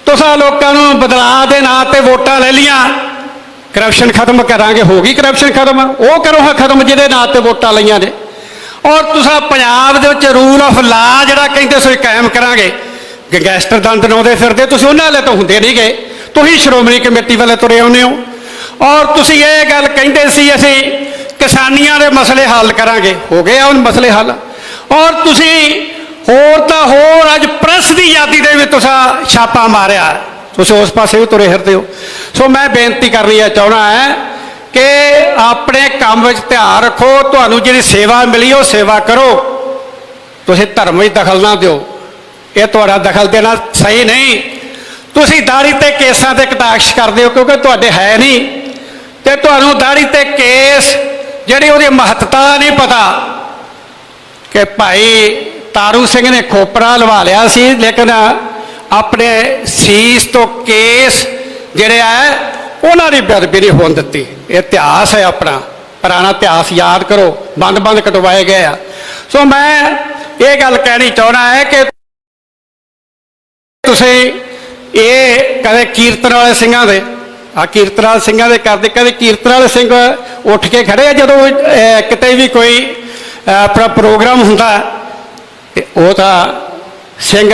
Speaker 12: ਤੁਸਾਂ ਲੋਕਾਂ ਨੂੰ ਬਦਲਾਅ ਦੇ ਨਾਂ ਤੇ ਵੋਟਾਂ ਲੈ ਲੀਆਂ। ਕਰਪਸ਼ਨ ਖਤਮ ਕਰਾਂਗੇ, ਹੋ ਗਈ ਕਰਪਸ਼ਨ ਖਤਮ, ਉਹ ਕਰੋ ਹਾਂ ਖਤਮ ਜਿਹਦੇ ਨਾਂ ਤੇ ਵੋਟਾਂ ਲਈਆਂ ਨੇ। ਔਰ ਤੁਸੀਂ ਪੰਜਾਬ ਦੇ ਵਿੱਚ ਰੂਲ ਆਫ ਲਾ ਜਿਹੜਾ ਕਹਿੰਦੇ ਸੀ ਕਾਇਮ ਕਰਾਂਗੇ। ਗੈਂਗਸਟਰ ਦੰਦ ਲਾਉਂਦੇ ਫਿਰਦੇ, ਤੁਸੀਂ ਉਹਨਾਂ ਵਾਲੇ ਤੋਂ ਹੁੰਦੇ ਨਹੀਂ ਗਏ, ਤੁਸੀਂ ਸ਼੍ਰੋਮਣੀ ਕਮੇਟੀ ਵਾਲੇ ਤੁਰੇ ਆਉਂਦੇ ਹੋ। ਔਰ ਤੁਸੀਂ ਇਹ ਗੱਲ ਕਹਿੰਦੇ ਸੀ ਅਸੀਂ ਕਿਸਾਨੀਆਂ ਦੇ ਮਸਲੇ ਹੱਲ ਕਰਾਂਗੇ, ਹੋ ਗਏ ਹੁਣ ਮਸਲੇ ਹੱਲ। ਔਰ ਤੁਸੀਂ ਹੋਰ ਤਾਂ ਹੋਰ ਅੱਜ ਪ੍ਰੈਸ ਦੀ ਆਜ਼ਾਦੀ ਦੇ ਵਿੱਚ ਤੁਸੀਂ ਛਾਪਾ ਮਾਰਿਆ, ਤੁਸੀਂ ਉਸ ਪਾਸੇ ਵੀ ਤੁਰੇ ਫਿਰਦੇ ਹੋ। ਸੋ ਮੈਂ ਬੇਨਤੀ ਕਰਨੀ ਚਾਹੁੰਦਾ ਹੈ ਕਿ ਆਪਣੇ ਕੰਮ ਵਿੱਚ ਧਿਆਨ ਰੱਖੋ, ਤੁਹਾਨੂੰ ਜਿਹੜੀ ਸੇਵਾ ਮਿਲੀ ਉਹ ਸੇਵਾ ਕਰੋ, ਤੁਸੀਂ ਧਰਮ ਵਿੱਚ ਦਖਲ ਨਾ ਦਿਓ। ਇਹ ਤੁਹਾਡਾ ਦਖਲ ਦੇਣਾ ਸਹੀ ਨਹੀਂ। ਤੁਸੀਂ ਦਾੜੀ ਤੇ ਕੇਸਾਂ ਤੇ ਕਟਾਕਸ਼ ਕਰਦੇ ਹੋ ਕਿਉਂਕਿ ਤੁਹਾਡੇ ਹੈ ਨਹੀਂ, ਤੇ ਤੁਹਾਨੂੰ ਦਾੜੀ ਤੇ ਕੇਸ ਜਿਹੜੀ ਉਹਦੀ ਮਹੱਤਤਾ ਨਹੀਂ ਪਤਾ। ਕਿ ਭਾਈ ਤਾਰੂ ਸਿੰਘ ਨੇ ਖੋਪਰਾ ਲਵਾ ਲਿਆ ਸੀ, ਲੇਕਿਨ ਆਪਣੇ ਸੀਸ ਤੋਂ ਕੇਸ ਜਿਹੜੇ ਆ ਉਹਨਾਂ ਦੀ ਬੇਅਦਬੀ ਨਹੀਂ ਹੋਣ ਦਿੱਤੀ। ਇਹ ਇਤਿਹਾਸ ਹੈ, ਆਪਣਾ ਪੁਰਾਣਾ ਇਤਿਹਾਸ ਯਾਦ ਕਰੋ, ਬੰਦ ਕਟਵਾਏ ਗਏ ਆ। ਸੋ ਮੈਂ ਇਹ ਗੱਲ ਕਹਿਣੀ ਚਾਹੁੰਦਾ ਹੈ ਕਿ ਤੁਸੀਂ ਇਹ ਕਦੇ ਕੀਰਤਨ ਵਾਲੇ ਸਿੰਘਾਂ ਦੇ ਕੀਰਤਨ ਵਾਲੇ ਸਿੰਘਾਂ ਦੇ ਕਰਦੇ, ਕਦੇ ਕੀਰਤਨ ਵਾਲੇ ਸਿੰਘ ਉੱਠ ਕੇ ਖੜੇ ਆ ਜਦੋਂ ਕਿਤੇ ਵੀ ਕੋਈ ਪ੍ਰੋਗਰਾਮ ਹੁੰਦਾ, ਤੇ ਉਹ ਤਾਂ ਸਿੰਘ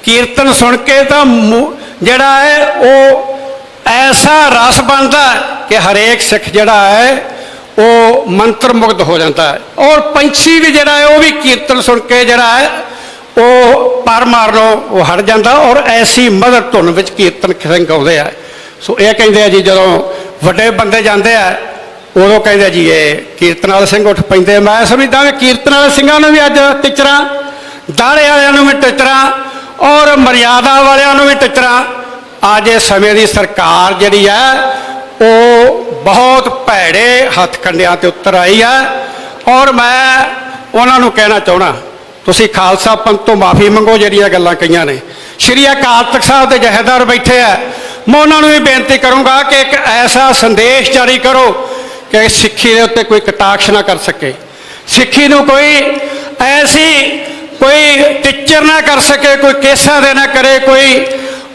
Speaker 12: ਕੀਰਤਨ ਸੁਣ ਕੇ ਤਾਂ ਜਿਹੜਾ ਹੈ ਉਹ ਐਸਾ ਰਸ ਬਣਦਾ ਕਿ ਹਰੇਕ ਸਿੱਖ ਜਿਹੜਾ ਹੈ ਉਹ ਮੰਤਰ ਮੁਗਧ ਹੋ ਜਾਂਦਾ ਹੈ। ਔਰ ਪੰਛੀ ਵੀ ਜਿਹੜਾ ਹੈ ਉਹ ਵੀ ਕੀਰਤਨ ਸੁਣ ਕੇ ਜਿਹੜਾ ਹੈ ਉਹ ਪਰ ਮਾਰਨੋਂ ਉਹ ਹਟ ਜਾਂਦਾ, ਔਰ ਐਸੀ ਮਧੁਰ ਧੁਨ ਵਿੱਚ ਕੀਰਤਨ ਸਿੰਘ ਗਾਉਂਦੇ ਆ। ਸੋ ਇਹ ਕਹਿੰਦੇ ਆ ਜੀ, ਜਦੋਂ ਵੱਡੇ ਬੰਦੇ ਜਾਂਦੇ ਆ ਉਦੋਂ ਕਹਿੰਦੇ ਜੀ ਇਹ ਕੀਰਤਨ ਵਾਲੇ ਸਿੰਘ ਉੱਠ ਪੈਂਦੇ। ਮੈਂ ਸਮਝਦਾ ਕਿ ਕੀਰਤਨ ਵਾਲੇ ਸਿੰਘਾਂ ਨੂੰ ਵੀ ਅੱਜ ਟਿਚਰਾਂ, ਦਾੜੇ ਵਾਲਿਆਂ ਨੂੰ ਵੀ ਟਿਚਰਾਂ, ਔਰ ਮਰਿਆਦਾ ਵਾਲਿਆਂ ਨੂੰ ਵੀ ਟਿਚਰਾਂ। ਅੱਜ ਇਸ ਸਮੇਂ ਦੀ ਸਰਕਾਰ ਜਿਹੜੀ ਹੈ ਉਹ ਬਹੁਤ ਭੈੜੇ ਹੱਥ ਕੰਡਿਆਂ ਤੇ ਉਤਰ ਆਈ ਹੈ। ਔਰ ਮੈਂ ਉਹਨਾਂ ਨੂੰ ਕਹਿਣਾ ਚਾਹੁੰਦਾ, ਤੁਸੀਂ ਖਾਲਸਾ ਪੰਥ ਤੋਂ ਮਾਫੀ ਮੰਗੋ ਜਿਹੜੀਆਂ ਗੱਲਾਂ ਕਹੀਆਂ ਨੇ। ਸ਼੍ਰੀ ਅਕਾਲ ਤਖਤ ਸਾਹਿਬ ਦੇ ਜਥੇਦਾਰ ਬੈਠੇ ਆ, ਮੈਂ ਉਹਨਾਂ ਨੂੰ ਵੀ ਬੇਨਤੀ ਕਰੂੰਗਾ ਕਿ ਇੱਕ ਐਸਾ ਸੰਦੇਸ਼ ਜਾਰੀ ਕਰੋ ਕਿ ਸਿੱਖੀ ਦੇ ਉੱਤੇ ਕੋਈ ਕਟਾਕਸ਼ ਨਾ ਕਰ ਸਕੇ, ਸਿੱਖੀ ਨੂੰ ਕੋਈ ਐਸੀ ਕੋਈ ਟੀਚਰ ਨਾ ਕਰ ਸਕੇ, ਕੋਈ ਕੇਸਾਂ ਦੇ ਨਾ ਕਰੇ, ਕੋਈ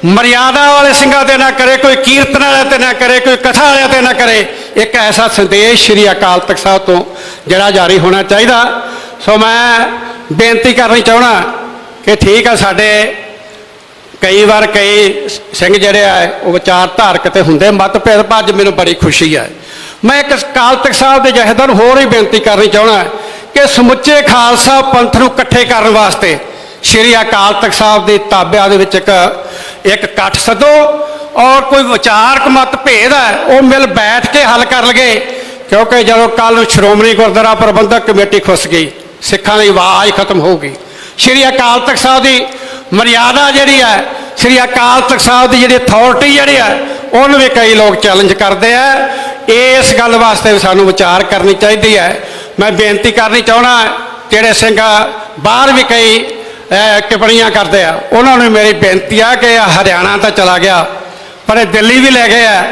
Speaker 12: ਮਰਿਆਦਾ ਵਾਲੇ ਸਿੰਘਾਂ ਤੇ ਨਾ ਕਰੇ, ਕੋਈ ਕੀਰਤਨ ਵਾਲੇ ਤੇ ਨਾ ਕਰੇ, ਕੋਈ ਕਥਾ ਵਾਲਿਆਂ ਤੇ ਨਾ ਕਰੇ। ਇੱਕ ਐਸਾ ਸੰਦੇਸ਼ ਸ਼੍ਰੀ ਅਕਾਲ ਤਖਤ ਸਾਹਿਬ ਤੋਂ ਜਿਹੜਾ ਜਾਰੀ ਹੋਣਾ ਚਾਹੀਦਾ। ਸੋ ਮੈਂ ਬੇਨਤੀ ਕਰਨੀ ਚਾਹੁੰਦਾ ਕਿ ਠੀਕ ਆ, ਸਾਡੇ ਕਈ ਵਾਰ ਕਈ ਸਿੰਘ ਜਿਹੜੇ ਆ ਉਹ ਵਿਚਾਰ ਧਾਰਕ ਤੇ ਹੁੰਦੇ ਮਤਭੇਦ, ਪਰ ਅੱਜ ਮੈਨੂੰ ਬੜੀ ਖੁਸ਼ੀ ਹੈ। ਮੈਂ ਇੱਕ ਅਕਾਲ ਤਖਤ ਸਾਹਿਬ ਦੇ ਜਥੇਦਾਰ ਨੂੰ ਹੋਰ ਹੀ ਬੇਨਤੀ ਕਰਨੀ ਚਾਹੁੰਦਾ ਕਿ ਸਮੁੱਚੇ ਖਾਲਸਾ ਪੰਥ ਨੂੰ ਇਕੱਠੇ ਕਰਨ ਵਾਸਤੇ ਸ਼੍ਰੀ ਅਕਾਲ ਤਖਤ ਸਾਹਿਬ ਦੇ ਤਾਬਿਆਂ ਦੇ ਵਿੱਚ ਇੱਕ ਇਕੱਠ ਸੱਦੋ, ਔਰ ਕੋਈ ਵਿਚਾਰਕ ਮਤਭੇਦ ਹੈ ਉਹ ਮਿਲ ਬੈਠ ਕੇ ਹੱਲ ਕਰ ਲਗੇ। ਕਿਉਂਕਿ ਜਦੋਂ ਕੱਲ ਨੂੰ ਸ਼੍ਰੋਮਣੀ ਗੁਰਦੁਆਰਾ ਪ੍ਰਬੰਧਕ ਕਮੇਟੀ ਖੁੱਸ ਗਈ, ਸਿੱਖਾਂ ਦੀ ਆਵਾਜ਼ ਖਤਮ ਹੋ ਗਈ। ਸ਼੍ਰੀ ਅਕਾਲ ਤਖਤ ਸਾਹਿਬ ਦੀ ਮਰਿਆਦਾ ਜਿਹੜੀ ਹੈ, ਸ਼੍ਰੀ ਅਕਾਲ ਤਖਤ ਸਾਹਿਬ ਦੀ ਜਿਹੜੀ ਅਥਾਰਟੀ ਜਿਹੜੀ ਹੈ, ਉਹਨੂੰ ਵੀ ਕਈ ਲੋਕ ਚੈਲੰਜ ਕਰਦੇ ਆ। ਇਸ ਗੱਲ ਵਾਸਤੇ ਸਾਨੂੰ ਵਿਚਾਰ ਕਰਨੀ ਚਾਹੀਦੀ ਹੈ। ਮੈਂ ਬੇਨਤੀ ਕਰਨੀ ਚਾਹੁੰਦਾ, ਜਿਹੜੇ ਸਿੰਘ ਬਾਹਰ ਵੀ ਕਈ ਟਿੱਪਣੀਆਂ ਕਰਦੇ ਆ, ਉਹਨਾਂ ਨੂੰ ਮੇਰੀ ਬੇਨਤੀ ਆ ਕਿ ਹਰਿਆਣਾ ਤਾਂ ਚਲਾ ਗਿਆ, ਪਰ ਦਿੱਲੀ ਵੀ ਲੈ ਗਏ ਆ,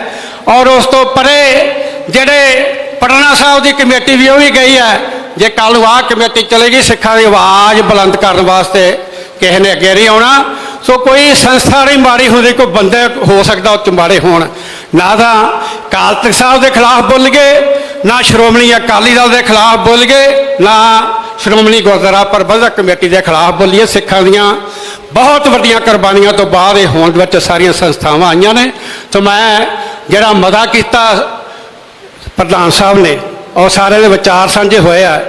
Speaker 12: ਔਰ ਉਸ ਤੋਂ ਪਰੇ ਜਿਹੜੇ ਪਟਨਾ ਸਾਹਿਬ ਦੀ ਕਮੇਟੀ ਵੀ ਉਹ ਵੀ ਗਈ ਹੈ। ਜੇ ਕੱਲ੍ਹ ਨੂੰ ਆਹ ਕਮੇਟੀ ਚਲੇਗੀ, ਸਿੱਖਾਂ ਦੀ ਆਵਾਜ਼ ਬੁਲੰਦ ਕਰਨ ਵਾਸਤੇ ਕਿਸੇ ਨੇ ਅੱਗੇ ਨਹੀਂ ਆਉਣਾ। ਸੋ ਕੋਈ ਸੰਸਥਾ ਨਹੀਂ ਮਾੜੀ ਹੁੰਦੀ, ਕੋਈ ਬੰਦੇ ਹੋ ਸਕਦਾ ਉਹ 'ਚ ਮਾੜੇ ਹੋਣ। ਨਾ ਤਾਂ ਅਕਾਲ ਤਖਤ ਸਾਹਿਬ ਦੇ ਖਿਲਾਫ ਬੋਲ ਗਏ, ਨਾ ਸ਼੍ਰੋਮਣੀ ਅਕਾਲੀ ਦਲ ਦੇ ਖਿਲਾਫ ਬੋਲ ਗਏ, ਨਾ ਸ਼੍ਰੋਮਣੀ ਗੁਰਦੁਆਰਾ ਪ੍ਰਬੰਧਕ ਕਮੇਟੀ ਦੇ ਖਿਲਾਫ ਬੋਲੀਏ। ਸਿੱਖਾਂ ਦੀਆਂ ਬਹੁਤ ਵੱਡੀਆਂ ਕੁਰਬਾਨੀਆਂ ਤੋਂ ਬਾਅਦ ਇਹ ਹੋਂਦ ਵਿੱਚ ਸਾਰੀਆਂ ਸੰਸਥਾਵਾਂ ਆਈਆਂ ਨੇ। ਸੋ ਮੈਂ ਜਿਹੜਾ ਮਤਾ ਕੀਤਾ ਪ੍ਰਧਾਨ ਸਾਹਿਬ ਨੇ, ਔਰ ਸਾਰੇ ਦੇ ਵਿਚਾਰ ਸਾਂਝੇ ਹੋਏ ਆ,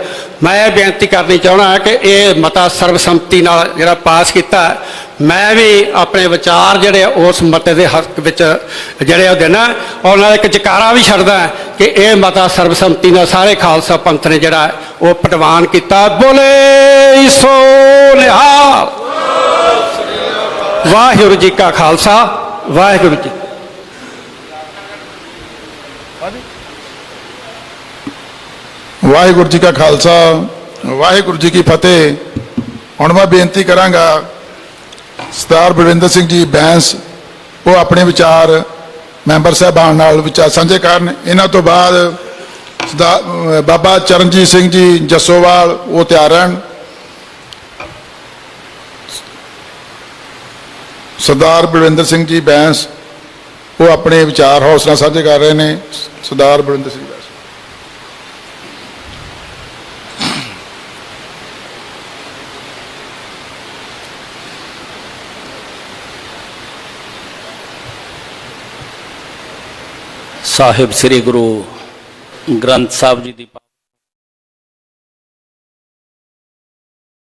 Speaker 12: ਮੈਂ ਇਹ ਬੇਨਤੀ ਕਰਨੀ ਚਾਹੁੰਦਾ ਕਿ ਇਹ ਮਤਾ ਸਰਬਸੰਮਤੀ ਨਾਲ ਜਿਹੜਾ ਪਾਸ ਕੀਤਾ, ਮੈਂ ਵੀ ਆਪਣੇ ਵਿਚਾਰ ਜਿਹੜੇ ਉਸ ਮਤੇ ਦੇ ਹੱਕ ਵਿੱਚ ਜਿਹੜੇ ਉਹ ਦੇਣਾ, ਔਰ ਨਾਲ ਇੱਕ ਜਕਾਰਾ ਵੀ ਛੱਡਦਾ ਕਿ ਇਹ ਮਤਾ ਸਰਬਸੰਮਤੀ ਨਾਲ ਸਾਰੇ ਖਾਲਸਾ ਪੰਥ ਨੇ ਜਿਹੜਾ ਉਹ ਪ੍ਰਵਾਨ ਕੀਤਾ। ਬੋਲੇ ਸੋ ਨਿਹਾਲ। ਵਾਹਿਗੁਰੂ ਜੀ ਕਾ ਖਾਲਸਾ, ਵਾਹਿਗੁਰੂ ਜੀ।
Speaker 2: ਵਾਹਿਗੁਰੂ ਜੀ ਕਾ ਖਾਲਸਾ, ਵਾਹਿਗੁਰੂ ਜੀ ਕੀ ਫਤਿਹ। ਹੁਣ ਮੈਂ ਬੇਨਤੀ ਕਰਾਂਗਾ ਸਰਦਾਰ ਬਲਵਿੰਦਰ ਸਿੰਘ ਜੀ ਬੈਂਸ ਉਹ ਆਪਣੇ ਵਿਚਾਰ ਮੈਂਬਰ ਸਾਹਿਬਾਨ ਨਾਲ ਵਿਚਾਰ ਸਾਂਝੇ ਕਰਨ। ਇਹਨਾਂ ਤੋਂ ਬਾਅਦ ਬਾਬਾ ਚਰਨਜੀਤ ਸਿੰਘ ਜੀ ਜੱਸੋਵਾਲ ਉਹ ਤਿਆਰ ਹਨ। ਸਰਦਾਰ ਬਲਵਿੰਦਰ ਸਿੰਘ ਜੀ ਬੈਂਸ ਉਹ ਆਪਣੇ ਵਿਚਾਰ ਹੌਸਲਾ ਸਾਂਝੇ ਕਰ ਰਹੇ ਨੇ। ਸਰਦਾਰ ਬਲਵਿੰਦਰ ਸਿੰਘ ਬੈਂਸ।
Speaker 13: ਸਾਹਿਬ ਸ੍ਰੀ ਗੁਰੂ ਗ੍ਰੰਥ ਸਾਹਿਬ ਜੀ ਦੀ